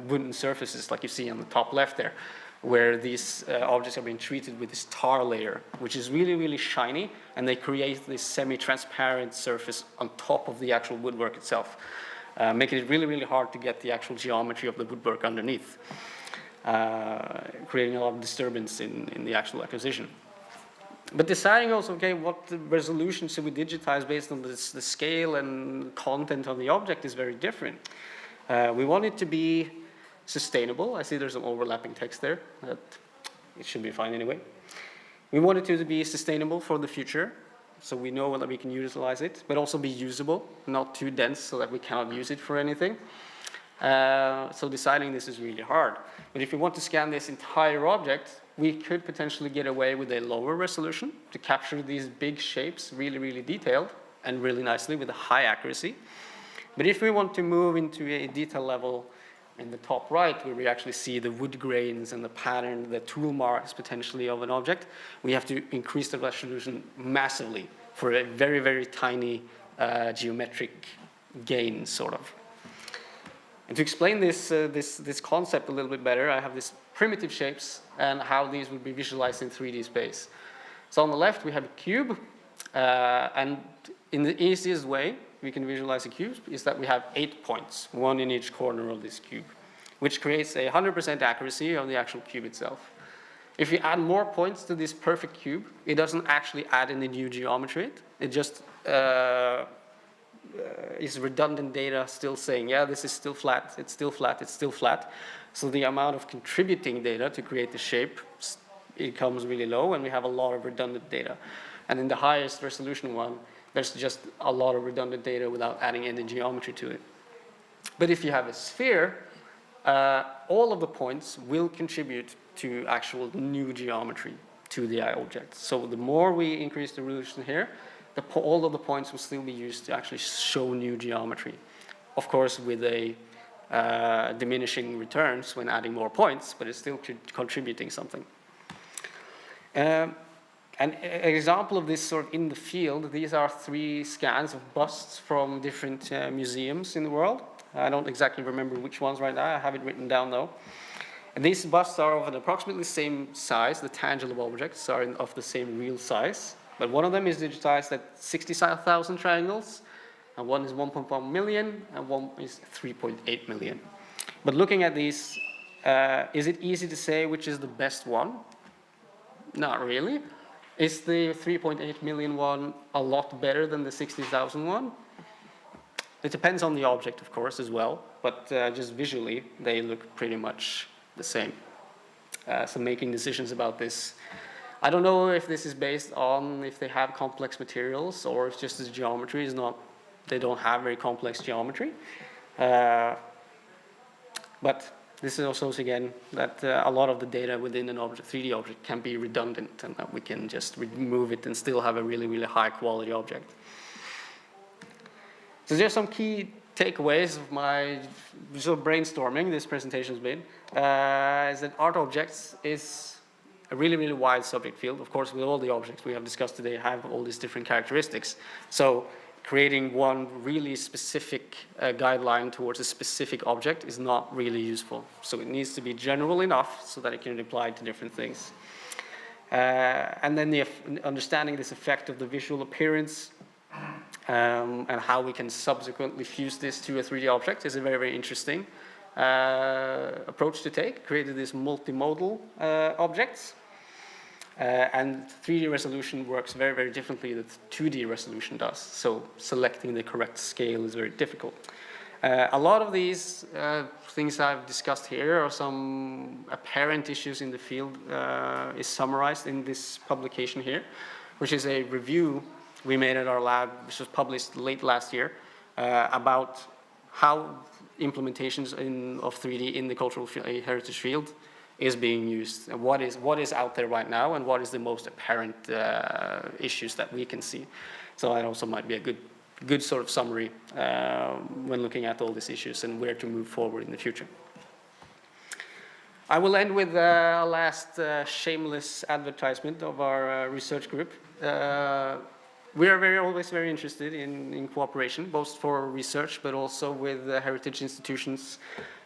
S8: wooden surfaces like you see on the top left there, where these objects are being treated with this tar layer, which is really, really shiny, and they create this semi-transparent surface on top of the actual woodwork itself, making it really, really hard to get the actual geometry of the woodwork underneath, creating a lot of disturbance in the actual acquisition. But deciding also, okay, what the resolution should we digitize based on the scale and content of the object is very different. We want it to be sustainable. I see there's some overlapping text there. That it should be fine anyway. We want it to be sustainable for the future, so we know that we can utilize it, but also be usable, not too dense so that we cannot use it for anything. So deciding this is really hard. But if we want to scan this entire object, we could potentially get away with a lower resolution to capture these big shapes really, really detailed and really nicely with a high accuracy. But if we want to move into a detail level in the top right, where we actually see the wood grains and the pattern, the tool marks potentially of an object, we have to increase the resolution massively for a very, very tiny geometric gain, sort of. And to explain this concept a little bit better, I have these primitive shapes and how these would be visualized in 3D space. So on the left, we have a cube, and in the easiest way we can visualize a cube is that we have 8 points, one in each corner of this cube, which creates a 100% accuracy of the actual cube itself. If you add more points to this perfect cube, it doesn't actually add any new geometry. It just is redundant data still saying, yeah, this is still flat, it's still flat, it's still flat. So the amount of contributing data to create the shape, it comes really low, and we have a lot of redundant data. And in the highest resolution one, there's just a lot of redundant data without adding any geometry to it. But if you have a sphere, all of the points will contribute to actual new geometry to the object. So the more we increase the resolution here, all of the points will still be used to actually show new geometry. Of course, with a diminishing returns when adding more points, but it's still contributing something. An example of this sort of in the field, these are 3 scans of busts from different museums in the world. I don't exactly remember which ones right now, I have it written down though. And these busts are of an approximately same size, the tangible objects are of the same real size, but one of them is digitized at 60,000 triangles, and one is 1.1 million, and one is 3.8 million. But looking at these, is it easy to say which is the best one? Not really. Is the 3.8 million one a lot better than the 60,000 one? It depends on the object, of course, as well, but just visually, they look pretty much the same. So making decisions about this, I don't know if this is based on if they have complex materials or if just the geometry is not, they don't have very complex geometry. But this is also, again, that a lot of the data within an object, 3D object, can be redundant, and that we can just remove it and still have a really, really high quality object. So there's some key takeaways of my sort of brainstorming this presentation has been, is that art objects is a really, really wide subject field. Of course, with all the objects we have discussed today have all these different characteristics. So creating one really specific guideline towards a specific object is not really useful. So it needs to be general enough so that it can apply to different things. And then understanding this effect of the visual appearance and how we can subsequently fuse this to a 3D object is a very, very interesting approach to take. Created these multimodal objects. And 3D resolution works very, very differently than 2D resolution does. So selecting the correct scale is very difficult. A lot of these things I've discussed here are some apparent issues in the field is summarized in this publication here, which is a review we made at our lab, which was published late last year, about how implementations of 3D in the cultural heritage field is being used, and what is out there right now, and what is the most apparent issues that we can see. So that also might be a good sort of summary when looking at all these issues and where to move forward in the future. I will end with a last shameless advertisement of our research group. We are always very interested in cooperation, both for research, but also with heritage institutions,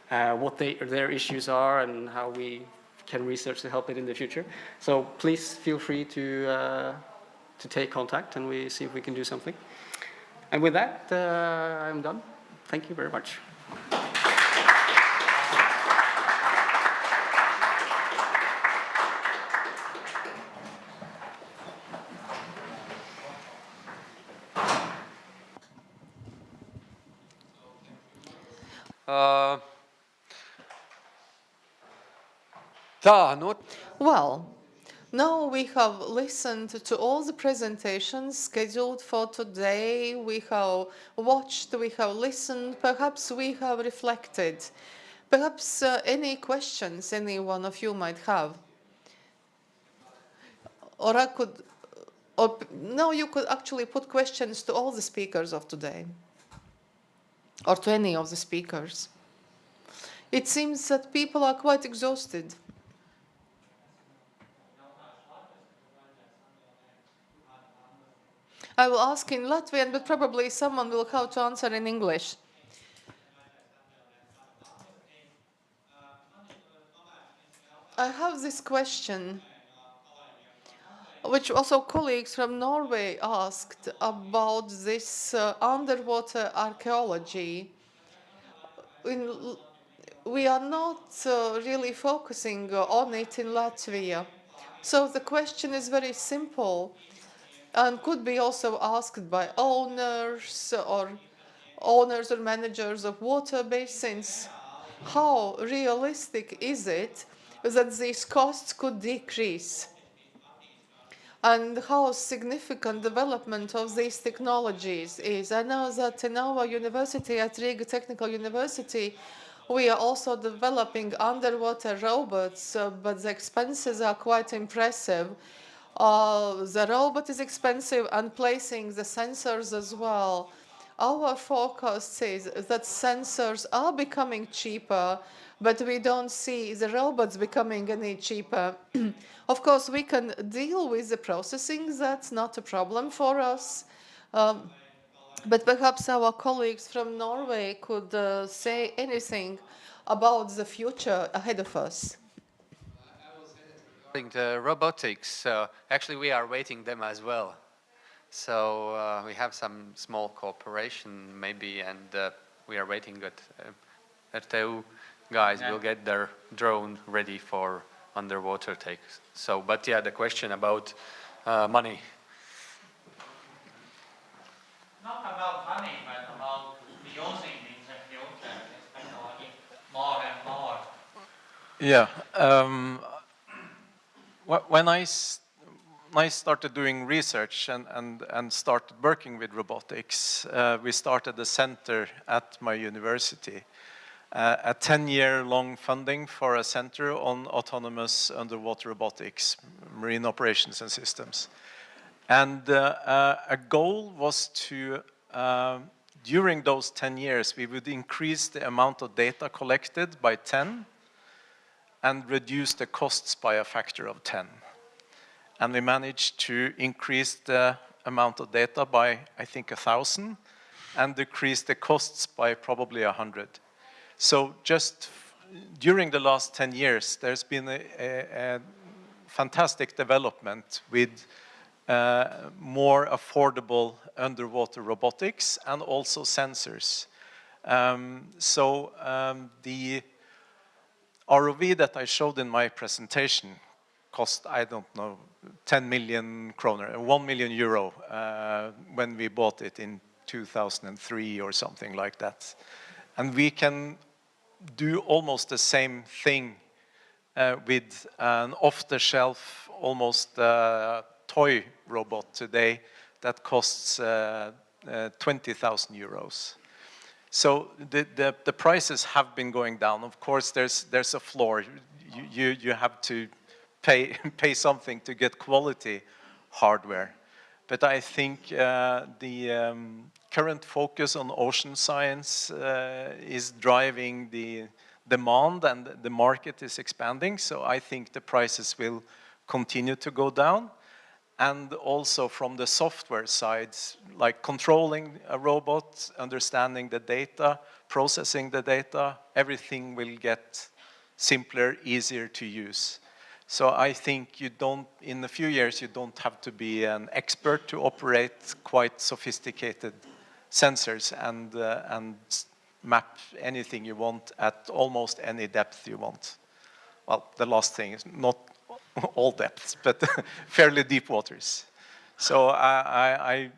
S8: what their issues are and how we can research to help it in the future. So please feel free to take contact and we see if we can do something. And with that, I'm done. Thank you very much.
S2: Well, now we have listened to all the presentations scheduled for today. We have watched, we have listened, perhaps we have reflected. Perhaps any questions any one of you might have. Or no, you could actually put questions to all the speakers of today. Or to any of the speakers. It seems that people are quite exhausted. I will ask in Latvian, but probably someone will have to answer in English. I have this question, which also colleagues from Norway asked about this underwater archaeology. We are not really focusing on it in Latvia. So the question is very simple and could be also asked by owners or managers of water basins. How realistic is it that these costs could decrease? And how significant development of these technologies is? I know that in our university, at Riga Technical University, we are also developing underwater robots, but the expenses are quite impressive. The robot is expensive and placing the sensors as well. Our forecast says that sensors are becoming cheaper, but we don't see the robots becoming any cheaper. Of course, we can deal with the processing. That's not a problem for us. But perhaps our colleagues from Norway could say anything about the future ahead of us.
S5: Regarding the robotics, actually we are waiting them as well. So we have some small cooperation maybe, and we are waiting that the guys will get their drone ready for underwater takes. So, but yeah, the question about money.
S9: Not about money, but about using in the future this technology more and more.
S7: Yeah. When I started doing research and started working with robotics, we started a center at my university, a 10-year-long funding for a center on autonomous underwater robotics, marine operations and systems. And a goal was to, during those 10 years, we would increase the amount of data collected by 10 and reduce the costs by a factor of 10. And we managed to increase the amount of data by, I think, 1,000 and decrease the costs by probably 100. So just during the last 10 years, there's been a fantastic development with more affordable underwater robotics and also sensors. The ROV that I showed in my presentation cost, I don't know, 10 million kroner, 1 million euro when we bought it in 2003 or something like that. And we can do almost the same thing with an off-the-shelf, almost toy robot today that costs 20,000 euros. So the prices have been going down. Of course, there's a floor. You have to pay something to get quality hardware. But I think the current focus on ocean science is driving the demand, and the market is expanding. So I think the prices will continue to go down. And also from the software side, like controlling a robot, understanding the data, processing the data, everything will get simpler, easier to use. So I think you don't, in a few years, you don't have to be an expert to operate quite sophisticated sensors and map anything you want at almost any depth you want. Well, the last thing is not all depths, but fairly deep waters. So I've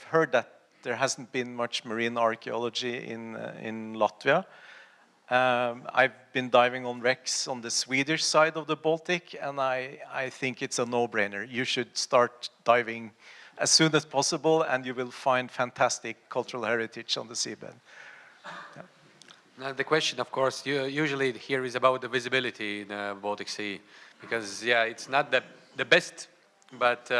S7: heard that there hasn't been much marine archaeology in Latvia. I've been diving on wrecks on the Swedish side of the Baltic, and I think it's a no-brainer. You should start diving as soon as possible, and you will find fantastic cultural heritage on the seabed. Yeah.
S5: Now the question, of course, usually here is about the visibility in the Baltic Sea, because yeah, it's not the best, but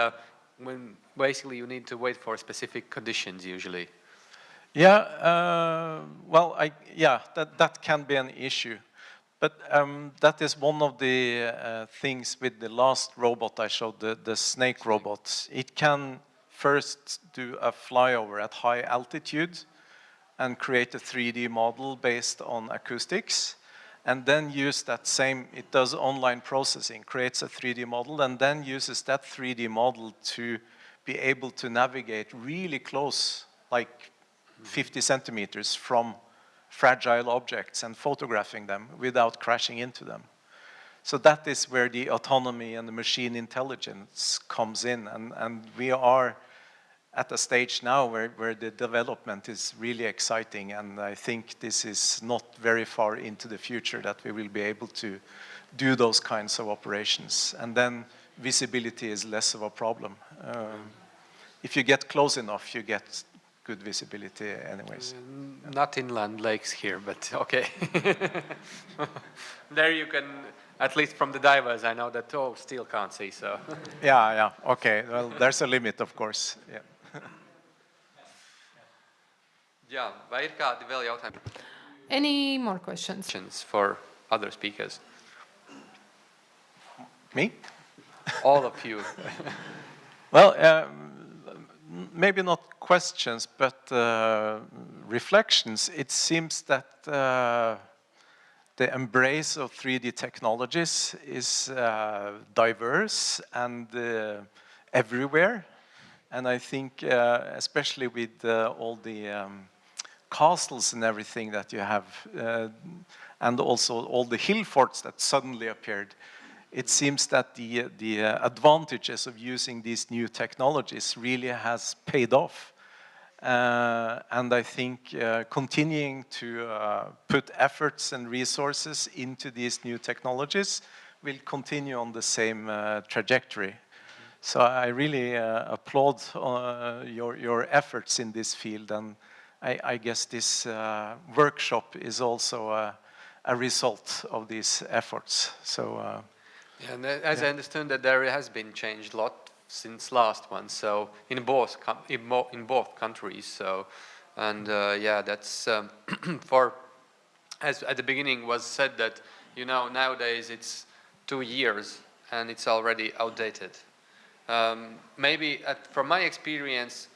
S5: when basically you need to wait for specific conditions usually.
S7: Yeah, well, that can be an issue. But that is one of the things with the last robot I showed, the snake robot. It can first do a flyover at high altitude and create a 3D model based on acoustics, and then use that same, it does online processing, creates a 3D model, and then uses that 3D model to be able to navigate really close, like 50 centimeters from fragile objects and photographing them without crashing into them. So that is where the autonomy and the machine intelligence comes in, and we are at a stage now where the development is really exciting, and I think this is not very far into the future that we will be able to do those kinds of operations. And then visibility is less of a problem. If you get close enough, you get good visibility anyways.
S5: Not inland lakes here, but okay. There you can, at least from the divers, I know that still can't see, so.
S7: Yeah, okay. Well, there's a limit, of course. Yeah.
S5: Jā, vai ir kādi vēl jautājumi?
S2: Any more questions?
S5: For other speakers.
S7: Me?
S5: All of you.
S7: Well, maybe not questions, but reflections. It seems that the embrace of 3D technologies is diverse and everywhere. And I think especially with all the castles and everything that you have, and also all the hill forts that suddenly appeared, it seems that the advantages of using these new technologies really has paid off. And I think continuing to put efforts and resources into these new technologies will continue on the same trajectory. So I really applaud your efforts in this field, and I guess this workshop is also a result of these efforts. So,
S5: and as I understand that there has been changed a lot since last one. So in both countries. So, and yeah, that's for, as at the beginning was said that nowadays it's 2 years and it's already outdated. Maybe from my experience,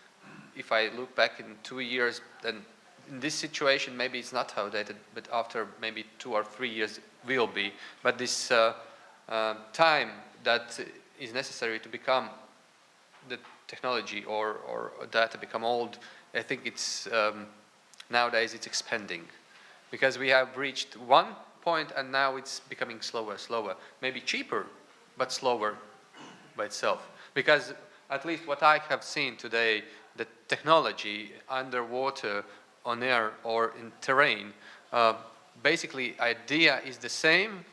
S5: if I look back in 2 years, then in this situation maybe it's not outdated, but after maybe 2 or 3 years will be. But this time that is necessary to become the technology or data become old, I think it's nowadays it's expanding, because we have reached one point and now it's becoming slower. Maybe cheaper, but slower by itself. Because at least what I have seen today, the technology underwater, on air, or in terrain, basically idea is the same.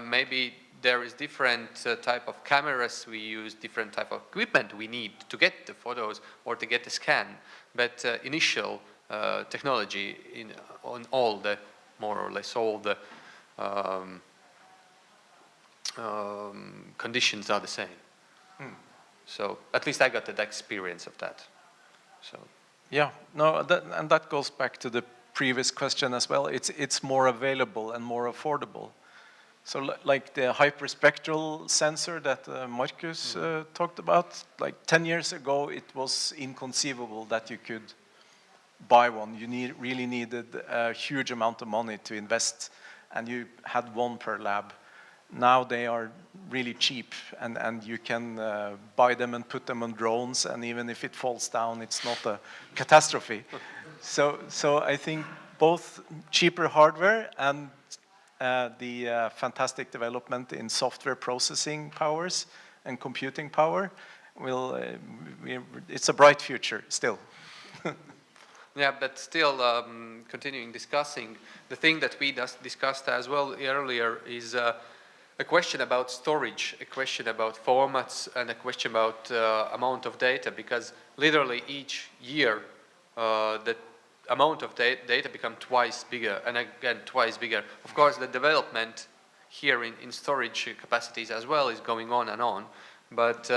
S5: Maybe there is different type of cameras we use, different type of equipment we need to get the photos or to get the scan. But initial technology on all the, more or less all the conditions are the same. So at least I got that experience of that. So
S7: yeah, no, and that goes back to the previous question as well. It's more available and more affordable. So like the hyperspectral sensor that Marcus talked about, like 10 years ago, it was inconceivable that you could buy one. You really needed a huge amount of money to invest and you had one per lab. Now they are really cheap, and you can buy them and put them on drones, and even if it falls down, it's not a catastrophe. So I think both cheaper hardware and the fantastic development in software processing powers and computing power will, it's a bright future still.
S5: Yeah, but still continuing discussing, the thing that we discussed as well earlier is a question about storage, a question about formats, and a question about amount of data, because literally each year the amount of data become twice bigger, and again twice bigger. Of course, the development here in storage capacities as well is going on and on, but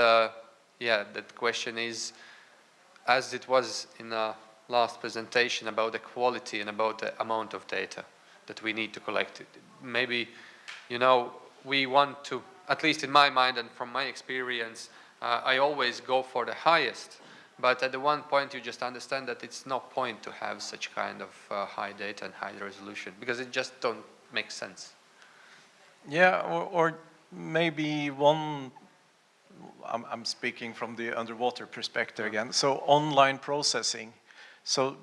S5: yeah, that question is, as it was in the last presentation, about the quality and about the amount of data that we need to collect. Maybe, you know, we want to, at least in my mind and from my experience, I always go for the highest, but at the one point you just understand that it's no point to have such kind of high data and high resolution, because it just don't make sense.
S7: Yeah, or maybe one, I'm speaking from the underwater perspective again, so online processing. So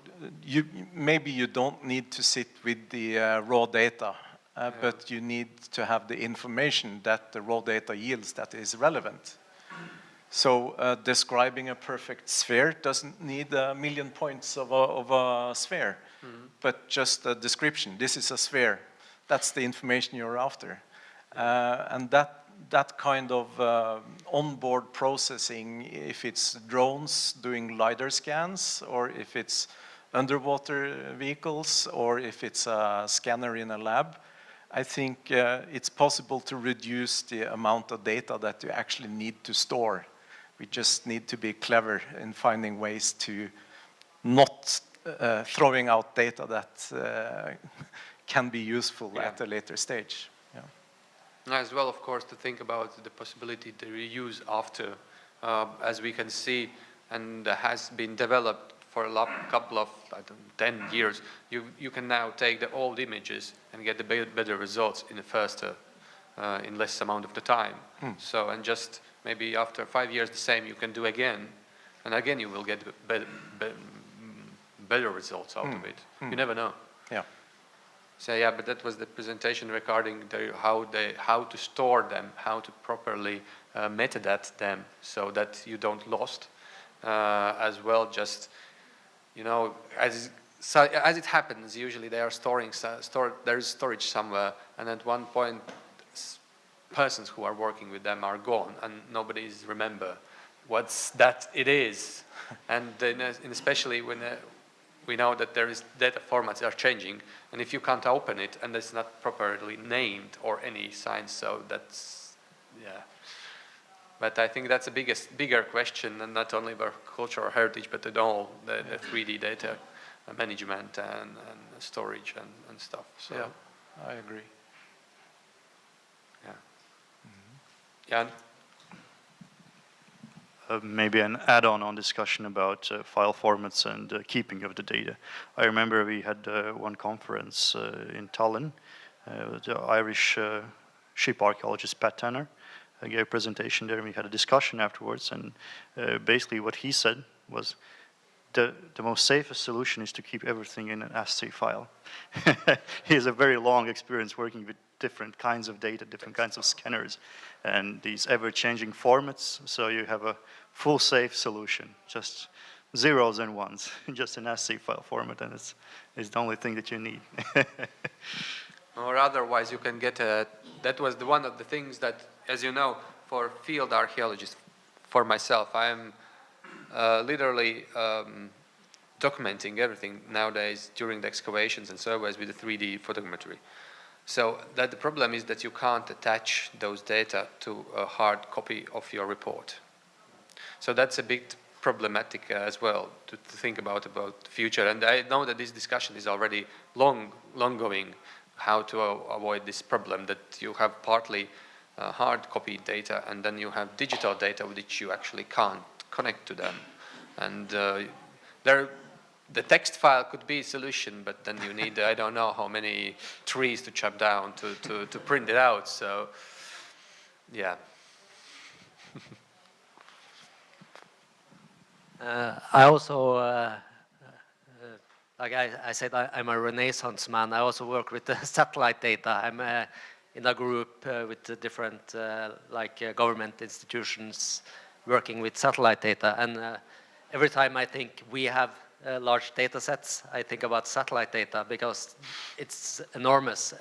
S7: maybe you don't need to sit with the raw data, but you need to have the information that the raw data yields that is relevant. So describing a perfect sphere doesn't need a million points of a sphere, but just a description. This is a sphere. That's the information you're after. And that kind of onboard processing, if it's drones doing LiDAR scans, or if it's underwater vehicles, or if it's a scanner in a lab, I think it's possible to reduce the amount of data that you actually need to store. We just need to be clever in finding ways to not throwing out data that can be useful at a later stage.
S5: As well, of course, to think about the possibility to reuse after, as we can see, and has been developed for a couple of, I don't know, 10 years. You can now take the old images and get the better results in the first, in less amount of the time. So, and just maybe after 5 years, the same you can do again, and again you will get better results out of it. You never know.
S7: Yeah.
S5: So yeah, but that was the presentation regarding how to store them, how to properly metadata them, so that you don't lost. As well, just, you know, as it happens, usually they are there is storage somewhere, and at one point, persons who are working with them are gone, and nobody's remember what's that it is, and then, especially when. We know that there is data formats that are changing, and if you can't open it and it's not properly named or any signs, so that's, yeah. But I think that's a bigger question, and not only about cultural heritage, but at all the 3D data management and storage and stuff. So,
S7: yeah, I agree.
S5: Yeah. Jan?
S10: Maybe an add-on discussion about file formats and keeping of the data. I remember we had one conference in Tallinn. The Irish ship archaeologist Pat Tanner gave a presentation there, and we had a discussion afterwards. And basically what he said was the most safest solution is to keep everything in an ASCII file. He has a very long experience working with different kinds of data, different kinds of scanners, and these ever-changing formats. So you have a full safe solution, just zeros and ones, just an ASCII file format, and it's the only thing that you need.
S5: Or otherwise you can get that was one of the things that, as you know, for field archaeologists, for myself, I am literally documenting everything nowadays during the excavations and surveys with the 3D photogrammetry. So that the problem is that you can't attach those data to a hard copy of your report. So that's a bit problematic as well to think about the future. And I know that this discussion is already long going, how to avoid this problem, that you have partly hard copy data, and then you have digital data which you actually can't connect to them. And the text file could be a solution, but then you need, I don't know how many trees to chop down to print it out. So, yeah.
S6: I also, like I said, I'm a Renaissance man. I also work with the satellite data. I'm in a group with the different government institutions working with satellite data. And every time I think we have large data sets, I think about satellite data because it's enormous.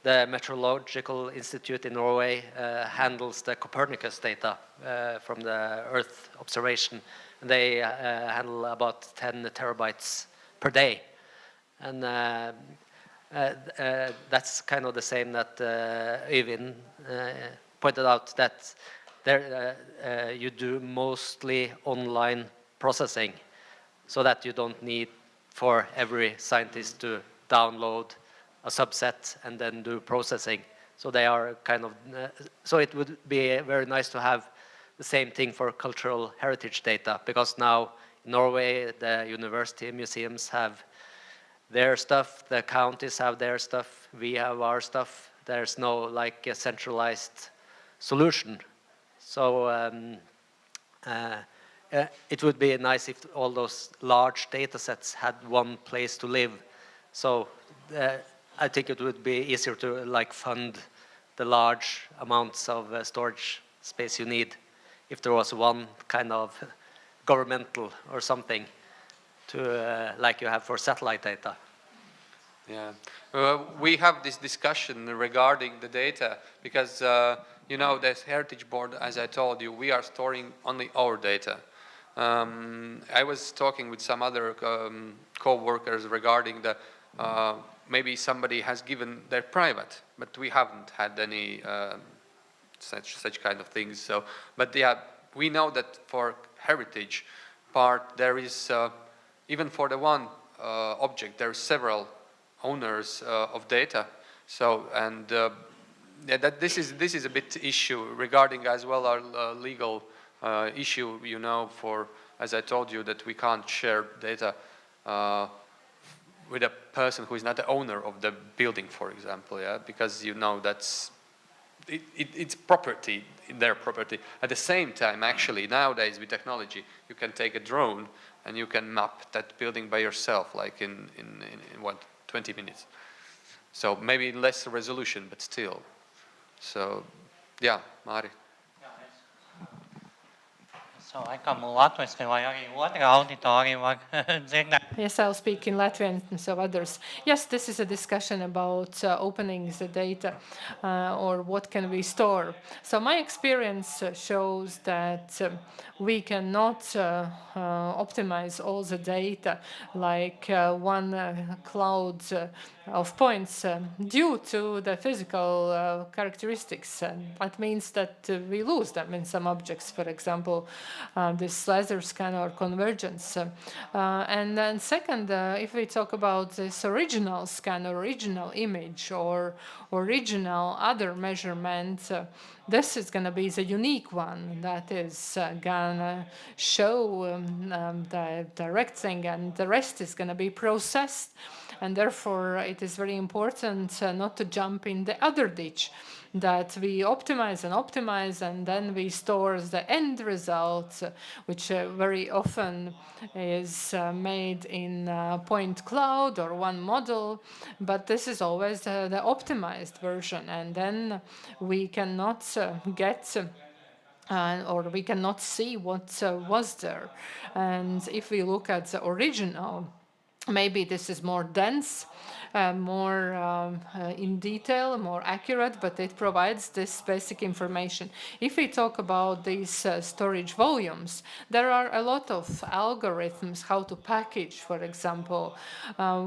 S6: The Meteorological Institute in Norway handles the Copernicus data from the Earth observation. And they handle about 10 terabytes per day. And that's kind of the same that Øyvind pointed out, that there you do mostly online processing so that you don't need for every scientist to download a subset and then do processing. So they are kind of, so it would be very nice to have the same thing for cultural heritage data, because now in Norway the university museums have their stuff, the counties have their stuff, we have our stuff. There's no like a centralized solution. So it would be nice if all those large data sets had one place to live. So I think it would be easier to like fund the large amounts of storage space you need if there was one kind of governmental or something to like you have for satellite data.
S5: Yeah, we have this discussion regarding the data because you know, this heritage board, as I told you, we are storing only our data. I was talking with some other co-workers regarding the maybe somebody has given their private, but we haven't had any such kind of things. So, but yeah, we know that for heritage part there is even for the one object there are several owners of data. So and yeah, that this is a bit issue regarding as well our legal issue. You know, for as I told you that we can't share data with a person who is not the owner of the building, for example. Yeah, because you know that's it's property, their property. At the same time, actually, nowadays with technology, you can take a drone and you can map that building by yourself, like in what, 20 minutes. So maybe less resolution, but still. So, yeah, Mari.
S9: Laikam latviski vai arī otra auditorija var dzirdēt.
S4: Yes, I'll speak in Latvian, so others. Yes, this is a discussion about opening the data or what can we store. So my experience shows that we cannot optimize all the data like one cloud of points due to the physical characteristics. That means that we lose them in some objects, for example, this laser scan or convergence. And then second, if we talk about this original scan, original image, or original other measurement, this is going to be the unique one that is going to show the direct thing, and the rest is going to be processed. And therefore, it is very important not to jump in the other ditch, that we optimize, and then we store the end result, which very often is made in point cloud or one model. But this is always the optimized version, and then we cannot get or we cannot see what was there. And if we look at the original, maybe this is more dense, more in detail, more accurate, but it provides this basic information. If we talk about these storage volumes, there are a lot of algorithms how to package, for example,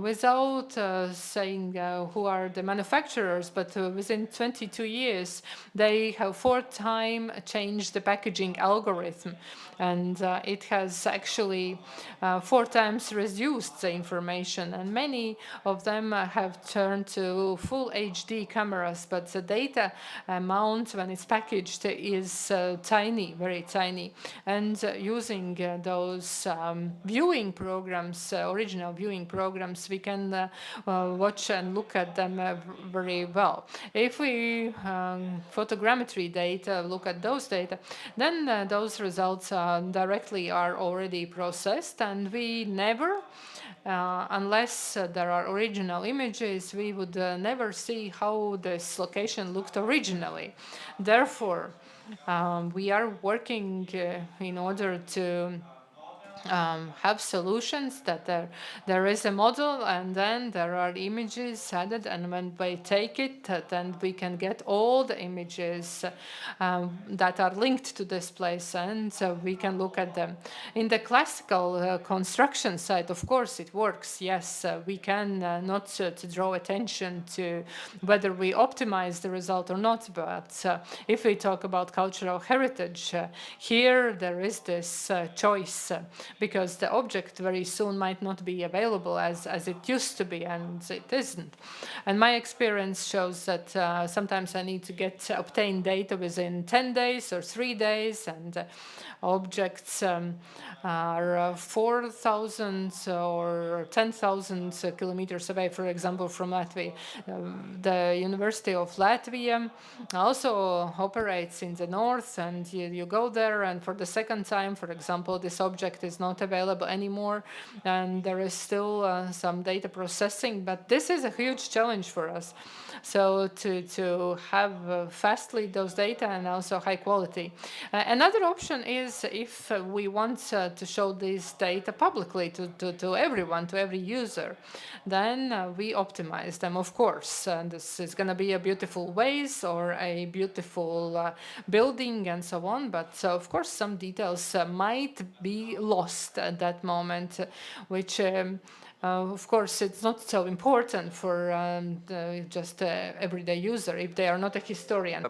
S4: without saying who are the manufacturers, but within 22 years, they have 4 times changed the packaging algorithm. And it has actually 4 times reduced the information, and many of them have turned to full HD cameras, but the data amount when it's packaged is tiny, very tiny. And using those viewing programs, original viewing programs, we can watch and look at them very well. If we photogrammetry data, look at those data, then those results directly are already processed, and we never, unless there are original images, we would never see how this location looked originally. Therefore, we are working in order to have solutions that there is a model and then there are images added, and when we take it, then we can get all the images that are linked to this place, and so we can look at them. In the classical construction side, of course, it works. Yes, we can not to draw attention to whether we optimize the result or not, but if we talk about cultural heritage, here there is this choice, because the object very soon might not be available as it used to be, and it isn't. And my experience shows that sometimes I need to obtain data within 10 days or 3 days, and objects are 4,000 or 10,000 kilometers away, for example, from Latvia. The University of Latvia also operates in the north, and you go there, and for the second time, for example, this object is not available anymore, and there is still some data processing, but this is a huge challenge for us. So to have fastly those data and also high quality. Another option is if we want to show this data publicly to everyone, to every user, then we optimize them, of course. And this is going to be a beautiful vase or a beautiful building and so on, but of course some details might be lost at that moment, which of course, it's not so important for just everyday user if they are not a historian.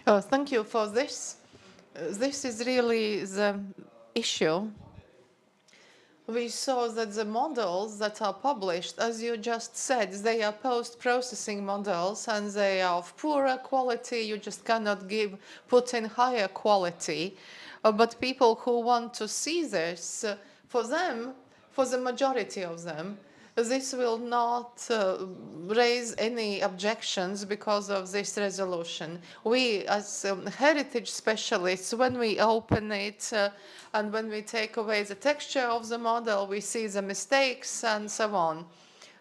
S2: Thank you for this. This is really the issue. We saw that the models that are published, as you just said, they are post-processing models, and they are of poorer quality. You just cannot put in higher quality. But people who want to see this, for the majority of them, this will not raise any objections because of this resolution. We, as heritage specialists, when we open it and when we take away the texture of the model, we see the mistakes and so on.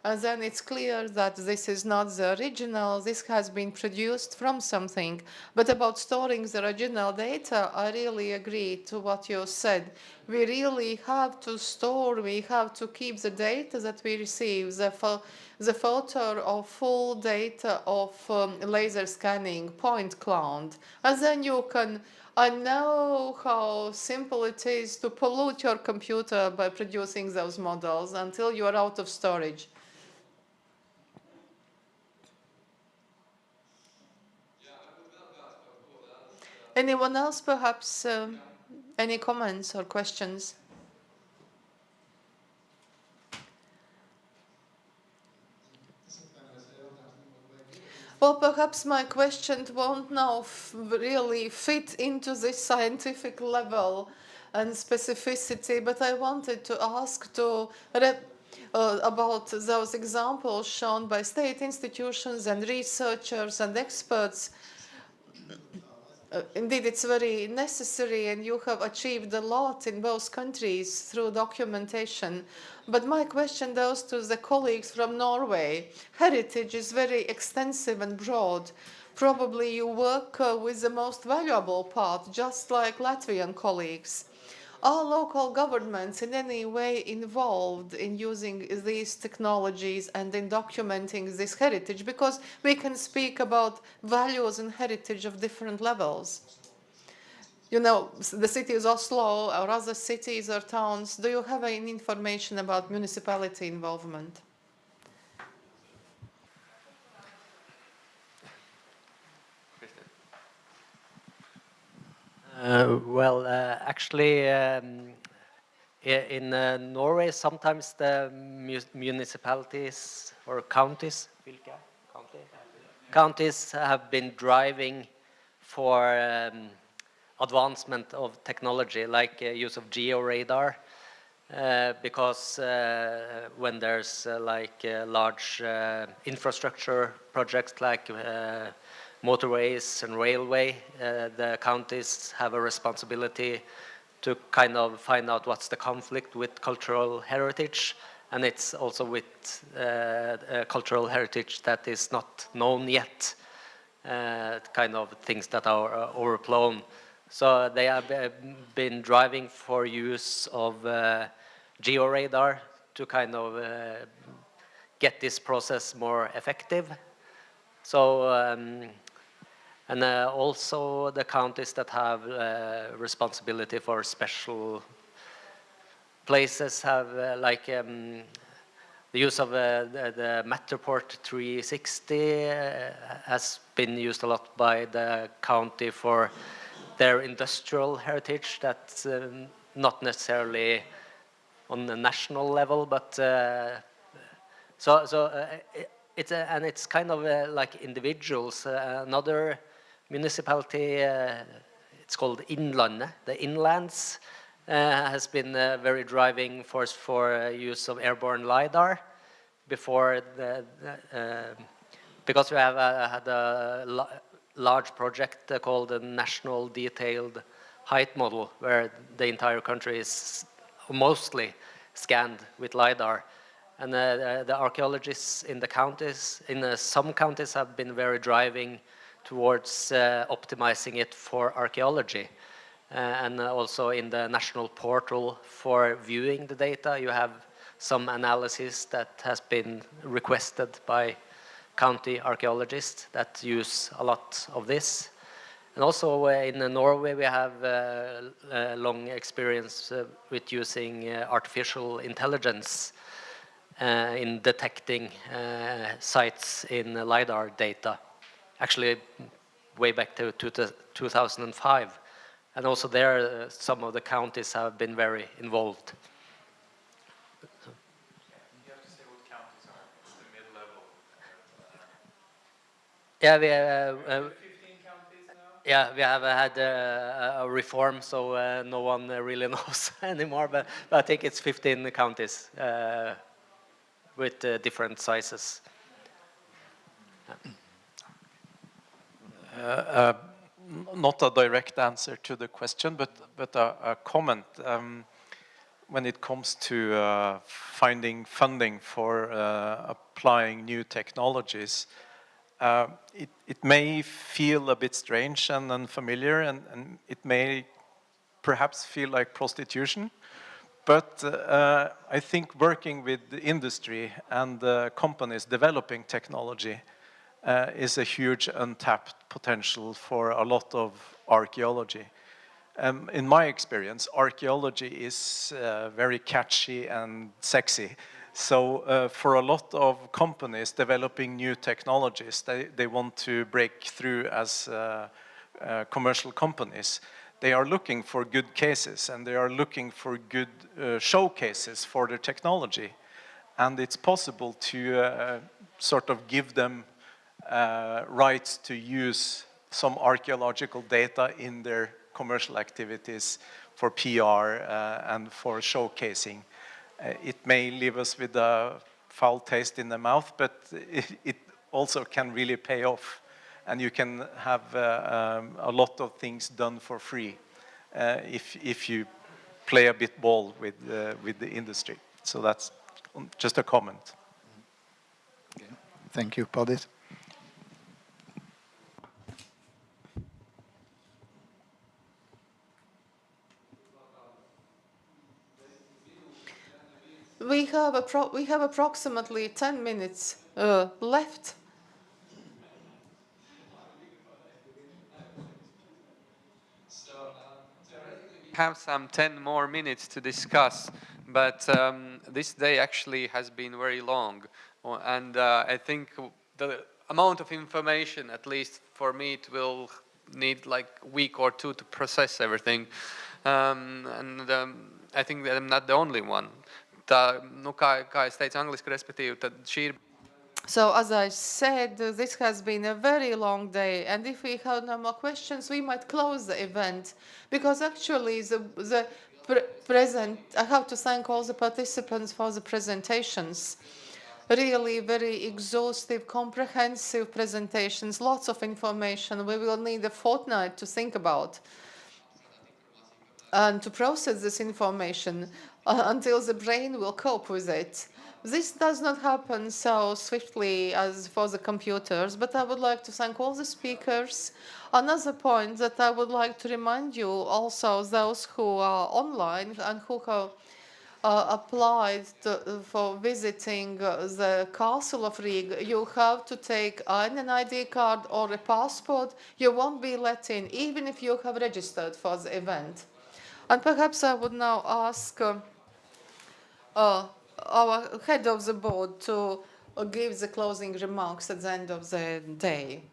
S2: And then it's clear that this is not the original, this has been produced from something. But about storing the original data, I really agree to what you said. We really have to store, we have to keep the data that we receive, the photo or full data of laser scanning, point cloud. And then you can, I know how simple it is to pollute your computer by producing those models until you are out of storage. Anyone else, perhaps, any comments or questions? Well, perhaps my question won't now really fit into this scientific level and specificity, but I wanted to ask about those examples shown by state institutions and researchers and experts. Indeed, it's very necessary, and you have achieved a lot in both countries through documentation. But my question goes to the colleagues from Norway. Heritage is very extensive and broad. Probably you work with the most valuable part, just like Latvian colleagues. Are local governments in any way involved in using these technologies and in documenting this heritage? Because we can speak about values and heritage of different levels. You know, the city of Oslo or other cities or towns, do you have any information about municipality involvement?
S6: Actually, In Norway, sometimes the municipalities or counties have been driving for advancement of technology, like use of geo-radar, because when there's large infrastructure projects like motorways and railway, the counties have a responsibility to kind of find out what's the conflict with cultural heritage, and it's also with cultural heritage that is not known yet, kind of things that are overblown. So they have been driving for use of geo-radar to kind of get this process more effective. So, and also the counties that have responsibility for special places have the use of the Matterport 360 has been used a lot by the county for their industrial heritage. That's not necessarily on the national level, but it's kind of like individuals. Another municipality, it's called Innlandet, the inlands, has been very driving force for use of airborne LiDAR before because we have had a large project called the National Detailed Height Model, where the entire country is mostly scanned with LiDAR. And the archaeologists in the counties, in some counties, have been very driving towards optimizing it for archaeology. And also in the national portal for viewing the data, you have some analysis that has been requested by county archaeologists that use a lot of this. And also in Norway, we have long experience with using artificial intelligence in detecting sites in LiDAR data, actually way back to 2005. And also there, some of the counties have been very involved. Yeah, we have
S1: 15 counties now?
S6: Yeah, we have had a reform, so no one really knows anymore. But I think it's 15 counties with different sizes.
S7: Not a direct answer to the question, but a comment. When it comes to finding funding for applying new technologies, it may feel a bit strange and unfamiliar, and it may perhaps feel like prostitution. But I think working with the industry and companies developing technology is a huge untapped potential for a lot of archaeology. In my experience, archaeology is very catchy and sexy. So for a lot of companies developing new technologies, they want to break through as commercial companies. They are looking for good cases, and they are looking for good showcases for their technology. And it's possible to sort of give them rights to use some archaeological data in their commercial activities for PR and for showcasing. It may leave us with a foul taste in the mouth, but it also can really pay off. And you can have a lot of things done for free if you play a bit ball with the industry. So that's just a comment.
S11: Okay. Thank you, Paldis.
S2: We have approximately 10 minutes left.
S5: Have some 10 more minutes to discuss, but this day actually has been very long, and I think the amount of information, at least for me, it will need like a week or two to process everything. I think that I'm not the only one. Tā, nu, kā es teicu angliski, respektīvi, tad šī ir.
S2: So, as I said, this has been a very long day, and if we have no more questions, we might close the event, because actually the present, I have to thank all the participants for the presentations. Really very exhaustive, comprehensive presentations, lots of information. We will need a fortnight to think about and to process this information until the brain will cope with it. This does not happen so swiftly as for the computers, but I would like to thank all the speakers. Another point that I would like to remind you also, those who are online and who have applied for visiting the castle of Riga, you have to take an ID card or a passport. You won't be let in, even if you have registered for the event. And perhaps I would now ask our head of the board to give the closing remarks at the end of the day.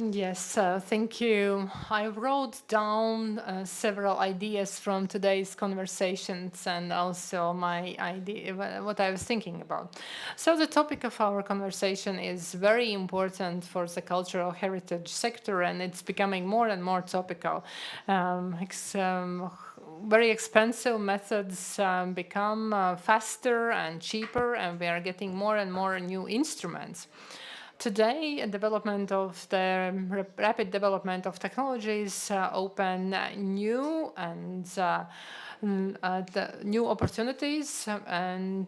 S4: Yes, thank you. I wrote down several ideas from today's conversations and also my idea, what I was thinking about. So the topic of our conversation is very important for the cultural heritage sector, and it's becoming more and more topical. Very expensive methods become faster and cheaper, and we are getting more and more new instruments. Today, rapid development of technologies open new and new opportunities, and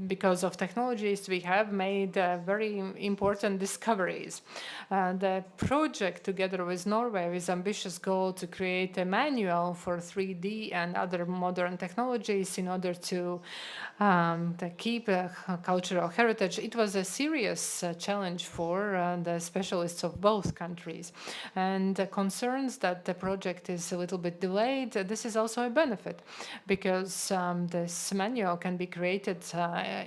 S4: because of technologies, we have made very important discoveries. The project, together with Norway, with ambitious goal to create a manual for 3D and other modern technologies in order to keep cultural heritage, it was a serious challenge for the specialists of both countries. And concerns that the project is a little bit delayed, this is also a benefit, because this manual can be created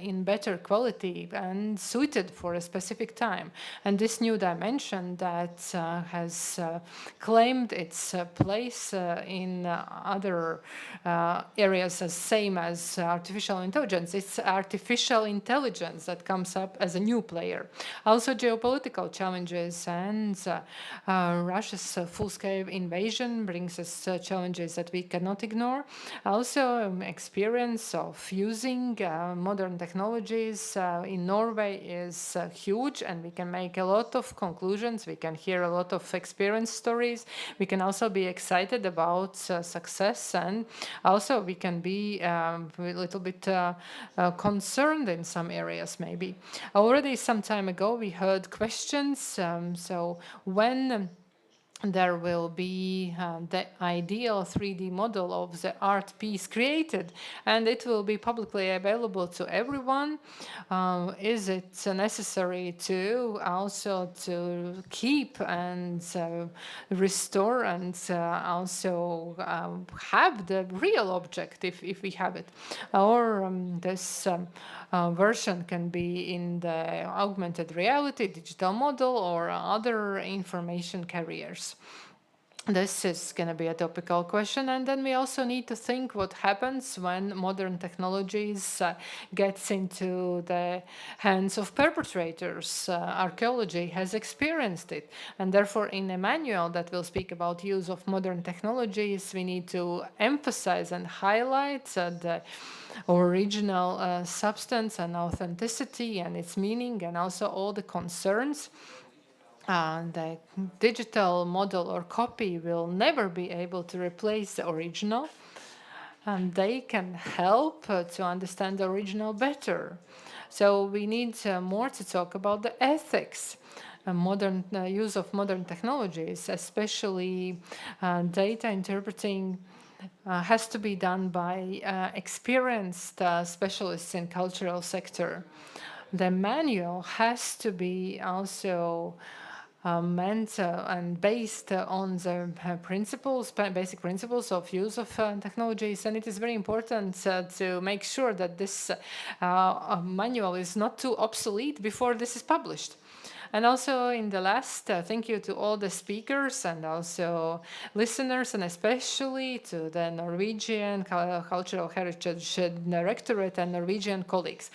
S4: in better quality and suited for a specific time. And this new dimension that has claimed its place in other areas as same as artificial intelligence. It's artificial intelligence that comes up as a new player. Also geopolitical challenges and Russia's full-scale invasion brings us challenges that we cannot ignore. Also experience of using modern technologies in Norway is huge, and we can make a lot of conclusions. We can hear a lot of experience stories. We can also be excited about success, and also we can be a little bit concerned in some areas maybe. Already some time ago we heard questions, so when there will be the ideal 3D model of the art piece created, and it will be publicly available to everyone. Is it necessary to also to keep and restore and also have the real object if we have it? Or this version can be in the augmented reality, digital model, or other information carriers. This is going to be a topical question, and then we also need to think what happens when modern technologies gets into the hands of perpetrators. Archaeology has experienced it, and therefore in a manual that will speak about use of modern technologies, we need to emphasize and highlight the original substance and authenticity and its meaning, and also all the concerns. The digital model or copy will never be able to replace the original, and they can help to understand the original better. So we need more to talk about the ethics. Modern use of modern technologies, especially data interpreting, has to be done by experienced specialists in cultural sector. The manual has to be also meant and based on the principles, basic principles of use of technologies, and it is very important to make sure that this manual is not too obsolete before this is published. And also in the last, thank you to all the speakers and also listeners, and especially to the Norwegian Cultural Heritage Directorate and Norwegian colleagues.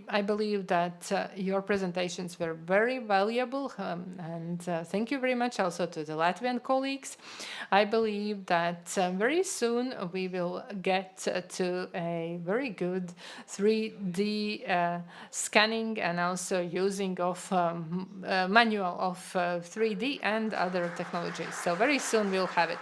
S4: I believe that your presentations were very valuable, and thank you very much also to the Latvian colleagues. I believe that very soon we will get to a very good 3D scanning and also using of manual of 3D and other technologies. So very soon we'll have it.